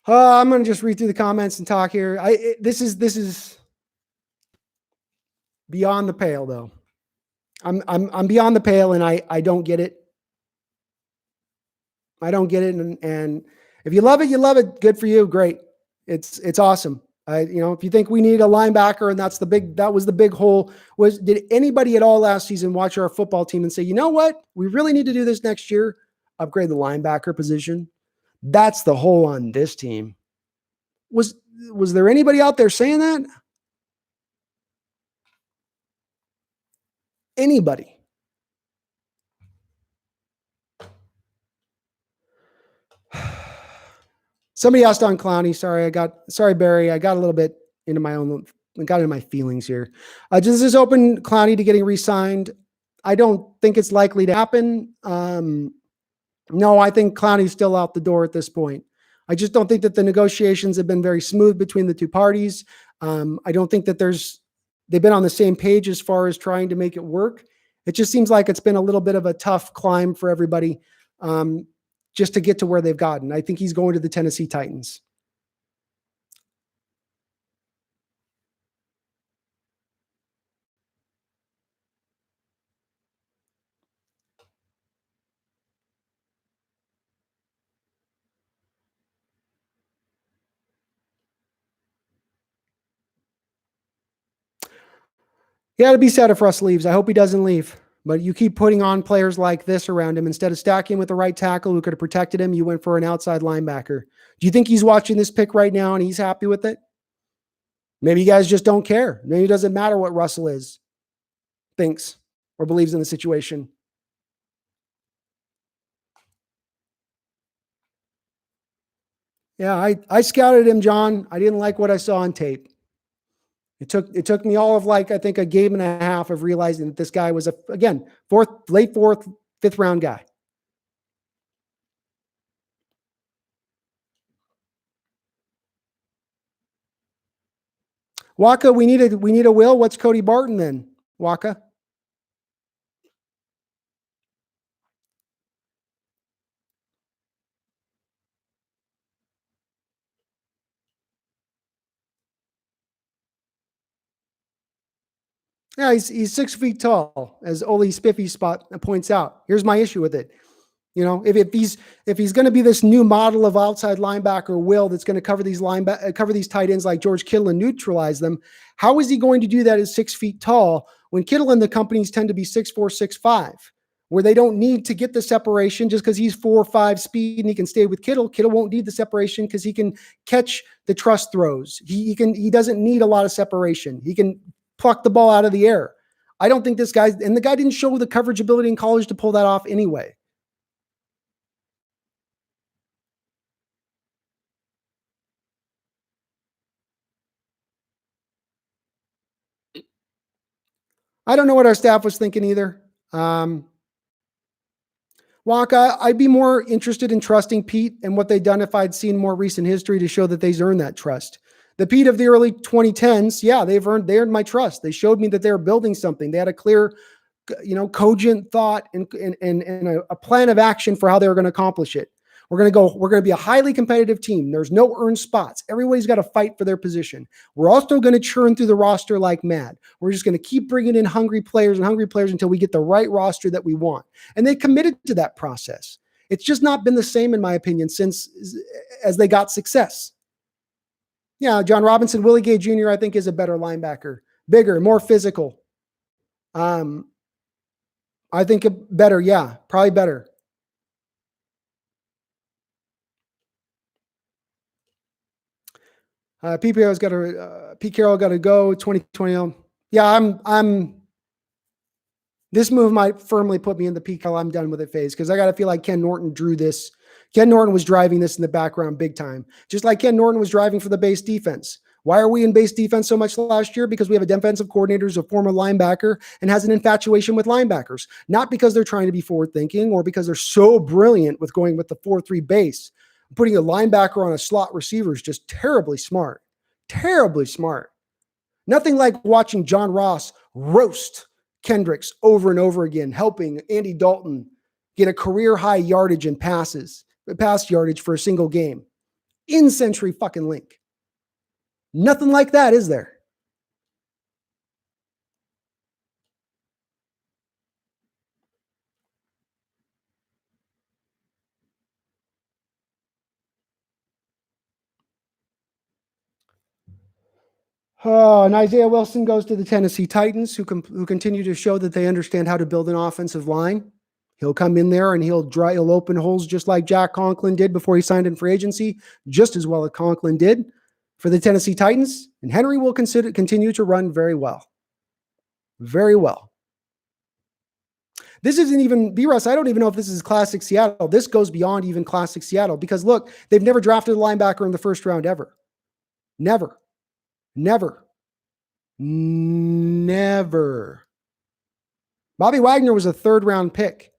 I'm going to just read through the comments and talk here. This is beyond the pale, though. I'm beyond the pale, and I don't get it. I don't get it, and if you love it, you love it. Good for you. Great. It's awesome. If you think we need a linebacker, and that was the big hole. Did anybody at all last season watch our football team and say, you know what, we really need to do this next year? Upgrade the linebacker position. That's the hole on this team. Was there anybody out there saying that? Anybody? Somebody asked on Clowney. Sorry, Barry. I got a little bit into my own, got into my feelings here. Does this open Clowney to getting re-signed? I don't think it's likely to happen. No, I think Clowney's still out the door at this point. I just don't think that the negotiations have been very smooth between the two parties. I don't think that they've been on the same page as far as trying to make it work. It just seems like it's been a little bit of a tough climb for everybody, just to get to where they've gotten. I think he's going to the Tennessee Titans. Yeah, it'd be sad if Russ leaves. I hope he doesn't leave. But you keep putting on players like this around him. Instead of stacking with the right tackle who could have protected him, you went for an outside linebacker. Do you think he's watching this pick right now and he's happy with it? Maybe you guys just don't care. Maybe it doesn't matter what Russell thinks, or believes in the situation. Yeah, I scouted him, John. I didn't like what I saw on tape. It took me all of, like, I think a game and a half of realizing that this guy was late fourth, fifth round guy. Waka, we need a will. What's Cody Barton then? Waka. Yeah, he's 6 feet tall, as Oli Spiffy spot points out. Here's my issue with it. You know, if he's going to be this new model of outside linebacker will that's going to cover these tight ends like George Kittle and neutralize them, how is he going to do that at 6 feet tall when Kittle and the companies tend to be 6'4", 6'5", where they don't need to get the separation just because he's 4.5 speed and he can stay with Kittle. Kittle won't need the separation because he can catch the trust throws. He doesn't need a lot of separation. He can pluck the ball out of the air. I don't think the guy didn't show the coverage ability in college to pull that off anyway. I don't know what our staff was thinking either. Waka, I'd be more interested in trusting Pete and what they'd done if I'd seen more recent history to show that they've earned that trust. The Pete of the early 2010s, yeah, they earned my trust. They showed me that they were building something. They had a clear, cogent thought and a plan of action for how they were going to accomplish it. We're going to be a highly competitive team. There's no earned spots. Everybody's got to fight for their position. We're also going to churn through the roster like mad. We're just going to keep bringing in hungry players until we get the right roster that we want. And they committed to that process. It's just not been the same, in my opinion, since as they got success. Yeah, John Robinson, Willie Gay Jr., I think, is a better linebacker. Bigger, more physical. I think better, yeah, probably better. Pete Carroll's got to go 2020. Yeah, this move might firmly put me in the Pete Carroll I'm done with it phase, because I got to feel like Ken Norton drew this. Ken Norton was driving this in the background big time, just like Ken Norton was driving for the base defense. Why are we in base defense so much last year? Because we have a defensive coordinator who's a former linebacker and has an infatuation with linebackers, not because they're trying to be forward thinking or because they're so brilliant with going with the 4-3 base. Putting a linebacker on a slot receiver is just terribly smart. Terribly smart. Nothing like watching John Ross roast Kendricks over and over again, helping Andy Dalton get a career high yardage and pass yardage for a single game. In Century fucking Link. Nothing like that, is there? Oh, and Isaiah Wilson goes to the Tennessee Titans, who continue to show that they understand how to build an offensive line. He'll come in there and he'll open holes just like Jack Conklin did before he signed in free agency, just as well as Conklin did for the Tennessee Titans. And Henry will continue to run very well. Very well. This isn't even, B-Russ, I don't even know if this is classic Seattle. This goes beyond even classic Seattle, because look, they've never drafted a linebacker in the first round ever. Never. Never. Never. Bobby Wagner was a third round pick.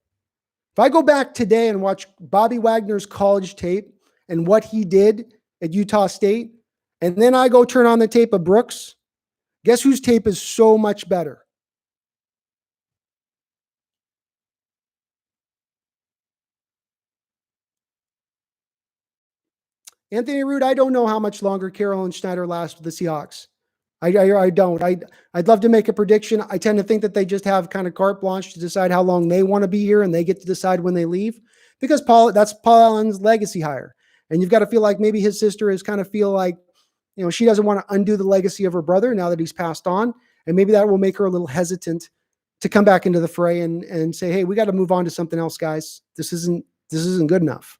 If I go back today and watch Bobby Wagner's college tape and what he did at Utah State, and then I go turn on the tape of Brooks, guess whose tape is so much better? Anthony Root, I don't know how much longer Carroll and Schneider last with the Seahawks. I don't. I'd love to make a prediction. I tend to think that they just have kind of carte blanche to decide how long they want to be here, and they get to decide when they leave, because that's Paul Allen's legacy hire. And you've got to feel like maybe his sister is kind of feel like, she doesn't want to undo the legacy of her brother now that he's passed on. And maybe that will make her a little hesitant to come back into the fray and say, hey, we got to move on to something else, guys. This isn't good enough.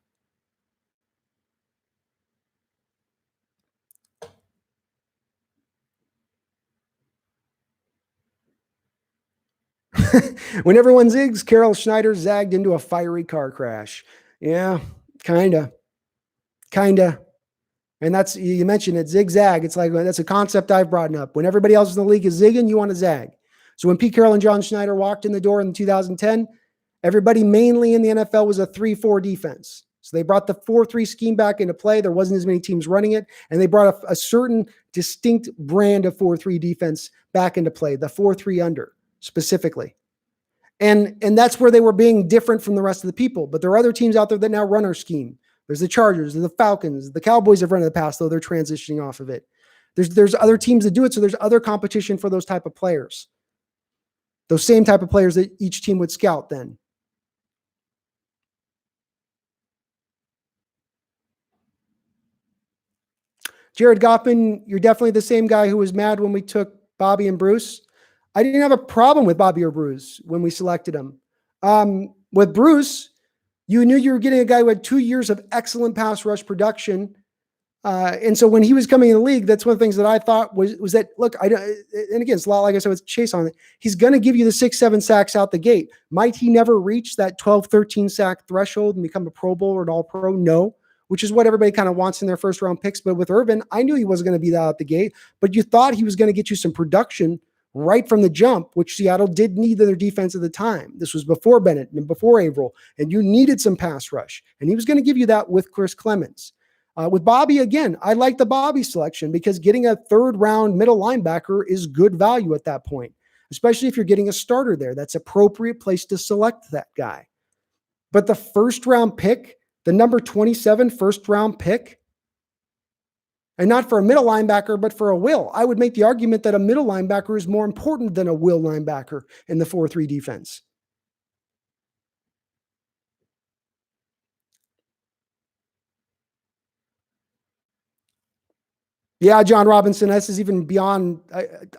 When everyone zigs, Carroll Schneider zagged into a fiery car crash. Yeah, kinda. And that's, you mentioned it, zigzag. It's like, that's a concept I've brought up. When everybody else in the league is zigging, you want to zag. So when Pete Carroll and John Schneider walked in the door in 2010, everybody mainly in the NFL was a 3-4 defense. So they brought the 4-3 scheme back into play. There wasn't as many teams running it. And they brought a certain distinct brand of 4-3 defense back into play, the 4-3 under specifically. And that's where they were being different from the rest of the people. But there are other teams out there that now run our scheme. There's the Chargers, the Falcons, the Cowboys have run in the past, though they're transitioning off of it. There's other teams that do it, so there's other competition for those type of players. Those same type of players that each team would scout then. Jared Goffman, you're definitely the same guy who was mad when we took Bobby and Bruce. I didn't have a problem with Bobby or Bruce when we selected him. With Bruce, you knew you were getting a guy who had 2 years of excellent pass rush production. And so when he was coming in the league, that's one of the things that I thought was that, look, and again, it's a lot like I said with Chase on it. He's going to give you the 6-7 sacks out the gate. Might he never reach that 12-13 sack threshold and become a Pro Bowl or an All Pro? No, which is what everybody kind of wants in their first round picks. But with Irvin, I knew he wasn't going to be that out the gate, but you thought he was going to get you some production right from the jump, which Seattle did need their defense at the time. This was before Bennett and before Averill, and you needed some pass rush. And he was going to give you that with Chris Clemens. With Bobby, again, I like the Bobby selection because getting a third-round middle linebacker is good value at that point, especially if you're getting a starter there. That's appropriate place to select that guy. But the first-round pick, the number 27 first-round pick, and not for a middle linebacker, but for a will. I would make the argument that a middle linebacker is more important than a will linebacker in the 4-3 defense. Yeah, John Robinson, this is even beyond.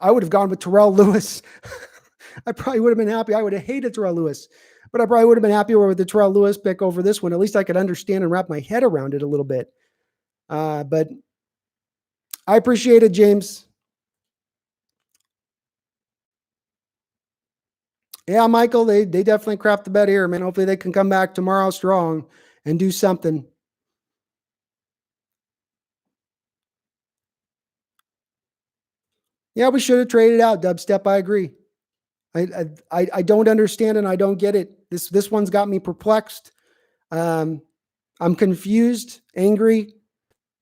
I would have gone with Terrell Lewis. I probably would have been happy. I would have hated Terrell Lewis, but I probably would have been happier with the Terrell Lewis pick over this one. At least I could understand and wrap my head around it a little bit. But I appreciate it, James. Yeah, Michael, they definitely crapped the bed here, man. Hopefully they can come back tomorrow strong and do something. Yeah, we should have traded out Dubstep. I agree. I don't understand and I don't get it. This one's got me perplexed. I'm confused, angry.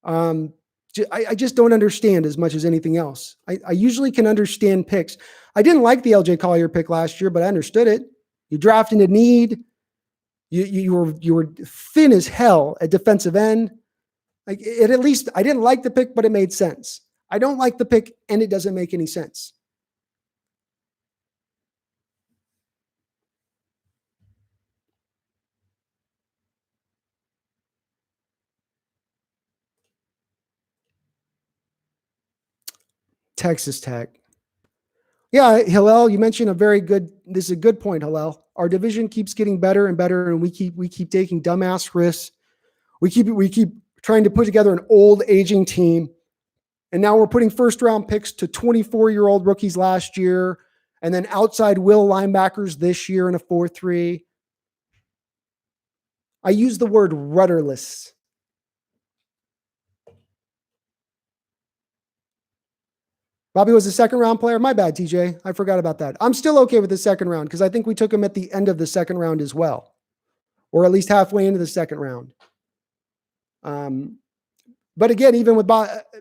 I just don't understand as much as anything else. I usually can understand picks. I didn't like the LJ Collier pick last year, but I understood it. You drafted a need. You were thin as hell at defensive end. Like it, at least I didn't like the pick, but it made sense. I don't like the pick, and it doesn't make any sense. Texas Tech. Yeah, Hillel, you mentioned this is a good point, Hillel. Our division keeps getting better and better, and we keep taking dumbass risks. We keep trying to put together an old aging team. And now we're putting first round picks to 24-year-old rookies last year, and then outside will linebackers this year in a 4-3. I use the word rudderless. Bobby was a second round player. My bad, TJ. I forgot about that. I'm still okay with the second round because I think we took him at the end of the second round as well, or at least halfway into the second round. But again, even with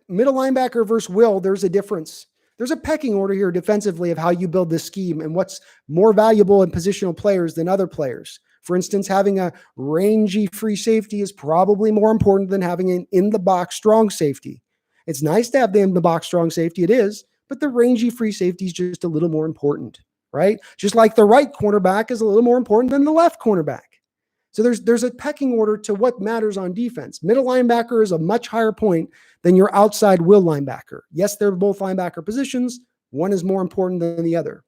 middle linebacker versus Will, there's a difference. There's a pecking order here defensively of how you build this scheme and what's more valuable in positional players than other players. For instance, having a rangy free safety is probably more important than having an in-the-box strong safety. It's nice to have the in-the-box strong safety. It is, but the rangy free safety is just a little more important, right? Just like the right cornerback is a little more important than the left cornerback. So there's a pecking order to what matters on defense. Middle linebacker is a much higher point than your outside will linebacker. Yes, they're both linebacker positions. One is more important than the other.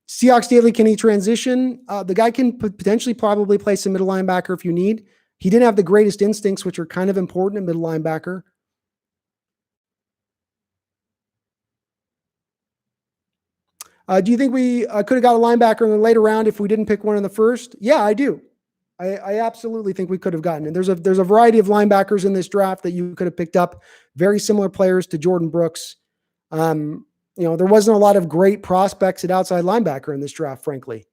Seahawks Daily, can he transition? The guy can potentially probably play some middle linebacker if you need. He didn't have the greatest instincts, which are kind of important in middle linebacker. Do you think we could have got a linebacker in the later round if we didn't pick one in the first? Yeah, I do. I absolutely think we could have gotten it. There's a variety of linebackers in this draft that you could have picked up. Very similar players to Jordyn Brooks. There wasn't a lot of great prospects at outside linebacker in this draft, frankly.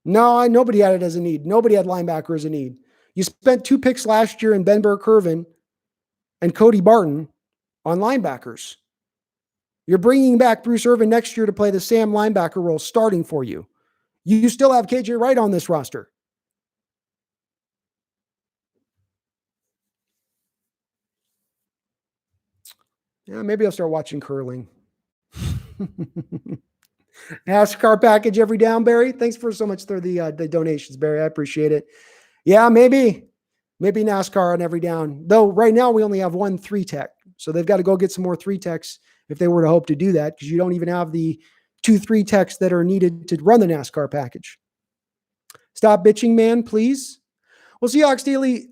No, nobody had it as a need. Nobody had linebacker as a need. You spent 2 picks last year in Ben Burke-Irvin and Cody Barton on linebackers. You're bringing back Bruce Irvin next year to play the Sam linebacker role starting for you. You still have KJ Wright on this roster. Yeah, maybe I'll start watching curling. NASCAR package every down, Barry. Thanks for so much for the donations, Barry. I appreciate it. Yeah, maybe NASCAR on every down. Though right now we only have 1 3-tech. So they've got to go get some more 3-techs if they were to hope to do that, because you don't even have the 2 3-techs that are needed to run the NASCAR package. Stop bitching, man, please. Well, Seahawks Daily.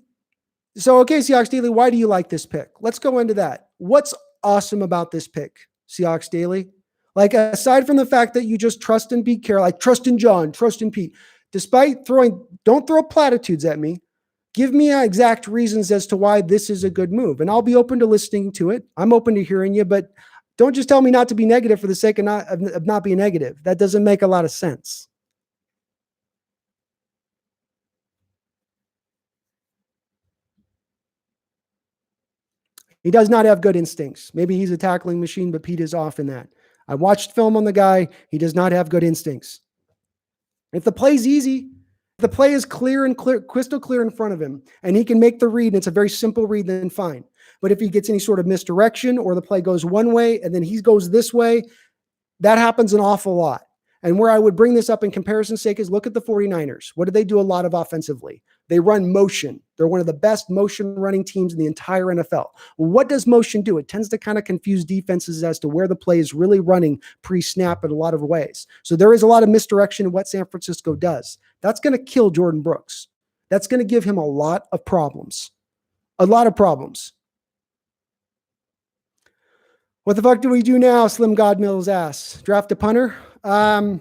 So, okay, Seahawks Daily, why do you like this pick? Let's go into that. What's awesome about this pick, Seahawks Daily? Like, aside from the fact that you just trust in Pete Carroll, like trust in John, trust in Pete, don't throw platitudes at me. Give me exact reasons as to why this is a good move, and I'll be open to listening to it. I'm open to hearing you, but don't just tell me not to be negative for the sake of not being negative. That doesn't make a lot of sense. He does not have good instincts. Maybe he's a tackling machine, but Pete is off in that. I watched film on the guy. He does not have good instincts. If the play's easy, if the play is crystal clear in front of him, and he can make the read, and it's a very simple read, then fine. But if he gets any sort of misdirection or the play goes one way and then he goes this way, that happens an awful lot. And where I would bring this up in comparison's sake is look at the 49ers. What do they do a lot of offensively? They run motion. They're one of the best motion running teams in the entire NFL. What does motion do? It tends to kind of confuse defenses as to where the play is really running pre-snap in a lot of ways. So there is a lot of misdirection in what San Francisco does. That's going to kill Jordyn Brooks. That's going to give him a lot of problems. A lot of problems. What the fuck do we do now? Slim Godmill's ass. Draft a punter? I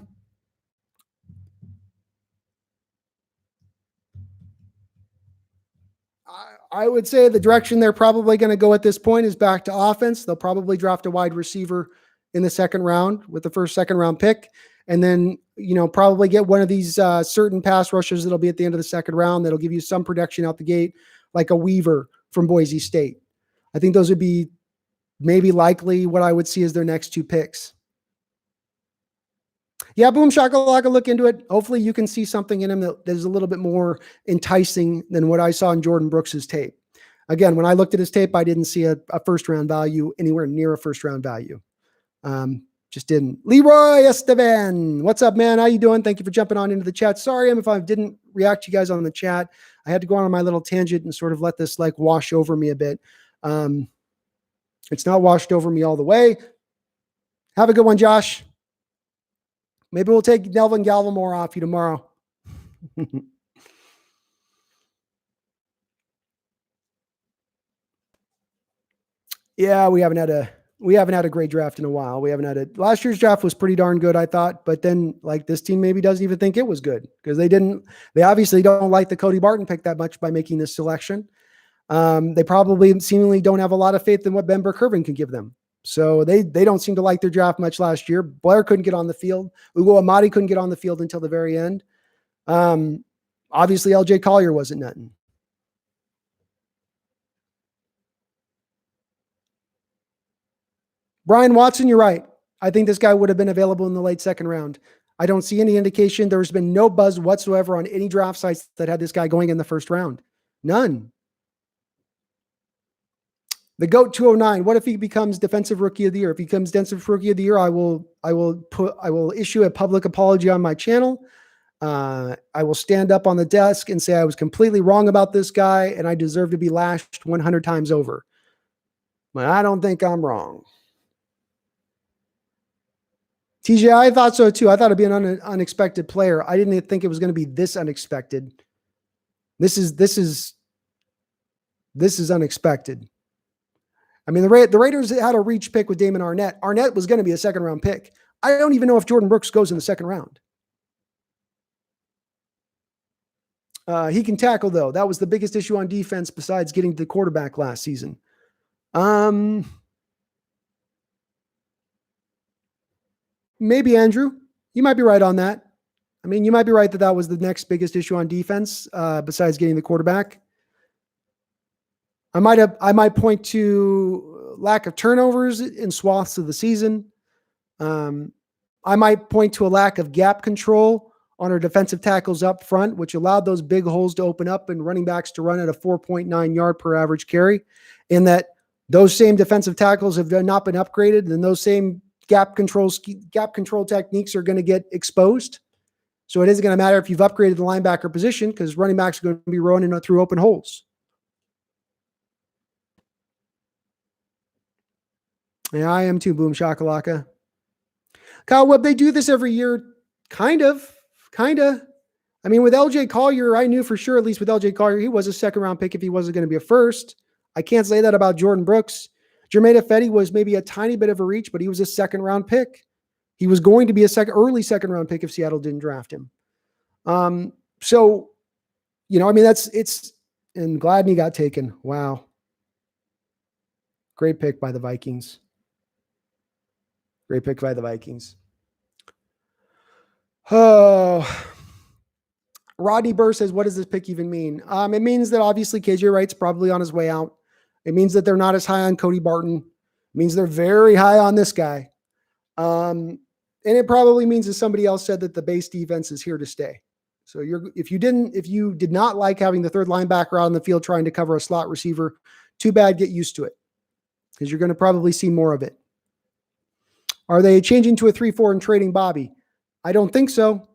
would say the direction they're probably going to go at this point is back to offense. They'll probably draft a wide receiver in the second round with the second round pick. And then, probably get one of these certain pass rushers that'll be at the end of the second round that'll give you some production out the gate, like a Weaver from Boise State. I think those would be maybe likely what I would see as their next 2 picks. Yeah, boom shakalaka, look into it. Hopefully you can see something in him that is a little bit more enticing than what I saw in Jordyn Brooks' tape. Again, when I looked at his tape, I didn't see a first-round value anywhere near a first-round value. Just didn't. Leroy Esteban, what's up, man? How you doing? Thank you for jumping on into the chat. Sorry if I didn't react to you guys on the chat. I had to go on my little tangent and sort of let this wash over me a bit. It's not washed over me all the way. Have a good one, Josh. Maybe we'll take Delvin Gallimore off you tomorrow. Yeah, we haven't had a great draft in a while. Last year's draft was pretty darn good, I thought, but then this team maybe doesn't even think it was good because they obviously don't like the Cody Barton pick that much by making this selection. They probably seemingly don't have a lot of faith in what Ben Burke-Irvin can give them. So they don't seem to like their draft much last year. Blair couldn't get on the field. Ugo Amadi couldn't get on the field until the very end. Obviously, LJ Collier wasn't nothing. Brian Watson, you're right. I think this guy would have been available in the late second round. I don't see any indication. There's been no buzz whatsoever on any draft sites that had this guy going in the first round. None. The GOAT 209. What if he becomes Defensive Rookie of the Year? If he becomes Defensive Rookie of the Year, I will issue a public apology on my channel. I will stand up on the desk and say I was completely wrong about this guy and I deserve to be lashed 100 times over. But I don't think I'm wrong. TJ, I thought so too. I thought it'd be an unexpected player. I didn't think it was going to be this unexpected. This is unexpected. I mean, the Raiders had a reach pick with Damon Arnett. Arnett was going to be a second round pick. I don't even know if Jordyn Brooks goes in the second round. He can tackle though. That was the biggest issue on defense besides getting to the quarterback last season. Maybe Andrew, you might be right on that. I mean, you might be right that was the next biggest issue on defense, besides getting the quarterback. I might point to lack of turnovers in swaths of the season. I might point to a lack of gap control on our defensive tackles up front, which allowed those big holes to open up and running backs to run at a 4.9 yard per average carry. In that those same defensive tackles have not been upgraded, and those same gap control techniques are going to get exposed. So it isn't going to matter if you've upgraded the linebacker position because running backs are going to be running through open holes. Yeah, I am too, Boom Shakalaka. Kyle Webb, they do this every year. Kind of. I mean, with LJ Collier, I knew for sure, at least with LJ Collier, he was a second round pick if he wasn't going to be a first. I can't say that about Jordyn Brooks. Jermaine Ifedi was maybe a tiny bit of a reach, but he was a second round pick. He was going to be a early second round pick if Seattle didn't draft him. So, you know, I mean, and Gladney got taken. Wow. Great pick by the Vikings. Great pick by the Vikings. Oh, Rodney Burr says, what does this pick even mean? It means that obviously KJ Wright's probably on his way out. It means that they're not as high on Cody Barton. It means they're very high on this guy. And it probably means, as somebody else said, that the base defense is here to stay. So if you did not like having the third linebacker out on the field trying to cover a slot receiver, too bad, get used to it, because you're going to probably see more of it. Are they changing to a 3-4 and trading Bobby? I don't think so.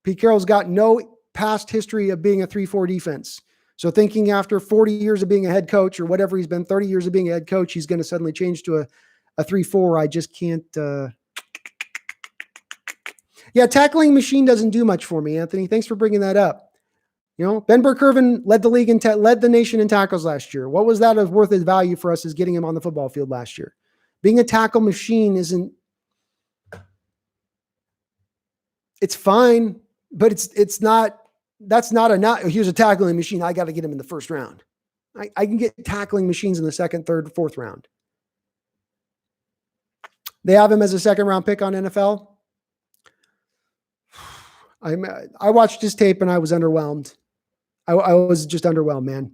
Pete Carroll's got no past history of being a 3-4 defense. So thinking after 40 years of being a head coach or whatever he's been, 30 years of being a head coach, he's going to suddenly change to a 3-4. I just can't. Yeah, tackling machine doesn't do much for me, Anthony. Thanks for bringing that up. You know, Ben Burke-Irvin led the league led the nation in tackles last year. What was that of worth of value for us as getting him on the football field last year? Being a tackle machine isn't. It's fine, but it's not. That's not here's a tackling machine. I got to get him in the first round. I can get tackling machines in the second, third, fourth round. They have him as a second round pick on NFL. I watched his tape and I was underwhelmed. I was just underwhelmed, man.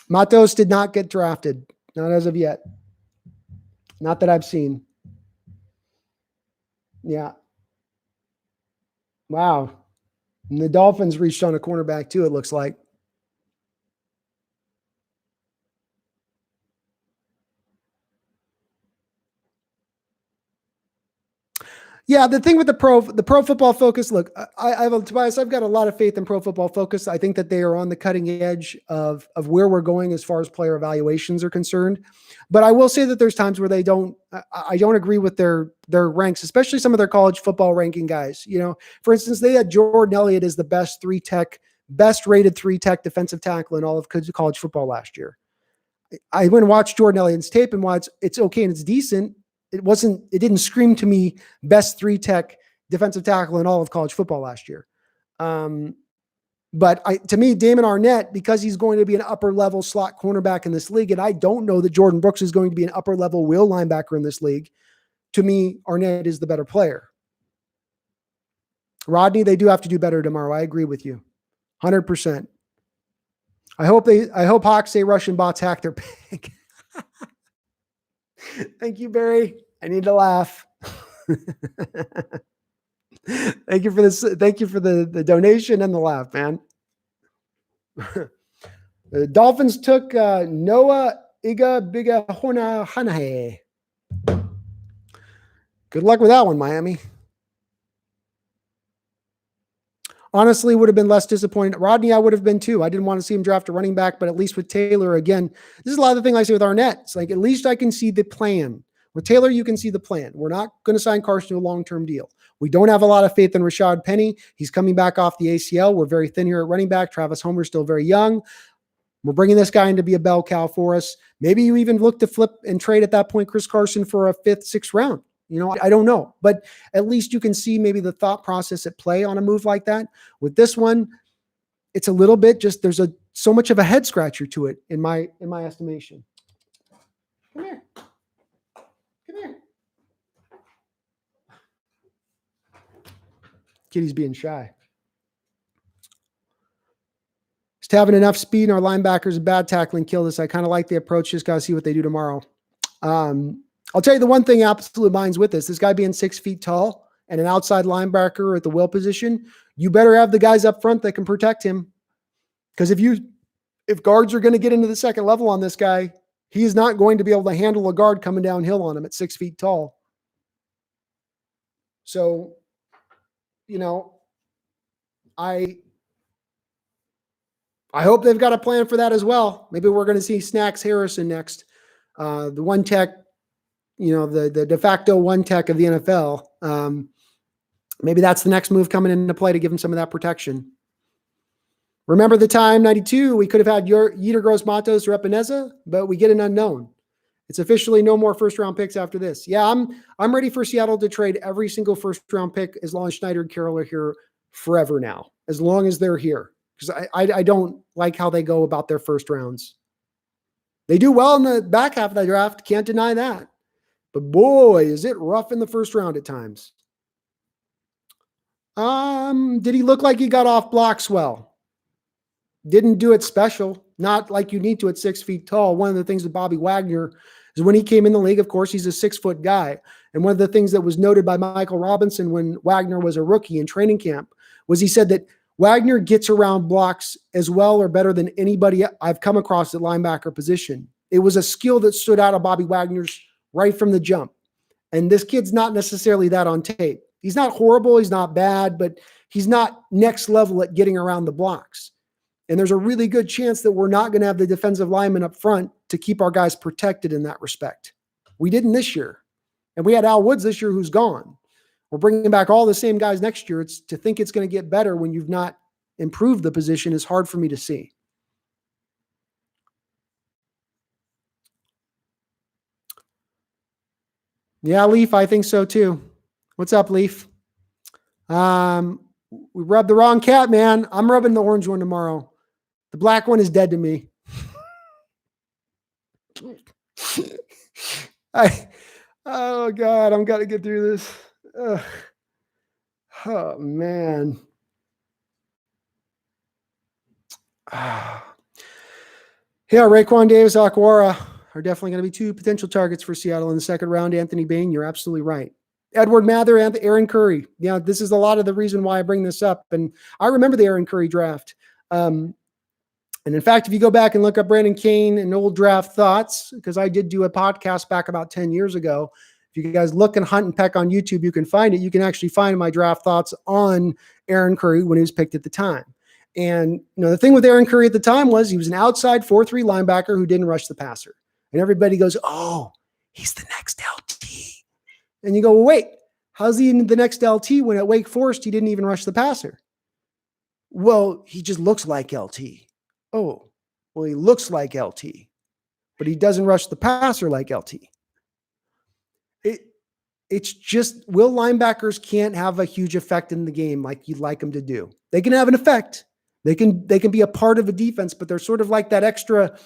Matos did not get drafted. Not as of yet. Not that I've seen. Yeah. Wow. And the Dolphins reached on a cornerback too, it looks like. Yeah, the thing with the Pro Football Focus, look, Tobias, I've got a lot of faith in Pro Football Focus. I think that they are on the cutting edge of where we're going as far as player evaluations are concerned. But I will say that there's times where I don't agree with their ranks, especially some of their college football ranking guys. You know, for instance, they had Jordan Elliott as the best rated 3-tech defensive tackle in all of college football last year. I went and watched Jordan Elliott's tape, and while it's okay and it's decent, it didn't scream to me best 3-tech defensive tackle in all of college football last year. But to me, Damon Arnett, because he's going to be an upper level slot cornerback in this league, and I don't know that Jordyn Brooks is going to be an upper level will linebacker in this league. To me, Arnett is the better player. Rodney, they do have to do better tomorrow. I agree with you. 100%. I hope Hawks say Russian bots hack their pig. Thank you, Barry. I need to laugh. Thank you for this. Thank you for the donation and the laugh, man. The Dolphins took Noah Iga Biga Hona Hanahe. Good luck with that one, Miami. Honestly, would have been less disappointed. Rodney, I would have been too. I didn't want to see him draft a running back, but at least with Taylor, again, this is a lot of the thing I say with Arnett. It's like, at least I can see the plan. With Taylor, you can see the plan. We're not going to sign Carson to a long-term deal. We don't have a lot of faith in Rashad Penny. He's coming back off the ACL. We're very thin here at running back. Travis Homer's still very young. We're bringing this guy in to be a bell cow for us. Maybe you even look to flip and trade at that point Chris Carson for a 5th, 6th round. I don't know, but at least you can see maybe the thought process at play on a move like that. With this one, it's a little bit just, there's so much of a head scratcher to it in my estimation. Come here. Kitty's being shy. Just having enough speed and our linebackers and bad tackling killed us. I kind of like the approach. Just got to see what they do tomorrow. I'll tell you the one thing absolute minds with this guy being 6 feet tall and an outside linebacker at the will position, you better have the guys up front that can protect him. Because if guards are going to get into the second level on this guy, he is not going to be able to handle a guard coming downhill on him at 6 feet tall. So, I hope they've got a plan for that as well. Maybe we're going to see Snacks Harrison next. The one tech, the de facto one tech of the NFL. Maybe that's the next move coming into play to give him some of that protection. Remember the time, 92, we could have had Yetur Gross-Matos or Epineza, but we get an unknown. It's officially no more first-round picks after this. Yeah, I'm ready for Seattle to trade every single first-round pick as long as Schneider and Carroll are here forever now, as long as they're here. Because I don't like how they go about their first rounds. They do well in the back half of the draft, can't deny that. But boy, is it rough in the first round at times. Did he look like he got off blocks well? Didn't do it special, not like you need to at 6 feet tall. One of the things with Bobby Wagner is when he came in the league, of course, he's a 6 foot guy. And one of the things that was noted by Michael Robinson when Wagner was a rookie in training camp was he said that Wagner gets around blocks as well or better than anybody I've come across at linebacker position. It was a skill that stood out of Bobby Wagner's right from the jump. And this kid's not necessarily that on tape. He's not horrible. He's not bad, but he's not next level at getting around the blocks. And there's a really good chance that we're not going to have the defensive lineman up front to keep our guys protected in that respect. We didn't this year. And we had Al Woods this year who's gone. We're bringing back all the same guys next year. It's to think it's going to get better when you've not improved the position is hard for me to see. Yeah, Leaf, I think so too. What's up, Leaf? We rubbed the wrong cat, man. I'm rubbing the orange one tomorrow. The black one is dead to me. Oh God, I'm got to get through this. Oh man. Yeah, Raekwon Davis, Aquara are definitely going to be two potential targets for Seattle in the second round. Anthony Bain, you're absolutely right. Edward Mather and Aaron Curry. Yeah, this is a lot of the reason why I bring this up. And I remember the Aaron Curry draft. And in fact, if you go back and look up Brandon Kane and old draft thoughts, because I did do a podcast back about 10 years ago. If you guys look and hunt and peck on YouTube, you can find it. You can actually find my draft thoughts on Aaron Curry when he was picked at the time. And the thing with Aaron Curry at the time was he was an outside 4-3 linebacker who didn't rush the passer. And everybody goes, oh, he's the next LT. And you go, well, wait, how's he the next LT when at Wake Forest he didn't even rush the passer? Well, he just looks like LT. Oh, well, he looks like LT, but he doesn't rush the passer like LT. It's just, linebackers can't have a huge effect in the game like you'd like them to do. They can have an effect, They can be a part of a defense, but they're sort of like that extra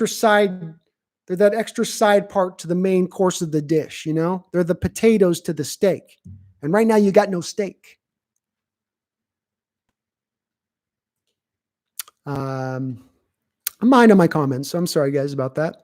side. They're that extra side part to the main course of the dish. They're the potatoes to the steak. And right now you got no steak. I'm behind on my comments, so I'm sorry guys about that.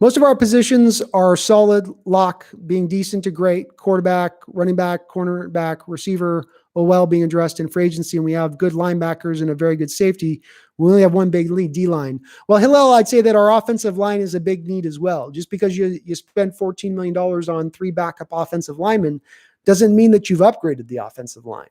Most of our positions are solid, lock being decent to great, quarterback, running back, cornerback, receiver, OL being addressed in free agency, and we have good linebackers and a very good safety. We only have one big lead, D-line. Well, Hillel, I'd say that our offensive line is a big need as well. Just because you spend $14 million on 3 backup offensive linemen doesn't mean that you've upgraded the offensive line.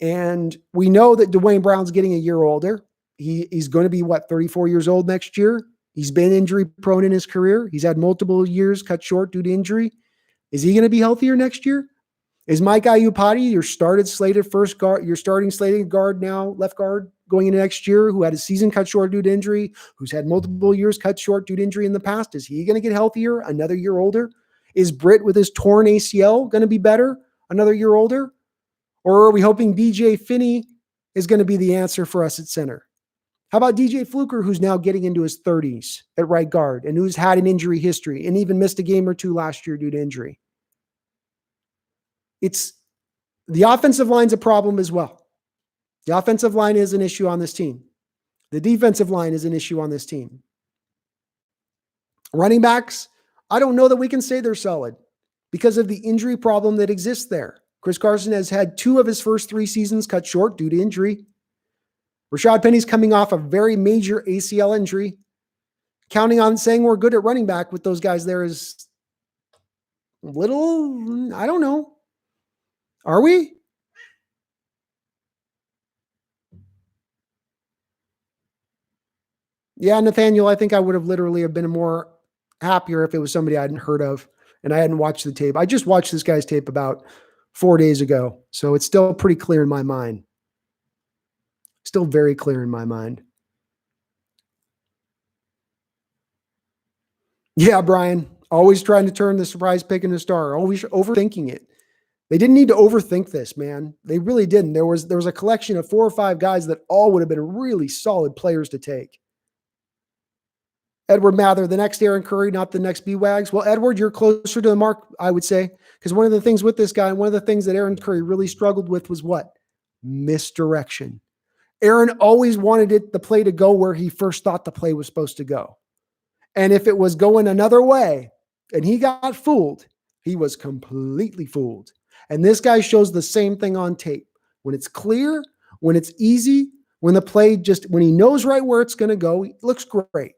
And we know that Dwayne Brown's getting a year older. He's going to be, 34 years old next year? He's been injury prone in his career. He's had multiple years cut short due to injury. Is he going to be healthier next year? Is Mike Iupati your starting slated guard now, left guard going into next year, who had his season cut short due to injury, who's had multiple years cut short due to injury in the past? Is he going to get healthier, another year older? Is Britt with his torn ACL going to be better, another year older? Or are we hoping BJ Finney is going to be the answer for us at center? How about DJ Fluker, who's now getting into his 30s at right guard and who's had an injury history and even missed a game or two last year due to injury? The offensive line's a problem as well. The offensive line is an issue on this team. The defensive line is an issue on this team. Running backs, I don't know that we can say they're solid because of the injury problem that exists there. Chris Carson has had 2 of his first 3 seasons cut short due to injury. Rashad Penny's coming off a very major ACL injury. Counting on saying we're good at running back with those guys there is little, I don't know. Are we? Yeah, Nathaniel, I think I would have literally been more happier if it was somebody I hadn't heard of and I hadn't watched the tape. I just watched this guy's tape about 4 days ago, so it's still pretty clear in my mind. Still very clear in my mind. Yeah, Brian, always trying to turn the surprise pick into a star, always overthinking it. They didn't need to overthink this, man. They really didn't. There was a collection of 4 or 5 guys that all would have been really solid players to take. Edward Mather, the next Aaron Curry, not the next B-Wags. Well, Edward, you're closer to the mark, I would say, because one of the things with this guy, one of the things that Aaron Curry really struggled with was what? Misdirection. Aaron always wanted the play to go where he first thought the play was supposed to go. And if it was going another way and he got fooled, he was completely fooled. And this guy shows the same thing on tape. When it's clear, when it's easy, when the play when he knows right where it's going to go, it looks great.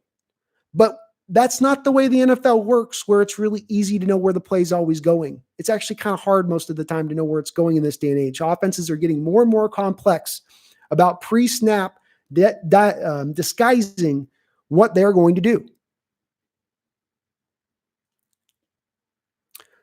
But that's not the way the NFL works, where it's really easy to know where the play is always going. It's actually kind of hard most of the time to know where it's going in this day and age. Offenses are getting more and more complex about pre-snap disguising what they're going to do.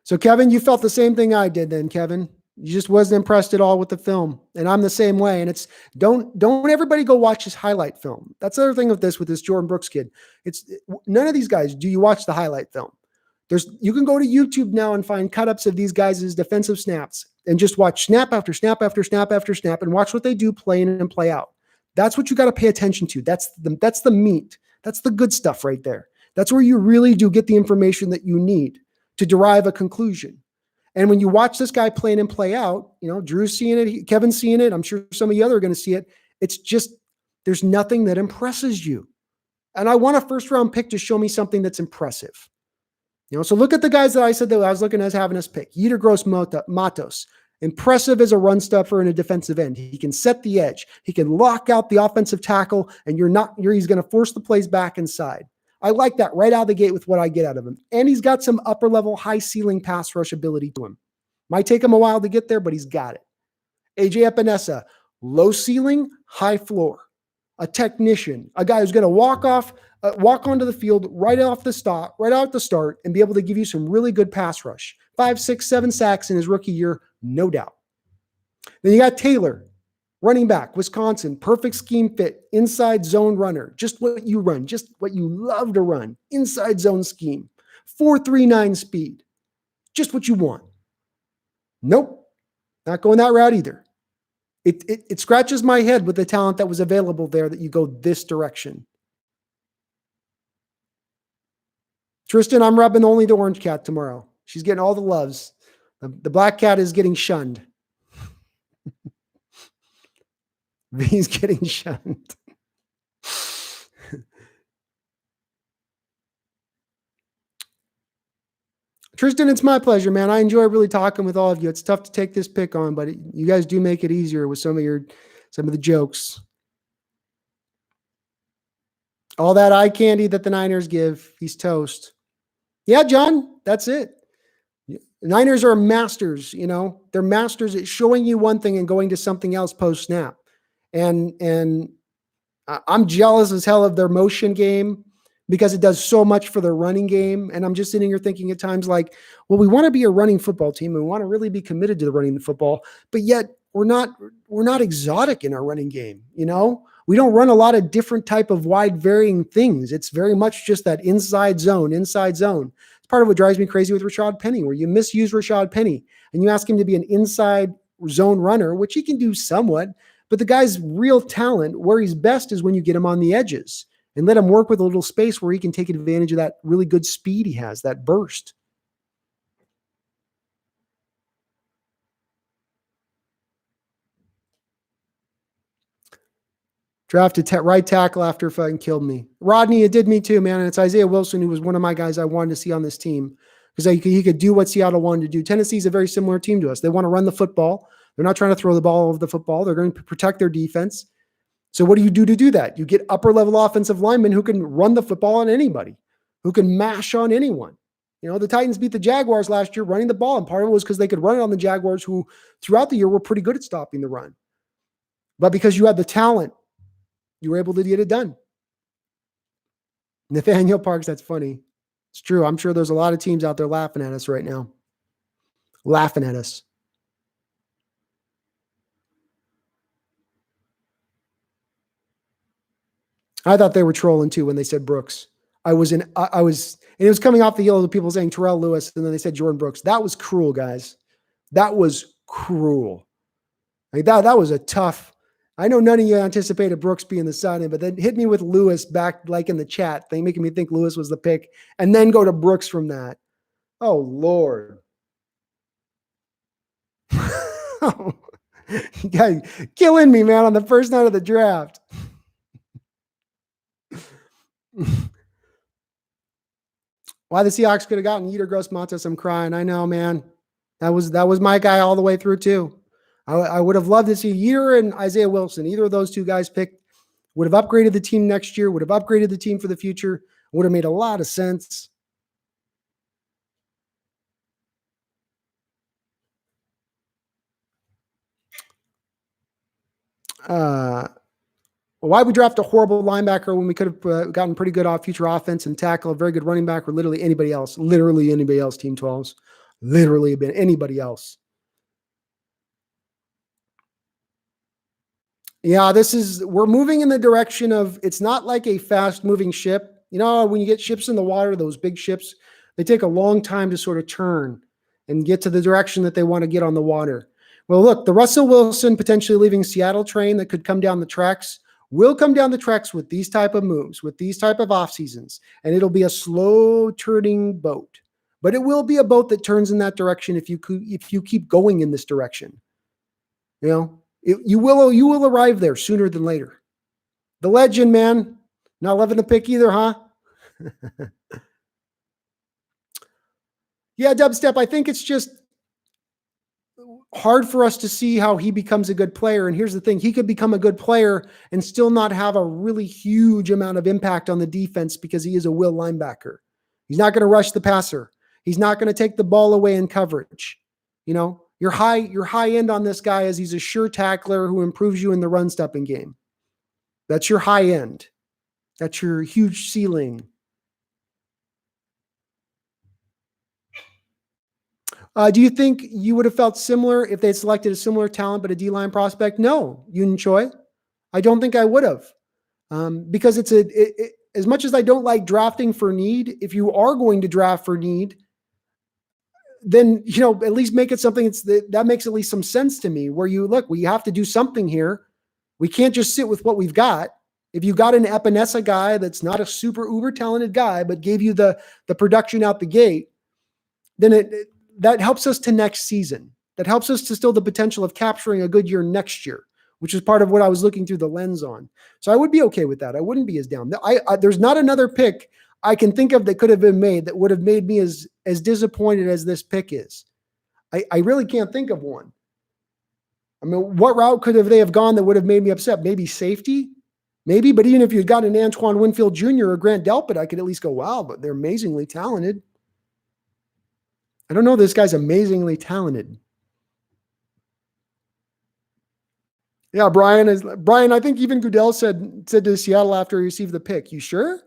So, Kevin, you felt the same thing I did then, Kevin. You just wasn't impressed at all with the film. And I'm the same way. And it's don't everybody go watch his highlight film. That's the other thing with this Jordyn Brooks kid. It's none of these guys, do you watch the highlight film? You can go to YouTube now and find cut-ups of these guys' defensive snaps and just watch snap after snap after snap after snap and watch what they do play in and play out. That's what you got to pay attention to. That's the meat. That's the good stuff right there. That's where you really do get the information that you need to derive a conclusion. And when you watch this guy play in and play out, Drew's seeing it, Kevin's seeing it, I'm sure some of you other are going to see it. It's just, there's nothing that impresses you. And I want a first-round pick to show me something that's impressive. So look at the guys that I said that I was looking at as having us pick. Yetur Gross-Matos, impressive as a run stuffer and a defensive end. He can set the edge. He can lock out the offensive tackle, and he's going to force the plays back inside. I like that right out of the gate with what I get out of him. And he's got some upper-level, high-ceiling pass rush ability to him. Might take him a while to get there, but he's got it. AJ Epinesa, low ceiling, high floor. A technician, a guy who's going to walk onto the field right out the start, and be able to give you some really good pass rush. 5, 6, 7 sacks in his rookie year, no doubt. Then you got Taylor, running back, Wisconsin, perfect scheme fit, inside zone runner, just what you run, just what you love to run, inside zone scheme, 4.39 speed, just what you want. Nope, not going that route either. It scratches my head with the talent that was available there that you go this direction. Tristan, I'm rubbing only the orange cat tomorrow. She's getting all the loves. The black cat is getting shunned. He's getting shunned. Tristan, it's my pleasure, man. I enjoy really talking with all of you. It's tough to take this pick on, but you guys do make it easier with some of the jokes. All that eye candy that the Niners give, he's toast. Yeah, John, that's it. The Niners are masters, They're masters at showing you one thing and going to something else post-snap. And I'm jealous as hell of their motion game because it does so much for their running game. And I'm just sitting here thinking at times like, well, we want to be a running football team and we want to really be committed to the running the football, but yet we're not exotic in our running game. We don't run a lot of different type of wide varying things. It's very much just that inside zone. It's part of what drives me crazy with Rashad Penny, where you misuse Rashad Penny and you ask him to be an inside zone runner, which he can do somewhat, but the guy's real talent, where he's best, is when you get him on the edges and let him work with a little space where he can take advantage of that really good speed he has, that burst. Drafted right tackle after fucking killed me. Rodney, it did me too, man. And it's Isaiah Wilson, who was one of my guys I wanted to see on this team because he could do what Seattle wanted to do. Tennessee's a very similar team to us. They want to run the football. They're not trying to throw the ball over the football. They're going to protect their defense. So what do you do to do that? You get upper level offensive linemen who can run the football on anybody, who can mash on anyone. The Titans beat the Jaguars last year running the ball, and part of it was because they could run it on the Jaguars, who throughout the year were pretty good at stopping the run. But because you had the talent, you were able to get it done. Nathaniel Parks, that's funny. It's true. I'm sure there's a lot of teams out there laughing at us right now. Laughing at us. I thought they were trolling too when they said Brooks. And it was coming off the heels of people saying Terrell Lewis, and then they said Jordyn Brooks. That was cruel, guys. That was cruel. Like that was a tough. I know none of you anticipated Brooks being the signing, but then hit me with Lewis back like in the chat thing, making me think Lewis was the pick, and then go to Brooks from that. Oh, Lord. You guys killing me, man, on the first night of the draft. Why the Seahawks could have gotten Yetur Gross-Matos, I'm crying. I know, man. That was my guy all the way through too. I would have loved to see Yetur and Isaiah Wilson. Either of those two guys picked would have upgraded the team next year, would have upgraded the team for the future, would have made a lot of sense. Why we draft a horrible linebacker when we could have gotten pretty good future offense and tackle, a very good running back, or literally anybody else, Team 12s, literally anybody else. Yeah, we're moving in the direction of, it's not like a fast moving ship. When you get ships in the water, those big ships, they take a long time to sort of turn and get to the direction that they want to get on the water. Well, look, the Russell Wilson potentially leaving Seattle train that could come down the tracks will come down the tracks with these type of moves, with these type of off seasons, and it'll be a slow turning boat, but it will be a boat that turns in that direction if you keep going in this direction. You will arrive there sooner than later. The legend, man, not loving the pick either, huh? Yeah, Dubstep, I think it's just hard for us to see how he becomes a good player. And here's the thing. He could become a good player and still not have a really huge amount of impact on the defense because he is a will linebacker. He's not going to rush the passer. He's not going to take the ball away in coverage. Your high end on this guy is he's a sure tackler who improves you in the run stopping game. That's your high end. That's your huge ceiling. Do you think you would have felt similar if they had selected a similar talent but a D-line prospect? No, Yoon Choi. I don't think I would have. Because as much as I don't like drafting for need, if you are going to draft for need, then, at least make it something that makes at least some sense to me, where we have to do something here. We can't just sit with what we've got. If you got an Epinesa guy that's not a super uber talented guy, but gave you the production out the gate, then that helps us to next season. That helps us to still the potential of capturing a good year next year, which is part of what I was looking through the lens on. So I would be okay with that. I wouldn't be as down. There's not another pick I can think of that could have been made that would have made me as disappointed as this pick is. I really can't think of one. I mean, what route could they have gone that would have made me upset? Maybe safety? Maybe, but even if you got an Antoine Winfield Jr. or Grant Delpit, I could at least go, wow, but they're amazingly talented. I don't know. This guy's amazingly talented. Yeah, Brian, I think even Goodell said to Seattle after he received the pick, you sure?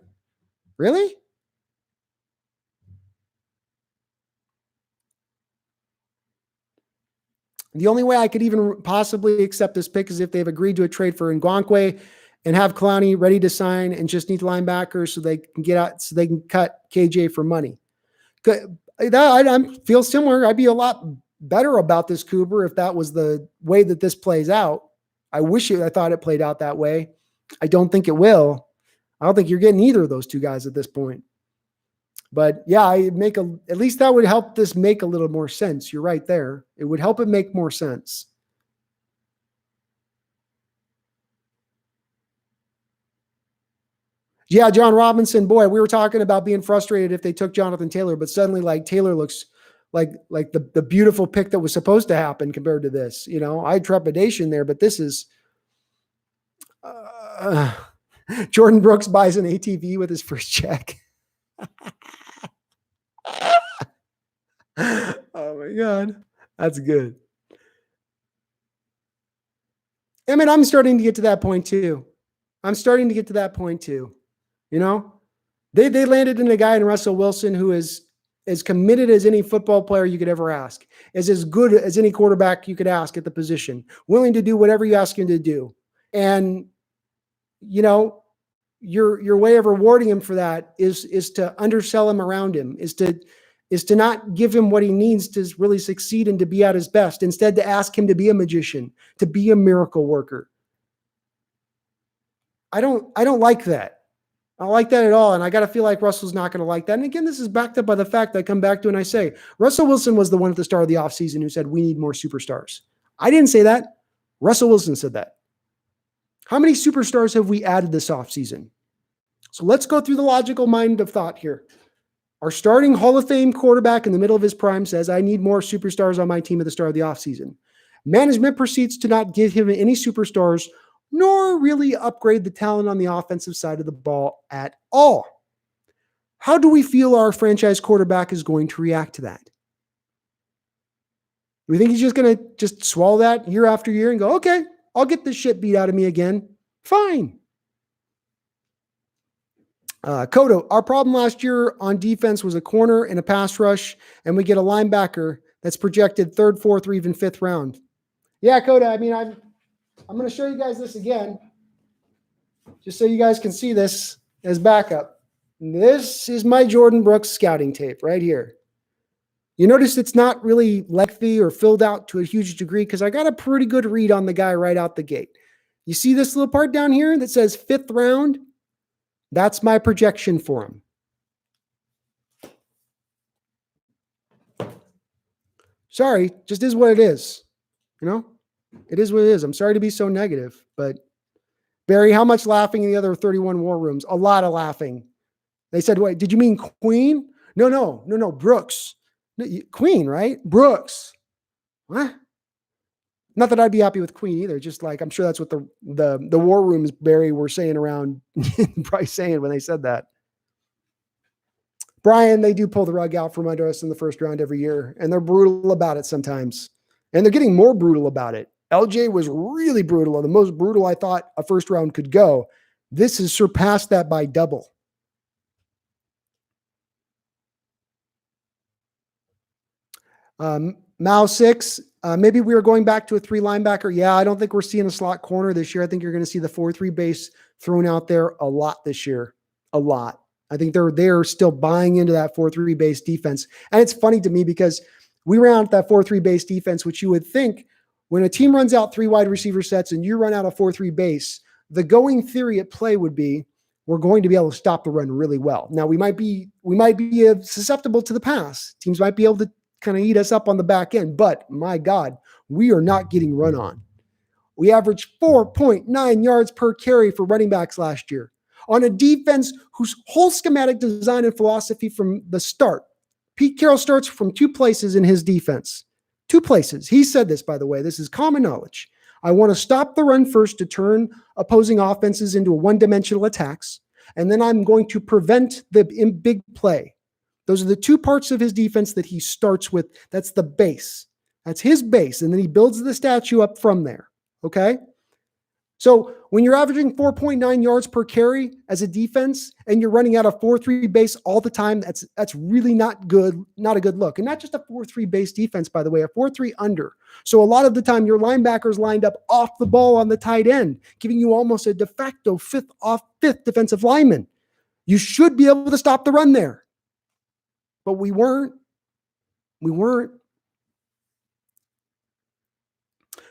Really? The only way I could even possibly accept this pick is if they've agreed to a trade for Ngwankwe and have Clowney ready to sign and just need linebackers so they can get out, so they can cut KJ for money. I feel similar. I'd be a lot better about this, Cooper, if that was the way that this plays out. I thought it played out that way. I don't think it will. I don't think you're getting either of those two guys at this point. But yeah, at least that would help this make a little more sense. You're right there. It would help it make more sense. Yeah, John Robinson, boy, we were talking about being frustrated if they took Jonathan Taylor, but suddenly Taylor looks like the beautiful pick that was supposed to happen compared to this. I had trepidation there, but this is Jordyn Brooks buys an ATV with his first check. Oh my God. That's good. I mean, I'm starting to get to that point too. They landed in a guy in Russell Wilson who is as committed as any football player you could ever ask, is as good as any quarterback you could ask at the position, willing to do whatever you ask him to do. And, your way of rewarding him for that is to undersell him around him, is to not give him what he needs to really succeed and to be at his best. Instead, to ask him to be a magician, to be a miracle worker. I don't like that. I don't like that at all. And I got to feel like Russell's not going to like that. And again, this is backed up by the fact that I come back to and I say, Russell Wilson was the one at the start of the offseason who said, we need more superstars. I didn't say that. Russell Wilson said that. How many superstars have we added this offseason? So let's go through the logical mind of thought here. Our starting Hall of Fame quarterback in the middle of his prime says, I need more superstars on my team at the start of the offseason. Management proceeds to not give him any superstars, nor really upgrade the talent on the offensive side of the ball at all. How do we feel our franchise quarterback is going to react to that? Do we think he's just going to just swallow that year after year and go, okay, I'll get this shit beat out of me again. Fine. Kodo, our problem last year on defense was a corner and a pass rush, and we get a linebacker that's projected third, fourth, or even fifth round. Yeah, Kodo, I mean, I'm going to show you guys this again, just so you guys can see this as backup. This is my Jordyn Brooks scouting tape right here. You notice it's not really lengthy or filled out to a huge degree because I got a pretty good read on the guy right out the gate. You see this little part down here that says fifth round? That's my projection for him. Sorry, just is what it is. It is what it is. I'm sorry to be so negative, but Barry, how much laughing in the other 31 war rooms? A lot of laughing. They said, wait, did you mean Queen? No, Brooks. Queen, right? Brooks. What? Not that I'd be happy with Queen either. Just like, I'm sure that's what the war rooms, Barry, were saying around, probably saying when they said that. Brian, they do pull the rug out from under us in the first round every year, and they're brutal about it sometimes. And they're getting more brutal about it. LJ was really brutal, the most brutal I thought a first round could go. This has surpassed that by double. Mao 6, maybe we are going back to a 3 linebacker. Yeah, I don't think we're seeing a slot corner this year. I think you're going to see the 4-3 base thrown out there a lot this year. A lot. I think they're still buying into that 4-3 base defense. And it's funny to me because we ran out that 4-3 base defense, which you would think when a team runs out 3 wide receiver sets and you run out a 4-3 base, the going theory at play would be we're going to be able to stop the run really well. Now we might be susceptible to the pass. Teams might be able to kind of eat us up on the back end, but my God, we are not getting run on. We averaged 4.9 yards per carry for running backs last year on a defense whose whole schematic design and philosophy from the start. Pete Carroll starts from 2 places in his defense. 2 places. He said this, by the way. This is common knowledge. I want to stop the run first to turn opposing offenses into one-dimensional attacks, and then I'm going to prevent the big play. Those are the 2 parts of his defense that he starts with. That's the base. That's his base, and then he builds the statue up from there, okay? So when you're averaging 4.9 yards per carry as a defense and you're running out a 4-3 base all the time, that's really not good, not a good look. And not just a 4-3 base defense, by the way, a 4-3 under. So a lot of the time your linebackers lined up off the ball on the tight end, giving you almost a de facto fifth defensive lineman. You should be able to stop the run there. But we weren't. We weren't.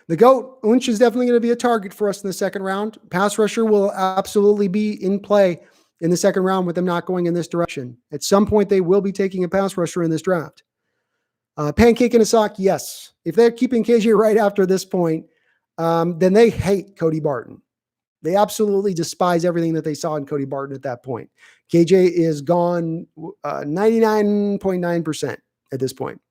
The GOAT, Unch, is definitely going to be a target for us in the second round. Pass rusher will absolutely be in play in the second round with them not going in this direction. At some point, they will be taking a pass rusher in this draft. Pancake in a sock, yes. If they're keeping KJ right after this point, then they hate Cody Barton. They absolutely despise everything that they saw in Cody Barton at that point. KJ is gone 99.9% at this point.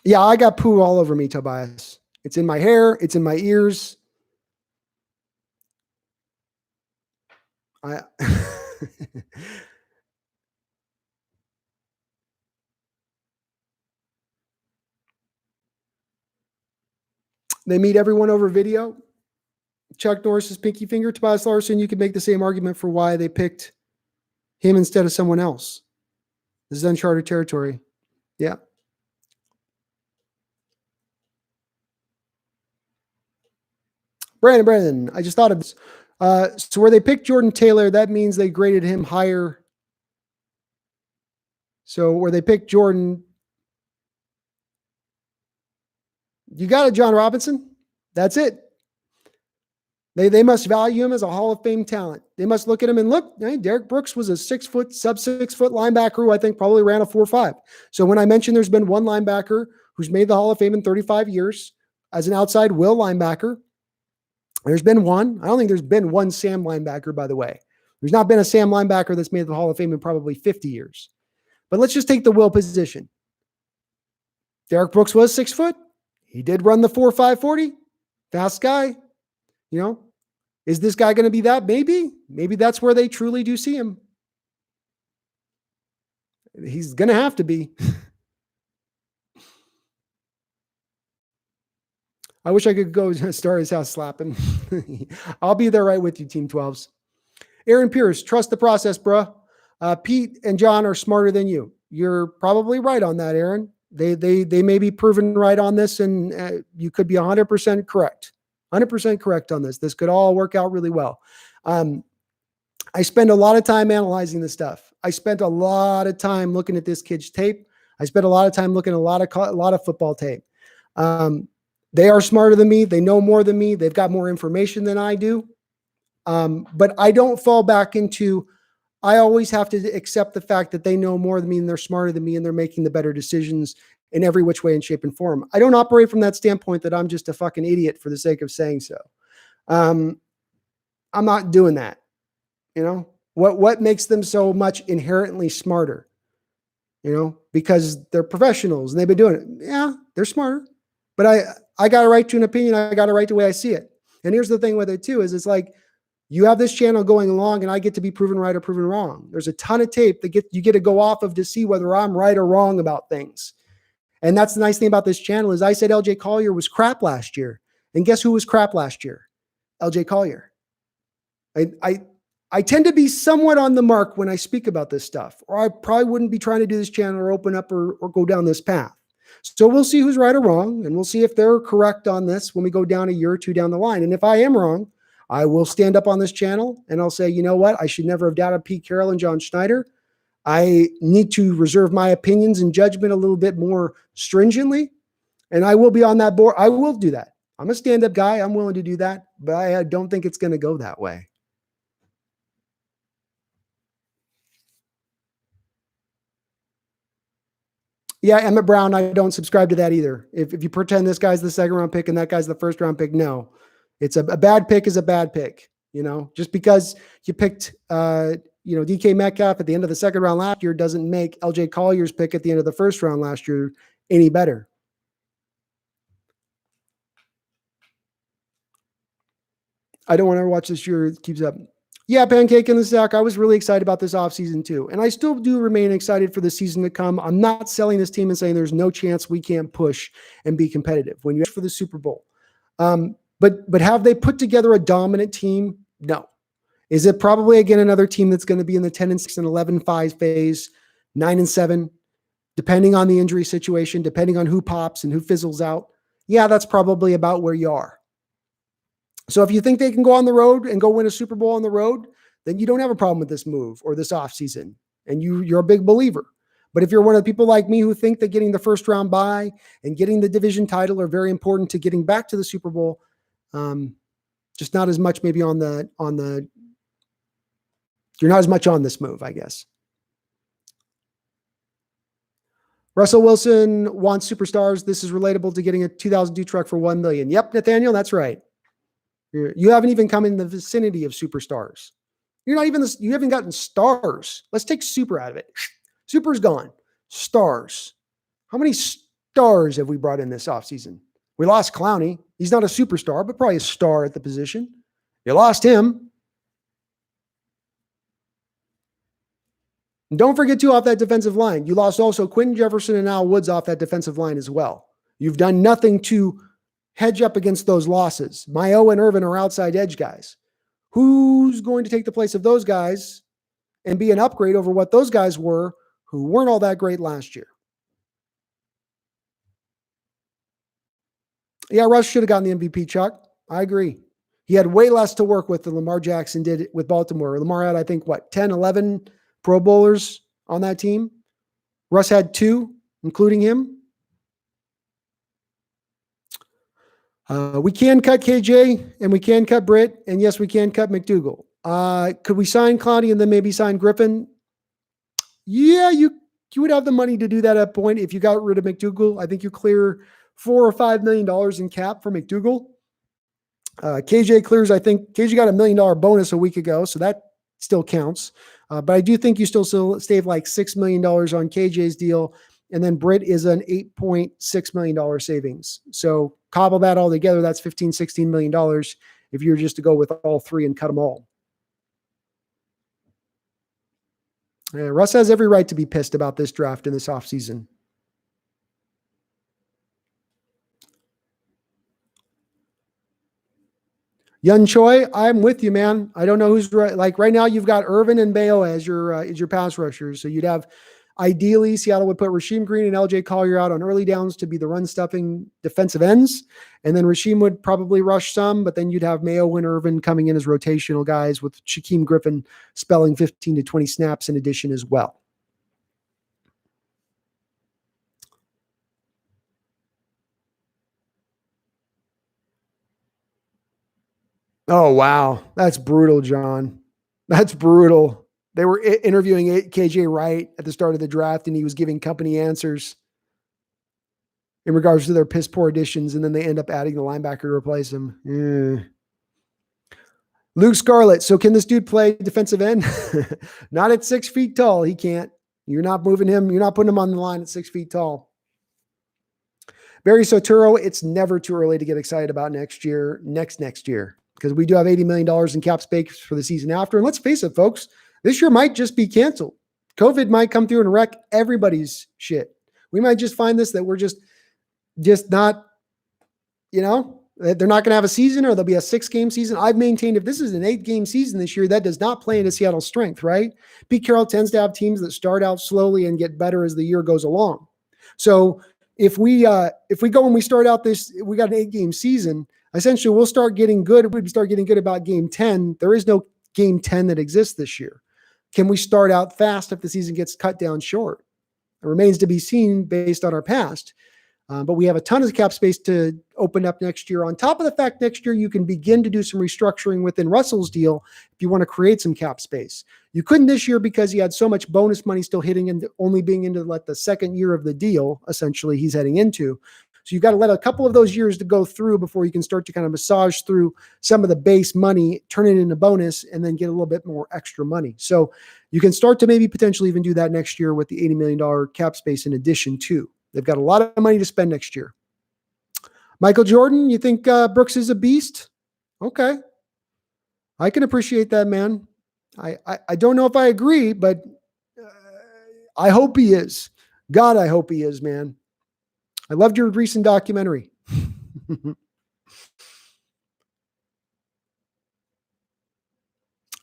Yeah, I got poo all over me, Tobias. It's in my hair. It's in my ears. They meet everyone over video. Chuck Norris's pinky finger. Tobias Larson, you could make the same argument for why they picked him instead of someone else. This is uncharted territory. Yeah. Brandon, I just thought of this. So where they picked Jordan Taylor, that means they graded him higher. So where they picked Jordan, you got it, John Robinson. That's it. They must value him as a Hall of Fame talent. They must look at him and look, hey, Derek Brooks was a sub 6 foot linebacker who I think probably ran a 4.5. So when I mentioned there's been one linebacker who's made the Hall of Fame in 35 years as an outside will linebacker, there's been one. I don't think there's been one Sam linebacker, by the way. There's not been a Sam linebacker that's made the Hall of Fame in probably 50 years. But let's just take the will position. Derek Brooks was 6 foot. He did run the 4.5 40. Fast guy. You know, is this guy going to be that? Maybe. Maybe that's where they truly do see him. He's going to have to be. I wish I could go start his house slapping. I'll be there right with you, Team 12s. Aaron Pierce, trust the process, bruh. Pete and John are smarter than you. You're probably right on that, Aaron. They may be proven right on this, and you could be 100% correct. 100% correct on this. This could all work out really well. I spend a lot of time analyzing this stuff. I spent a lot of time looking at this kid's tape. I spent a lot of time looking at a lot of football tape. They are smarter than me. They know more than me. They've got more information than I do. But I don't fall back into, I always have to accept the fact that they know more than me and they're smarter than me and they're making the better decisions in every which way and shape and form. I don't operate from that standpoint that I'm just a fucking idiot for the sake of saying so. I'm not doing that. You know, what makes them so much inherently smarter? You know, because they're professionals and they've been doing it. Yeah, they're smarter. But I got a right to an opinion. I got a right to the way I see it. And here's the thing with it too, is it's like, you have this channel going along and I get to be proven right or proven wrong. There's a ton of tape that you get to go off of to see whether I'm right or wrong about things. And that's the nice thing about this channel is I said LJ Collier was crap last year. And guess who was crap last year? LJ Collier. I tend to be somewhat on the mark when I speak about this stuff, or I probably wouldn't be trying to do this channel or open up or go down this path. So we'll see who's right or wrong, and we'll see if they're correct on this when we go down a year or two down the line. And if I am wrong, I will stand up on this channel and I'll say, you know what? I should never have doubted Pete Carroll and John Schneider. I need to reserve my opinions and judgment a little bit more stringently. And I will be on that board. I will do that. I'm a stand-up guy. I'm willing to do that, but I don't think it's going to go that way. Yeah, Emmett Brown, I don't subscribe to that either. If you pretend this guy's the second round pick and that guy's the first round pick, no. It's a bad pick is a bad pick. Just because you picked DK Metcalf at the end of the second round last year doesn't make LJ Collier's pick at the end of the first round last year any better. I don't want to watch this year. It keeps up. Yeah, Pancake in the Sack. I was really excited about this offseason too. And I still do remain excited for the season to come. I'm not selling this team and saying there's no chance we can't push and be competitive when you ask for the Super Bowl. But have they put together a dominant team? No. Is it probably, again, another team that's going to be in the 10-6 and 11-5 phase, 9-7, depending on the injury situation, depending on who pops and who fizzles out? Yeah, that's probably about where you are. So if you think they can go on the road and go win a Super Bowl on the road, then you don't have a problem with this move or this offseason. And you're a big believer. But if you're one of the people like me who think that getting the first round bye and getting the division title are very important to getting back to the Super Bowl, just not as much maybe you're not as much on this move, I guess. Russell Wilson wants superstars. This is relatable to getting a 2002 truck for $1 million. Yep, Nathaniel, that's right. You haven't even come in the vicinity of superstars. You haven't gotten stars. Let's take super out of it. Super's gone. Stars. How many stars have we brought in this offseason? We lost Clowney. He's not a superstar, but probably a star at the position. You lost him. And don't forget, too, off that defensive line. You lost also Quentin Jefferson and Al Woods off that defensive line as well. You've done nothing to hedge up against those losses. Mayo and Irvin are outside edge guys. Who's going to take the place of those guys and be an upgrade over what those guys were who weren't all that great last year? Yeah, Russ should have gotten the MVP, Chuck. I agree. He had way less to work with than Lamar Jackson did with Baltimore. Lamar had, I think, 10, 11 Pro Bowlers on that team. Russ had 2, including him. We can cut KJ and we can cut Britt, and yes, we can cut McDougal. Could we sign Clowney and then maybe sign Griffin? Yeah, you would have the money to do that at a point if you got rid of McDougal. I think you clear $4 or $5 million in cap for McDougal. KJ clears, I think KJ got $1 million bonus a week ago, so that still counts. But I do think you still save like $6 million on KJ's deal. And then Britt is an $8.6 million savings. So cobble that all together, that's $15, $16 million if you were just to go with all 3 and cut them all. Yeah, Russ has every right to be pissed about this draft in this offseason. Yun Choi, I'm with you, man. I don't know who's right. Like right now, you've got Irvin and Bayo as your pass rushers. So you'd have, ideally, Seattle would put Rasheem Green and LJ Collier out on early downs to be the run-stuffing defensive ends. And then Rasheem would probably rush some, but then you'd have Mayo and Irvin coming in as rotational guys with Shaquem Griffin spelling 15 to 20 snaps in addition as well. Oh, wow. That's brutal, John. That's brutal. They were interviewing KJ Wright at the start of the draft, and he was giving company answers in regards to their piss poor additions, and then they end up adding the linebacker to replace him. Luke Scarlett. So can this dude play defensive end? Not at 6 feet tall. He can't. You're not moving him. You're not putting him on the line at 6 feet tall. Barry Soturo, it's never too early to get excited about next year, because we do have $80 million in cap space for the season after. And let's face it, folks, this year might just be canceled. COVID might come through and wreck everybody's shit. We might just find this, that we're just not, they're not going to have a season, or there'll be a 6-game season. I've maintained if this is an 8-game season this year, that does not play into Seattle's strength, right? Pete Carroll tends to have teams that start out slowly and get better as the year goes along. So if we go and we start out we got an 8-game season, essentially we'll start getting good. We start getting good about game 10. There is no game 10 that exists this year. Can we start out fast if the season gets cut down short? It remains to be seen based on our past. But we have a ton of cap space to open up next year. On top of the fact, next year you can begin to do some restructuring within Russell's deal if you want to create some cap space. You couldn't this year because he had so much bonus money still hitting and only being into the second year of the deal, essentially, he's heading into. So you've got to let a couple of those years to go through before you can start to kind of massage through some of the base money, turn it into bonus, and then get a little bit more extra money. So you can start to maybe potentially even do that next year with the $80 million cap space in addition to. They've got a lot of money to spend next year. Michael Jordan, you think Brooks is a beast? Okay. I can appreciate that, man. I don't know if I agree, but I hope he is. God, I hope he is, man. I loved your recent documentary.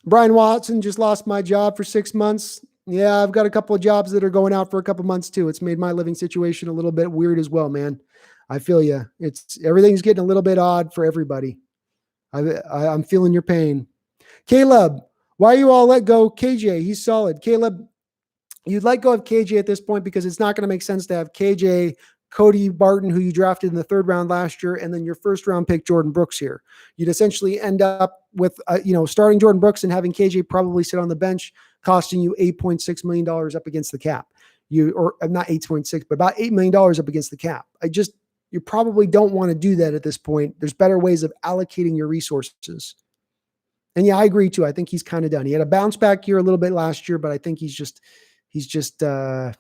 Brian Watson just lost my job for 6 months. Yeah, I've got a couple of jobs that are going out for a couple of months too. It's made my living situation a little bit weird as well, man. I feel you. Everything's getting a little bit odd for everybody. I'm feeling your pain. Caleb, why you all let go KJ? He's solid. Caleb, you'd let go of KJ at this point because it's not going to make sense to have KJ, Cody Barton, who you drafted in the 3rd round last year, and then your 1st round pick, Jordyn Brooks here. You'd essentially end up with, starting Jordyn Brooks and having KJ probably sit on the bench, costing you $8.6 million up against the cap. Or not 8.6, but about $8 million up against the cap. You probably don't want to do that at this point. There's better ways of allocating your resources. And yeah, I agree too. I think he's kind of done. He had a bounce back year a little bit last year, but I think he's just not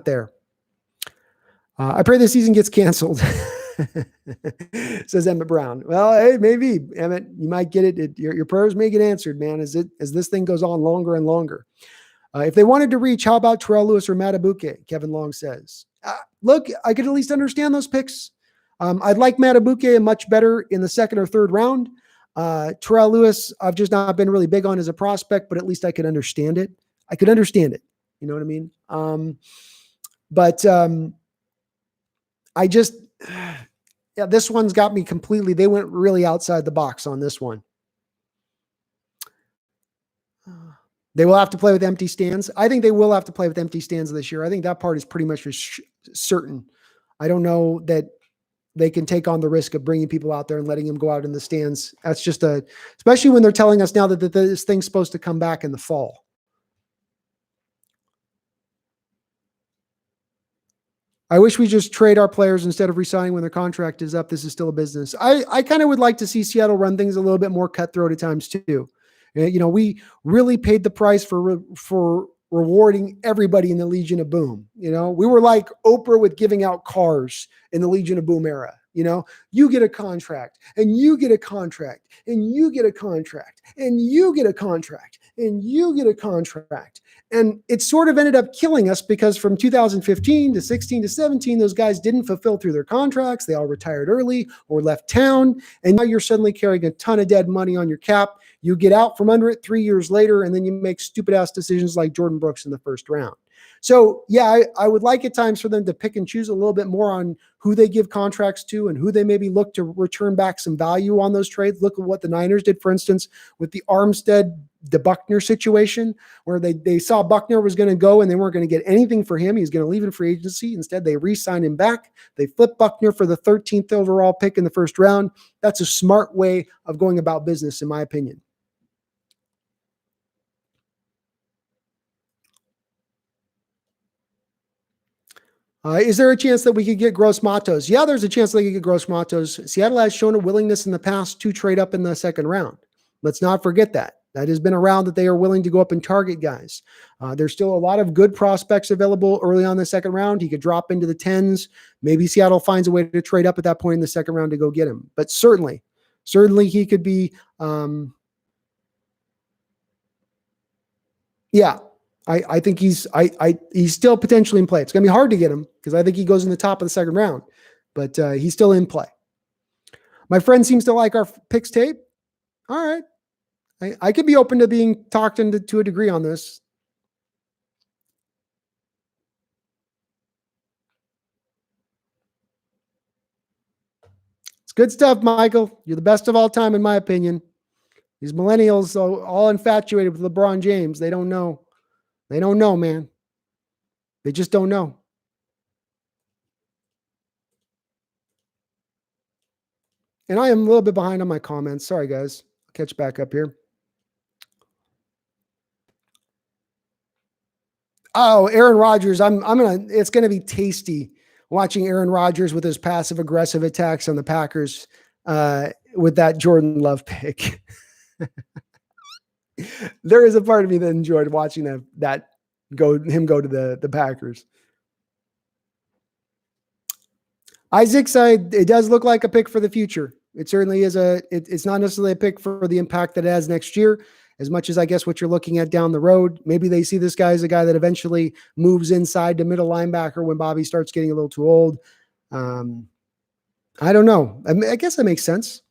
there. I pray the season gets canceled, says Emmett Brown. Well, hey, maybe Emmett, you might get it. Your prayers may get answered, man, as this thing goes on longer and longer. If they wanted to reach, how about Terrell Lewis or Matabuke? Kevin Long says. Look, I could at least understand those picks. I'd like Matabuke much better in the 2nd or 3rd round. Terrell Lewis, I've just not been really big on as a prospect, but at least I could understand it. You know what I mean? This one's got me completely. They went really outside the box on this one. They will have to play with empty stands. I think they will have to play with empty stands this year. I think that part is pretty much certain. I don't know that they can take on the risk of bringing people out there and letting them go out in the stands. That's just especially when they're telling us now that this thing's supposed to come back in the fall. I wish we just trade our players instead of resigning when their contract is up. This is still a business. I kind of would like to see Seattle run things a little bit more cutthroat at times too. We really paid the price for rewarding everybody in the Legion of Boom. We were like Oprah with giving out cars in the Legion of Boom era. You get a contract and you get a contract and you get a contract and you get a contract and you get a contract. And it sort of ended up killing us because from 2015 to 16 to 17, those guys didn't fulfill through their contracts. They all retired early or left town. And now you're suddenly carrying a ton of dead money on your cap. You get out from under it 3 years later, and then you make stupid ass decisions like Jordyn Brooks in the 1st round. So yeah, I would like at times for them to pick and choose a little bit more on who they give contracts to and who they maybe look to return back some value on those trades. Look at what the Niners did, for instance, with the Armstead to Buckner situation, where they saw Buckner was going to go and they weren't going to get anything for him. He was going to leave in free agency. Instead, they re-signed him back. They flipped Buckner for the 13th overall pick in the 1st round. That's a smart way of going about business, in my opinion. Is there a chance that we could get Gross Matos? Yeah, there's a chance they could get Gross Matos. Seattle has shown a willingness in the past to trade up in the 2nd round. Let's not forget that. That has been around, that they are willing to go up and target guys. There's still a lot of good prospects available early on in the 2nd round. He could drop into the 10s. Maybe Seattle finds a way to trade up at that point in the 2nd round to go get him. But certainly he could be, I think he's still potentially in play. It's going to be hard to get him because I think he goes in the top of the 2nd round, but he's still in play. My friend seems to like our picks tape. All right. I could be open to being talked into to a degree on this. It's good stuff, Michael. You're the best of all time, in my opinion. These millennials are all infatuated with LeBron James. They don't know. They don't know, man. They just don't know. And I am a little bit behind on my comments. Sorry, guys. I'll catch back up here. Oh, Aaron Rodgers. It's gonna be tasty watching Aaron Rodgers with his passive aggressive attacks on the Packers with that Jordan Love pick. There is a part of me that enjoyed watching him go to the Packers. Isaac said it does look like a pick for the future. It certainly is it's not necessarily a pick for the impact that it has next year, as much as I guess what you're looking at down the road. Maybe they see this guy as a guy that eventually moves inside to middle linebacker when Bobby starts getting a little too old. I don't know. I guess that makes sense.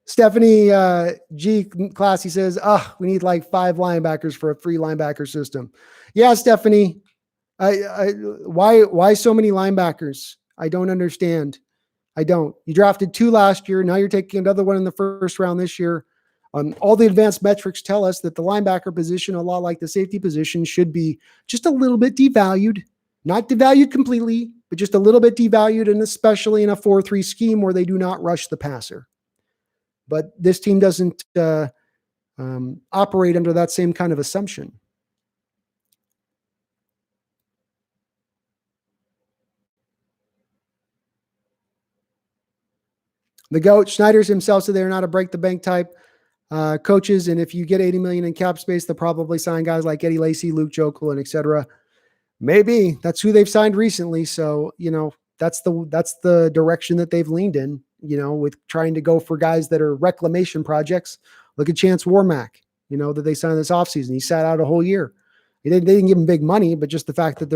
Stephanie G. Classy says, we need like 5 linebackers for a free linebacker system. Yeah, Stephanie. Why so many linebackers? I don't understand. I don't. You drafted 2 last year. Now you're taking another one in the first round this year. All the advanced metrics tell us that the linebacker position, a lot like the safety position, should be just a little bit devalued. Not devalued completely, but just a little bit devalued, and especially in a 4-3 scheme where they do not rush the passer. But this team doesn't operate under that same kind of assumption. The GOAT, Schneider's himself said they're not a break the bank type coaches. And if you get $80 million in cap space, they'll probably sign guys like Eddie Lacy, Luke Jokel, and et cetera. Maybe that's who they've signed recently. So, that's the direction that they've leaned in, with trying to go for guys that are reclamation projects. Look at Chance Warmack, that they signed this offseason. He sat out a whole year. They didn't give him big money, but just the fact that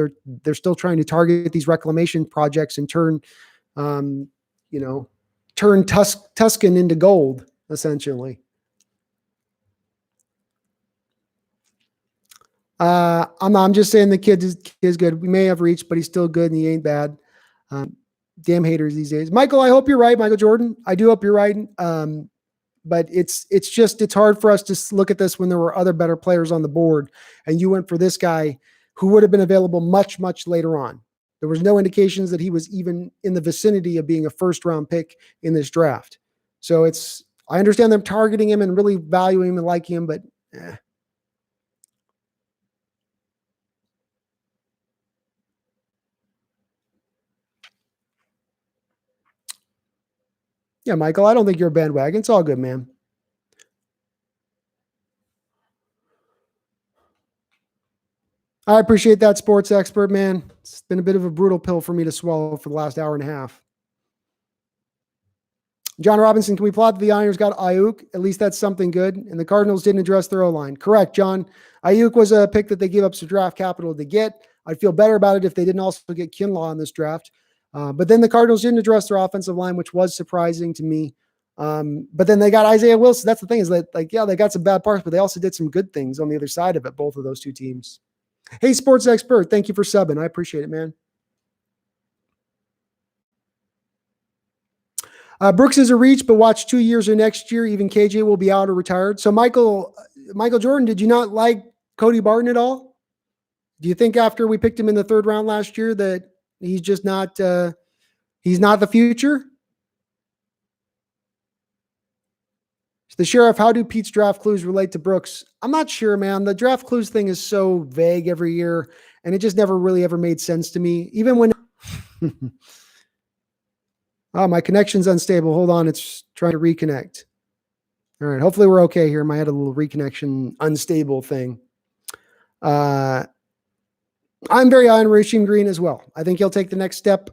they're still trying to target these reclamation projects and turn Tuscan into gold, essentially. I'm just saying the kid is good. We may have reached, but he's still good and he ain't bad. Damn haters these days. Michael, I hope you're right. Michael Jordan, I do hope you're right. But it's hard for us to look at this when there were other better players on the board, and you went for this guy who would have been available much, much later on. There was no indications that he was even in the vicinity of being a first-round pick in this draft. So I understand them targeting him and really valuing him and liking him, but yeah, Michael, I don't think you're a bandwagon. It's all good, man. I appreciate that, sports expert, man. It's been a bit of a brutal pill for me to swallow for the last hour and a half. John Robinson, can we plot that the Niners got Ayuk? At least that's something good. And the Cardinals didn't address their O-line. Correct, John. Ayuk was a pick that they gave up some draft capital to get. I'd feel better about it if they didn't also get Kinlaw in this draft. But then the Cardinals didn't address their offensive line, which was surprising to me. But then they got Isaiah Wilson. That's the thing, is that, they got some bad parts, but they also did some good things on the other side of it, both of those two teams. Hey, sports expert, thank you for subbing. I appreciate it, man. Brooks is a reach, but watch 2 years or next year, even KJ will be out or retired. So Michael Jordan, did you not like Cody Barton at all? Do you think after we picked him in the 3rd round last year that he's just not, he's not the future? The Sheriff, how do Pete's draft clues relate to Brooks? I'm not sure, man. The draft clues thing is so vague every year, and it just never really ever made sense to me. Even when oh, my connection's unstable. Hold on, it's trying to reconnect. All right, hopefully we're okay here. I had a little reconnection unstable thing. I'm very high on Rasheem Green as well. I think he'll take the next step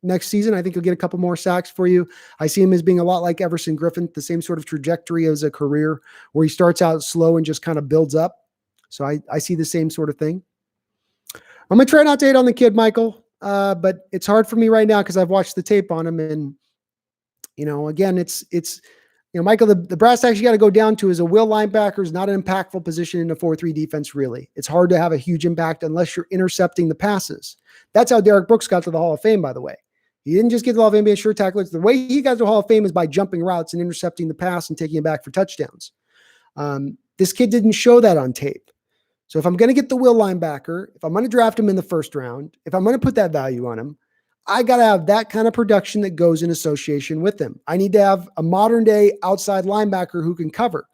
next season. I think he'll get a couple more sacks for you. I see him as being a lot like Everson Griffin, the same sort of trajectory as a career where he starts out slow and just kind of builds up. So I see the same sort of thing. I'm going to try not to hate on the kid, Michael, but it's hard for me right now because I've watched the tape on him. And, again, Michael, the brass tacks you got to go down to is a will linebacker is not an impactful position in a 4-3 defense, really. It's hard to have a huge impact unless you're intercepting the passes. That's how Derek Brooks got to the Hall of Fame, by the way. He didn't just get the Hall of Fame being a sure tackler. The way he got to the Hall of Fame is by jumping routes and intercepting the pass and taking it back for touchdowns. This kid didn't show that on tape. So if I'm going to get the will linebacker, if I'm going to draft him in the first round, if I'm going to put that value on him, I got to have that kind of production that goes in association with him. I need to have a modern day outside linebacker who can cover.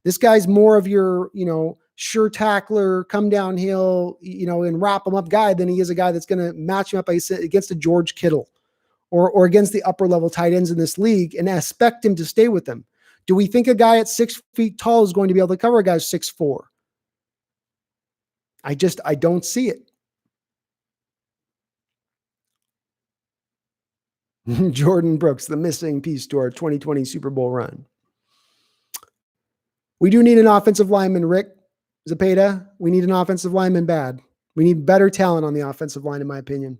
This guy's more of your, sure tackler, come downhill, and wrap him up guy than he is a guy that's going to match him up against a George Kittle or against the upper level tight ends in this league and expect him to stay with them. Do we think a guy at 6 feet tall is going to be able to cover a guy 6'4"? I don't see it. Jordyn Brooks, the missing piece to our 2020 Super Bowl run. We do need an offensive lineman, Rick Zapata. We need an offensive lineman bad. We need better talent on the offensive line, in my opinion.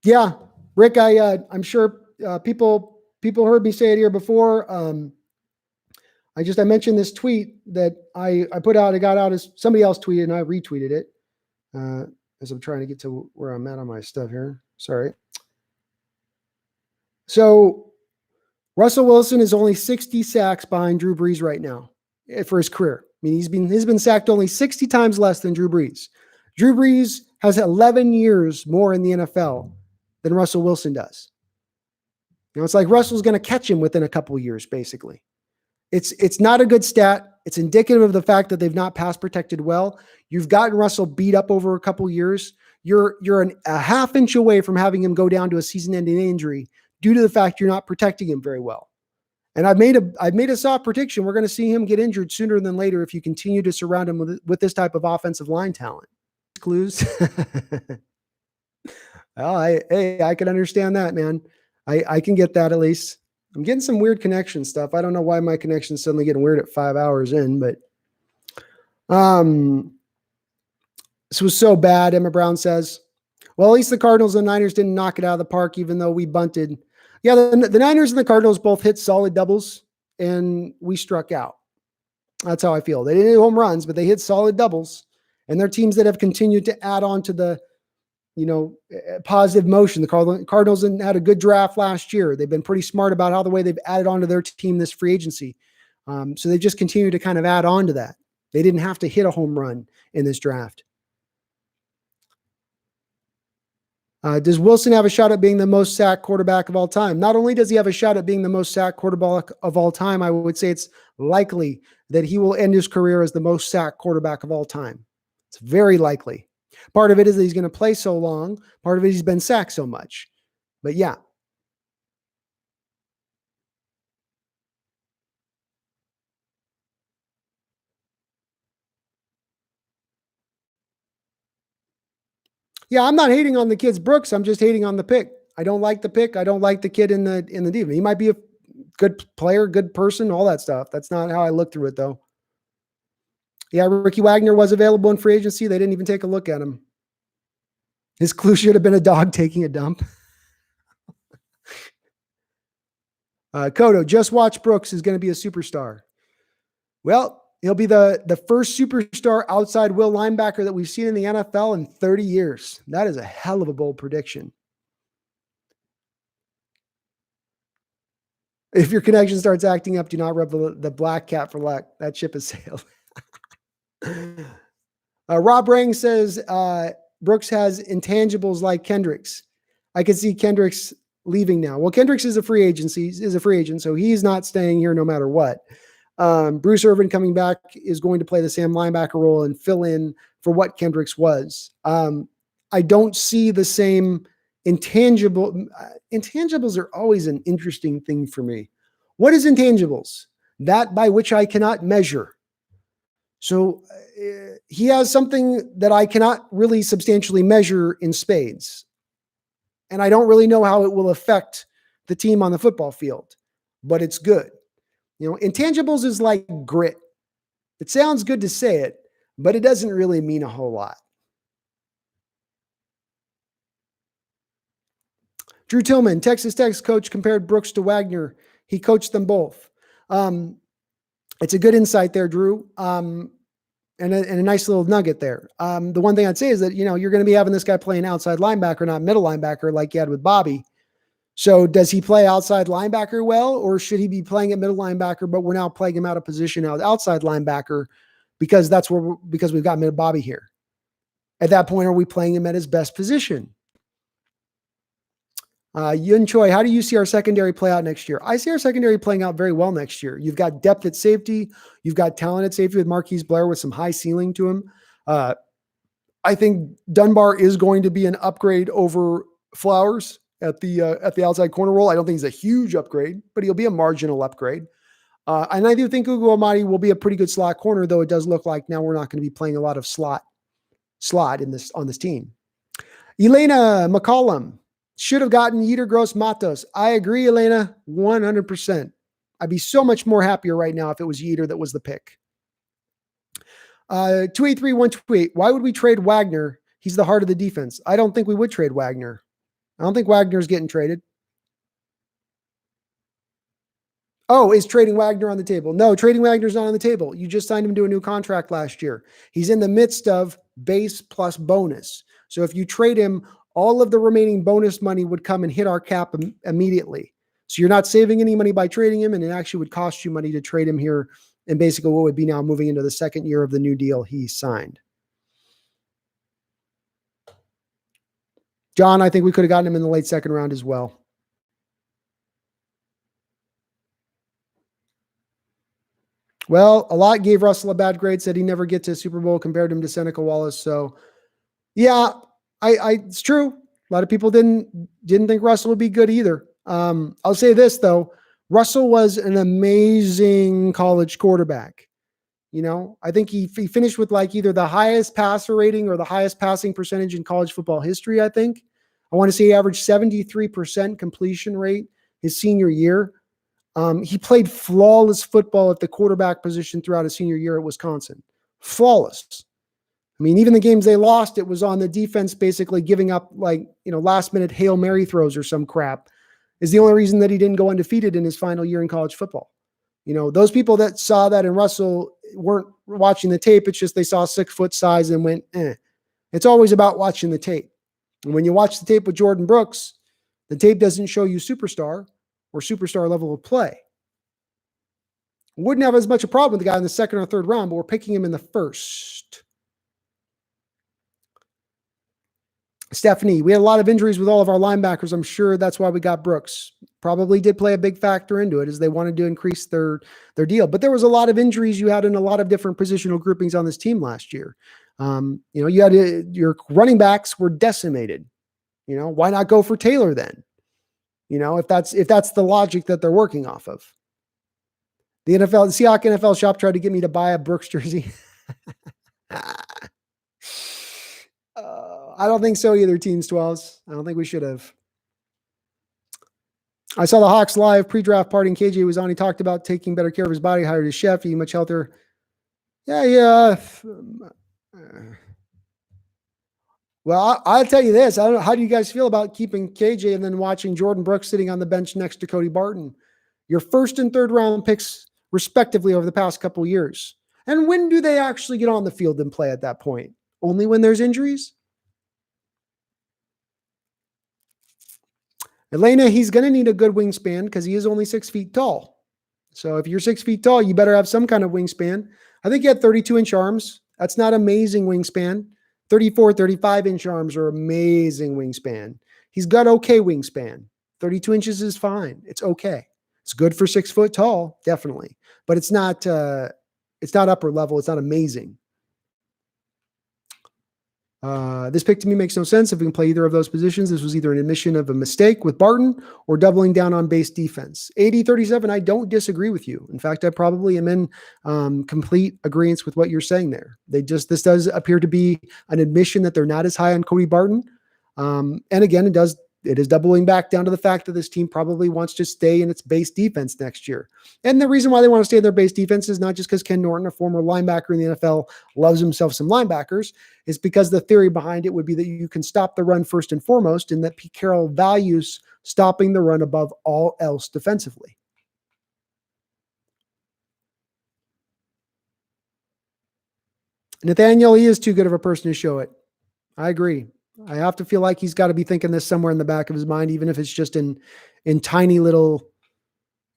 Yeah, Rick, I'm sure people heard me say it here before. I mentioned this tweet that I put out. I got out as somebody else tweeted, and I retweeted it as I'm trying to get to where I'm at on my stuff here. Sorry. So Russell Wilson is only 60 sacks behind Drew Brees right now for his career. I mean, he's been sacked only 60 times less than Drew Brees. Drew Brees has 11 years more in the NFL than Russell Wilson does. It's like Russell's going to catch him within a couple of years, basically. It's not a good stat. It's indicative of the fact that they've not pass protected well. You've gotten Russell beat up over a couple of years. You're a half inch away from having him go down to a season-ending injury due to the fact you're not protecting him very well. And I've made a soft prediction. We're going to see him get injured sooner than later if you continue to surround him with this type of offensive line talent. Clues. Well, I can understand that, man. I can get that at least. I'm getting some weird connection stuff. I don't know why my connection's suddenly getting weird at 5 hours in, but this was so bad, Emma Brown says. Well, at least the Cardinals and the Niners didn't knock it out of the park, even though we bunted. Yeah, the Niners and the Cardinals both hit solid doubles, and we struck out. That's how I feel. They didn't hit home runs, but they hit solid doubles, and they're teams that have continued to add on to the positive motion. The Cardinals had a good draft last year. They've been pretty smart about how the way they've added on to their team this free agency. So they just continue to kind of add on to that. They didn't have to hit a home run in this draft. Does Wilson have a shot at being the most sacked quarterback of all time? Not only does he have a shot at being the most sacked quarterback of all time, I would say it's likely that he will end his career as the most sacked quarterback of all time. It's very likely. Part of it is that he's going to play so long. Part of it, he's been sacked so much. But yeah. Yeah, I'm not hating on the kid's Brooks. I'm just hating on the pick. I don't like the pick. I don't like the kid in the deal. He might be a good player, good person, all that stuff. That's not how I look through it, though. Yeah, Ricky Wagner was available in free agency. They didn't even take a look at him. His clue should have been a dog taking a dump. Kodo, just watch Brooks is going to be a superstar. Well, he'll be the first superstar outside will linebacker that we've seen in the NFL in 30 years. That is a hell of a bold prediction. If your connection starts acting up, do not rub the black cat for luck. That ship has sailed. Rob Rang says Brooks has intangibles like Kendricks. I can see Kendricks leaving now. Well, Kendricks is a free agent, so he's not staying here no matter what. Bruce Irvin coming back is going to play the Sam linebacker role and fill in for what Kendricks was. I don't see the same intangible. Intangibles are always an interesting thing for me. What is intangibles? That by which I cannot measure. So he has something that I cannot really substantially measure in spades. And I don't really know how it will affect the team on the football field, but it's good. Intangibles is like grit. It sounds good to say it, but it doesn't really mean a whole lot. Drew Tillman, Texas Tech's coach, compared Brooks to Wagner. He coached them both. It's a good insight there, Drew. And a nice little nugget there. The one thing I'd say is that, you're going to be having this guy playing outside linebacker, not middle linebacker like you had with Bobby. So does he play outside linebacker well, or should he be playing at middle linebacker, but we're now playing him out of position outside linebacker because because we've got Bobby here. At that point, are we playing him at his best position? Yun Choi, how do you see our secondary play out next year? I see our secondary playing out very well next year. You've got depth at safety. You've got talent at safety with Marquise Blair with some high ceiling to him. I think Dunbar is going to be an upgrade over Flowers at the outside corner role. I don't think he's a huge upgrade, but he'll be a marginal upgrade. And I do think Ugo Amadi will be a pretty good slot corner, though it does look like now we're not going to be playing a lot of slot on this team. Elena McCollum should have gotten Yetur Gross Matos. I agree, Elena, 100%. I'd be so much more happier right now if it was Yetur that was the pick. 283-128. Why would we trade Wagner? He's the heart of the defense. I don't think we would trade Wagner. I don't think Wagner's getting traded. Oh, is trading Wagner on the table? No, trading Wagner's not on the table. You just signed him to a new contract last year. He's in the midst of base plus bonus. So if you trade him, all of the remaining bonus money would come and hit our cap immediately. So you're not saving any money by trading him, and it actually would cost you money to trade him here in basically what would be now moving into the second year of the new deal he signed. John, I think we could have gotten him in the late second round as well. Well, a lot gave Russell a bad grade, said he never get to Super Bowl, compared him to Seneca Wallace. So, yeah, it's true. A lot of people didn't think Russell would be good either. I'll say this, though. Russell was an amazing college quarterback. I think he finished with like either the highest passer rating or the highest passing percentage in college football history, I think. I want to say he averaged 73% completion rate his senior year. He played flawless football at the quarterback position throughout his senior year at Wisconsin. Flawless. I mean, even the games they lost, it was on the defense basically giving up last minute Hail Mary throws or some crap is the only reason that he didn't go undefeated in his final year in college football. Those people that saw that in Russell weren't watching the tape. It's just they saw 6 foot size and went, eh. It's always about watching the tape. And when you watch the tape with Jordyn Brooks, the tape doesn't show you superstar or superstar level of play. Wouldn't have as much a problem with the guy in the second or third round, but we're picking him in the first. Stephanie, we had a lot of injuries with all of our linebackers. I'm sure that's why we got Brooks. Probably did play a big factor into it, as they wanted to increase their deal. But there was a lot of injuries you had in a lot of different positional groupings on this team last year. You had your running backs were decimated. Why not go for Taylor then? If that's the logic that they're working off of. The Seahawks NFL shop tried to get me to buy a Brooks jersey. I don't think so either, Teams 12s. I don't think we should have. I saw the Hawks live pre-draft party, and KJ was on. He talked about taking better care of his body, hired a chef, eating much healthier. Yeah. Well, I'll tell you this. I don't know. How do you guys feel about keeping KJ and then watching Jordyn Brooks sitting on the bench next to Cody Barton? Your first and third round picks, respectively, over the past couple of years. And when do they actually get on the field and play at that point? Only when there's injuries? Elena, he's going to need a good wingspan because he is only 6 feet tall. So if you're 6 feet tall, you better have some kind of wingspan. I think he had 32-inch arms. That's not amazing wingspan. 34, 35-inch arms are amazing wingspan. He's got okay wingspan. 32 inches is fine. It's okay. It's good for 6 foot tall, definitely. But it's not upper level. It's not amazing. This pick to me makes no sense. If we can play either of those positions, this was either an admission of a mistake with Barton or doubling down on base defense. 80-37, I don't disagree with you. In fact, I probably am in complete agreement with what you're saying there. This does appear to be an admission that they're not as high on Cody Barton. And again, it is doubling back down to the fact that this team probably wants to stay in its base defense next year. And the reason why they want to stay in their base defense is not just because Ken Norton, a former linebacker in the NFL, loves himself some linebackers. It's because the theory behind it would be that you can stop the run first and foremost, and that Pete Carroll values stopping the run above all else defensively. Nathaniel, he is too good of a person to show it. I agree. I have to feel like he's got to be thinking this somewhere in the back of his mind, even if it's just in tiny little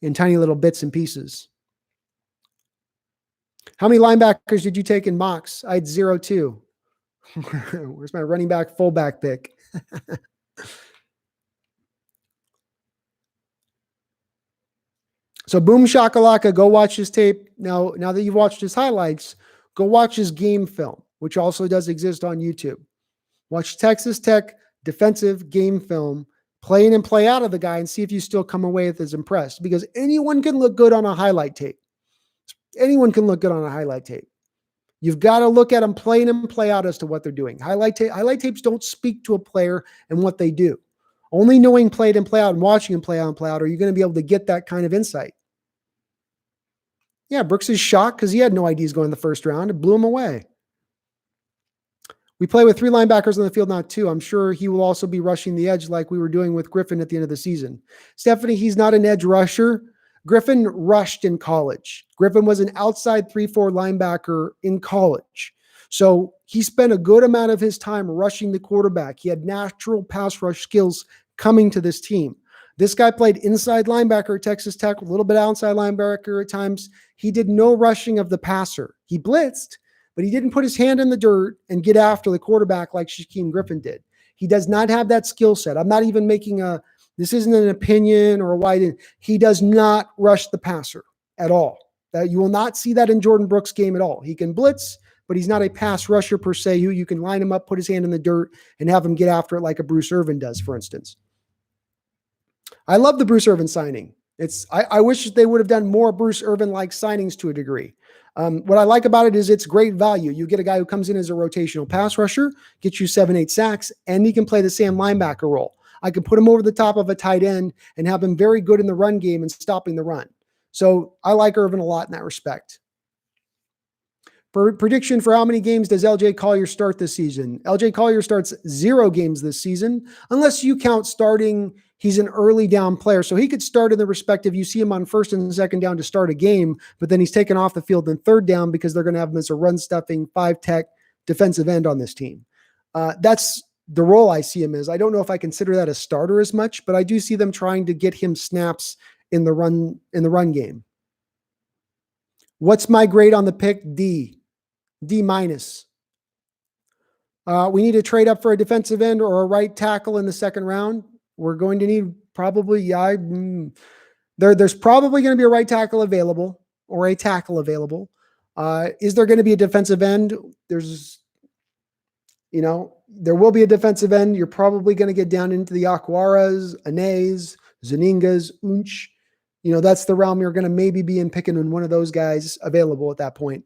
bits and pieces. How many linebackers did you take in mocks? I had 0 too. Where's my running back fullback pick? So boom shakalaka, go watch his tape. Now that you've watched his highlights, go watch his game film, which also does exist on YouTube. Watch Texas Tech defensive game film, play in and play out of the guy, and see if you still come away with as impressed, because anyone can look good on a highlight tape. Anyone can look good on a highlight tape. You've got to look at them play in and play out as to what they're doing. Highlight tapes don't speak to a player and what they do. Only knowing play in and play out and watching them play out and play out are you going to be able to get that kind of insight. Yeah, Brooks is shocked because he had no idea he's going in the first round. It blew him away. We play with 3 linebackers on the field, not 2. I'm sure he will also be rushing the edge like we were doing with Griffin at the end of the season. Stephanie, he's not an edge rusher. Griffin rushed in college. Griffin was an outside 3-4 linebacker in college. So he spent a good amount of his time rushing the quarterback. He had natural pass rush skills coming to this team. This guy played inside linebacker at Texas Tech, a little bit outside linebacker at times. He did no rushing of the passer. He blitzed, but he didn't put his hand in the dirt and get after the quarterback like Shaquem Griffin did. He does not have that skill set. I'm not even making this isn't an opinion or a wide. He does not rush the passer at all. You will not see that in Jordyn Brooks' game at all. He can blitz, but he's not a pass rusher per se, who you can line him up, put his hand in the dirt, and have him get after it like a Bruce Irvin does, for instance. I love the Bruce Irvin signing. I wish they would have done more Bruce Irvin-like signings to a degree. What I like about it is it's great value. You get a guy who comes in as a rotational pass rusher, gets you 7-8 sacks, and he can play the Sam linebacker role. I can put him over the top of a tight end and have him very good in the run game and stopping the run. So I like Irvin a lot in that respect. Prediction for how many games does LJ Collier start this season? LJ Collier starts 0 games this season, unless you count starting. He's an early down player, so he could start in the respective. You see him on first and second down to start a game, but then he's taken off the field in third down because they're going to have him as a run stuffing 5-tech defensive end on this team. That's the role I see him as. I don't know if I consider that a starter as much, but I do see them trying to get him snaps in the run game. What's my grade on the pick? D minus. We need to trade up for a defensive end or a right tackle in the second round. We're going to need probably, there's probably going to be a right tackle available or a tackle available. Is there going to be a defensive end? There will be a defensive end. You're probably going to get down into the Aquaras, Anays, Zaningas, Unch. That's the realm you're going to maybe be in, picking in one of those guys available at that point.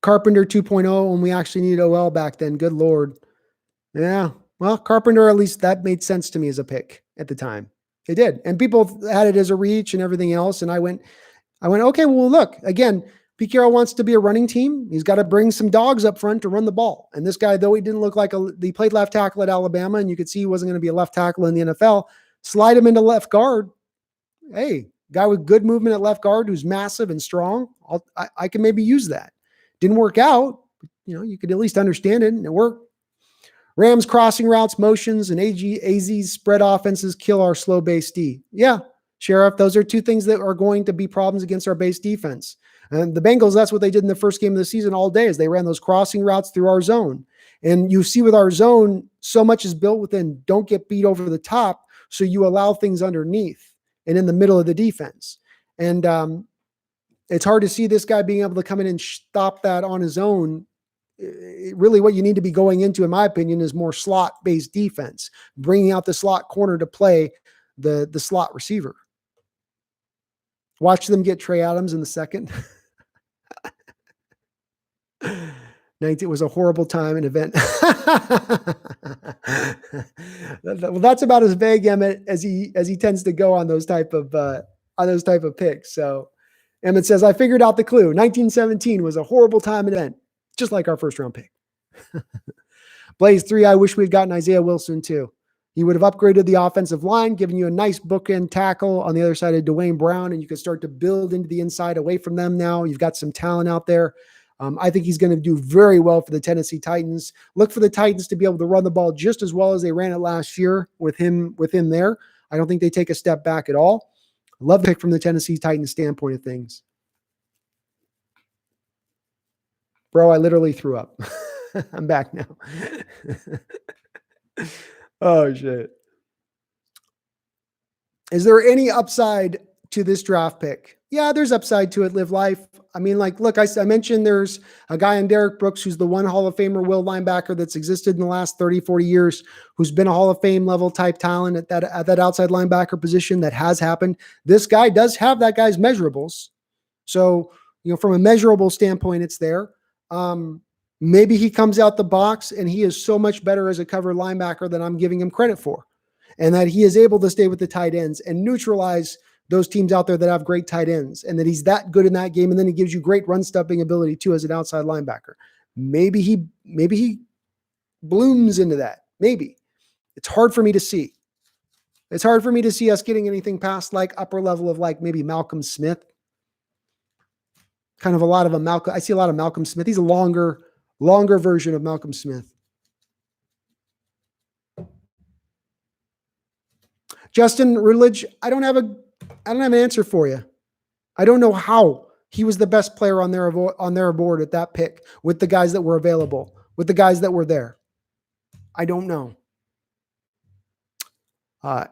Carpenter 2.0 when we actually needed OL back then. Good Lord. Yeah. Well, Carpenter, at least that made sense to me as a pick at the time. It did. And people had it as a reach and everything else. And I went, okay, well, look, again, Pete Carroll wants to be a running team. He's got to bring some dogs up front to run the ball. And this guy, though he didn't look like he played left tackle at Alabama, and you could see he wasn't going to be a left tackle in the NFL, slide him into left guard. Hey, guy with good movement at left guard who's massive and strong. I can maybe use that. Didn't work out. You could at least understand it, and it worked. Rams crossing routes, motions, and AZ's spread offenses kill our slow base D. Yeah, Sheriff, those are 2 things that are going to be problems against our base defense. And the Bengals, that's what they did in the first game of the season all day, is they ran those crossing routes through our zone. And you see with our zone, so much is built within don't get beat over the top, so you allow things underneath and in the middle of the defense. And it's hard to see this guy being able to come in and stop that on his own. Really what you need to be going into, in my opinion, is more slot-based defense, bringing out the slot corner to play the slot receiver. Watch them get Trey Adams in the second. It was a horrible time and event. Well, that's about as vague, Emmett, as he tends to go on those type of picks. So Emmett says, I figured out the clue. 1917 was a horrible time and event, just like our first round pick. Blaze 3, I wish we'd gotten Isaiah Wilson too. He would have upgraded the offensive line, given you a nice bookend tackle on the other side of Dwayne Brown, and you could start to build into the inside away from them now. You've got some talent out there. I think he's going to do very well for the Tennessee Titans. Look for the Titans to be able to run the ball just as well as they ran it last year with him there. I don't think they take a step back at all. Love the pick from the Tennessee Titans standpoint of things. Bro, I literally threw up. I'm back now. Oh, shit. Is there any upside to this draft pick? Yeah, there's upside to it. Live life. I mean, like, look, I mentioned there's a guy in Derek Brooks who's the one Hall of Famer will linebacker that's existed in the last 30, 40 years, who's been a Hall of Fame level type talent at that outside linebacker position. That has happened. This guy does have that guy's measurables. So, from a measurable standpoint, it's there. Maybe he comes out the box and he is so much better as a cover linebacker than I'm giving him credit for, and that he is able to stay with the tight ends and neutralize those teams out there that have great tight ends, and that he's that good in that game. And then he gives you great run stuffing ability too as an outside linebacker. Maybe he blooms into that. Maybe. It's hard for me to see. It's hard for me to see us getting anything past like upper level of like maybe Malcolm Smith. Kind of a lot of I see a lot of Malcolm Smith. He's a longer version of Malcolm Smith. Justin Rutledge, I don't have an answer for you. I don't know how he was the best player on their board at that pick with the guys that were available, with the guys that were there. I don't know.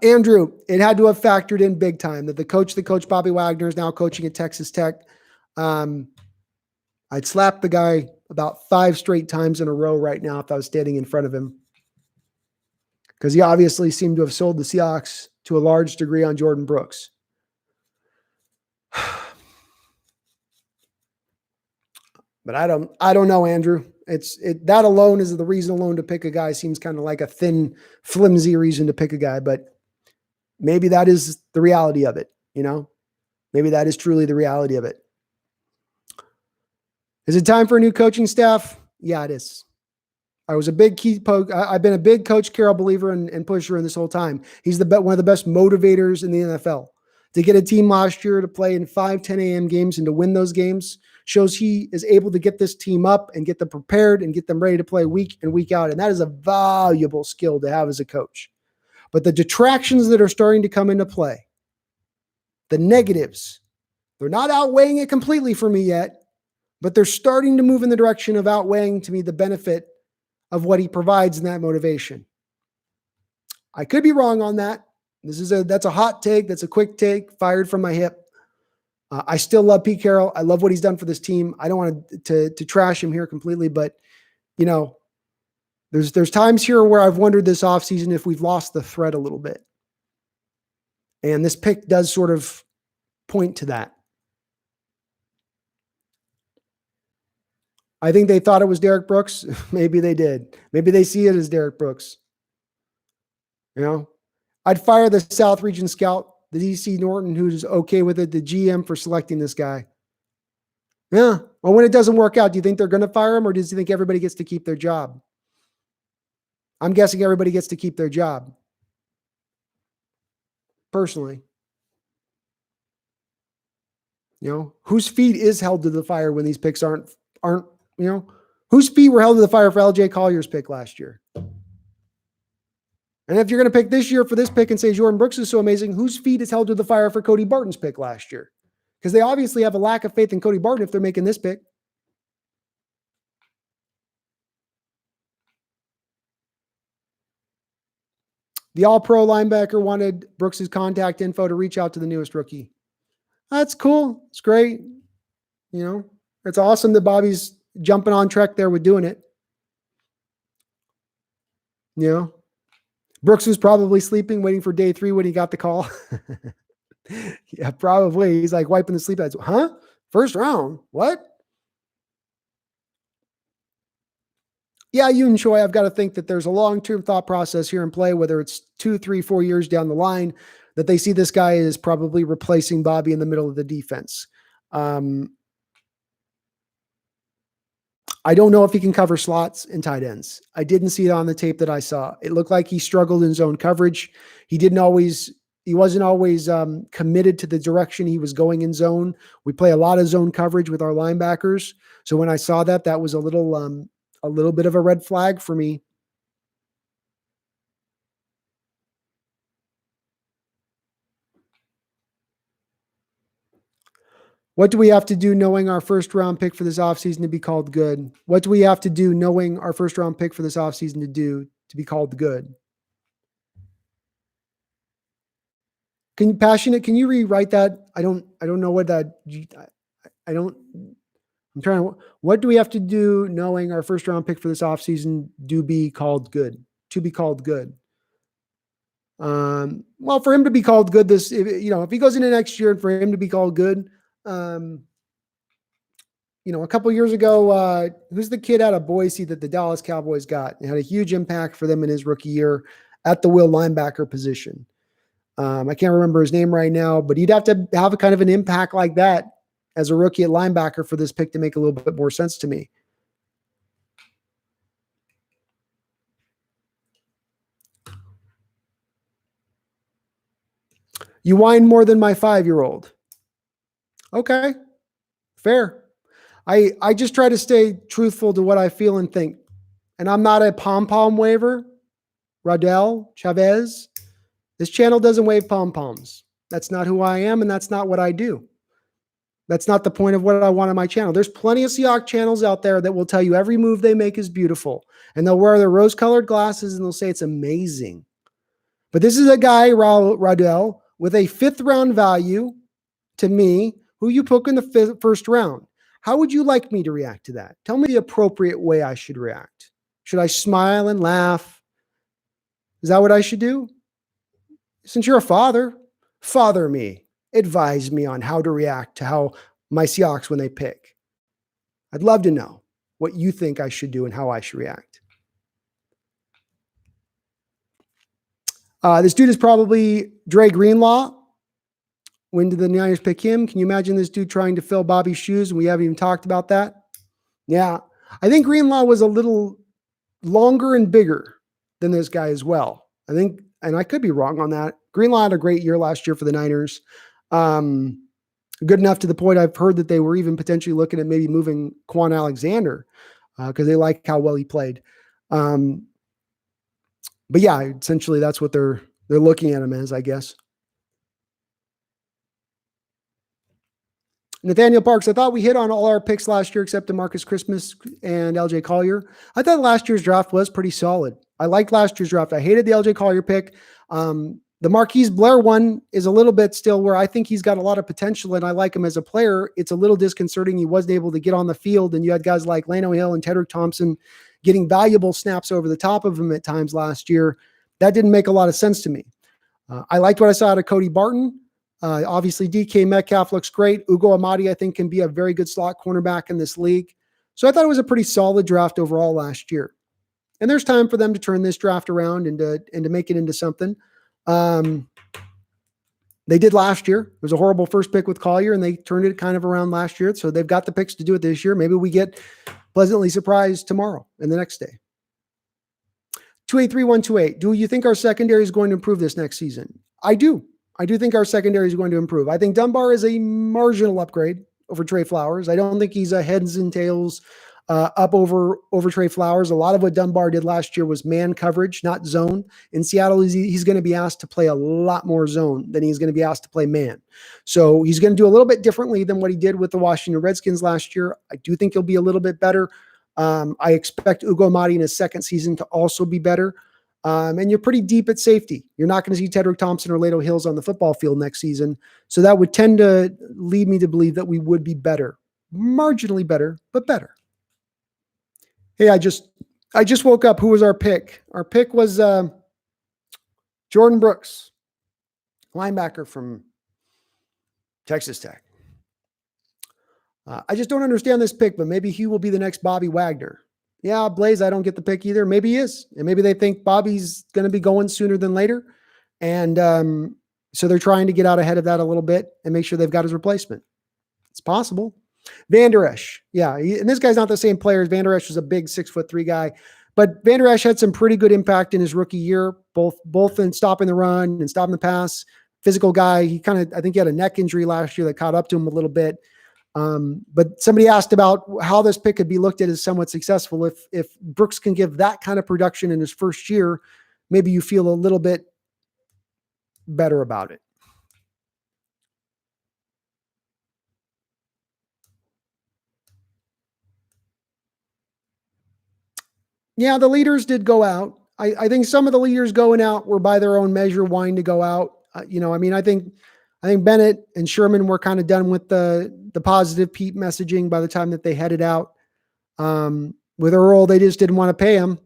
Andrew, it had to have factored in big time that the coach that coached Bobby Wagner is now coaching at Texas Tech. I'd slap the guy about 5 straight times in a row right now if I was standing in front of him, because he obviously seemed to have sold the Seahawks to a large degree on Jordyn Brooks. But I don't know, Andrew. That alone is the reason alone to pick a guy. Seems kind of like a thin, flimsy reason to pick a guy, but maybe that is the reality of it. Maybe that is truly the reality of it. Is it time for a new coaching staff? Yeah, it is. I've been a big Coach Carroll believer and pusher in this whole time. He's one of the best motivators in the NFL. To get a team last year to play in 5, 10 a.m. games and to win those games shows he is able to get this team up and get them prepared and get them ready to play week in, week out. And that is a valuable skill to have as a coach. But the detractions that are starting to come into play, the negatives, they're not outweighing it completely for me yet, but they're starting to move in the direction of outweighing to me the benefit of what he provides in that motivation. I could be wrong on that. That's a hot take. That's a quick take, fired from my hip. I still love Pete Carroll. I love what he's done for this team. I don't want to trash him here completely, but there's times here where I've wondered this offseason if we've lost the thread a little bit. And this pick does sort of point to that. I think they thought it was Derek Brooks. Maybe they did. Maybe they see it as Derek Brooks. I'd fire the South Region scout, the DC Norton, who's okay with it, the GM for selecting this guy. Yeah. Well, when it doesn't work out, do you think they're going to fire him, or does he think everybody gets to keep their job? I'm guessing everybody gets to keep their job. Personally. Whose feet is held to the fire when these picks aren't, whose feet were held to the fire for LJ Collier's pick last year? And if you're going to pick this year for this pick and say Jordyn Brooks is so amazing, whose feet is held to the fire for Cody Barton's pick last year? Because they obviously have a lack of faith in Cody Barton if they're making this pick. The all-pro linebacker wanted Brooks' contact info to reach out to the newest rookie. That's cool. It's great. It's awesome that Bobby's jumping on track there with doing it. Brooks was probably sleeping, waiting for day 3 when he got the call. Yeah, probably. He's like wiping the sleep out. Huh? First round? What? Yeah, you and Choi, I've got to think that there's a long-term thought process here in play, whether it's 2, 3, 4 years down the line, that they see this guy as probably replacing Bobby in the middle of the defense. I I don't know if he can cover slots and tight ends. I didn't see it on the tape that I saw. It looked like he struggled in zone coverage. He wasn't always committed to the direction he was going in zone. We play a lot of zone coverage with our linebackers. So when I saw that, that was a little bit of a red flag for me. What do we have to do knowing our first round pick for this offseason to be called good? What do we have to do knowing our first round pick for this offseason to be called good? Can you rewrite that? I don't know what that, what do we have to do knowing our first round pick for this offseason to be called good? Well, for him to be called good, if he goes into next year and for him to be called good, a couple years ago, who's the kid out of Boise that the Dallas Cowboys got? It had a huge impact for them in his rookie year at the will linebacker position. I can't remember his name right now, but he'd have to have a kind of an impact like that as a rookie at linebacker for this pick to make a little bit more sense to me. You whine more than my 5-year-old. Okay, fair. I just try to stay truthful to what I feel and think. And I'm not a pom-pom waver. Radel, Chavez. This channel doesn't wave pom-poms. That's not who I am, and that's not what I do. That's not the point of what I want on my channel. There's plenty of Seahawks channels out there that will tell you every move they make is beautiful. And they'll wear their rose-colored glasses and they'll say it's amazing. But this is a guy, Radel, with a 5th-round value to me, who you took in the first round. How would you like me to react to that? Tell me the appropriate way I should react. Should I smile and laugh? Is that what I should do? Since you're a father me. Advise me on how to react to how my Seahawks when they pick. I'd love to know what you think I should do and how I should react. This dude is probably Dre Greenlaw. When did the Niners pick him? Can you imagine this dude trying to fill Bobby's shoes? And we haven't even talked about that. Yeah. I think Greenlaw was a little longer and bigger than this guy as well. I think, and I could be wrong on that. Greenlaw had a great year last year for the Niners. Good enough to the point I've heard that they were even potentially looking at maybe moving Quan Alexander because they like how well he played. But yeah, essentially that's what they're looking at him as, I guess. Nathaniel Parks, I thought we hit on all our picks last year except DeMarcus Christmas and LJ Collier. I thought last year's draft was pretty solid. I liked last year's draft. I hated the LJ Collier pick. The Marquise Blair one is a little bit still where I think he's got a lot of potential and I like him as a player. It's a little disconcerting. He wasn't able to get on the field and you had guys like Lano Hill and Tedrick Thompson getting valuable snaps over the top of him at times last year. That didn't make a lot of sense to me. I liked what I saw out of Cody Barton. Obviously, DK Metcalf looks great. Ugo Amadi, I think, can be a very good slot cornerback in this league. So I thought it was a pretty solid draft overall last year. And there's time for them to turn this draft around and to make it into something. They did last year. It was a horrible first pick with Collier, and they turned it kind of around last year. So they've got the picks to do it this year. Maybe we get pleasantly surprised tomorrow and the next day. 283128. Do you think our secondary is going to improve this next season? I do. I do think our secondary is going to improve. I think Dunbar is a marginal upgrade over Trey Flowers. I don't think he's a heads and tails up over Trey Flowers. A lot of what Dunbar did last year was man coverage, not zone. In Seattle, he's going to be asked to play a lot more zone than he's going to be asked to play man. So he's going to do a little bit differently than what he did with the Washington Redskins last year. I do think he'll be a little bit better. I expect Ugo Amadi in his second season to also be better. And you're pretty deep at safety. You're not going to see Tedrick Thompson or Lado Hills on the football field next season. So that would tend to lead me to believe that we would be better. Marginally better, but better. Hey, I just woke up. Who was our pick? Our pick was Jordyn Brooks, linebacker from Texas Tech. I just don't understand this pick, but maybe he will be the next Bobby Wagner. Yeah, Blaze, I don't get the pick either. Maybe he is. And maybe they think Bobby's going to be going sooner than later. And so they're trying to get out ahead of that a little bit and make sure they've got his replacement. It's possible. Van Der Esch. Yeah. And this guy's not the same player as Van Der Esch was a big 6'3" guy, but Van Der Esch had some pretty good impact in his rookie year, both in stopping the run and stopping the pass. Physical guy. I think he had a neck injury last year that caught up to him a little bit. But somebody asked about how this pick could be looked at as somewhat successful. If Brooks can give that kind of production in his first year, maybe you feel a little bit better about it. Yeah, the leaders did go out. I think some of the leaders going out were by their own measure wanting to go out. I think Bennett and Sherman were kind of done with the positive Pete messaging by the time that they headed out. With Earl, they just didn't want to pay him.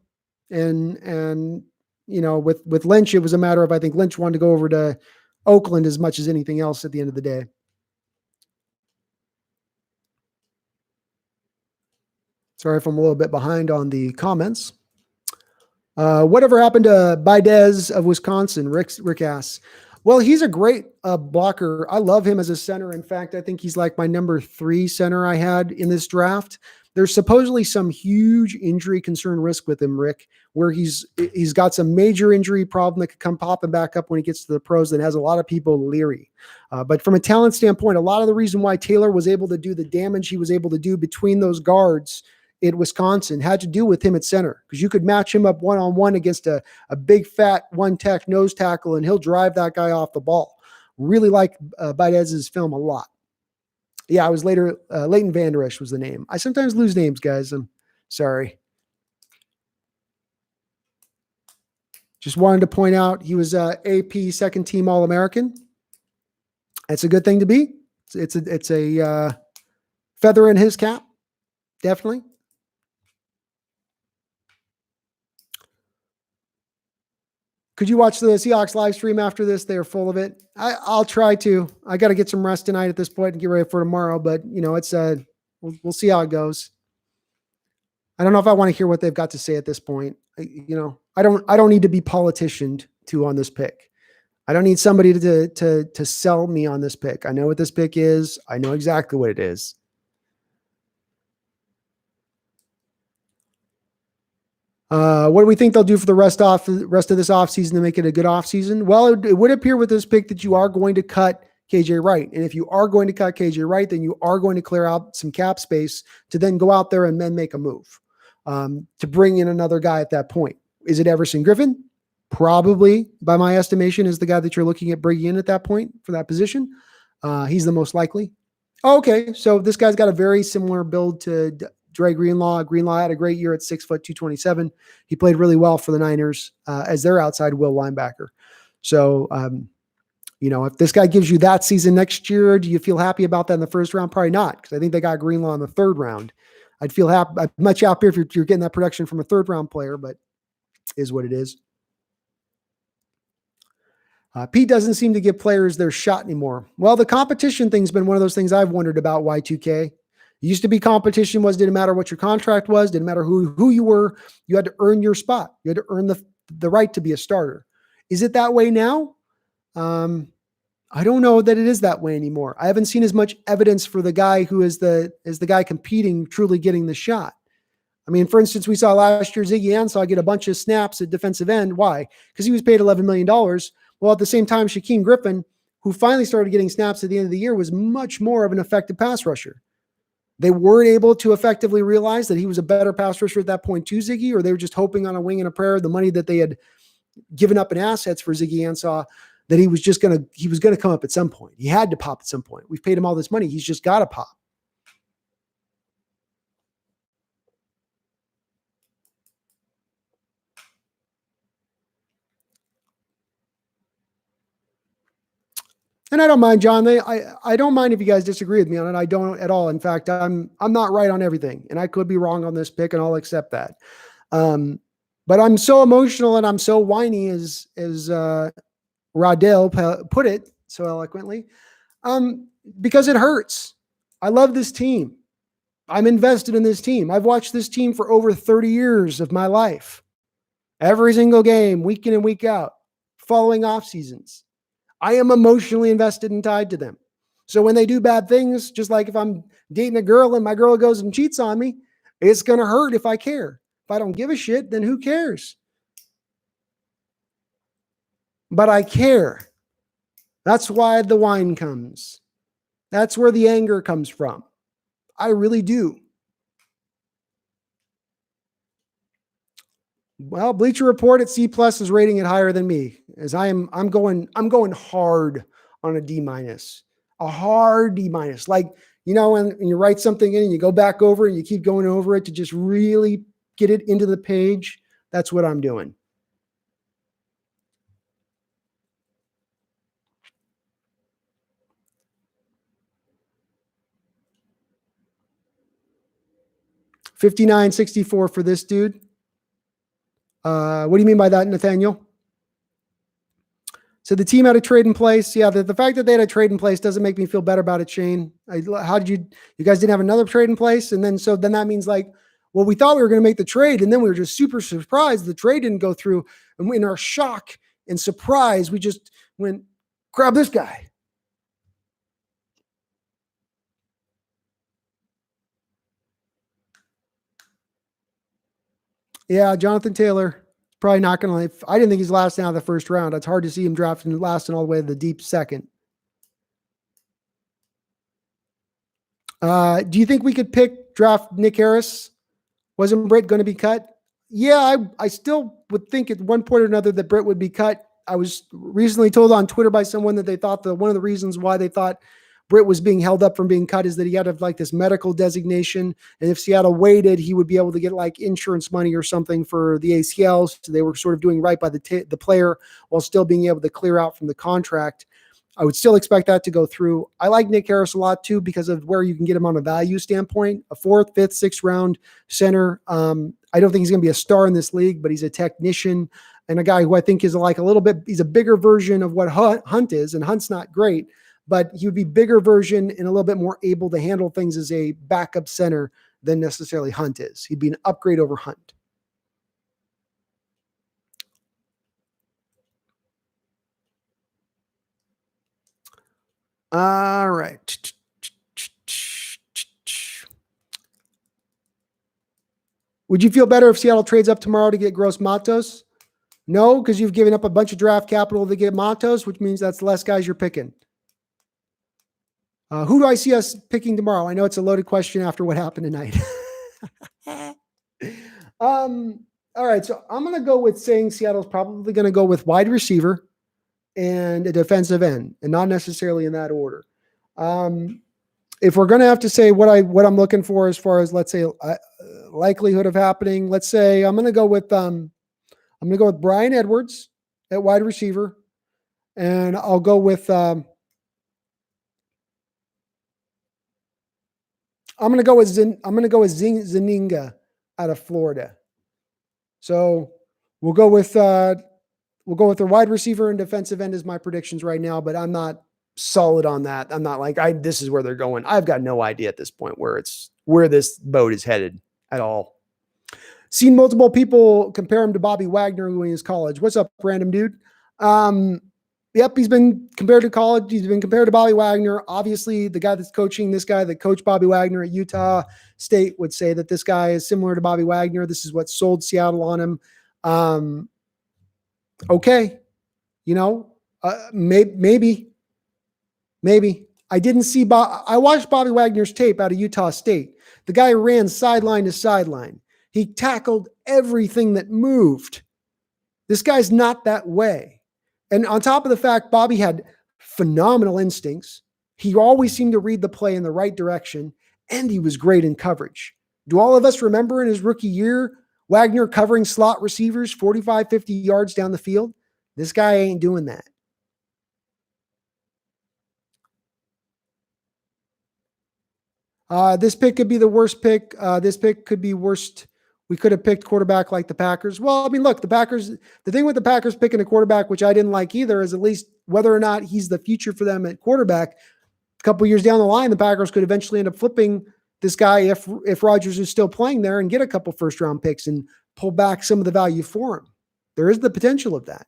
And with Lynch, it was a matter of, I think Lynch wanted to go over to Oakland as much as anything else at the end of the day. Sorry if I'm a little bit behind on the comments. Whatever happened to Baidez of Wisconsin? Rick asks. Well, he's a great blocker. I love him as a center. In fact, I think he's like my number 3 center I had in this draft. There's supposedly some huge injury concern risk with him, Rick, where he's got some major injury problem that could come popping back up when he gets to the pros that has a lot of people leery. But from a talent standpoint, a lot of the reason why Taylor was able to do the damage he was able to do between those guards at Wisconsin had to do with him at center, because you could match him up one-on-one against a big fat one-tech nose tackle, and he'll drive that guy off the ball. Really like Baidez's film a lot. Yeah, I was Leighton Van Der Esch was the name. I sometimes lose names, guys. I'm sorry. Just wanted to point out he was AP second team All-American. That's a good thing to be. It's a feather in his cap, definitely. Could you watch the Seahawks live stream after this? They're full of it. I'll try to. I got to get some rest tonight at this point and get ready for tomorrow. But it's we'll see how it goes. I don't know if I want to hear what they've got to say at this point. I don't need to be politicianed to on this pick. I don't need somebody to sell me on this pick. I know what this pick is. I know exactly what it is. What do we think they'll do for the rest of this offseason to make it a good offseason? Well, it would appear with this pick that you are going to cut KJ Wright. And if you are going to cut KJ Wright, then you are going to clear out some cap space to then go out there and then make a move to bring in another guy at that point. Is it Everson Griffin? Probably, by my estimation, is the guy that you're looking at bringing in at that point for that position. He's the most likely. Okay, so this guy's got a very similar build to Dre Greenlaw. Greenlaw had a great year at 6', 227. He played really well for the Niners as their outside will linebacker. So, if this guy gives you that season next year, do you feel happy about that in the first round? Probably not, because I think they got Greenlaw in the third round. I'd feel much happier if you're getting that production from a third round player, but is what it is. Pete doesn't seem to give players their shot anymore. Well, the competition thing's been one of those things I've wondered about Y2K. It used to be competition didn't matter what your contract was, didn't matter who you were. You had to earn your spot. You had to earn the right to be a starter. Is it that way now? I don't know that it is that way anymore. I haven't seen as much evidence for the guy who is the guy competing, truly getting the shot. I mean, for instance, we saw last year Ziggy Ansah get a bunch of snaps at defensive end. Why? Because he was paid $11 million. Well, at the same time, Shaquem Griffin, who finally started getting snaps at the end of the year, was much more of an effective pass rusher. They weren't able to effectively realize that he was a better pass rusher at that point to Ziggy, or they were just hoping on a wing and a prayer, the money that they had given up in assets for Ziggy Ansah, that he was going to come up at some point. He had to pop at some point. We've paid him all this money. He's just got to pop. And I don't mind, John. I don't mind if you guys disagree with me on it. I don't at all. In fact, I'm not right on everything, and I could be wrong on this pick, and I'll accept that. But I'm so emotional and I'm so whiny, as Rodell put it so eloquently, because it hurts. I love this team. I'm invested in this team. I've watched this team for over 30 years of my life. Every single game, week in and week out, following off seasons. I am emotionally invested and tied to them. So when they do bad things, just like if I'm dating a girl and my girl goes and cheats on me, it's going to hurt if I care. If I don't give a shit, then who cares? But I care. That's why the whine comes. That's where the anger comes from. I really do. Well, Bleacher Report at C+ is rating it higher than me, as I'm going hard on a D-, a hard D-. Like, when you write something in and you go back over and you keep going over it to just really get it into the page. That's what I'm doing. $59.64 for this dude. What do you mean by that, Nathaniel? So the team had a trade in place. Yeah, the fact that they had a trade in place doesn't make me feel better about it, Shane. How did you guys didn't have another trade in place? And then that means well, we thought we were going to make the trade, and then we were just super surprised the trade didn't go through. And in our shock and surprise, we just went, grab this guy. Yeah, Jonathan Taylor, probably not going to. I didn't think he's lasting out of the first round. It's hard to see him lasting all the way to the deep second. Do you think we could draft Nick Harris? Wasn't Britt going to be cut? Yeah, I still would think at one point or another that Britt would be cut. I was recently told on Twitter by someone that they thought that one of the reasons why they thought Britt was being held up from being cut is that he had this medical designation. And if Seattle waited, he would be able to get insurance money or something for the ACLs. So they were sort of doing right by the player while still being able to clear out from the contract. I would still expect that to go through. I like Nick Harris a lot too because of where you can get him on a value standpoint. A 4th, 5th, 6th round center. I don't think he's going to be a star in this league, but he's a technician and a guy who I think is he's a bigger version of what Hunt is, and Hunt's not great, but he would be bigger version and a little bit more able to handle things as a backup center than necessarily Hunt is. He'd be an upgrade over Hunt. All right. Would you feel better if Seattle trades up tomorrow to get Gross Matos? No, because you've given up a bunch of draft capital to get Matos, which means that's less guys you're picking. Who do I see us picking tomorrow? I know it's a loaded question after what happened tonight. All right, so I'm going to go with saying Seattle's probably going to go with wide receiver and a defensive end, and not necessarily in that order. If we're going to have to say what I'm looking for as far as, let's say, likelihood of happening, let's say I'm going to go with Brian Edwards at wide receiver, and I'll go with I'm going to go with Zeninga out of Florida. So we'll go with the wide receiver and defensive end as my predictions right now, but I'm not solid on that. I'm not this is where they're going. I've got no idea at this point where this boat is headed at all. Seen multiple people compare him to Bobby Wagner when he was college. What's up, random dude? Yep, he's been compared to college. He's been compared to Bobby Wagner. Obviously, the guy that's coaching this guy that coached Bobby Wagner at Utah State would say that this guy is similar to Bobby Wagner. This is what sold Seattle on him. Okay, maybe. I didn't see I watched Bobby Wagner's tape out of Utah State. The guy ran sideline to sideline. He tackled everything that moved. This guy's not that way. And on top of the fact, Bobby had phenomenal instincts. He always seemed to read the play in the right direction, and he was great in coverage. Do all of us remember in his rookie year, Wagner covering slot receivers 45, 50 yards down the field? This guy ain't doing that. This pick could be the worst pick. This pick could be worst. We could have picked quarterback like the Packers. Well, I mean, look, the thing with the Packers picking a quarterback, which I didn't like either, is at least whether or not he's the future for them at quarterback. A couple years down the line, the Packers could eventually end up flipping this guy if Rodgers is still playing there and get a couple first-round picks and pull back some of the value for him. There is the potential of that.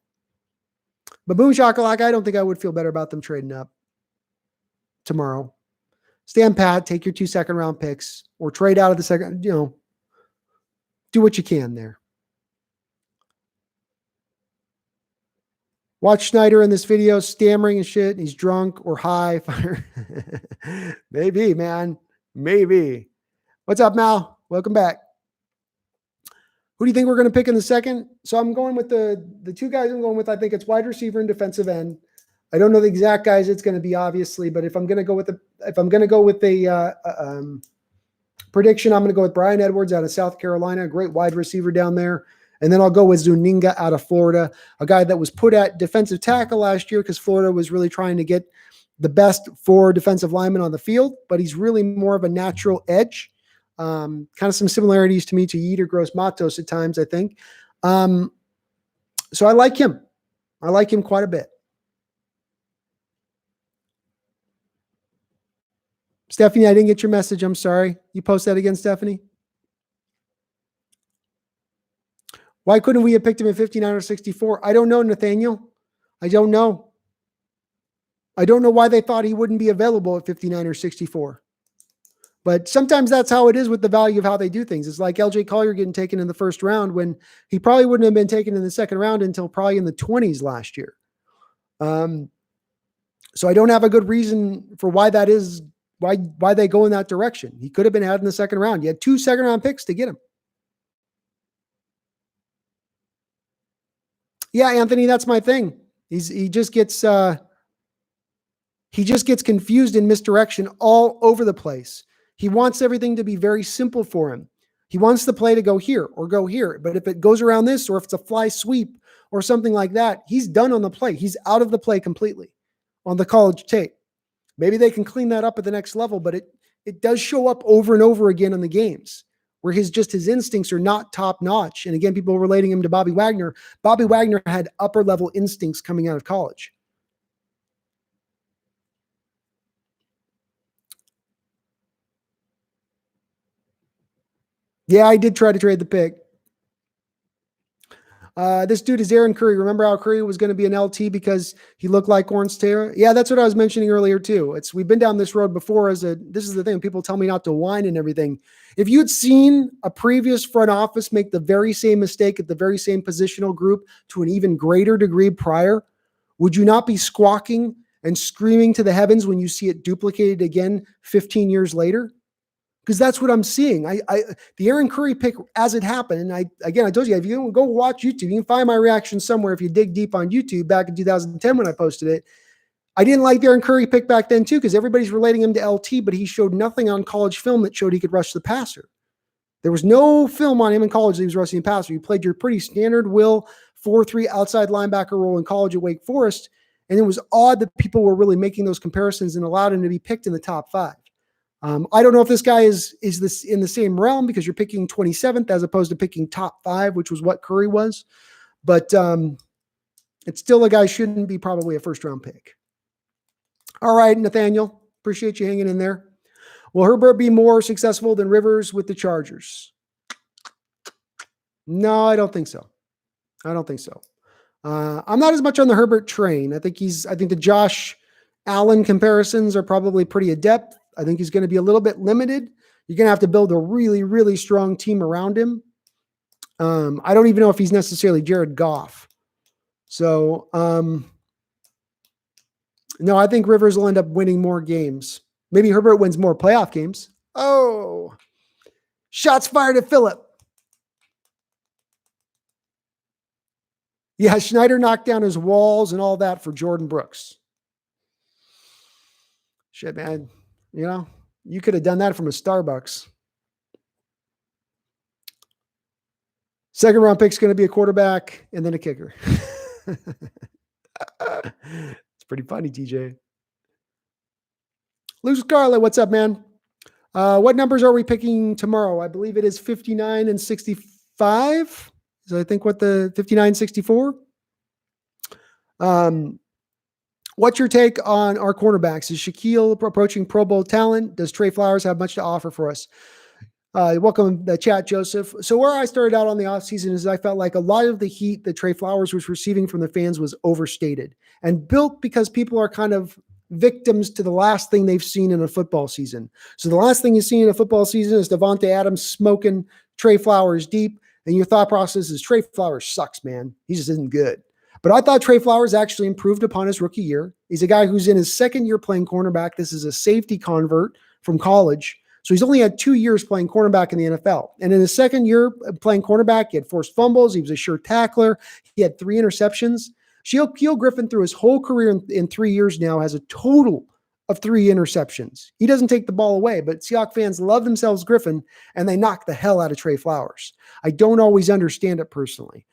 But boom shakalaka, I don't think I would feel better about them trading up. tomorrow. Stand pat, take your 2 second-round picks, or trade out of the second, do what you can there. Watch Schneider in this video stammering and shit. He's drunk or high. Maybe, man. Maybe. What's up, Mal? Welcome back. Who do you think we're going to pick in the second? So I'm going with the 2 guys I'm going with. I think it's wide receiver and defensive end. I don't know the exact guys it's going to be, obviously, but if I'm going to go with a prediction, I'm going to go with Brian Edwards out of South Carolina, a great wide receiver down there. And then I'll go with Zuninga out of Florida, a guy that was put at defensive tackle last year because Florida was really trying to get the best 4 defensive linemen on the field, but he's really more of a natural edge. Kind of some similarities to me to Yetur Gross-Matos at times, I think. So I like him. I like him quite a bit. Stephanie, I didn't get your message. I'm sorry. You post that again, Stephanie? Why couldn't we have picked him at 59 or 64? I don't know, Nathaniel. I don't know. I don't know why they thought he wouldn't be available at 59 or 64. But sometimes that's how it is with the value of how they do things. It's like LJ Collier getting taken in the first round when he probably wouldn't have been taken in the second round until probably in the 20s last year. So I don't have a good reason for why that is, why they go in that direction. He could have been had in the second round. You had 2 second-round picks to get him. Yeah, Anthony, that's my thing. He just gets confused in misdirection all over the place. He wants everything to be very simple for him. He wants the play to go here or go here. But if it goes around this, or if it's a fly sweep or something like that, he's done on the play. He's out of the play completely on the college tape. Maybe they can clean that up at the next level, but it does show up over and over again in the games where his instincts are not top notch. And again, people relating him to Bobby Wagner. Bobby Wagner had upper level instincts coming out of college. Yeah, I did try to trade the pick. This dude is Aaron Curry. Remember how Curry was going to be an LT because he looked like Lawrence Taylor? Yeah, that's what I was mentioning earlier too. We've been down this road before. This is the thing. People tell me not to whine and everything. If you'd seen a previous front office make the very same mistake at the very same positional group to an even greater degree prior, would you not be squawking and screaming to the heavens when you see it duplicated again 15 years later? Because that's what I'm seeing. The Aaron Curry pick as it happened, and I told you, if you go watch YouTube, you can find my reaction somewhere if you dig deep on YouTube back in 2010 when I posted it. I didn't like the Aaron Curry pick back then too because everybody's relating him to LT, but he showed nothing on college film that showed he could rush the passer. There was no film on him in college that he was rushing the passer. He played your pretty standard 4-3 outside linebacker role in college at Wake Forest, and it was odd that people were really making those comparisons and allowed him to be picked in the top 5. I don't know if this guy is this in the same realm because you're picking 27th as opposed to picking top 5, which was what Curry was. But it's still a guy shouldn't be probably a first-round pick. All right, Nathaniel, appreciate you hanging in there. Will Herbert be more successful than Rivers with the Chargers? No, I don't think so. I'm not as much on the Herbert train. I think the Josh Allen comparisons are probably pretty adept. I think he's going to be a little bit limited. You're going to have to build a really, really strong team around him. I don't even know if he's necessarily Jared Goff. So, no, I think Rivers will end up winning more games. Maybe Herbert wins more playoff games. Oh, shots fired at Phillip. Yeah, Schneider knocked down his walls and all that for Jordyn Brooks. Shit, man. You could have done that from a Starbucks. Second round pick is going to be a quarterback and then a kicker. It's pretty funny, TJ. Luke Scarlett, what's up, man? What numbers are we picking tomorrow? I believe it is 59 and 65. So I think what the 59, 64. What's your take on our cornerbacks? Is Shaquille approaching Pro Bowl talent? Does Trey Flowers have much to offer for us? Welcome the chat, Joseph. So where I started out on the offseason is I felt like a lot of the heat that Trey Flowers was receiving from the fans was overstated and built because people are kind of victims to the last thing they've seen in a football season. So the last thing you see in a football season is Devontae Adams smoking Trey Flowers deep, and your thought process is Trey Flowers sucks, man. He just isn't good. But I thought Trey Flowers actually improved upon his rookie year. He's a guy who's in his second year playing cornerback. This is a safety convert from college. So he's only had 2 years playing cornerback in the NFL. And in his second year playing cornerback, he had forced fumbles. He was a sure tackler. He had 3 interceptions. Shaquille Griffin, through his whole career in 3 years now, has a total of 3 interceptions. He doesn't take the ball away, but Seahawks fans love themselves Griffin, and they knock the hell out of Trey Flowers. I don't always understand it personally.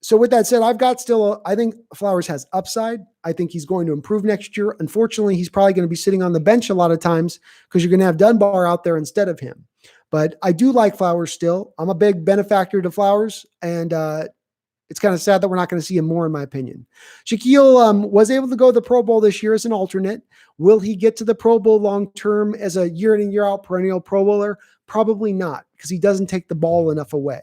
So with that said, I think Flowers has upside. I think he's going to improve next year. Unfortunately, he's probably going to be sitting on the bench a lot of times because you're going to have Dunbar out there instead of him. But I do like Flowers still. I'm a big benefactor to Flowers, and it's kind of sad that we're not going to see him more, in my opinion. Shaquille was able to go to the Pro Bowl this year as an alternate. Will he get to the Pro Bowl long-term as a year in and year out perennial Pro Bowler? Probably not, because he doesn't take the ball enough away.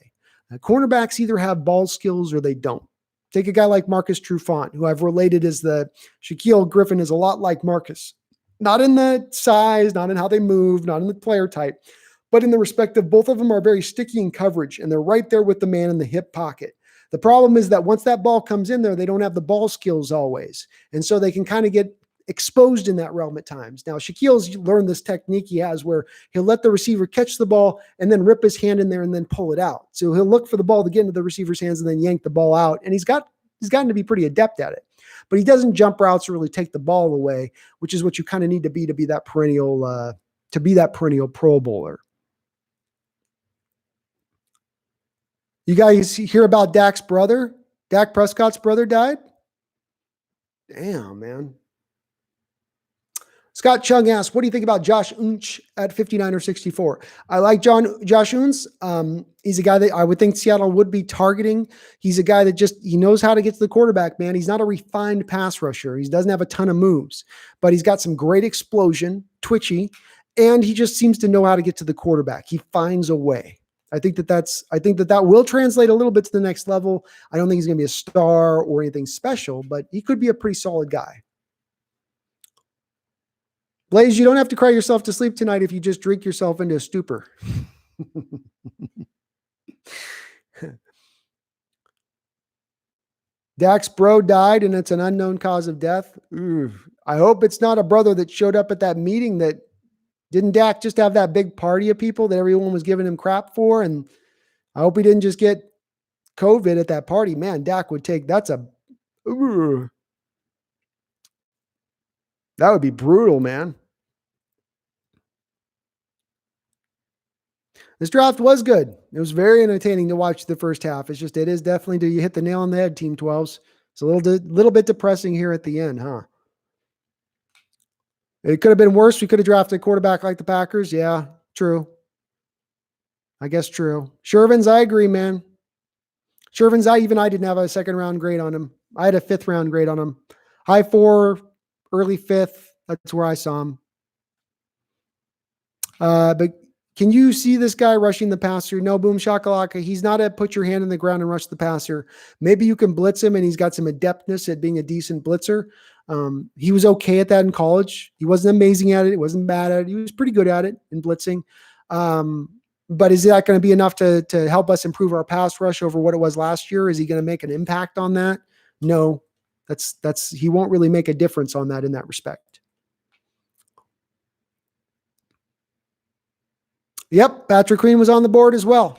Cornerbacks either have ball skills or they don't. Take a guy like Marcus Trufant, who I've related as the Shaquille Griffin is a lot like Marcus. Not in the size, not in how they move, not in the player type, but in the respect of both of them are very sticky in coverage, and they're right there with the man in the hip pocket. The problem is that once that ball comes in there, they don't have the ball skills always. And so they can kind of get exposed in that realm at times. Now, Shaquille's learned this technique he has where he'll let the receiver catch the ball and then rip his hand in there and then pull it out. So he'll look for the ball to get into the receiver's hands and then yank the ball out. And he's gotten to be pretty adept at it. But he doesn't jump routes or really take the ball away, which is what you kind of need to be that perennial Pro Bowler. You guys hear about Dak Prescott's brother died? Damn, man. Scott Chung asks, what do you think about Josh Unch at 59 or 64? I like Josh Unch. He's a guy that I would think Seattle would be targeting. He's a guy that he knows how to get to the quarterback, man. He's not a refined pass rusher. He doesn't have a ton of moves, but he's got some great explosion, twitchy, and he just seems to know how to get to the quarterback. He finds a way. I think that will translate a little bit to the next level. I don't think he's going to be a star or anything special, but he could be a pretty solid guy. Blaze, you don't have to cry yourself to sleep tonight if you just drink yourself into a stupor. Dak's bro died and it's an unknown cause of death. Ooh, I hope it's not a brother that showed up at that meeting that didn't Dak just have that big party of people that everyone was giving him crap for. And I hope he didn't just get COVID at that party. Man, Dak would take, that would be brutal, man. This draft was good. It was very entertaining to watch the first half. It is definitely, you hit the nail on the head, Team 12s. It's a little bit depressing here at the end, huh? It could have been worse. We could have drafted a quarterback like the Packers. Yeah, true. I guess true. Shervins, I agree, man. Shervins, I didn't have a second round grade on him. I had a 5th round grade on him. High 4, early 5th. That's where I saw him. But can you see this guy rushing the passer? No, boom shakalaka. He's not a put your hand in the ground and rush the passer. Maybe you can blitz him, and he's got some adeptness at being a decent blitzer. He was okay at that in college. He wasn't amazing at it. He wasn't bad at it. He was pretty good at it in blitzing. But is that going to be enough to help us improve our pass rush over what it was last year? Is he going to make an impact on that? No, he won't really make a difference on that in that respect. Yep, Patrick Queen was on the board as well.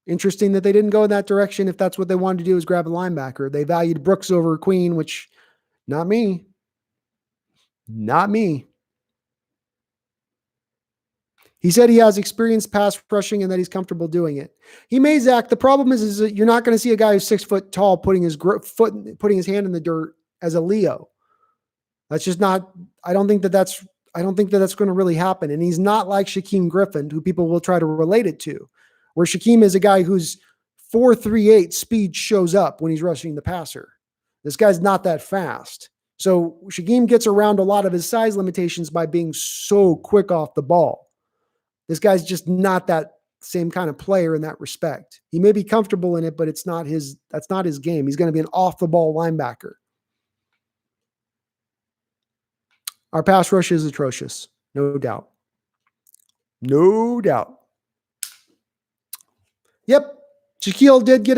Interesting that they didn't go in that direction if that's what they wanted to do is grab a linebacker. They valued Brooks over Queen, which not me. Not me. He said he has experience pass rushing and that he's comfortable doing it. He may, Zach. The problem is that you're not going to see a guy who's 6 foot tall putting his hand in the dirt as a Leo. That's just not. I don't think that that's going to really happen. And he's not like Shaquem Griffin, who people will try to relate it to, where Shaquem is a guy whose 4.38 speed shows up when he's rushing the passer. This guy's not that fast. So Shaquem gets around a lot of his size limitations by being so quick off the ball. This guy's just not that same kind of player in that respect. He may be comfortable in it, but that's not his game. He's going to be an off the ball linebacker. Our pass rush is atrocious. No doubt. No doubt. Yep. Shaquille did get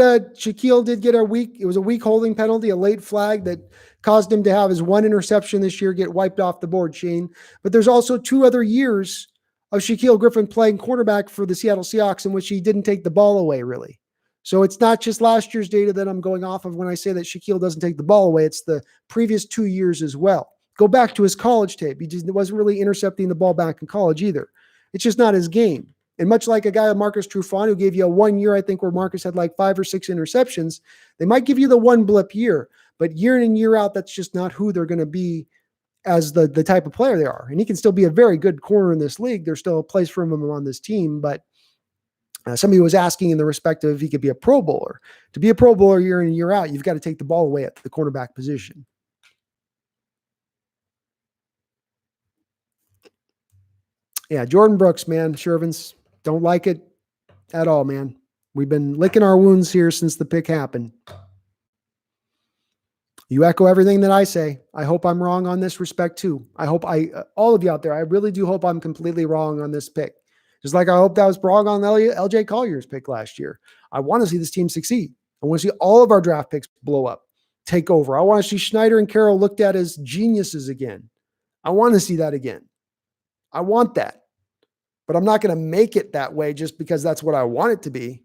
a weak, it was a weak holding penalty, a late flag that caused him to have his one interception this year get wiped off the board, Shane. But there's also 2 other years of Shaquille Griffin playing quarterback for the Seattle Seahawks in which he didn't take the ball away, really. So it's not just last year's data that I'm going off of when I say that Shaquille doesn't take the ball away. It's the previous 2 years as well. Go back to his college tape. He wasn't really intercepting the ball back in college either. It's just not his game. And much like a guy like Marcus Trufant, who gave you a 1 year, I think, where Marcus had like 5 or 6 interceptions, they might give you the one blip year, but year in and year out, that's just not who they're going to be as the type of player they are. And he can still be a very good corner in this league. There's still a place for him on this team, but somebody was asking in the respect of if he could be a Pro Bowler. To be a Pro Bowler year in and year out, you've got to take the ball away at the cornerback position. Yeah, Jordyn Brooks, man, Shervins, don't like it at all, man. We've been licking our wounds here since the pick happened. You echo everything that I say. I hope I'm wrong on this respect too. I hope all of you out there, I really do hope I'm completely wrong on this pick. Just like I hope that was wrong on LJ Collier's pick last year. I want to see this team succeed. I want to see all of our draft picks blow up, take over. I want to see Schneider and Carroll looked at as geniuses again. I want to see that again. I want that. But I'm not going to make it that way just because that's what I want it to be.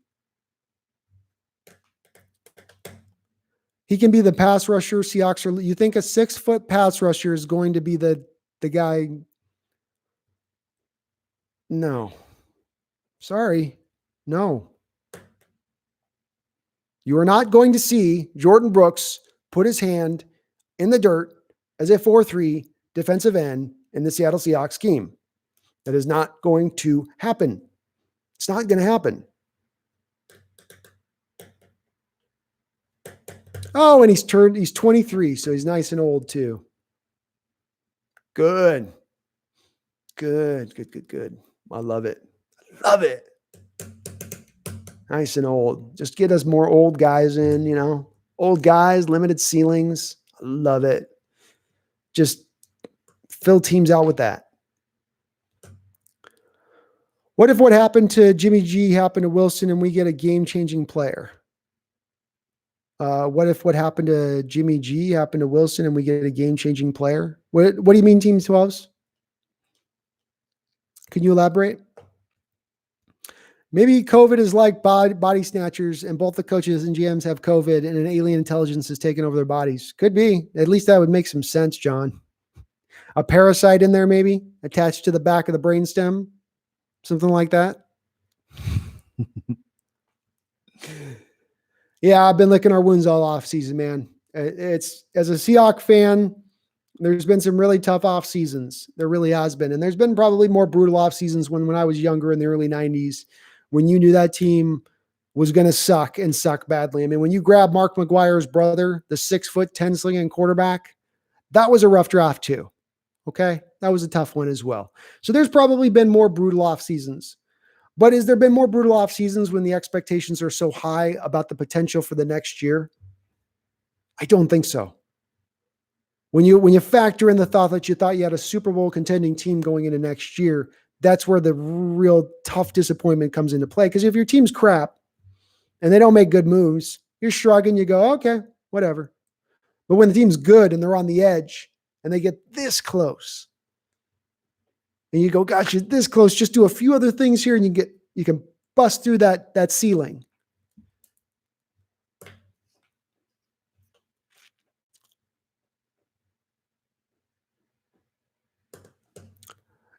He can be the pass rusher. Seahawks are. You think a 6-foot pass rusher is going to be the guy? No. Sorry. No. You are not going to see Jordyn Brooks put his hand in the dirt as a 4-3 defensive end in the Seattle Seahawks scheme. That is not going to happen. It's not going to happen. Oh, and he's 23, so he's nice and old too. Good. Good. I love it. Love it. Nice and old. Just get us more old guys in, old guys, limited ceilings. I love it. Just fill teams out with that. What if what happened to Jimmy G happened to Wilson and we get a game-changing player? What if what happened to Jimmy G happened to Wilson and we get a game-changing player? What do you mean, Team 12s? Can you elaborate? Maybe COVID is like body snatchers and both the coaches and GMs have COVID and an alien intelligence is taking over their bodies. Could be. At least that would make some sense, John. A parasite in there maybe attached to the back of the brainstem. Something like that. Yeah, I've been licking our wounds all off season, man. It's as a Seahawks fan, there's been some really tough off seasons. There really has been. And there's been probably more brutal off seasons when I was younger in the early 90s, when you knew that team was going to suck and suck badly. I mean, when you grab Mark McGuire's brother, the 6'10" slinging quarterback, that was a rough draft too. Okay. That was a tough one as well. So there's probably been more brutal off seasons, but has there been more brutal off seasons when the expectations are so high about the potential for the next year? I don't think so. When you factor in the thought that you thought you had a Super Bowl contending team going into next year, that's where the real tough disappointment comes into play. Because if your team's crap and they don't make good moves, you're shrugging, you go, okay, whatever. But when the team's good and they're on the edge and they get this close, and you go, gosh, you're this close, just do a few other things here and you can bust through that ceiling.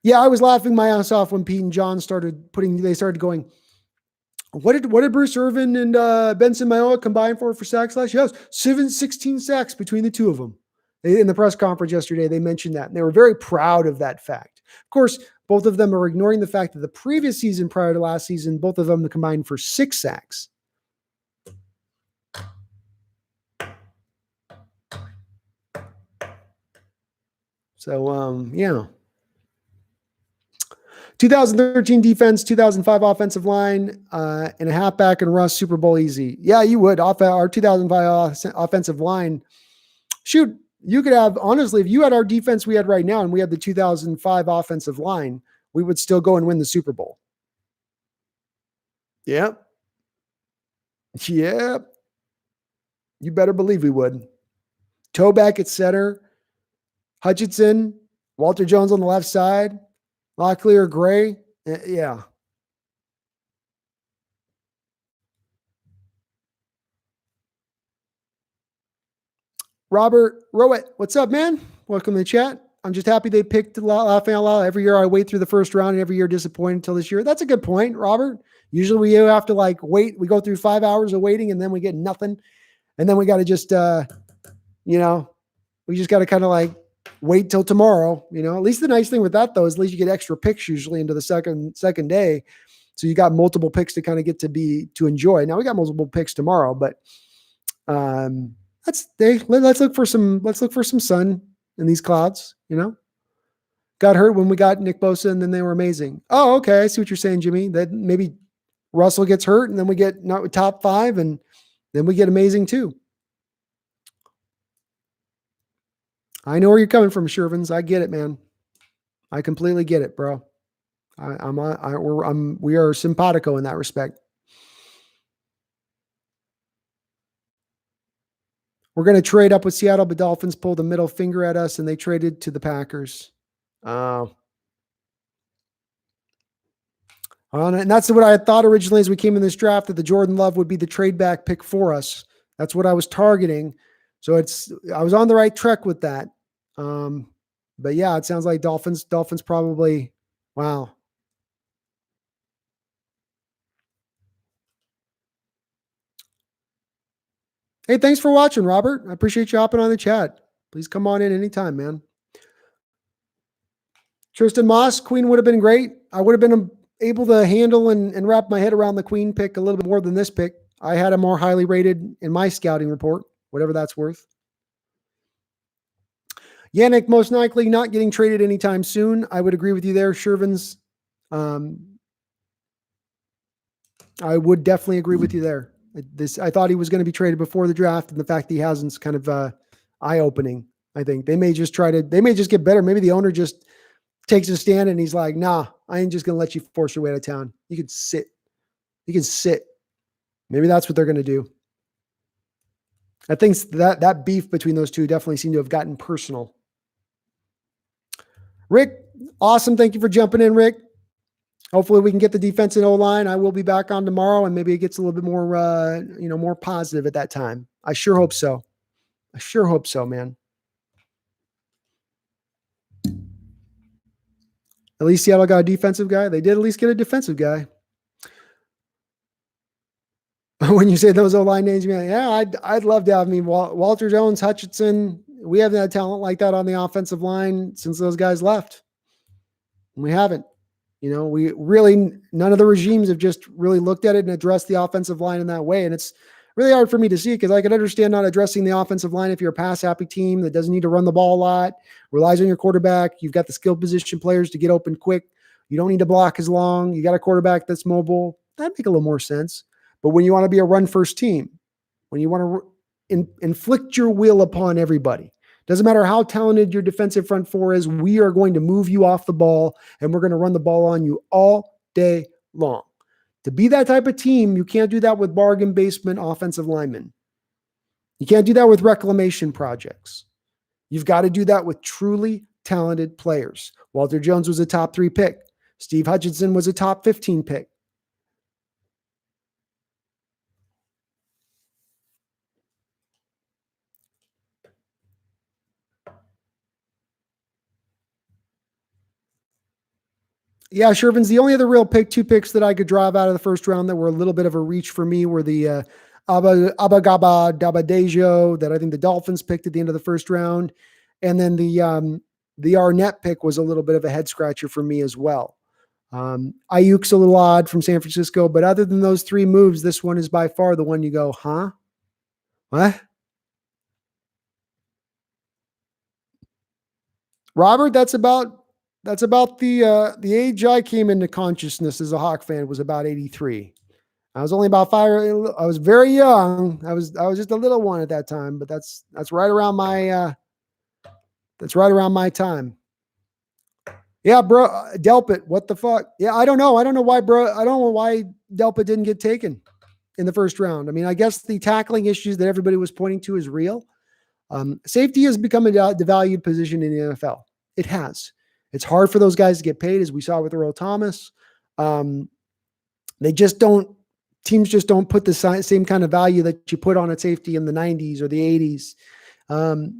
Yeah, I was laughing my ass off when Pete and John started going, what did Bruce Irvin and Benson Mayowa combine for sacks last year? Yes, 16 sacks between the two of them. In the press conference yesterday, they mentioned that, and they were very proud of that fact. Of course, both of them are ignoring the fact that the previous season prior to last season, both of them combined for 6 sacks. So, yeah. 2013 defense, 2005 offensive line, and a halfback and Russ Super Bowl easy. Yeah, you would. Our 2005 offensive line. Shoot, you could have, honestly, if you had our defense we had right now and we had the 2005 offensive line, we would still go and win the Super Bowl. Yep. Yep. You better believe we would. Toback at center, Hutchinson, Walter Jones on the left side, Locklear, Gray. Yeah. Robert Rowett, what's up, man? Welcome to the chat. I'm just happy they picked Laughing Out Loud. Every year I wait through the first round and every year disappointed until this year. That's a good point, Robert. Usually we have to like wait. We go through 5 hours of waiting and then we get nothing. And then we got to just, we just got to kind of like wait till tomorrow. At least the nice thing with that though, is at least you get extra picks usually into the second day. So you got multiple picks to kind of get to enjoy. Now we got multiple picks tomorrow, but let's look for some sun in these clouds, Got hurt when we got Nick Bosa and then they were amazing. Oh, okay. I see what you're saying, Jimmy. That maybe Russell gets hurt and then we get not top 5 and then we get amazing too. I know where you're coming from, Shervins. I get it, man. I completely get it, bro. We are simpatico in that respect. We're going to trade up with Seattle, but Dolphins pulled the middle finger at us and they traded to the Packers. And that's what I thought originally as we came in this draft, that the Jordan Love would be the trade back pick for us. That's what I was targeting. So I was on the right track with that. But yeah, it sounds like Dolphins probably, wow. Hey, thanks for watching, Robert. I appreciate you hopping on the chat. Please come on in anytime, man. Tristan Moss, Queen would have been great. I would have been able to handle and wrap my head around the Queen pick a little bit more than this pick. I had him more highly rated in my scouting report, whatever that's worth. Yannick, most likely not getting traded anytime soon. I would agree with you there, Shervins. I would definitely agree with you there. I thought he was going to be traded before the draft, and the fact that he hasn't kind of eye-opening. I think they may just get better. Maybe the owner just takes a stand and he's like, nah, I ain't just going to let you force your way out of town. You can sit. Maybe that's what they're going to do. I think that beef between those two definitely seemed to have gotten personal. Rick, awesome. Thank you for jumping in, Rick. Hopefully we can get the defense and O-line. I will be back on tomorrow and maybe it gets a little bit more, more positive at that time. I sure hope so. Man. At least Seattle got a defensive guy. They did at least get a defensive guy. When you say those O-line names, you're like, yeah, I'd love to have Walter Jones, Hutchinson. We haven't had talent like that on the offensive line since those guys left. We haven't. We really, none of the regimes have just really looked at it and addressed the offensive line in that way. And it's really hard for me to see because I can understand not addressing the offensive line if you're a pass-happy team that doesn't need to run the ball a lot, relies on your quarterback. You've got the skill position players to get open quick. You don't need to block as long. You got a quarterback that's mobile. That'd make a little more sense. But when you want to be a run-first team, when you want to inflict your will upon everybody, doesn't matter how talented your defensive front four is, we are going to move you off the ball and we're going to run the ball on you all day long. To be that type of team, you can't do that with bargain basement offensive linemen. You can't do that with reclamation projects. You've got to do that with truly talented players. Walter Jones was a top 3 pick. Steve Hutchinson was a top 15 pick. Yeah, Shervin's the only other real 2 picks that I could drive out of the first round that were a little bit of a reach for me were the Abagaba Dabadejo that I think the Dolphins picked at the end of the first round. And then the Arnett pick was a little bit of a head scratcher for me as well. Ayuk's a little odd from San Francisco, but other than those 3 moves, this one is by far the one you go, huh? What? Robert, that's about the age I came into consciousness as a Hawk fan was about 83. I was only about 5. I was very young. I was just a little one at that time, but that's right around my That's right around my time. Yeah, bro, Delpit, what the fuck? Yeah, I don't know. I don't know why, bro. I don't know why Delpit didn't get taken in the first round. I mean, I guess the tackling issues that everybody was pointing to is real. Safety has become a devalued position in the NFL. It has. It's hard for those guys to get paid, as we saw with Earl Thomas. They just don't. Teams just don't put the same kind of value that you put on a safety in the 90s or the 80s.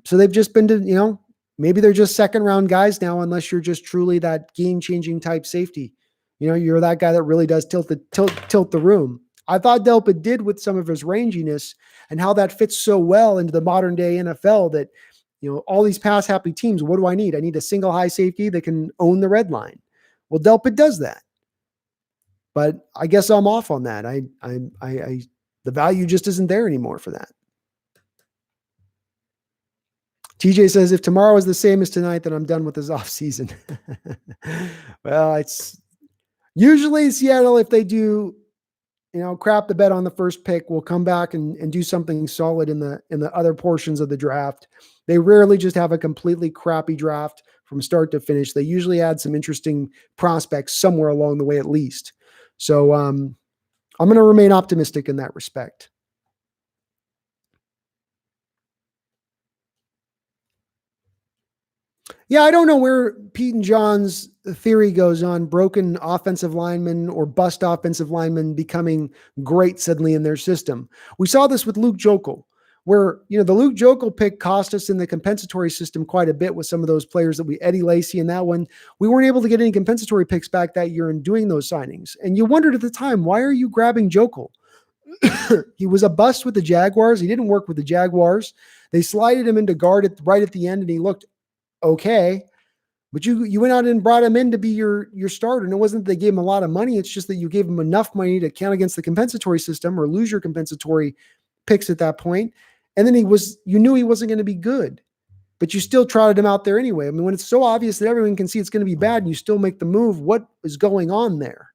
So they've just been to, maybe they're just second round guys now, unless you're just truly that game changing type safety. You're that guy that really does tilt the room. I thought Delpit did with some of his ranginess and how that fits so well into the modern day NFL that, all these pass happy teams, what do I need? I need a single high safety that can own the red line. Well, Delpit does that. But I guess I'm off on that. The value just isn't there anymore for that. TJ says, if tomorrow is the same as tonight, then I'm done with this off season. Well, it's usually Seattle, if they do, crap the bet on the first pick, will come back and do something solid in the other portions of the draft. They rarely just have a completely crappy draft from start to finish. They usually add some interesting prospects somewhere along the way, at least. So I'm going to remain optimistic in that respect. Yeah, I don't know where Pete and John's theory goes on broken offensive linemen or bust offensive linemen becoming great suddenly in their system. We saw this with Luke Joeckel, where, the Luke Joeckel pick cost us in the compensatory system quite a bit with some of those players that Eddie Lacy and that one. We weren't able to get any compensatory picks back that year in doing those signings. And you wondered at the time, why are you grabbing Joeckel? He was a bust with the Jaguars. He didn't work with the Jaguars. They slided him into guard right at the end, and he looked okay. But you went out and brought him in to be your starter. And it wasn't that they gave him a lot of money. It's just that you gave him enough money to count against the compensatory system or lose your compensatory picks at that point. And then you knew he wasn't going to be good, but you still trotted him out there anyway. I mean, when it's so obvious that everyone can see it's going to be bad and you still make the move, what is going on there?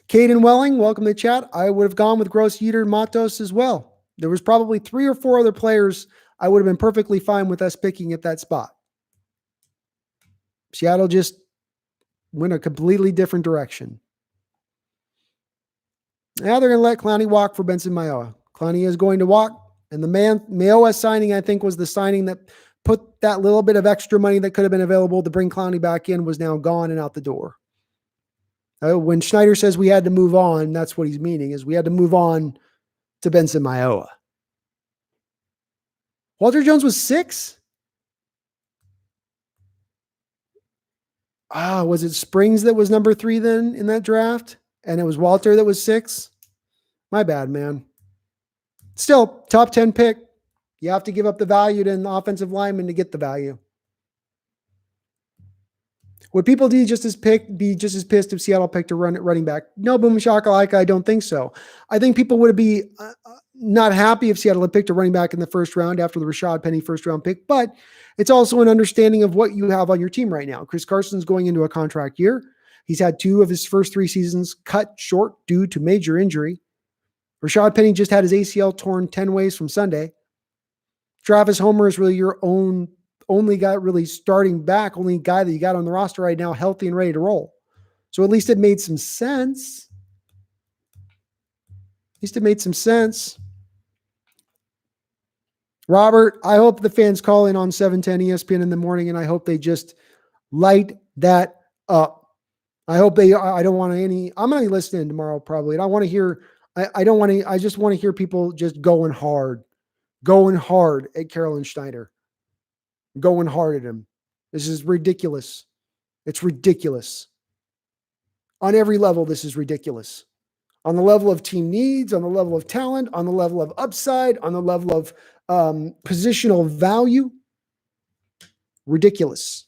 Caden Welling, welcome to the chat. I would have gone with Gross, Yeter, Matos as well. There was probably 3 or 4 other players I would have been perfectly fine with us picking at that spot. Seattle just went a completely different direction. Now they're going to let Clowney walk for Benson Mayowa. Clowney is going to walk, and the Mayowa signing, I think, was the signing that put that little bit of extra money that could have been available to bring Clowney back in was now gone and out the door. When Schneider says we had to move on, that's what he's meaning, is we had to move on to Benson Mayowa. Walter Jones was 6? Was it Springs that was number 3 then in that draft? And it was Walter that was 6? My bad, man. Still, top 10 pick. You have to give up the value to an offensive lineman to get the value. Would people be just as pissed if Seattle picked a running back? No, boom shakalaka, I don't think so. I think people would be not happy if Seattle had picked a running back in the first round after the Rashad Penny first round pick, but it's also an understanding of what you have on your team right now. Chris Carson's going into a contract year. He's had 2 of his first 3 seasons cut short due to major injury. Rashad Penny just had his ACL torn 10 ways from Sunday. Travis Homer is really your only guy really starting back, only guy that you got on the roster right now, healthy and ready to roll. So at least it made some sense. Robert, I hope the fans call in on 710 ESPN in the morning, and I hope they just light that up. I hope I don't want any, I'm going to be listening tomorrow probably. And I want to hear, I just want to hear people just going hard at Carolyn Schneider. Going hard at him. This is ridiculous. It's ridiculous. On every level, this is ridiculous. On the level of team needs, on the level of talent, on the level of upside, on the level of positional value. Ridiculous.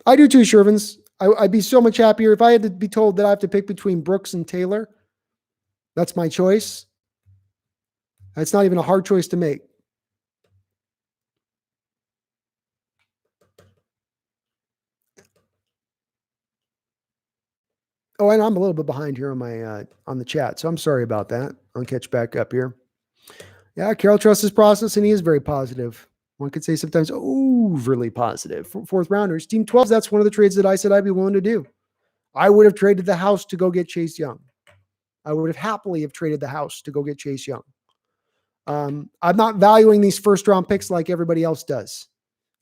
I do too, Shervins. I'd be so much happier if I had to be told that I have to pick between Brooks and Taylor. That's my choice. It's not even a hard choice to make. Oh, and I'm a little bit behind here on my on the chat, so I'm sorry about that. I'll catch back up here. Yeah, Carroll trusts his process, and he is very positive. One could say sometimes overly positive. Fourth rounders, Team 12, that's one of the trades that I said I'd be willing to do. I would have traded the house to go get Chase Young. I would have happily have traded the house to go get Chase Young. I'm not valuing these first-round picks like everybody else does.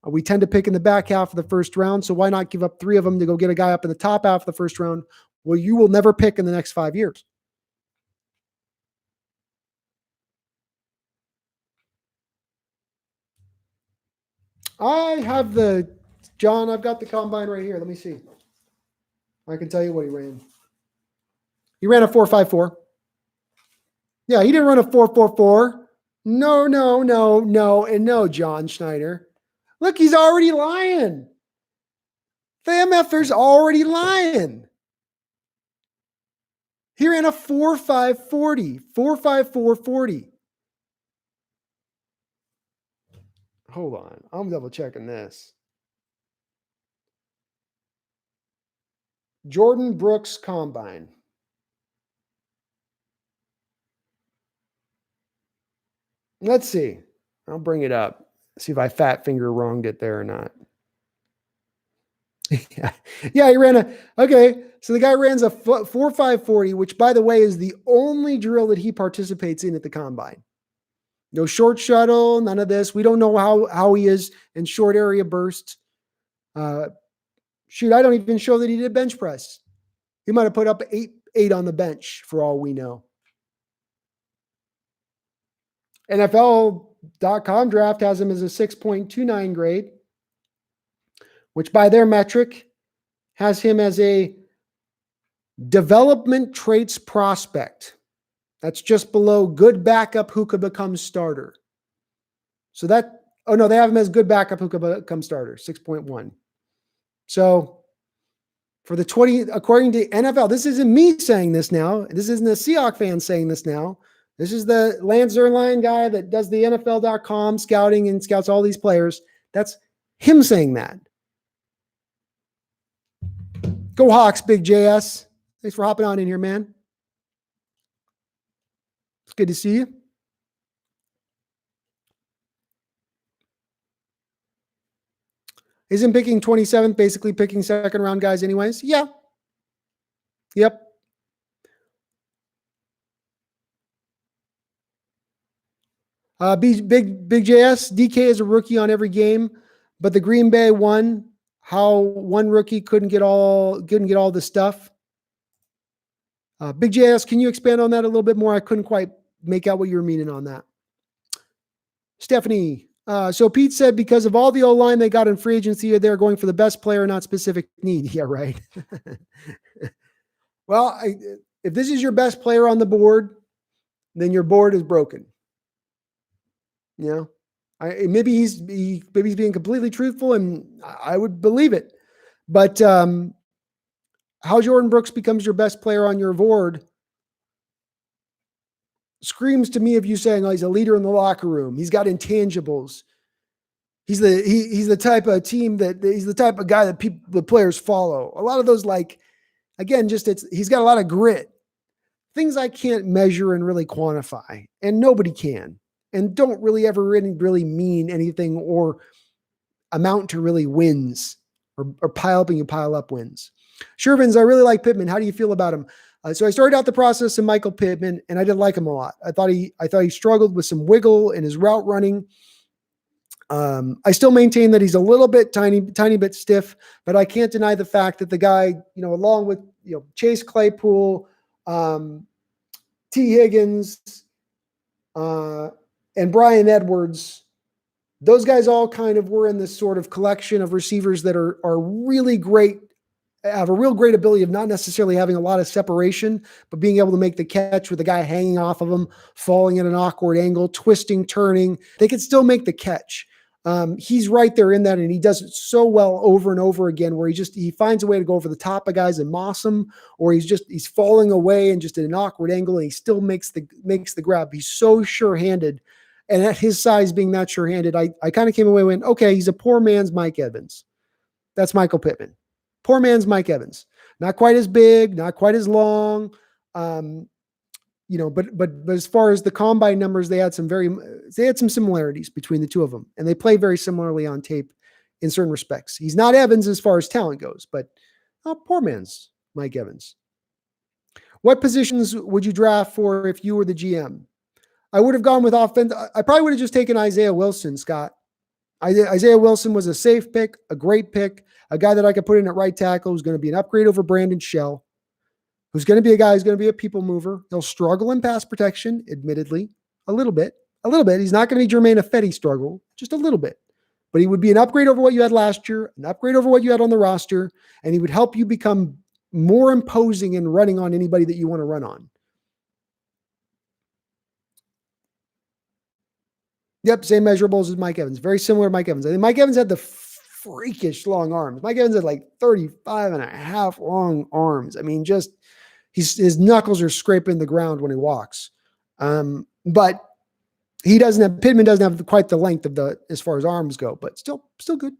We tend to pick in the back half of the first round, so why not give up 3 of them to go get a guy up in the top half of the first round? Well, you will never pick in the next 5 years. I have John, I've got the combine right here. Let me see. I can tell you what he ran. He ran a 4.54. Yeah, he didn't run a 4.44. No, and no, John Schneider. Look, he's already lying. The MFer's already lying. He ran a 4.540, 4.5440. Hold on. I'm double checking this. Jordyn Brooks combine. Let's see. I'll bring it up. See if I fat finger wronged it there or not. Yeah, he ran so the guy ran a 4.540, which by the way is the only drill that he participates in at the combine. No short shuttle, none of this. We don't know how he is in short area bursts. Shoot, I don't even show that he did bench press. He might have put up 8 on the bench for all we know. NFL.com draft has him as a 6.29 grade, which by their metric has him as a development traits prospect. That's just below good backup who could become starter. So they have him as good backup who could become starter, 6.1. So for the 20, according to NFL, this isn't me saying this now. This isn't a Seahawks fan saying this now. This is the Lance Zierlein guy that does the NFL.com scouting and scouts all these players. That's him saying that. Go Hawks, Big JS. Thanks for hopping on in here, man. It's good to see you. Isn't picking 27th basically picking second round guys anyways? Yeah. Yep. Big JS, DK is a rookie on every game, but the Green Bay won. How one rookie couldn't get all the stuff. Big JS, can you expand on that a little bit more? I couldn't quite make out what you were meaning on that. Stephanie, so Pete said because of all the O-line they got in free agency, they're going for the best player, not specific need. Yeah, right. Well, if this is your best player on the board, then your board is broken. You know, maybe he's being completely truthful, and I would believe it. But how Jordyn Brooks becomes your best player on your board screams to me of you saying, "Oh, he's a leader in the locker room. He's got intangibles. He's the type of team he's the type of guy that the players follow." A lot of those, he's got a lot of grit. Things I can't measure and really quantify, and nobody can. And don't really ever really mean anything or amount to really wins or pile up wins. Shervins, I really like Pittman. How do you feel about him? So I started out the process in Michael Pittman, and I didn't like him a lot. I thought he struggled with some wiggle in his route running. I still maintain that he's a little bit tiny bit stiff, but I can't deny the fact that the guy, along with Chase Claypool, T. Higgins, and Brian Edwards, those guys all kind of were in this sort of collection of receivers that are really great, have a real great ability of not necessarily having a lot of separation, but being able to make the catch with the guy hanging off of them, falling at an awkward angle, twisting, turning. They could still make the catch. He's right there in that, and he does it so well over and over again, where he finds a way to go over the top of guys and moss them, or he's falling away and just at an awkward angle, and he still makes the grab. He's so sure-handed. And at his size being that sure-handed, I kind of came away and went, okay, he's a poor man's Mike Evans. That's Michael Pittman. Poor man's Mike Evans. Not quite as big, not quite as long. but as far as the combine numbers, they had some similarities between the two of them, and they play very similarly on tape in certain respects. He's not Evans as far as talent goes, but poor man's Mike Evans. What positions would you draft for if you were the GM? I would have gone with offense. I probably would have just taken Isaiah Wilson, Scott. Isaiah Wilson was a safe pick, a great pick, a guy that I could put in at right tackle who's going to be an upgrade over Brandon Shell, who's going to be a guy who's going to be a people mover. He'll struggle in pass protection, admittedly, a little bit. He's not going to be Jermaine Ifedi struggle, just a little bit. But he would be an upgrade over what you had last year, an upgrade over what you had on the roster, and he would help you become more imposing and running on anybody that you want to run on. Yep, same measurables as Mike Evans. Very similar to Mike Evans. I think Mike Evans had the freakish long arms. Mike Evans had like 35 and a half long arms. I mean, just his knuckles are scraping the ground when he walks. But Pittman doesn't have quite the length of as far as arms go, but still good.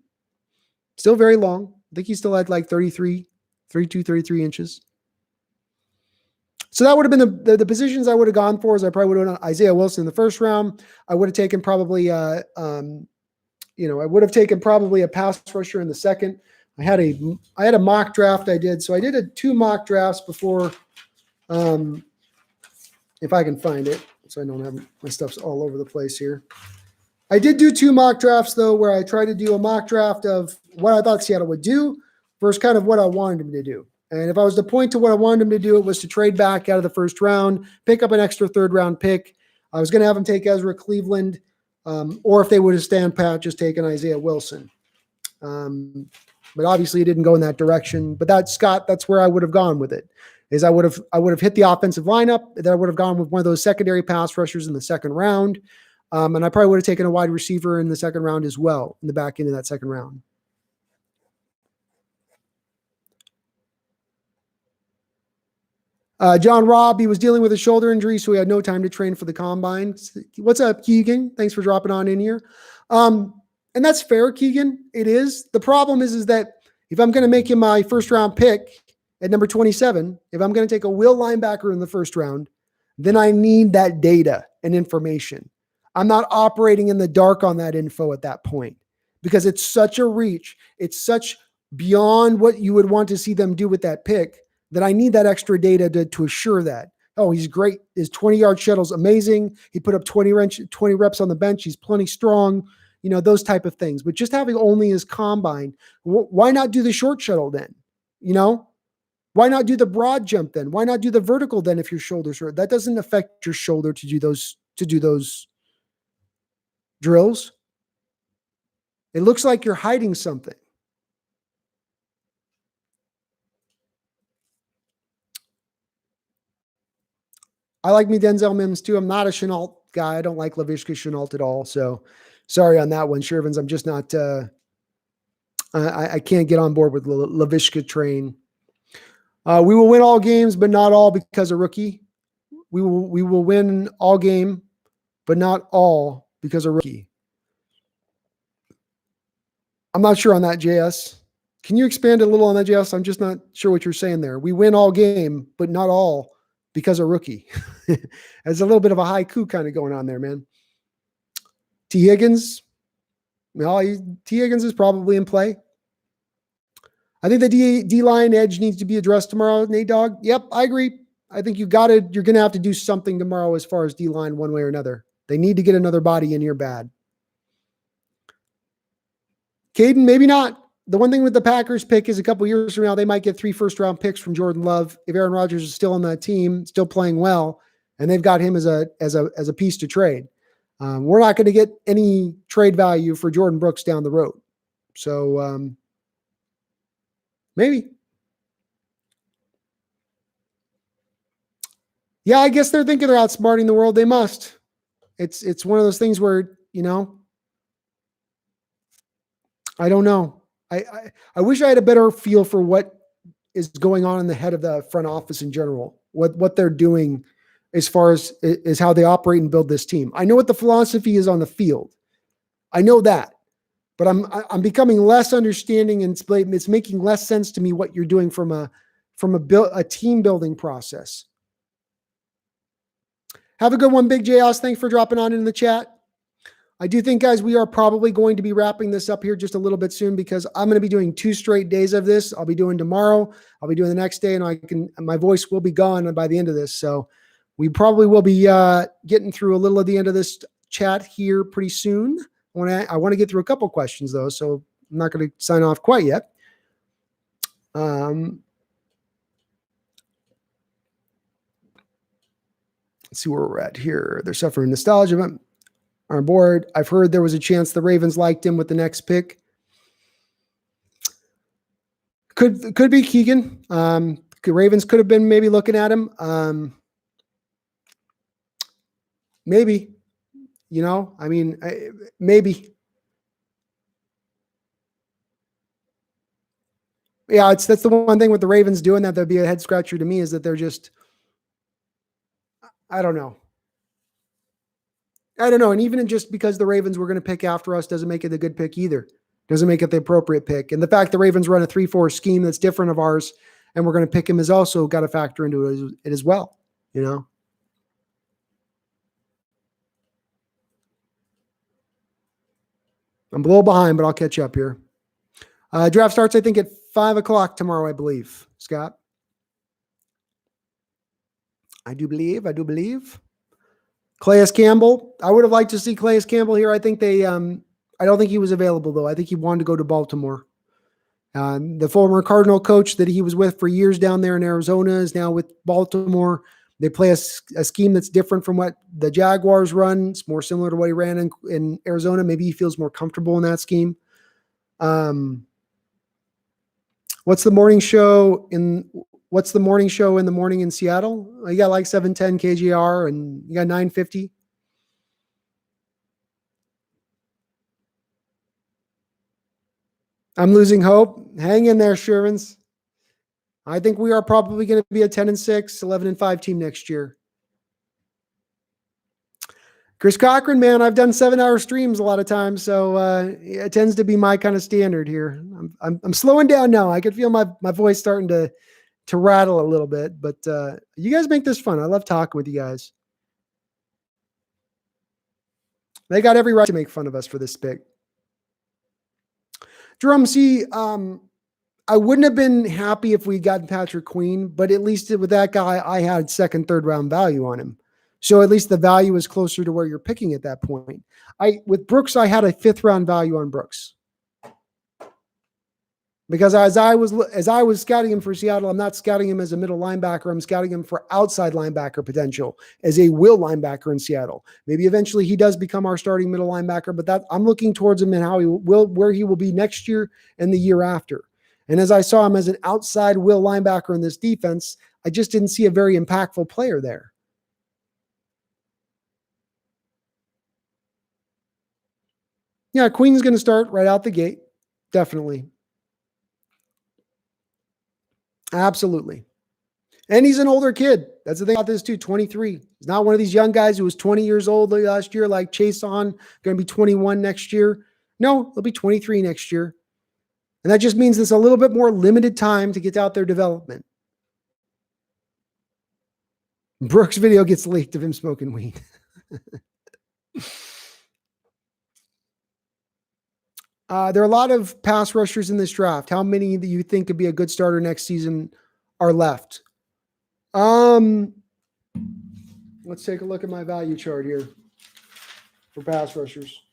Still very long. I think he still had like 32, 33 inches. So that would have been the positions I would have gone for. Is I probably would have done Isaiah Wilson in the first round. I would have taken probably, I would have taken probably a pass rusher in the second. I had a mock draft I did. So I did 2 mock drafts before, if I can find it, so I don't have my stuff's all over the place here. I did do 2 mock drafts though, where I tried to do a mock draft of what I thought Seattle would do versus kind of what I wanted him to do. And if I was to point to what I wanted him to do, it was to trade back out of the first round, pick up an extra 3rd round pick. I was going to have him take Ezra Cleveland, or if they would have stand pat, just taken Isaiah Wilson. But obviously it didn't go in that direction. But that's where I would have gone with it. Is I would have hit the offensive lineup. Then I would have gone with one of those secondary pass rushers in the 2nd round. And I probably would have taken a wide receiver in the 2nd round as well, in the back end of that 2nd round. John Robb, he was dealing with a shoulder injury, so he had no time to train for the combine. What's up, Keegan? Thanks for dropping on in here. And that's fair, Keegan. It is. The problem is that if I'm going to make him my 1st round pick at number 27, if I'm going to take a will linebacker in the 1st round, then I need that data and information. I'm not operating in the dark on that info at that point because it's such a reach. It's such beyond what you would want to see them do with that pick that I need that extra data to assure that. Oh, he's great. His 20-yard shuttle's amazing. He put up 20 reps on the bench. He's plenty strong, those type of things. But just having only his combine, why not do the short shuttle then? Why not do the broad jump then? Why not do the vertical then if your shoulder's hurt? That doesn't affect your shoulder to do those drills. It looks like you're hiding something. I like me Denzel Mims too. I'm not a Chenault guy. I don't like Laviska Chenault at all. So sorry on that one, Shervins. I'm just not, I can't get on board with Laviska train. We will win all games, but not all because of rookie. We will win all game, but not all because of rookie. I'm not sure on that, JS. Can you expand a little on that, JS? I'm just not sure what you're saying there. We win all game, but not all because of rookie. There's a little bit of a haiku kind of going on there, man. T. Higgins. T. Higgins is probably in play. I think the D-line edge needs to be addressed tomorrow, Nate Dogg. Yep, I agree. I think you're going to have to do something tomorrow as far as D-line one way or another. They need to get another body in here bad. Caden, maybe not. The one thing with the Packers pick is a couple years from now, they might get 3 first-round picks from Jordan Love. If Aaron Rodgers is still on that team, still playing well, and they've got him as a piece to trade. We're not going to get any trade value for Jordyn Brooks down the road. So maybe. Yeah, I guess they're thinking they're outsmarting the world. They must. It's one of those things where, I don't know. I wish I had a better feel for what is going on in the head of the front office in general, what they're doing as far as how they operate and build this team. I know what the philosophy is on the field. I know that, but I'm becoming less understanding, and it's making less sense to me what you're doing from a team building process. Have a good one, Big J House. Thanks for dropping on in the chat. I do think, guys, we are probably going to be wrapping this up here just a little bit soon because I'm going to be doing 2 straight days of this. I'll be doing tomorrow. I'll be doing the next day, and my voice will be gone by the end of this. So we probably will be getting through a little of the end of this chat here pretty soon. I want to get through a couple questions though, so I'm not going to sign off quite yet. Let's see where we're at here. They're suffering nostalgia. But on board. I've heard there was a chance the Ravens liked him with the next pick. Could be Keegan. Ravens could have been maybe looking at him. Maybe, maybe. Yeah, that's the one thing with the Ravens doing that. That'd be a head scratcher to me is that they're just, I don't know. And even just because the Ravens were going to pick after us doesn't make it a good pick either. Doesn't make it the appropriate pick. And the fact the Ravens run a 3-4 scheme that's different of ours and we're going to pick him is also got to factor into it as well, I'm a little behind, but I'll catch up here. Draft starts, I think, at 5 o'clock tomorrow, I believe. Scott? I do believe. Calais Campbell. I would have liked to see Calais Campbell here. I think I don't think he was available, though. I think he wanted to go to Baltimore. The former Cardinal coach that he was with for years down there in Arizona is now with Baltimore. They play a scheme that's different from what the Jaguars run. It's more similar to what he ran in Arizona. Maybe he feels more comfortable in that scheme. What's the morning show in the morning in Seattle? You got like 710 KGR and you got 950. I'm losing hope. Hang in there, Shermans. I think we are probably going to be a 10-6, 11-5 team next year. Chris Cochran, man, I've done 7-hour streams a lot of times, so it tends to be my kind of standard here. I'm slowing down now. I can feel my voice starting to rattle a little bit, but you guys make this fun. I love talking with you guys. They got every right to make fun of us for this pick. Jerome C., I wouldn't have been happy if we'd gotten Patrick Queen, but at least with that guy, I had second, third round value on him. So at least the value is closer to where you're picking at that point. With Brooks, I had a 5th round value on Brooks. Because as I was scouting him for Seattle, I'm not scouting him as a middle linebacker. I'm scouting him for outside linebacker potential as a will linebacker in Seattle. Maybe eventually he does become our starting middle linebacker, but I'm looking towards him and where he will be next year and the year after. And as I saw him as an outside will linebacker in this defense, I just didn't see a very impactful player there. Yeah, Queen's going to start right out the gate. Definitely. Absolutely. And he's an older kid. That's the thing about this too, 23. He's not one of these young guys who was 20 years old last year, like Chase On, going to be 21 next year. No, he'll be 23 next year. And that just means there's a little bit more limited time to get out their development. Brooks' video gets leaked of him smoking weed. There are a lot of pass rushers in this draft. How many that you think could be a good starter next season are left? Let's take a look at my value chart here for pass rushers.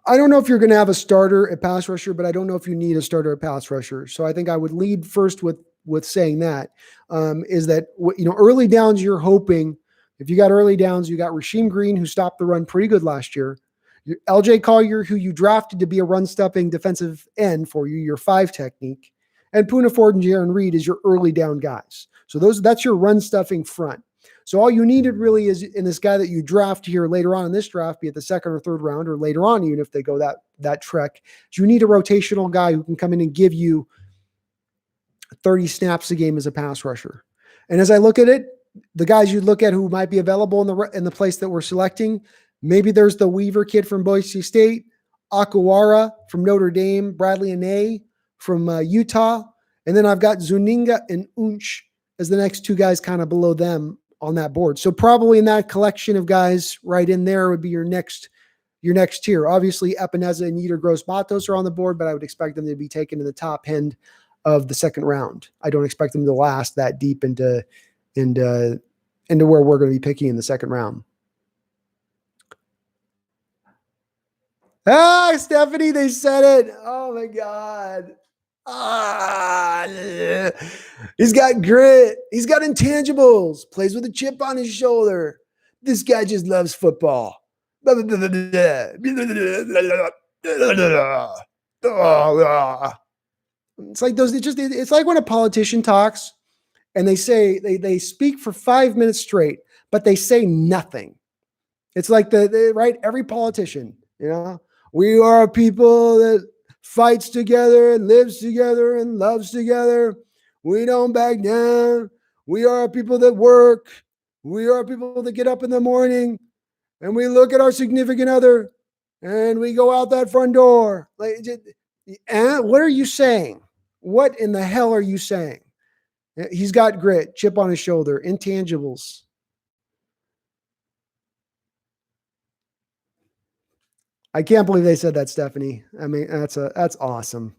I don't know if you're going to have a starter at pass rusher, but I don't know if you need a starter at pass rusher. So I think I would lead first with saying that is that, early downs, you're hoping if you got early downs, you got Rasheem Green, who stopped the run pretty good last year. LJ Collier, who you drafted to be a run-stuffing defensive end for you, your 5 technique. And Poona Ford and Jaron Reed is your early down guys. So that's your run-stuffing front. So all you needed really is in this guy that you draft here later on in this draft, be it the 2nd or 3rd round or later on, even if they go that trek, is you need a rotational guy who can come in and give you 30 snaps a game as a pass rusher. And as I look at it, the guys you look at who might be available in the place that we're selecting, maybe there's the Weaver kid from Boise State, Akuara from Notre Dame, Bradley Anae from Utah, and then I've got Zuninga and Unch as the next two guys kind of below them on that board. So probably in that collection of guys right in there would be your next tier. Obviously, Epineza and Yetur Gross-Matos are on the board, but I would expect them to be taken in the top end of the second round. I don't expect them to last that deep into where we're going to be picking in the second round. Ah, Stephanie, they said it. Oh my God. He's got grit. He's got intangibles. Plays with a chip on his shoulder. This guy just loves football. It's like those. It's like when a politician talks and they say they speak for 5 minutes straight, but they say nothing. It's like right. Every politician, we are a people that fights together and lives together and loves together. We don't back down. We are a people that work. We are people that get up in the morning and we look at our significant other and we go out that front door. Like, what are you saying? What in the hell are you saying? He's got grit, chip on his shoulder, intangibles. I can't believe they said that, Stephanie. I mean, that's awesome.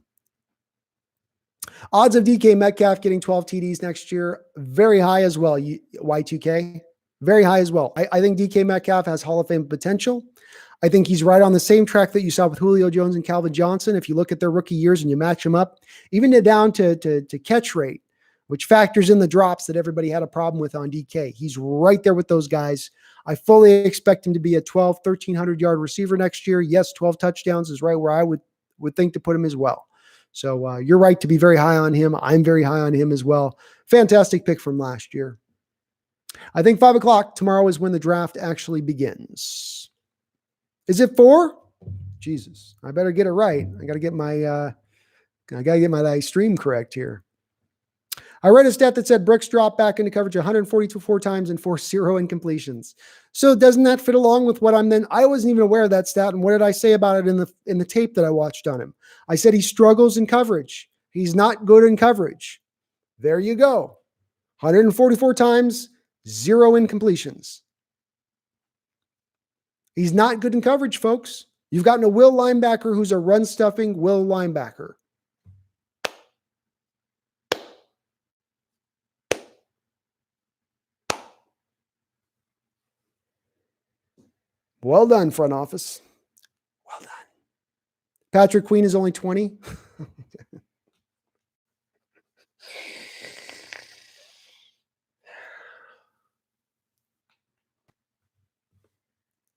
Odds of DK Metcalf getting 12 TDs next year, very high as well. Y2K, very high as well. I think DK Metcalf has Hall of Fame potential. I think he's right on the same track that you saw with Julio Jones and Calvin Johnson. If you look at their rookie years and you match them up, even down to catch rate, which factors in the drops that everybody had a problem with on DK. He's right there with those guys. I fully expect him to be a 1,300 yard receiver next year. Yes, 12 touchdowns is right where I would think to put him as well. So you're right to be very high on him. I'm very high on him as well. Fantastic pick from last year. I think 5 o'clock tomorrow is when the draft actually begins. Is it 4? Jesus, I better get it right. I got to get my stream correct here. I read a stat that said Brooks dropped back into coverage 144 times and forced 0 incompletions. So doesn't that fit along with what I wasn't even aware of that stat. And what did I say about it in the tape that I watched on him? I said he struggles in coverage. He's not good in coverage. There you go. 144 times, 0 incompletions. He's not good in coverage, folks. You've gotten a will linebacker who's a run-stuffing will linebacker. Well done, front office. Well done. Patrick Queen is only 20.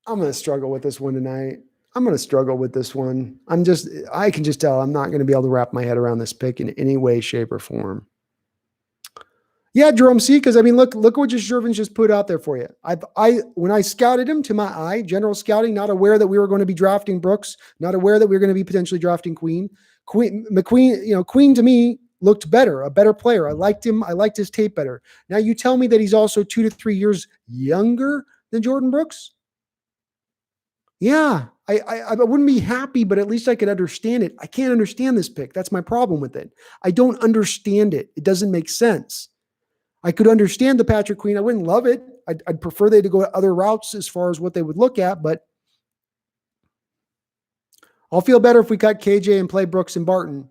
I'm going to struggle with this one tonight. I'm going to struggle with this one. I can just tell I'm not going to be able to wrap my head around this pick in any way, shape, or form. Yeah, Jerome C, because I mean, look what Jordyn's just put out there for you. When I scouted him to my eye, general scouting, not aware that we were going to be drafting Brooks, not aware that we were going to be potentially drafting Queen to me looked better, a better player. I liked him. I liked his tape better. Now you tell me that he's also 2 to 3 years younger than Jordyn Brooks. Yeah, I wouldn't be happy, but at least I could understand it. I can't understand this pick. That's my problem with it. I don't understand it. It doesn't make sense. I could understand the Patrick Queen. I wouldn't love it. I'd prefer they to go other routes as far as what they would look at, but I'll feel better if we cut KJ and play Brooks and Barton.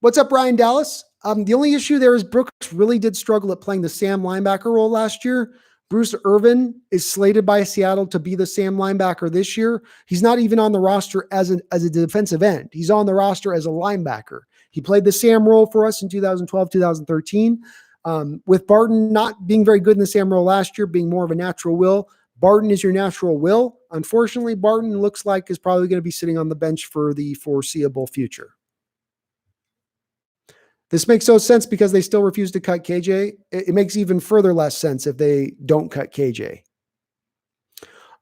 What's up, Ryan Dallas? The only issue there is Brooks really did struggle at playing the Sam linebacker role last year. Bruce Irvin is slated by Seattle to be the Sam linebacker this year. He's not even on the roster as a defensive end. He's on the roster as a linebacker. He played the Sam role for us in 2012, 2013. With Barton not being very good in the Sam role last year, being more of a natural will, Barton is your natural will. Unfortunately, Barton looks like is probably going to be sitting on the bench for the foreseeable future. This makes no sense because they still refuse to cut KJ. It makes even further less sense if they don't cut KJ.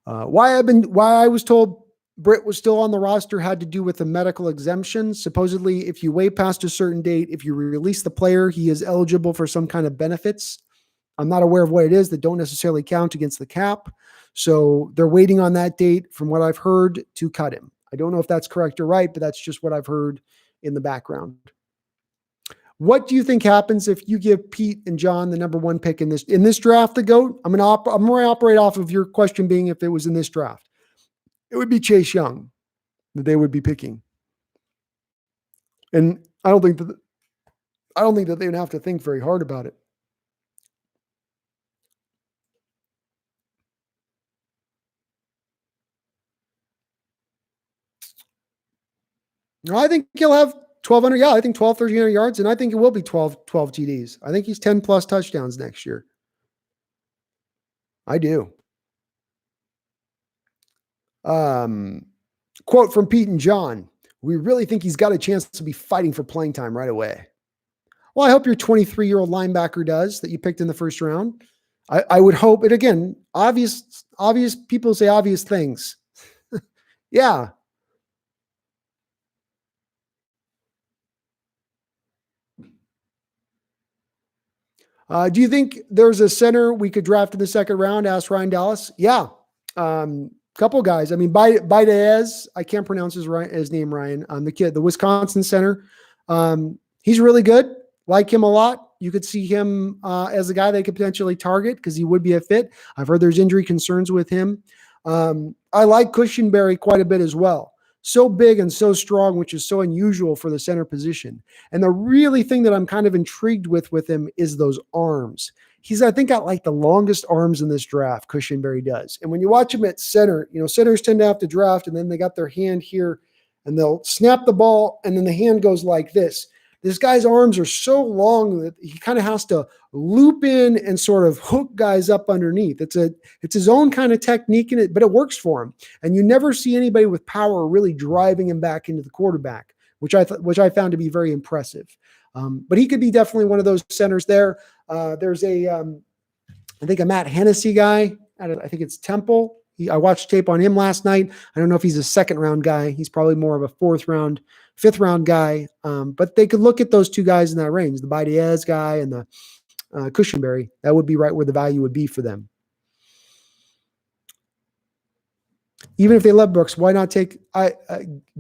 Why I was told Britt was still on the roster had to do with the medical exemption. Supposedly, if you wait past a certain date, if you release the player, he is eligible for some kind of benefits. I'm not aware of what it is that don't necessarily count against the cap. So they're waiting on that date, from what I've heard, to cut him. I don't know if that's correct or right, but that's just what I've heard in the background. What do you think happens if you give Pete and John the number 1 pick in this draft, the GOAT? I'm going to operate off of your question being if it was in this draft. It would be Chase Young that they would be picking. And I don't think that they would have to think very hard about it. I think he'll have 1,200. Yeah, I think 1,300 yards, and I think it will be 12 TDs. I think he's 10 plus touchdowns next year. I do. Quote from Pete and John: "We really think he's got a chance to be fighting for playing time right away." Well, I hope your 23-year-old linebacker does that you picked in the first round. I would hope it. Again, obvious people say obvious things. Yeah. Do you think there's a center we could draft in the second round? Asked Ryan Dallas. Yeah. Couple guys. I mean, Baidez, I can't pronounce his name, Ryan. The Wisconsin center. He's really good. Like him a lot. You could see him as a guy they could potentially target because he would be a fit. I've heard there's injury concerns with him. I like Cushenberry quite a bit as well. So big and so strong, which is so unusual for the center position. And the really thing that I'm kind of intrigued with him is those arms. He's, I think, got like the longest arms in this draft, Cushenberry does. And when you watch him at center, centers tend to have to draft and then they got their hand here and they'll snap the ball and then the hand goes like this. This guy's arms are so long that he kind of has to loop in and sort of hook guys up underneath. It's his own kind of technique in it, but it works for him. And you never see anybody with power really driving him back into the quarterback, which I found to be very impressive. But he could be definitely one of those centers there. There's I think a Matt Hennessy guy. I think it's Temple. I watched tape on him last night. I don't know if he's a second round guy. He's probably more of a fifth round guy. But they could look at those two guys in that range, the Baidez guy and the Cushenberry. That would be right where the value would be for them. Even if they love Brooks, why not take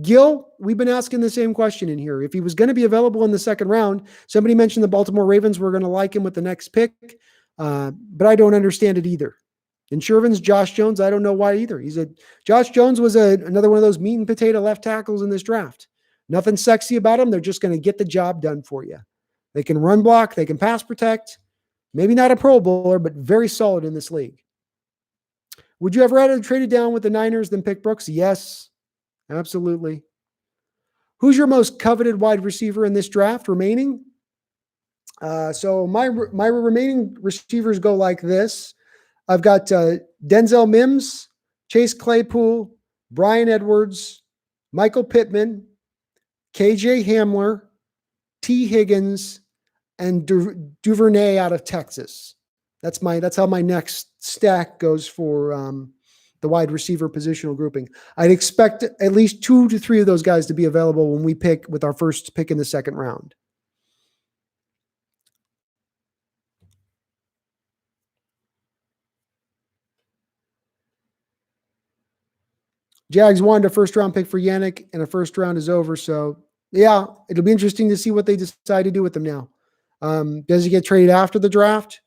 Gil? We've been asking the same question in here. If he was going to be available in the second round, somebody mentioned the Baltimore Ravens were going to like him with the next pick. But I don't understand it either. And Shervin's Josh Jones, I don't know why either. Josh Jones was another one of those meat and potato left tackles in this draft. Nothing sexy about them. They're just going to get the job done for you. They can run block. They can pass protect. Maybe not a Pro Bowler, but very solid in this league. Would you ever rather trade it down with the Niners than pick Brooks? Yes, absolutely. Who's your most coveted wide receiver in this draft remaining? So my remaining receivers go like this. I've got Denzel Mims, Chase Claypool, Brian Edwards, Michael Pittman, KJ Hamler, T. Higgins, and Duvernay out of Texas. That's how my next stack goes for the wide receiver positional grouping. I'd expect at least 2 to 3 of those guys to be available when we pick with our first pick in the second round. Jags wanted a first-round pick for Yannick, and a first round is over. So, yeah, it'll be interesting to see what they decide to do with him now. Does he get traded after the draft?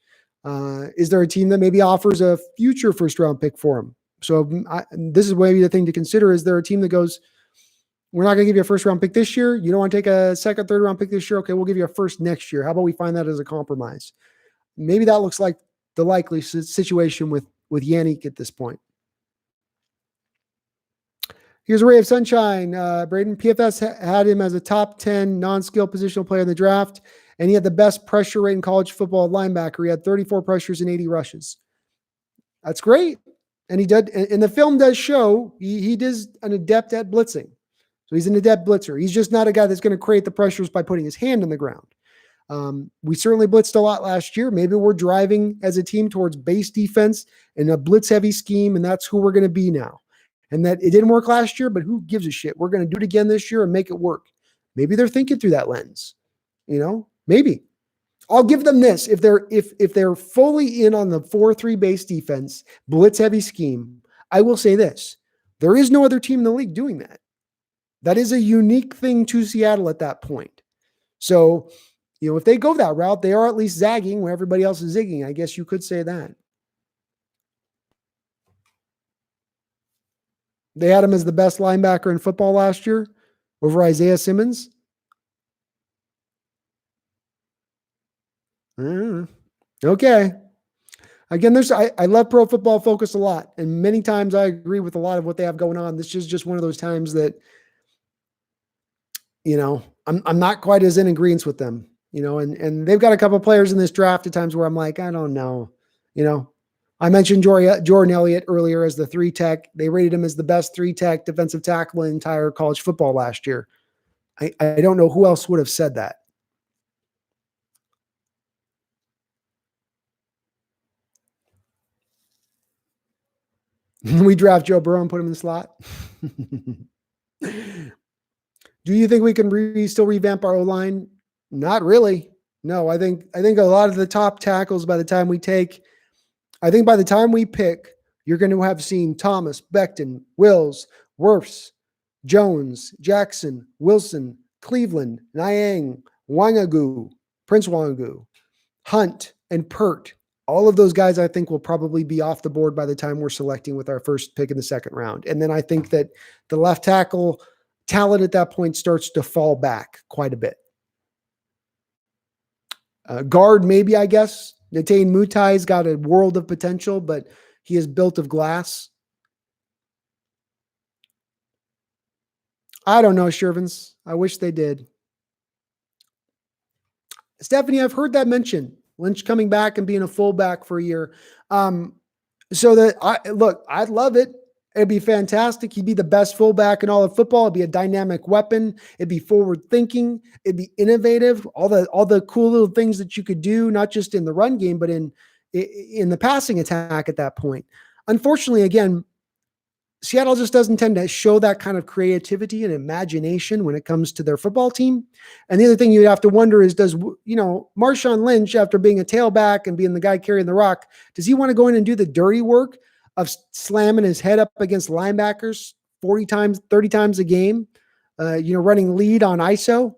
Is there a team that maybe offers a future first-round pick for him? So this is maybe the thing to consider. Is there a team that goes, we're not going to give you a first-round pick this year. You don't want to take a second, third-round pick this year? Okay, we'll give you a first next year. How about we find that as a compromise? Maybe that looks like the likely situation with Yannick at this point. Here's a ray of sunshine. Braden, PFS had him as a top 10 non-skill positional player in the draft, and he had the best pressure rate in college football at linebacker. He had 34 pressures and 80 rushes. That's great. And he did, and the film does show he is an adept at blitzing. So he's an adept blitzer. He's just not a guy that's going to create the pressures by putting his hand on the ground. We certainly blitzed a lot last year. Maybe we're driving as a team towards base defense and a blitz-heavy scheme, and that's who we're going to be now. And that it didn't work last year, but who gives a shit? We're going to do it again this year and make it work. Maybe they're thinking through that lens. Maybe. I'll give them this. If they're fully in on the 4-3 base defense, blitz heavy scheme, I will say this. There is no other team in the league doing that. That is a unique thing to Seattle at that point. So If they go that route, they are at least zagging where everybody else is zigging. I guess you could say that. They had him as the best linebacker in football last year over Isaiah Simmons. Okay. Again, I love Pro Football Focus a lot, and many times I agree with a lot of what they have going on. This is just one of those times that, I'm not quite as in agreement with them, and they've got a couple of players in this draft at times where I'm like, I don't know, I mentioned Jordan Elliott earlier as the 3 tech. They rated him as the best 3 tech defensive tackle in entire college football last year. I don't know who else would have said that. We draft Joe Burrow and put him in the slot. Do you think we can still revamp our O-line? Not really. No, I think a lot of the top tackles by the time we pick, you're going to have seen Thomas, Becton, Wills, Wirfs, Jones, Jackson, Wilson, Cleveland, Niang, Wangagu, Prince Wangagu, Hunt, and Pert. All of those guys, I think, will probably be off the board by the time we're selecting with our first pick in the second round. And then I think that the left tackle talent at that point starts to fall back quite a bit. Guard, maybe, I guess. Natane Mutai's got a world of potential, but he is built of glass. I don't know, Shervins. I wish they did. Stephanie, I've heard that mentioned. Lynch coming back and being a fullback for a year. I'd love it. It'd be fantastic. He'd be the best fullback in all of football. It'd be a dynamic weapon. It'd be forward thinking. It'd be innovative. All the cool little things that you could do, not just in the run game, but in the passing attack at that point. Unfortunately, again, Seattle just doesn't tend to show that kind of creativity and imagination when it comes to their football team. And the other thing you'd have to wonder is, does, Marshawn Lynch, after being a tailback and being the guy carrying the rock, does he want to go in and do the dirty work of slamming his head up against linebackers 40 times, 30 times a game, running lead on ISO?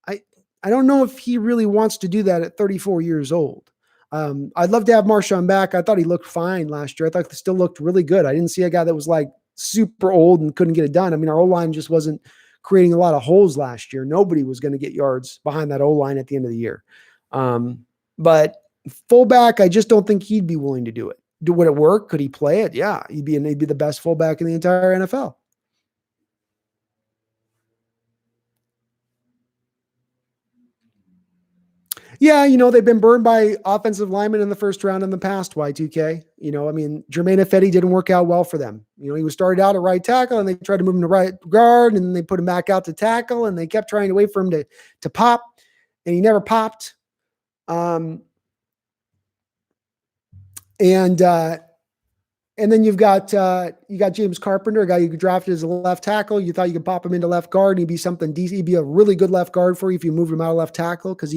I don't know if he really wants to do that at 34 years old. I'd love to have Marshawn back. I thought he looked fine last year. I thought he still looked really good. I didn't see a guy that was like super old and couldn't get it done. I mean, our O-line just wasn't creating a lot of holes last year. Nobody was going to get yards behind that O-line at the end of the year. But fullback, I just don't think he'd be willing to do it. Would it work? Could he play it? Yeah, he'd be the best fullback in the entire NFL. Yeah, they've been burned by offensive linemen in the first round in the past, Y2K. Jermaine Ifedi didn't work out well for them. He was started out at right tackle, and they tried to move him to right guard, and then they put him back out to tackle, and they kept trying to wait for him to pop, and he never popped. And then you got James Carpenter, a guy you drafted as a left tackle. You thought you could pop him into left guard, and he'd be something decent. He'd be a really good left guard for you if you moved him out of left tackle, because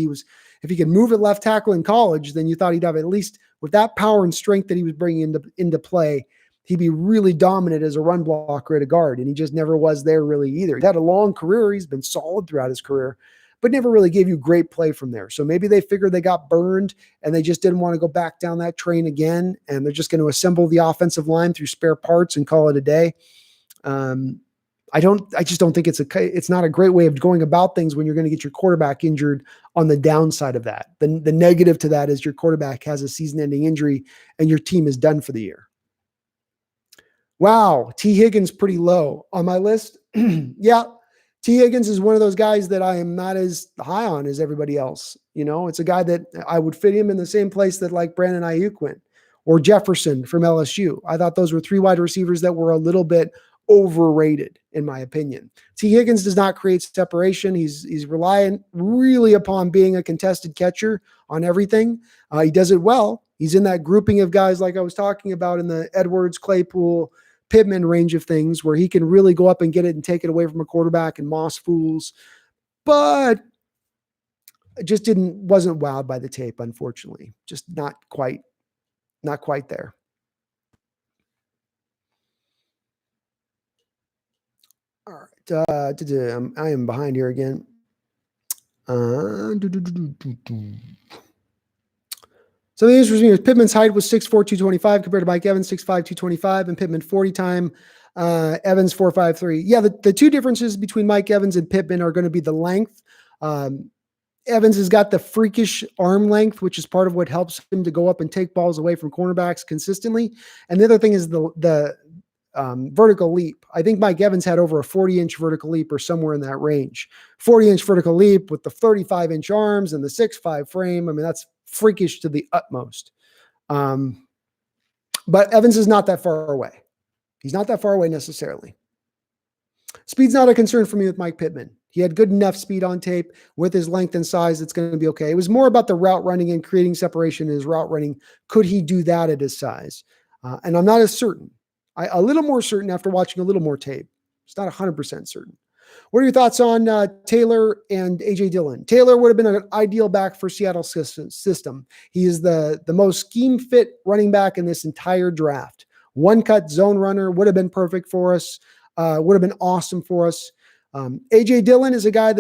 if he could move at left tackle in college, then you thought he'd have, at least with that power and strength that he was bringing into play, he'd be really dominant as a run blocker at a guard, and he just never was there really either. He's had a long career. He's been solid throughout his career, but never really gave you great play from there. So maybe they figured they got burned and they just didn't want to go back down that train again, and they're just going to assemble the offensive line through spare parts and call it a day. I just don't think it's not a great way of going about things when you're going to get your quarterback injured on the downside of that. The negative to that is your quarterback has a season-ending injury and your team is done for the year. Wow, T. Higgins pretty low on my list. Yeah, T. Higgins is one of those guys that I am not as high on as everybody else. It's a guy that I would fit him in the same place that like Brandon Ayuk went, or Jefferson from LSU. I thought those were 3 wide receivers that were a little bit overrated, in my opinion. T. Higgins does not create separation. He's reliant really upon being a contested catcher on everything. He does it well. He's in that grouping of guys like I was talking about in the Edwards, Claypool, Pittman range of things, where he can really go up and get it and take it away from a quarterback and Moss fools. But just wasn't wowed by the tape, unfortunately. Just not quite there. All right. I am behind here again. So the interesting thing is Pittman's height was 6'4", 225 compared to Mike Evans, 6'5", 225, and Pittman 40 time. Evans 4'5'3". Yeah, the two differences between Mike Evans and Pittman are going to be the length. Evans has got the freakish arm length, which is part of what helps him to go up and take balls away from cornerbacks consistently. And the other thing is the vertical leap. I think Mike Evans had over a 40-inch vertical leap or somewhere in that range. 40-inch vertical leap with the 35-inch arms and the 6'5" frame. I mean, that's freakish to the utmost. But Evans is not that far away. He's not that far away necessarily. Speed's not a concern for me with Mike Pittman. He had good enough speed on tape with his length and size. It's going to be okay. It was more about the route running and creating separation in his route running. Could he do that at his size? And I'm not as certain. A little more certain after watching a little more tape. It's not 100% certain. What are your thoughts on Taylor and A.J. Dillon? Taylor would have been an ideal back for Seattle's system. He is the most scheme fit running back in this entire draft. One cut zone runner would have been perfect for us. Would have been awesome for us. A.J. Dillon is a guy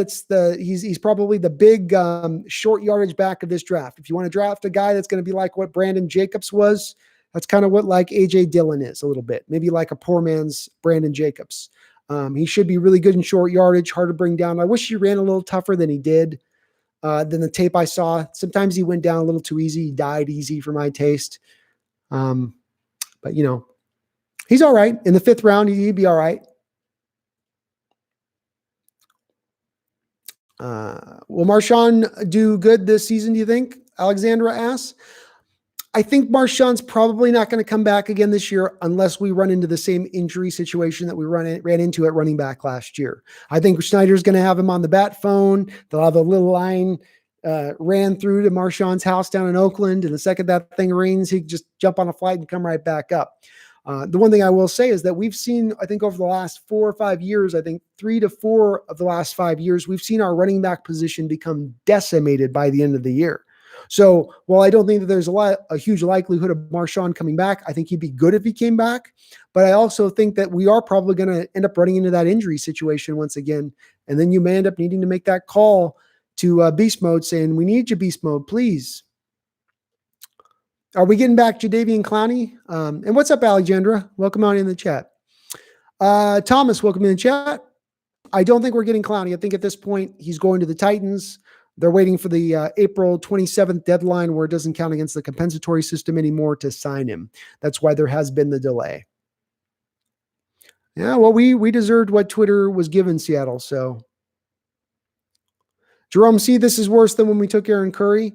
he's probably the big short yardage back of this draft. If you want to draft a guy that's going to be like what Brandon Jacobs was, that's kind of what like A.J. Dillon is a little bit. Maybe like a poor man's Brandon Jacobs. He should be really good in short yardage, hard to bring down. I wish he ran a little tougher than he did, than the tape I saw. Sometimes he went down a little too easy. He died easy for my taste. But, he's all right. In the 5th round, he'd be all right. Will Marshawn do good this season, do you think? Alexandra asks. I think Marshawn's probably not going to come back again this year unless we run into the same injury situation that we ran into at running back last year. I think Schneider's going to have him on the bat phone. They'll have a little line ran through to Marshawn's house down in Oakland, and the second that thing rings, he can just jump on a flight and come right back up. The one thing I will say is that we've seen, I think over the last 4 or 5 years, I think 3 to 4 of the last 5 years, we've seen our running back position become decimated by the end of the year. So while I don't think that there's a huge likelihood of Marshawn coming back, I think he'd be good if he came back. But I also think that we are probably going to end up running into that injury situation once again. And then you may end up needing to make that call to beast mode saying, we need you beast mode, please. Are we getting back Jadeveon Clowney? And what's up, Alexandra? Welcome on in the chat. Thomas, welcome in the chat. I don't think we're getting Clowney. I think at this point, he's going to the Titans. They're waiting for the April 27th deadline where it doesn't count against the compensatory system anymore to sign him. That's why there has been the delay. Yeah, well, we deserved what Twitter was given Seattle. So, Jerome, see, this is worse than when we took Aaron Curry.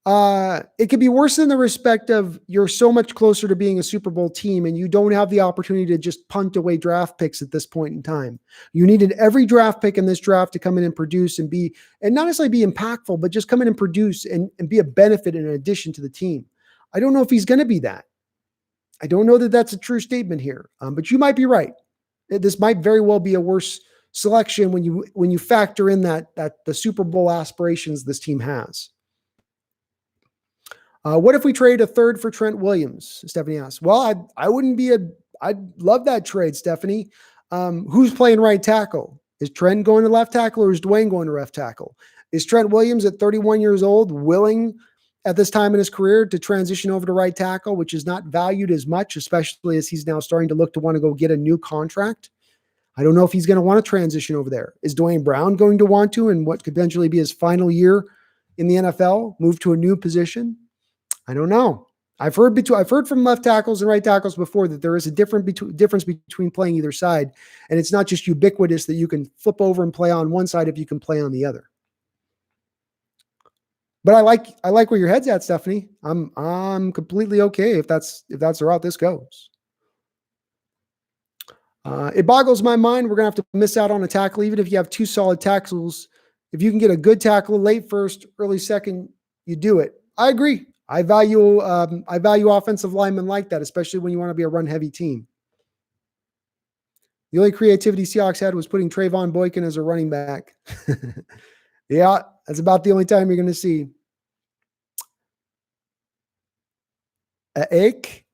It could be worse in the respect of you're so much closer to being a Super Bowl team and you don't have the opportunity to just punt away draft picks at this point in time. You needed every draft pick in this draft to come in and produce and not necessarily be impactful, but just come in and produce and be a benefit in addition to the team. I don't know if he's going to be that. I don't know that that's a true statement here, but you might be right. This might very well be a worse selection when you factor in that the Super Bowl aspirations this team has. What if we trade a third for Trent Williams? Stephanie asks. Well, I'd love that trade, Stephanie. Who's playing right tackle? Is Trent going to left tackle or is Dwayne going to left tackle? Is Trent Williams at 31 years old willing at this time in his career to transition over to right tackle, which is not valued as much, especially as he's now starting to look to want to go get a new contract? I don't know if he's going to want to transition over there. Is Dwayne Brown going to want to, and what could potentially be his final year in the NFL, move to a new position? I don't know. I've heard from left tackles and right tackles before that there is a difference between playing either side, and it's not just ubiquitous that you can flip over and play on one side if you can play on the other. But I like where your head's at, Stephanie. I'm completely okay if that's the route this goes. It boggles my mind. We're gonna have to miss out on a tackle, even if you have 2 solid tackles. If you can get a good tackle late first, early second, you do it. I agree. I value offensive linemen like that, especially when you want to be a run-heavy team. The only creativity Seahawks had was putting Trayvon Boykin as a running back. Yeah, that's about the only time you're going to see. Ake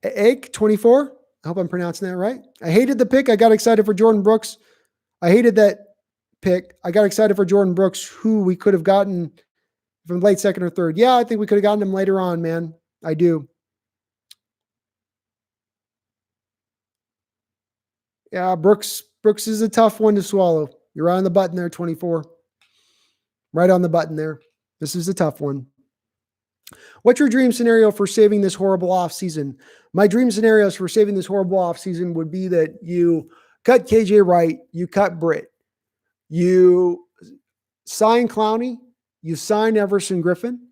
24. I hope I'm pronouncing that right. I hated the pick. I got excited for Jordyn Brooks. I hated that pick. I got excited for Jordyn Brooks, who we could have gotten from late second or third. Yeah, I think we could have gotten him later on, man. I do. Yeah, Brooks is a tough one to swallow. You're right on the button there, 24. Right on the button there. This is a tough one. What's your dream scenario for saving this horrible offseason? My dream scenarios for saving this horrible offseason would be that you cut KJ Wright, you cut Britt, you sign Clowney, you sign Everson Griffin.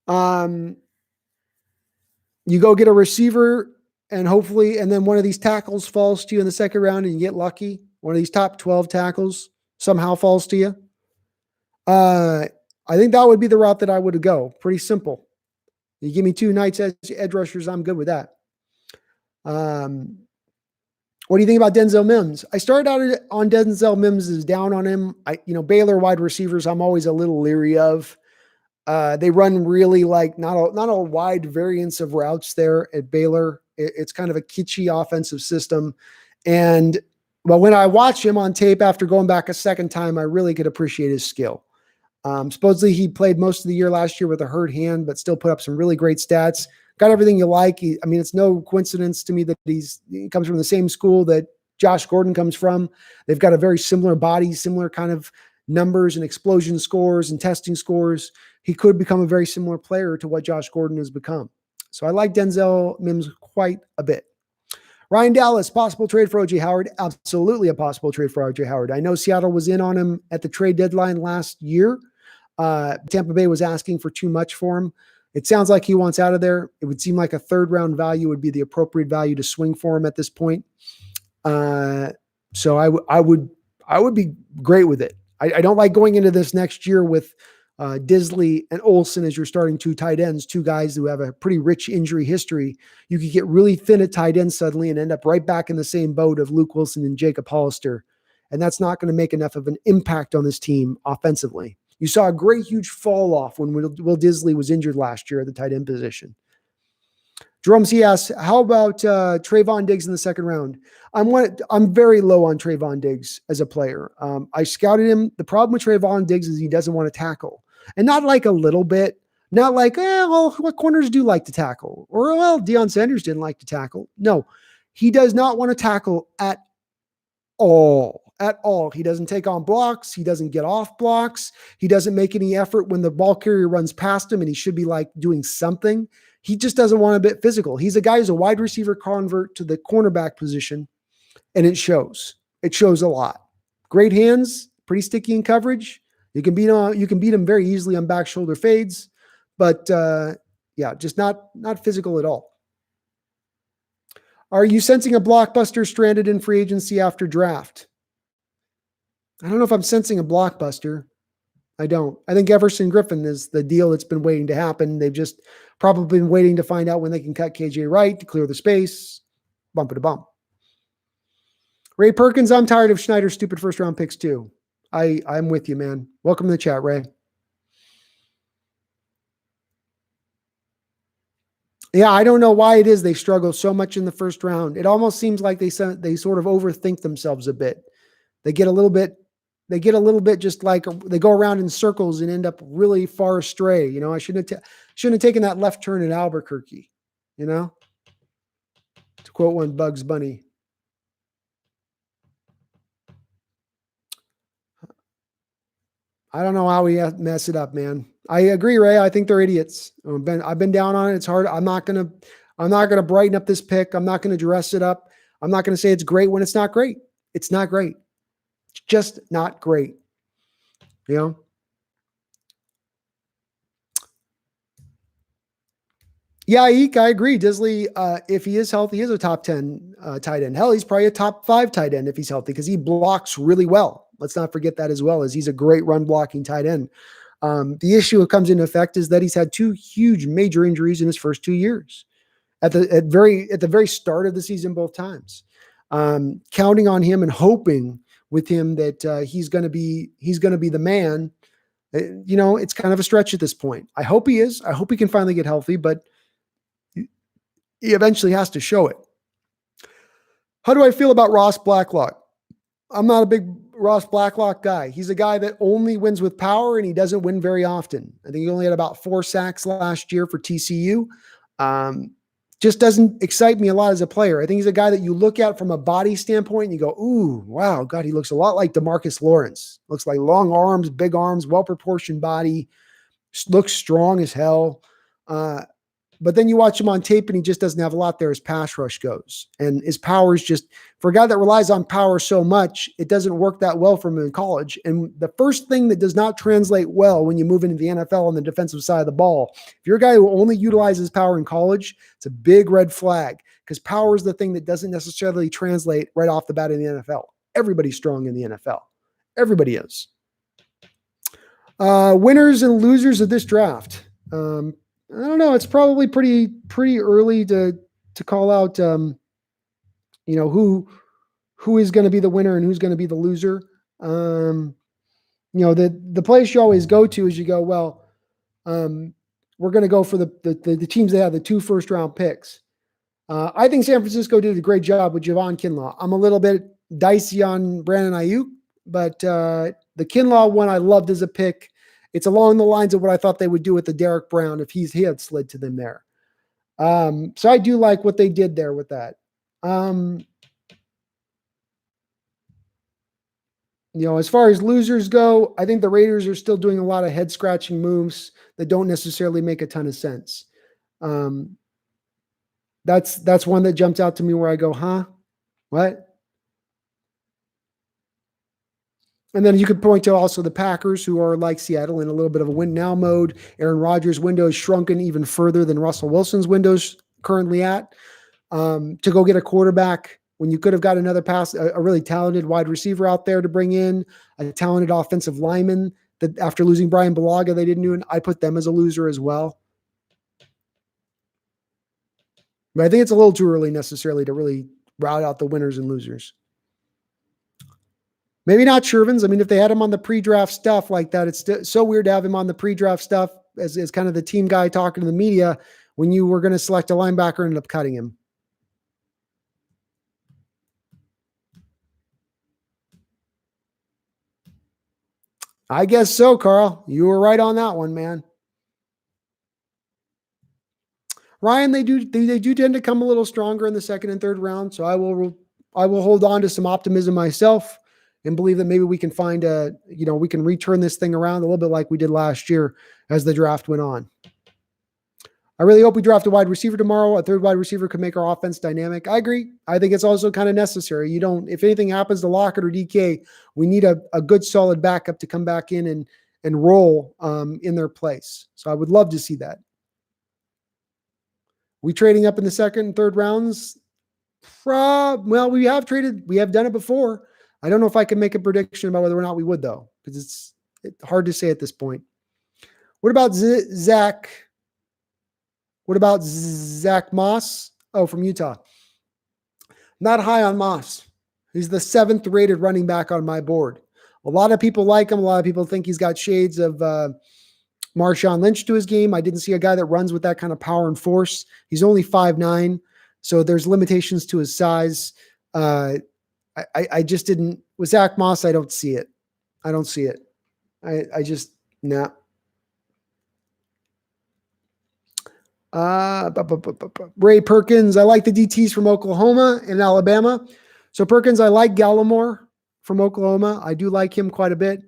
You go get a receiver and hopefully, and then one of these tackles falls to you in the second round and you get lucky. One of these top 12 tackles somehow falls to you. I think that would be the route that I would go. Pretty simple. You give me 2 Knights edge rushers, I'm good with that. What do you think about Denzel Mims? I started out on Denzel Mims as down on him. Baylor wide receivers, I'm always a little leery of. They run really like not a wide variance of routes there at Baylor. It's kind of a kitschy offensive system. But when I watch him on tape after going back a second time, I really could appreciate his skill. Supposedly he played most of the year last year with a hurt hand, but still put up some really great stats. Got everything you like. It's no coincidence to me that he comes from the same school that Josh Gordon comes from. They've got a very similar body, similar kind of numbers and explosion scores and testing scores. He could become a very similar player to what Josh Gordon has become. So I like Denzel Mims quite a bit. Ryan Dallas, possible trade for O.J. Howard. Absolutely a possible trade for O.J. Howard. I know Seattle was in on him at the trade deadline last year. Tampa Bay was asking for too much for him. It sounds like he wants out of there. It would seem like a third round value would be the appropriate value to swing for him at this point. So I would be great with it. I don't like going into this next year with Disley and Olsen as your starting 2 tight ends, 2 guys who have a pretty rich injury history. You could get really thin at tight end suddenly and end up right back in the same boat of Luke Wilson and Jacob Hollister. And that's not going to make enough of an impact on this team offensively. You saw a great, huge fall off when Will Disley was injured last year at the tight end position. Jerome C. asks, how about Trayvon Diggs in the second round? I'm very low on Trayvon Diggs as a player. I scouted him. The problem with Trayvon Diggs is he doesn't want to tackle. And not like a little bit. Not like, what corners do like to tackle? Or, Deion Sanders didn't like to tackle. No, he does not want to tackle at all. At all. He doesn't take on blocks. He doesn't get off blocks. He doesn't make any effort when the ball carrier runs past him and he should be like doing something. He just doesn't want to be physical. He's a guy who's a wide receiver convert to the cornerback position, and it shows. It shows a lot. Great hands, pretty sticky in coverage. You can beat him very easily on back shoulder fades, but just not physical at all. Are you sensing a blockbuster stranded in free agency after draft? I don't know if I'm sensing a blockbuster. I don't. I think Everson Griffin is the deal that's been waiting to happen. They've just probably been waiting to find out when they can cut KJ Wright to clear the space. Bump it a bump. Ray Perkins, I'm tired of Schneider's stupid first round picks too. I'm with you, man. Welcome to the chat, Ray. Yeah, I don't know why it is they struggle so much in the first round. It almost seems like they sort of overthink themselves a bit. They get a little bit just like they go around in circles and end up really far astray. I shouldn't have taken that left turn at Albuquerque, to quote one Bugs Bunny. I don't know how we mess it up, man. I agree, Ray. I think they're idiots. I've been down on it. It's hard. I'm not going to brighten up this pick. I'm not going to dress it up. I'm not going to say it's great when it's not great. It's not great. It's just not great. Yeah, Eek, I agree. Disley, if he is healthy, is a top 10 tight end. Hell, he's probably a top 5 tight end if he's healthy because he blocks really well. Let's not forget that as well, as he's a great run blocking tight end. The issue that comes into effect is that he's had 2 huge major injuries in his first 2 years at the very start of the season, both times. Counting on him and hoping with him that he's going to be the man. It's kind of a stretch at this point. I hope he is. I hope he can finally get healthy, but he eventually has to show it. How do I feel about Ross Blacklock? I'm not a big Ross Blacklock guy. He's a guy that only wins with power, and he doesn't win very often. I think he only had about 4 sacks last year for TCU. Um, just doesn't excite me a lot as a player. I think he's a guy that you look at from a body standpoint and you go, ooh, wow, God, he looks a lot like DeMarcus Lawrence. Looks like long arms, well-proportioned body, looks strong as hell. But then you watch him on tape and he just doesn't have a lot there as pass rush goes. And his power is just, for a guy that relies on power so much, it doesn't work that well for him in college. And the first thing that does not translate well when you move into the NFL on the defensive side of the ball, if you're a guy who only utilizes power in college, it's a big red flag because power is the thing that doesn't necessarily translate right off the bat in the NFL. Everybody's strong in the NFL. Everybody is. Winners and losers of this draft. I don't know. It's probably pretty early to call out, who is going to be the winner and who's going to be the loser. The place you always go to is you go, well, we're going to go for the teams that have the 2 first-round picks. I think San Francisco did a great job with Javon Kinlaw. I'm a little bit dicey on Brandon Ayuk, but the Kinlaw one I loved as a pick. It's along the lines of what I thought they would do with the Derek Brown if he had slid to them there. So I do like what they did there with that. As far as losers go, I think the Raiders are still doing a lot of head scratching moves that don't necessarily make a ton of sense. That's one that jumped out to me where I go, huh? What? And then you could point to also the Packers, who are like Seattle in a little bit of a win now mode. Aaron Rodgers' window is shrunken even further than Russell Wilson's window's currently at. To go get a quarterback when you could have got another a really talented wide receiver out there to bring in, a talented offensive lineman that after losing Brian Bulaga, they didn't do it. I put them as a loser as well. But I think it's a little too early necessarily to really route out the winners and losers. Maybe not Shervins. I mean, if they had him on the pre-draft stuff like that, it's so weird to have him on the pre-draft stuff as kind of the team guy talking to the media when you were going to select a linebacker and ended up cutting him. I guess so, Carl. You were right on that one, man. Ryan, they do tend to come a little stronger in the second and third round, so I will hold on to some optimism myself and believe that maybe we can find we can return this thing around a little bit like we did last year as the draft went on. I really hope we draft a wide receiver tomorrow. A third wide receiver could make our offense dynamic. I agree. I think it's also kind of necessary. If anything happens to Lockett or DK, we need a good solid backup to come back in and roll in their place. So I would love to see that. We trading up in the second and third rounds? Well, we have done it before. I don't know if I can make a prediction about whether or not we would, though, because it's hard to say at this point. What about Zach? What about Zach Moss? Oh, from Utah. Not high on Moss. He's the 7th rated running back on my board. A lot of people like him. A lot of people think he's got shades of Marshawn Lynch to his game. I didn't see a guy that runs with that kind of power and force. He's only 5'9", so there's limitations to his size. I just didn't. With Zach Moss, I don't see it. I don't see it. I just, nah. Ray Perkins. I like the DTs from Oklahoma and Alabama. So Perkins, I like Gallimore from Oklahoma. I do like him quite a bit.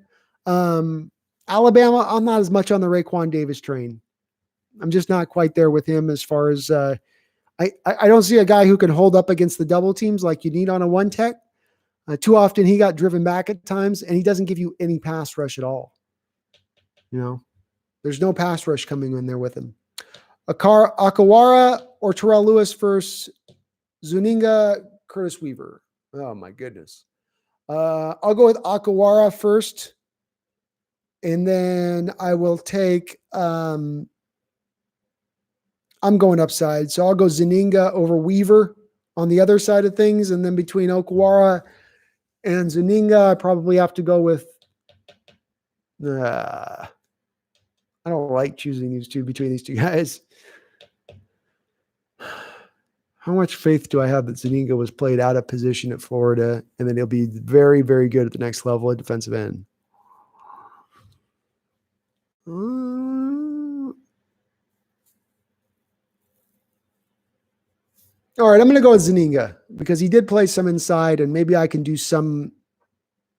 Alabama, I'm not as much on the Raekwon Davis train. I'm just not quite there with him as far as I don't see a guy who can hold up against the double teams like you need on a one tech. Too often he got driven back at times, and he doesn't give you any pass rush at all. There's no pass rush coming in there with him. Akawara or Terrell Lewis first, Zuninga, Curtis Weaver. Oh my goodness. I'll go with Akawara first, and then I will take, I'm going upside. So I'll go Zuninga over Weaver on the other side of things. And then between Okawara and Zuninga, I probably have to go with, I don't like choosing between these two guys. How much faith do I have that Zuniga was played out of position at Florida, and then he'll be very, very good at the next level at defensive end? All right, I'm going to go with Zuniga because he did play some inside, and maybe I can do some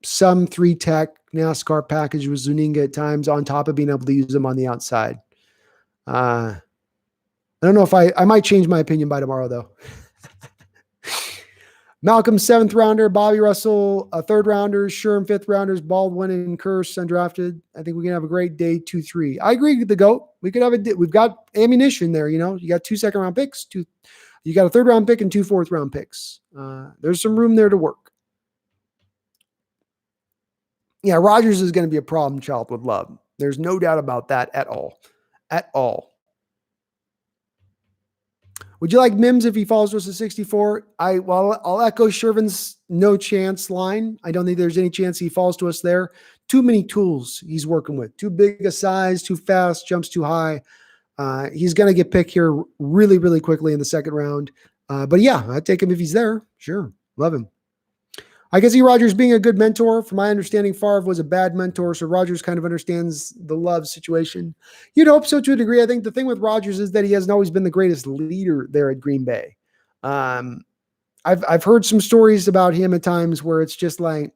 3-tech NASCAR package with Zuniga at times on top of being able to use him on the outside. I don't know if I might change my opinion by tomorrow, though. Malcolm, 7th rounder, Bobby Russell, a 3rd rounder, Sherm, 5th rounders, Baldwin and Curse undrafted. I think we can have a great day 2-3. I agree with the GOAT. We could have we've got ammunition there. You got 2 second-round picks, you got a 3rd-round pick and 2 4th-round picks. There's some room there to work. Yeah, Rodgers is going to be a problem child with love. There's no doubt about that at all. At all. Would you like Mims if he falls to us at 64? I'll echo Shervin's no chance line. I don't think there's any chance he falls to us there. Too many tools he's working with. Too big a size, too fast, jumps too high. He's going to get picked here really, really quickly in the 2nd round. But yeah, I'd take him if he's there. Sure. Love him. I can see Rodgers being a good mentor. From my understanding, Favre was a bad mentor, so Rodgers kind of understands the love situation. You'd hope so to a degree. I think the thing with Rodgers is that he hasn't always been the greatest leader there at Green Bay. I've heard some stories about him at times where it's just like,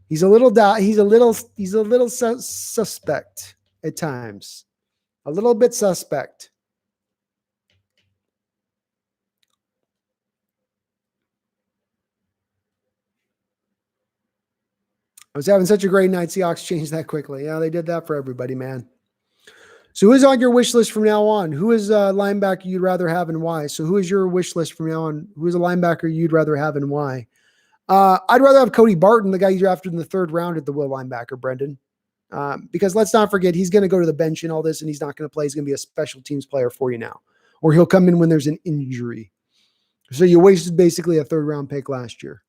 he's a little suspect at times, a little bit suspect. I was having such a great night. Seahawks changed that quickly. Yeah, they did that for everybody, man. So who's on your wish list from now on? Who is a linebacker you'd rather have and why? So who is your wish list from now on? Who is a linebacker you'd rather have and why? I'd rather have Cody Barton, the guy you drafted in the 3rd round at the will linebacker, Brendan. Because let's not forget, he's going to go to the bench and all this, and he's not going to play. He's going to be a special teams player for you now. Or he'll come in when there's an injury. So you wasted basically a 3rd-round pick last year.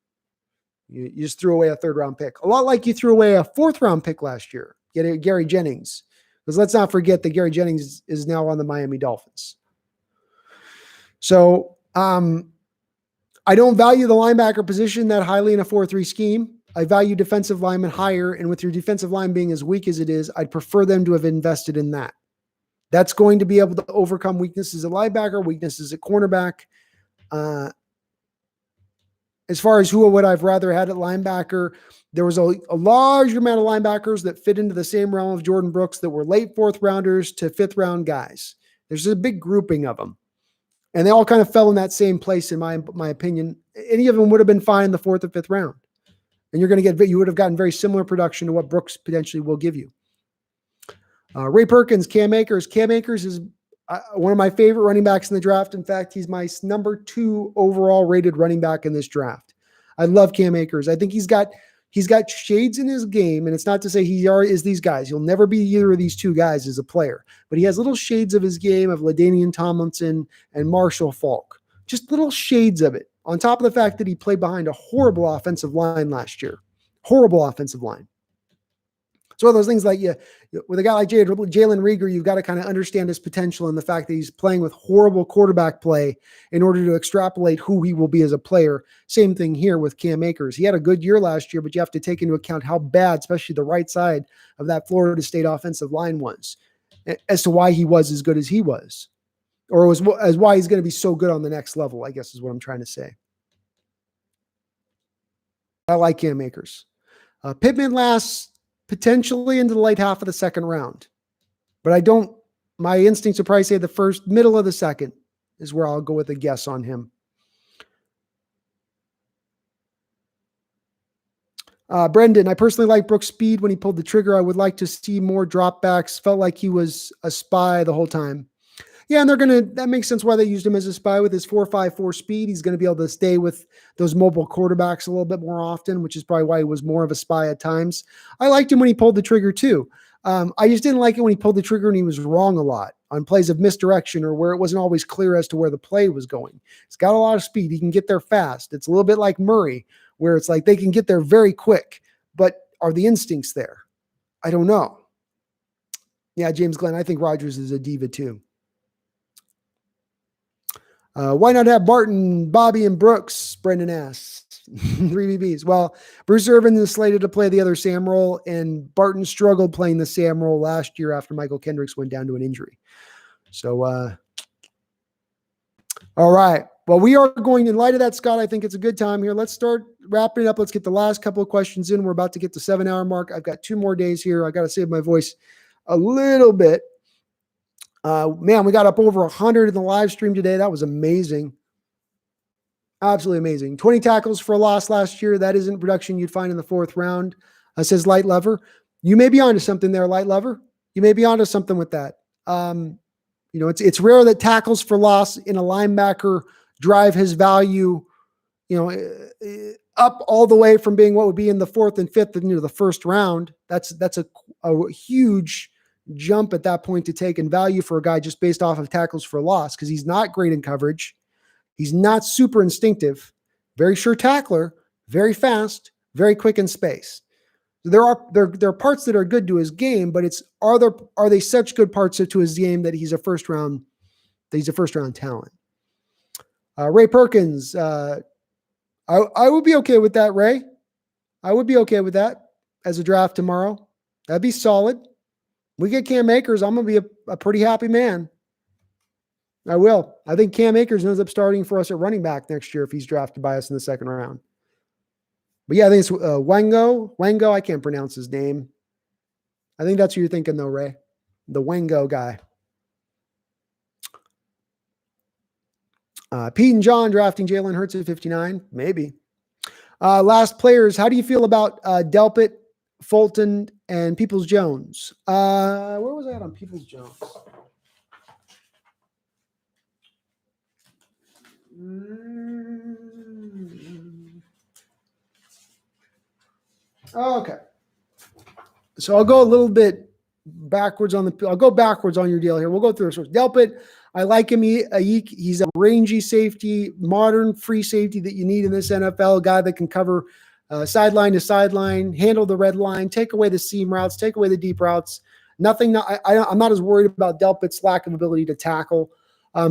You just threw away a 3rd-round pick. A lot like you threw away a 4th-round pick last year. Get Gary Jennings. Because let's not forget that Gary Jennings is now on the Miami Dolphins. So I don't value the linebacker position that highly in a 4-3 scheme. I value defensive linemen higher. And with your defensive line being as weak as it is, I'd prefer them to have invested in that. That's going to be able to overcome weaknesses at linebacker, weaknesses at cornerback. As far as who would I've rather had at linebacker, there was a large amount of linebackers that fit into the same realm of Jordyn Brooks that were late 4th rounders to 5th round guys. There's a big grouping of them. And they all kind of fell in that same place, in my opinion. Any of them would have been fine in the 4th or 5th round. And you would have gotten very similar production to what Brooks potentially will give you. Ray Perkins, Cam Akers. Cam Akers is one of my favorite running backs in the draft. In fact, he's my number 2 overall rated running back in this draft. I love Cam Akers. I think he's got shades in his game, and it's not to say he is these guys. He'll never be either of these 2 guys as a player, but he has little shades of his game of LaDainian Tomlinson and Marshall Faulk. Just little shades of it, on top of the fact that he played behind a horrible offensive line last year. Horrible offensive line. It's one of those things like with a guy like Jalen Reagor, you've got to kind of understand his potential and the fact that he's playing with horrible quarterback play in order to extrapolate who he will be as a player. Same thing here with Cam Akers. He had a good year last year, but you have to take into account how bad, especially the right side of that Florida State offensive line was, as to why he was as good as he was, or as why he's going to be so good on the next level, I guess is what I'm trying to say. I like Cam Akers. Pittman lasts potentially into the late half of the 2nd round. But my instincts would probably say the middle of the 2nd is where I'll go with a guess on him. Brendan, I personally like Brooks' speed when he pulled the trigger. I would like to see more dropbacks. Felt like he was a spy the whole time. Yeah, and that makes sense why they used him as a spy with his 4.54 speed. He's going to be able to stay with those mobile quarterbacks a little bit more often, which is probably why he was more of a spy at times. I liked him when he pulled the trigger too. I just didn't like it when he pulled the trigger and he was wrong a lot on plays of misdirection or where it wasn't always clear as to where the play was going. He's got a lot of speed. He can get there fast. It's a little bit like Murray, where it's like they can get there very quick, but are the instincts there? I don't know. Yeah, James Glenn, I think Rodgers is a diva too. Why not have Barton, Bobby, and Brooks? Brendan asks. 3 BBs. Well, Bruce Irvin is slated to play the other Sam role, and Barton struggled playing the Sam role last year after Michael Kendricks went down to an injury. So, all right. Well, we are going, in light of that, Scott, I think it's a good time here. Let's start wrapping it up. Let's get the last couple of questions in. We're about to get the 7-hour mark. I've got 2 more days here. I got to save my voice a little bit. Man, we got up over 100 in the live stream today. That was amazing. Absolutely amazing. 20 tackles for a loss last year. That isn't production you'd find in the 4th round, says Light Lover. You may be onto something there, Light Lover. You may be onto something with that. It's rare that tackles for loss in a linebacker drive his value, up all the way from being what would be in the 4th and 5th into the 1st round. That's a huge jump at that point to take in value for a guy just based off of tackles for loss, because he's not great in coverage. He's not super instinctive, very sure tackler, very fast, very quick in space. There are parts that are good to his game, but are they such good parts to his game that he's a first round talent? Ray Perkins, I would be okay with that, Ray. I would be okay with that as a draft tomorrow. That'd be solid. We get Cam Akers, I'm going to be a pretty happy man. I will. I think Cam Akers ends up starting for us at running back next year if he's drafted by us in the 2nd round. But yeah, I think it's Wango. Wango, I can't pronounce his name. I think that's who you're thinking though, Ray. The Wango guy. Pete and John drafting Jalen Hurts at 59. Maybe. Last players, how do you feel about Delpit, Fulton, and Peoples-Jones? Where was I at on Peoples-Jones? Okay. So I'll go a little bit backwards on your deal here. We'll go through this. Delpit, I like him. He's a rangy safety, modern free safety that you need in this NFL, a guy that can cover sideline to sideline, handle the red line, take away the seam routes, take away the deep routes. I'm not as worried about Delpit's lack of ability to tackle.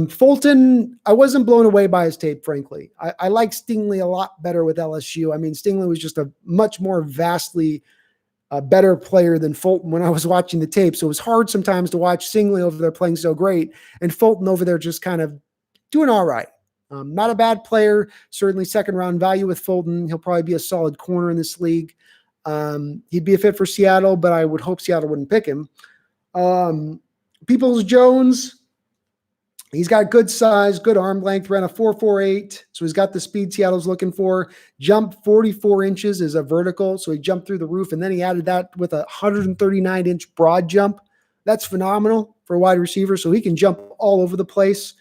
Fulton, I wasn't blown away by his tape, frankly. I like Stingley a lot better with LSU. I mean, Stingley was just a much more vastly better player than Fulton when I was watching the tape. So it was hard sometimes to watch Stingley over there playing so great and Fulton over there just kind of doing all right. Not a bad player, certainly 2nd round value with Fulton. He'll probably be a solid corner in this league. He'd be a fit for Seattle, but I would hope Seattle wouldn't pick him. Peoples-Jones, he's got good size, good arm length, ran a 4.48. So he's got the speed Seattle's looking for. Jumped 44 inches is a vertical. So he jumped through the roof, and then he added that with a 139-inch broad jump. That's phenomenal for a wide receiver. So he can jump all over the place.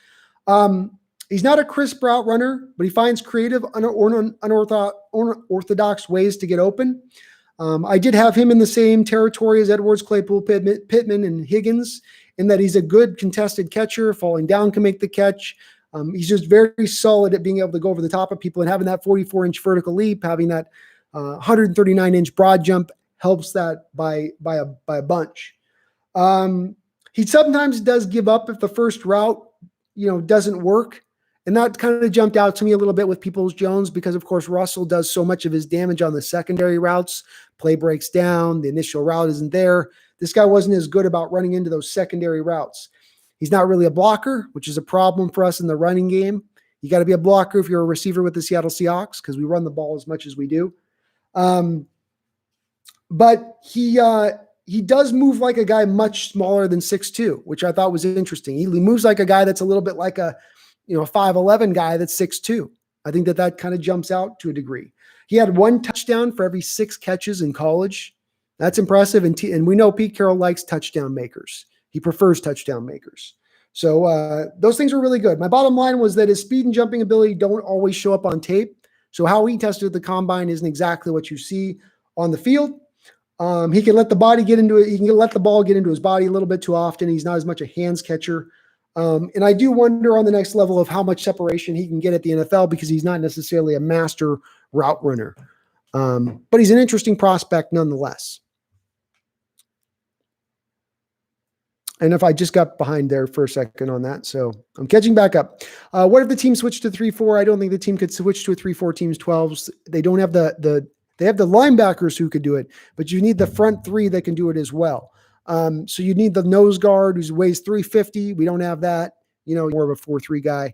He's not a crisp route runner, but he finds creative, unorthodox ways to get open. I did have him in the same territory as Edwards, Claypool, Pittman, and Higgins, in that he's a good contested catcher. Falling down can make the catch. He's just very solid at being able to go over the top of people, and having that 44-inch vertical leap, having that 139-inch broad jump helps that by a bunch. He sometimes does give up if the first route, doesn't work. And that kind of jumped out to me a little bit with Peoples-Jones because, of course, Russell does so much of his damage on the secondary routes. Play breaks down. The initial route isn't there. This guy wasn't as good about running into those secondary routes. He's not really a blocker, which is a problem for us in the running game. You got to be a blocker if you're a receiver with the Seattle Seahawks because we run the ball as much as we do. But he does move like a guy much smaller than 6'2", which I thought was interesting. He moves like a guy that's a little bit like a 5'11" guy that's 6'2". I think that kind of jumps out to a degree. He had 1 touchdown for every 6 catches in college. That's impressive. And we know Pete Carroll likes touchdown makers. He prefers touchdown makers. So those things were really good. My bottom line was that his speed and jumping ability don't always show up on tape. So how he tested at the combine isn't exactly what you see on the field. He can let the ball get into his body a little bit too often. He's not as much a hands catcher. And I do wonder on the next level of how much separation he can get at the NFL because he's not necessarily a master route runner. But he's an interesting prospect nonetheless. And if I just got behind there for a second on that, so I'm catching back up. What if the team switched to 3-4? I don't think the team could switch to a 3-4 teams 12s. They don't have they have the linebackers who could do it, but you need the front three that can do it as well. So you need the nose guard who weighs 350. We don't have that. More of a 4-3 guy.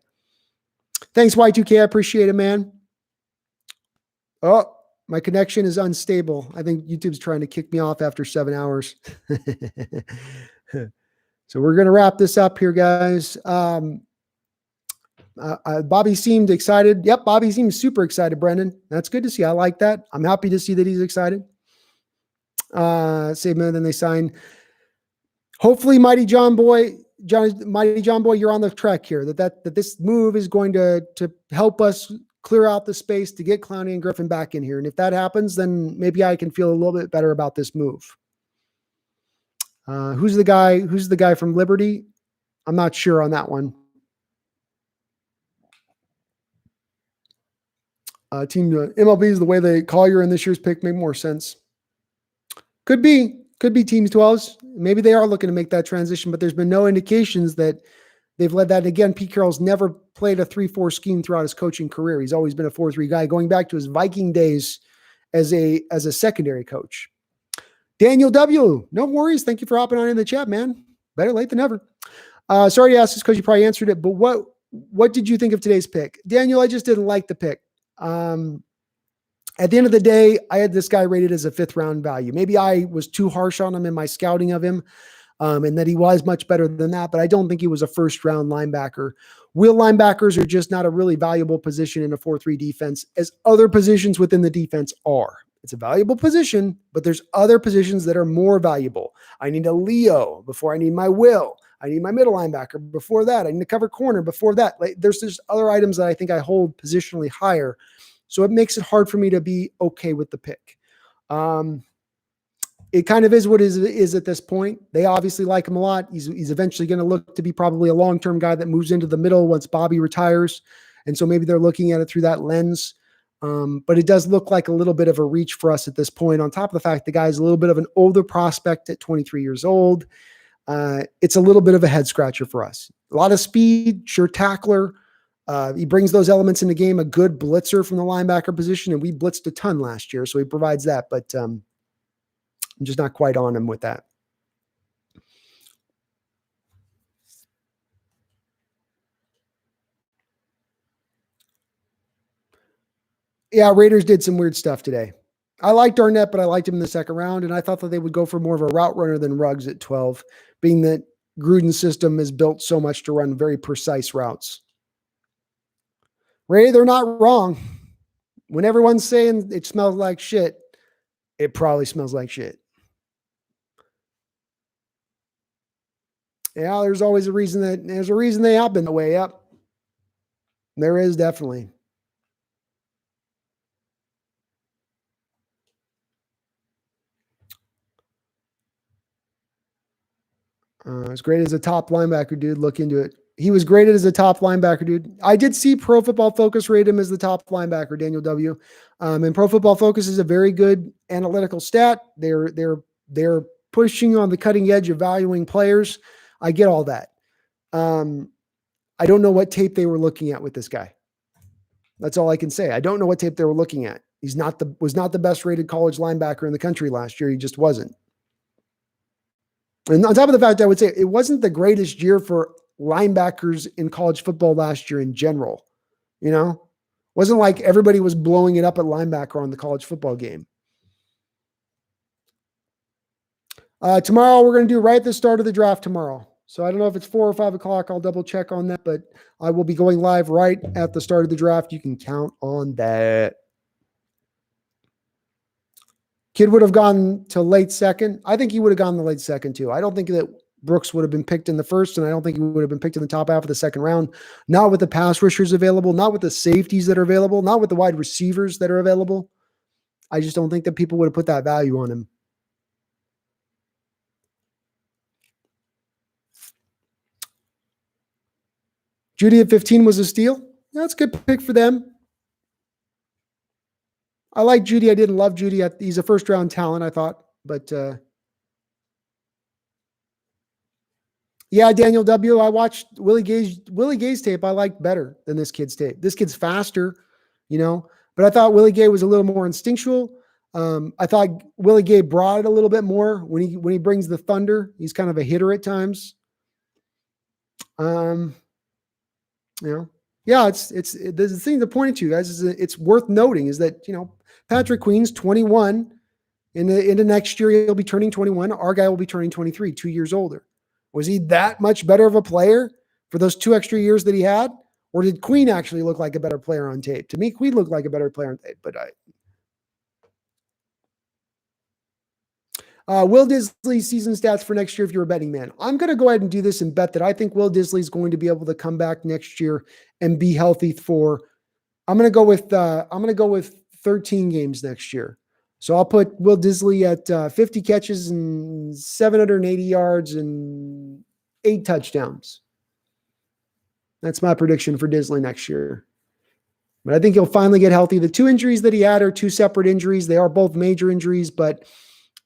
Thanks, Y2K. I appreciate it, man. Oh, my connection is unstable. I think YouTube's trying to kick me off after 7 hours. So we're going to wrap this up here, guys. Bobby seemed excited. Yep, Bobby seems super excited, Brendan. That's good to see. I like that. I'm happy to see that he's excited. Save minute, then they sign. Hopefully, Mighty John Boy, you're on the track here. That this move is going to help us clear out the space to get Clowney and Griffin back in here. And if that happens, then maybe I can feel a little bit better about this move. Who's the guy from Liberty? I'm not sure on that one. Team MLB is the way they call you in this year's pick make more sense. Could be teams 12s. Maybe they are looking to make that transition, but there's been no indications that they've led that. And again, Pete Carroll's never played a 3-4 scheme throughout his coaching career. He's always been a 4-3 guy, going back to his Viking days as a secondary coach. Daniel W., no worries. Thank you for hopping on in the chat, man. Better late than never. Sorry to ask this because you probably answered it, but what did you think of today's pick? Daniel, I just didn't like the pick. At the end of the day, I had this guy rated as a 5th round value. Maybe I was too harsh on him in my scouting of him, and that he was much better than that, but I don't think he was a 1st round linebacker. Wheel linebackers are just not a really valuable position in a 4-3 defense, as other positions within the defense are. It's a valuable position, but there's other positions that are more valuable. I need a Leo before I need my Will. I need my middle linebacker before that. I need to cover corner before that. There's just other items that I think I hold positionally higher. So it makes it hard for me to be okay with the pick. It kind of is what it is at this point. They obviously like him a lot. He's eventually going to look to be probably a long-term guy that moves into the middle once Bobby retires. And so maybe they're looking at it through that lens. But it does look like a little bit of a reach for us at this point. On top of the fact the guy's a little bit of an older prospect at 23 years old. It's a little bit of a head scratcher for us. A lot of speed, sure tackler. He brings those elements in the game, a good blitzer from the linebacker position, and we blitzed a ton last year, so he provides that, but I'm just not quite on him with that. Yeah, Raiders did some weird stuff today. I liked Arnett, but I liked him in the 2nd round, and I thought that they would go for more of a route runner than Ruggs at 12, being that Gruden's system is built so much to run very precise routes. Ray, they're not wrong. When everyone's saying it smells like shit, it probably smells like shit. Yeah, there's always a reason they have been the way up. There is definitely. As great as a top linebacker, dude. Look into it. He was graded as a top linebacker, dude. I did see Pro Football Focus rate him as the top linebacker, Daniel W. And Pro Football Focus is a very good analytical stat. They're pushing on the cutting edge of valuing players. I get all that. I don't know what tape they were looking at with this guy. That's all I can say. I don't know what tape they were looking at. Was not the best rated college linebacker in the country last year. He just wasn't. And on top of the fact, I would say it wasn't the greatest year for linebackers in college football last year in general. Wasn't like everybody was blowing it up at linebacker on the college football game. Tomorrow, we're going to do right at the start of the draft tomorrow. So I don't know if it's 4 or 5 o'clock. I'll double check on that, but I will be going live right at the start of the draft. You can count on that. Kid would have gone to late 2nd. I think he would have gone the late 2nd too. I don't think that Brooks would have been picked in the 1st, and I don't think he would have been picked in the top half of the 2nd round. Not with the pass rushers available, not with the safeties that are available, not with the wide receivers that are available. I just don't think that people would have put that value on him. Judy at 15 was a steal. That's a good pick for them. I like Judy. I didn't love Judy. He's a 1st round talent, I thought, but Yeah, Daniel W. I watched Willie Gay's tape. I liked better than this kid's tape. This kid's faster, but I thought Willie Gay was a little more instinctual. I thought Willie Gay brought it a little bit more when he brings the thunder. He's kind of a hitter at times. Yeah, the thing to point to, guys, is it's worth noting is that Patrick Queen's 21. In the next year, he'll be turning 21. Our guy will be turning 23, 2 years older. Was he that much better of a player for those 2 extra years that he had? Or did Queen actually look like a better player on tape? To me, Queen looked like a better player on tape, but Will Disley's season stats for next year if you're a betting man. I'm going to go ahead and do this and bet that I think Will Disley's going to be able to come back next year and be healthy for I'm going to go with 13 games next year. So I'll put Will Disley at 50 catches and 780 yards and 8 touchdowns. That's my prediction for Disley next year. But I think he'll finally get healthy. The 2 injuries that he had are 2 separate injuries. They are both major injuries, but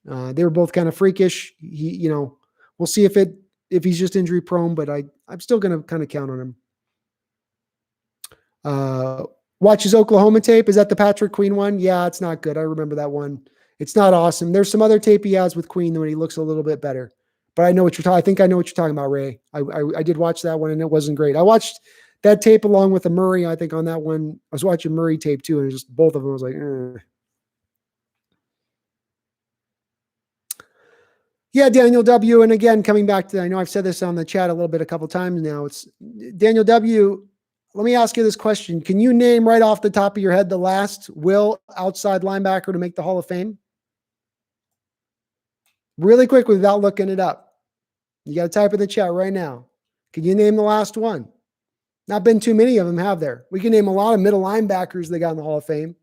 they were both kind of freakish. We'll see if he's just injury prone, but I'm still going to kind of count on him. Watch his Oklahoma tape. Is that the Patrick Queen one? Yeah, it's not good. I remember that one. It's not awesome. There's some other tape he has with Queen when he looks a little bit better. But I know what you're talking. I think I know what you're talking about, Ray. I did watch that one and it wasn't great. I watched that tape along with the Murray. I think on that one, I was watching Murray tape too, and it was just both of them. I was like, Yeah, Daniel W. And again, coming back to, I know I've said this on the chat a couple times now. It's Daniel W. Let me ask you this question. Can you name right off the top of your head the last Will outside linebacker to make the Hall of Fame? Really quick without looking it up. You got to type in the chat right now. Can you name the last one? Not been too many of them, have there? We can name a lot of middle linebackers that got in the Hall of Fame.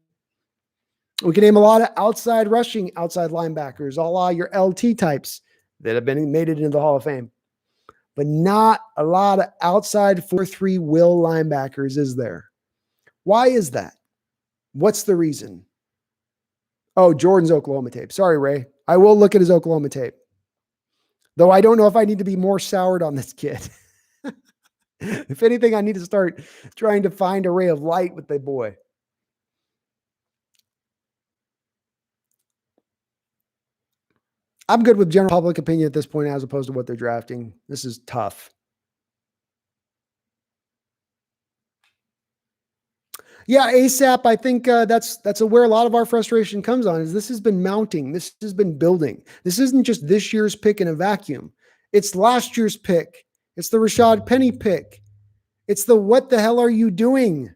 We can name a lot of outside linebackers, a la your LT types that have made it into the Hall of Fame. But not a lot of outside 4-3 will linebackers, is there? Why is that? What's the reason? Oh, Jordan's Oklahoma tape. Sorry, Ray. I will look at his Oklahoma tape. Though I don't know if I need to be more soured on this kid. If anything, I need to start trying to find a ray of light with the boy. I'm good with general public opinion at this point as opposed to what they're drafting. This is tough. Yeah, ASAP, I think that's where a lot of our frustration comes on is this has been mounting. This has been building. This isn't just this year's pick in a vacuum. It's last year's pick. It's the Rashad Penny pick. It's the what the hell are you doing?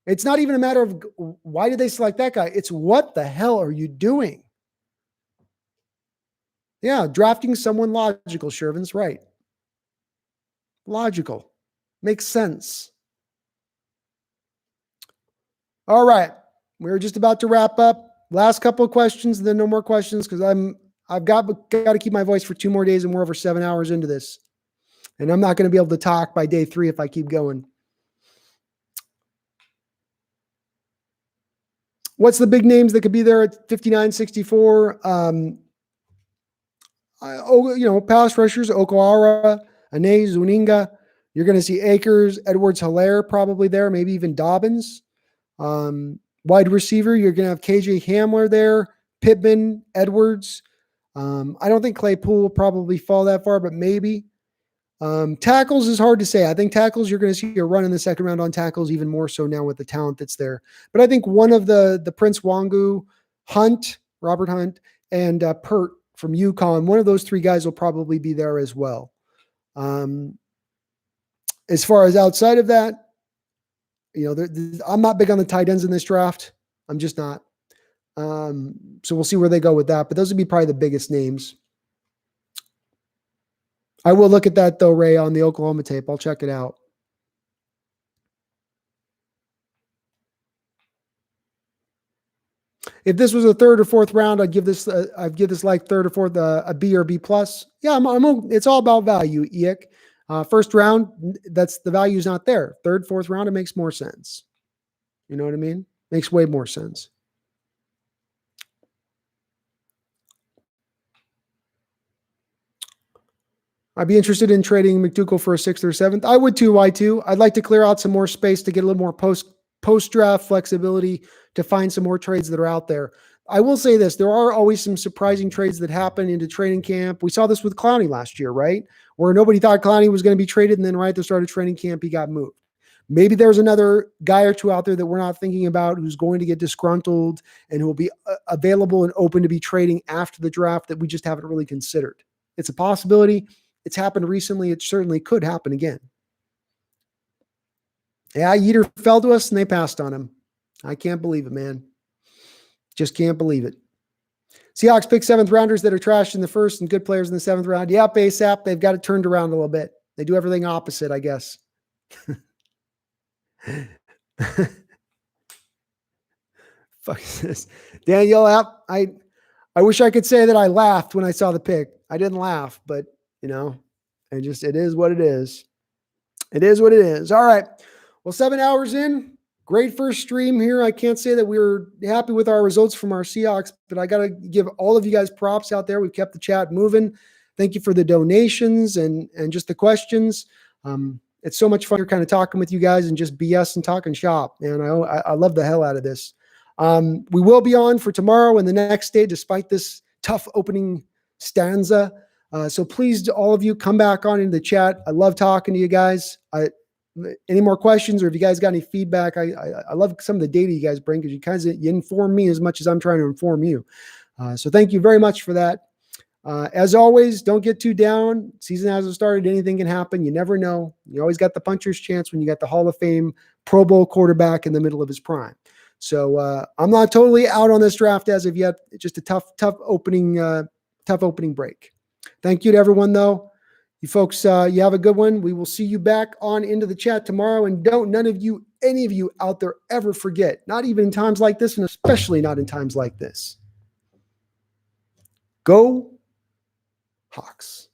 It's not even a matter of why did they select that guy? It's what the hell are you doing? Yeah, drafting someone logical, Shervin's right. Logical. Makes sense. All right. We're just about to wrap up. Last couple of questions, and then no more questions because I've got to keep my voice for 2 more days and we're over 7 hours into this. And I'm not going to be able to talk by day 3 if I keep going. What's the big names that could be there at 59-64? Pass rushers, Okawara, Ane, Zuninga. You're going to see Akers, Edwards-Helaire probably there, maybe even Dobbins. Wide receiver, you're going to have KJ Hamler there, Pittman, Edwards. I don't think Claypool will probably fall that far, but maybe. Tackles is hard to say. I think tackles, you're going to see a run in the second round on tackles, even more so now with the talent that's there. But I think one of the Prince Wangu, Robert Hunt, and Pert from UConn, one of those 3 guys will probably be there as well. As far as outside of that, I'm not big on the tight ends in this draft. I'm just not. So we'll see where they go with that. But those would be probably the biggest names. I will look at that, though, Ray, on the Oklahoma tape. I'll check it out. If this was a 3rd or 4th round, I'd give this like 3rd or 4th a B or B plus. Yeah, it's all about value, Ick. First round, the value's not there. 3rd, 4th round, it makes more sense. You know what I mean? Makes way more sense. I'd be interested in trading McDougal for a 6th or 7th. I would too. Why too? I'd like to clear out some more space to get a little more post draft flexibility to find some more trades that are out there. I will say this: there are always some surprising trades that happen into training camp. We saw this with Clowney last year, right? Where nobody thought Clowney was going to be traded, and then right at the start of training camp, he got moved. Maybe there's another guy or two out there that we're not thinking about who's going to get disgruntled and who will be available and open to be trading after the draft that we just haven't really considered. It's a possibility. It's happened recently. It certainly could happen again. Yeah, Yeter fell to us and they passed on him. I can't believe it, man. Just can't believe it. Seahawks pick 7th rounders that are trashed in the 1st and good players in the 7th round. Yep, ASAP. They've got it turned around a little bit. They do everything opposite, I guess. Fuck this. Daniel, I wish I could say that I laughed when I saw the pick. I didn't laugh, but it is what it is. It is what it is. All right. Well, 7 hours in, great first stream here. I can't say that we were happy with our results from our Seahawks, but I got to give all of you guys props out there. We've kept the chat moving. Thank you for the donations and just the questions. It's so much fun kind of talking with you guys and just BS and talking shop. Man, I love the hell out of this. We will be on for tomorrow and the next day, despite this tough opening stanza. So please, all of you, come back on into the chat. I love talking to you guys. Any more questions, or if you guys got any feedback, I love some of the data you guys bring because you inform me as much as I'm trying to inform you. So thank you very much for that. As always, don't get too down. Season hasn't started. Anything can happen. You never know. You always got the puncher's chance when you got the Hall of Fame Pro Bowl quarterback in the middle of his prime. So I'm not totally out on this draft as of yet. It's just a tough opening break. Thank you to everyone, though. You folks, you have a good one. We will see you back on into the chat tomorrow. And any of you out there ever forget, not even in times like this, and especially not in times like this. Go Hawks.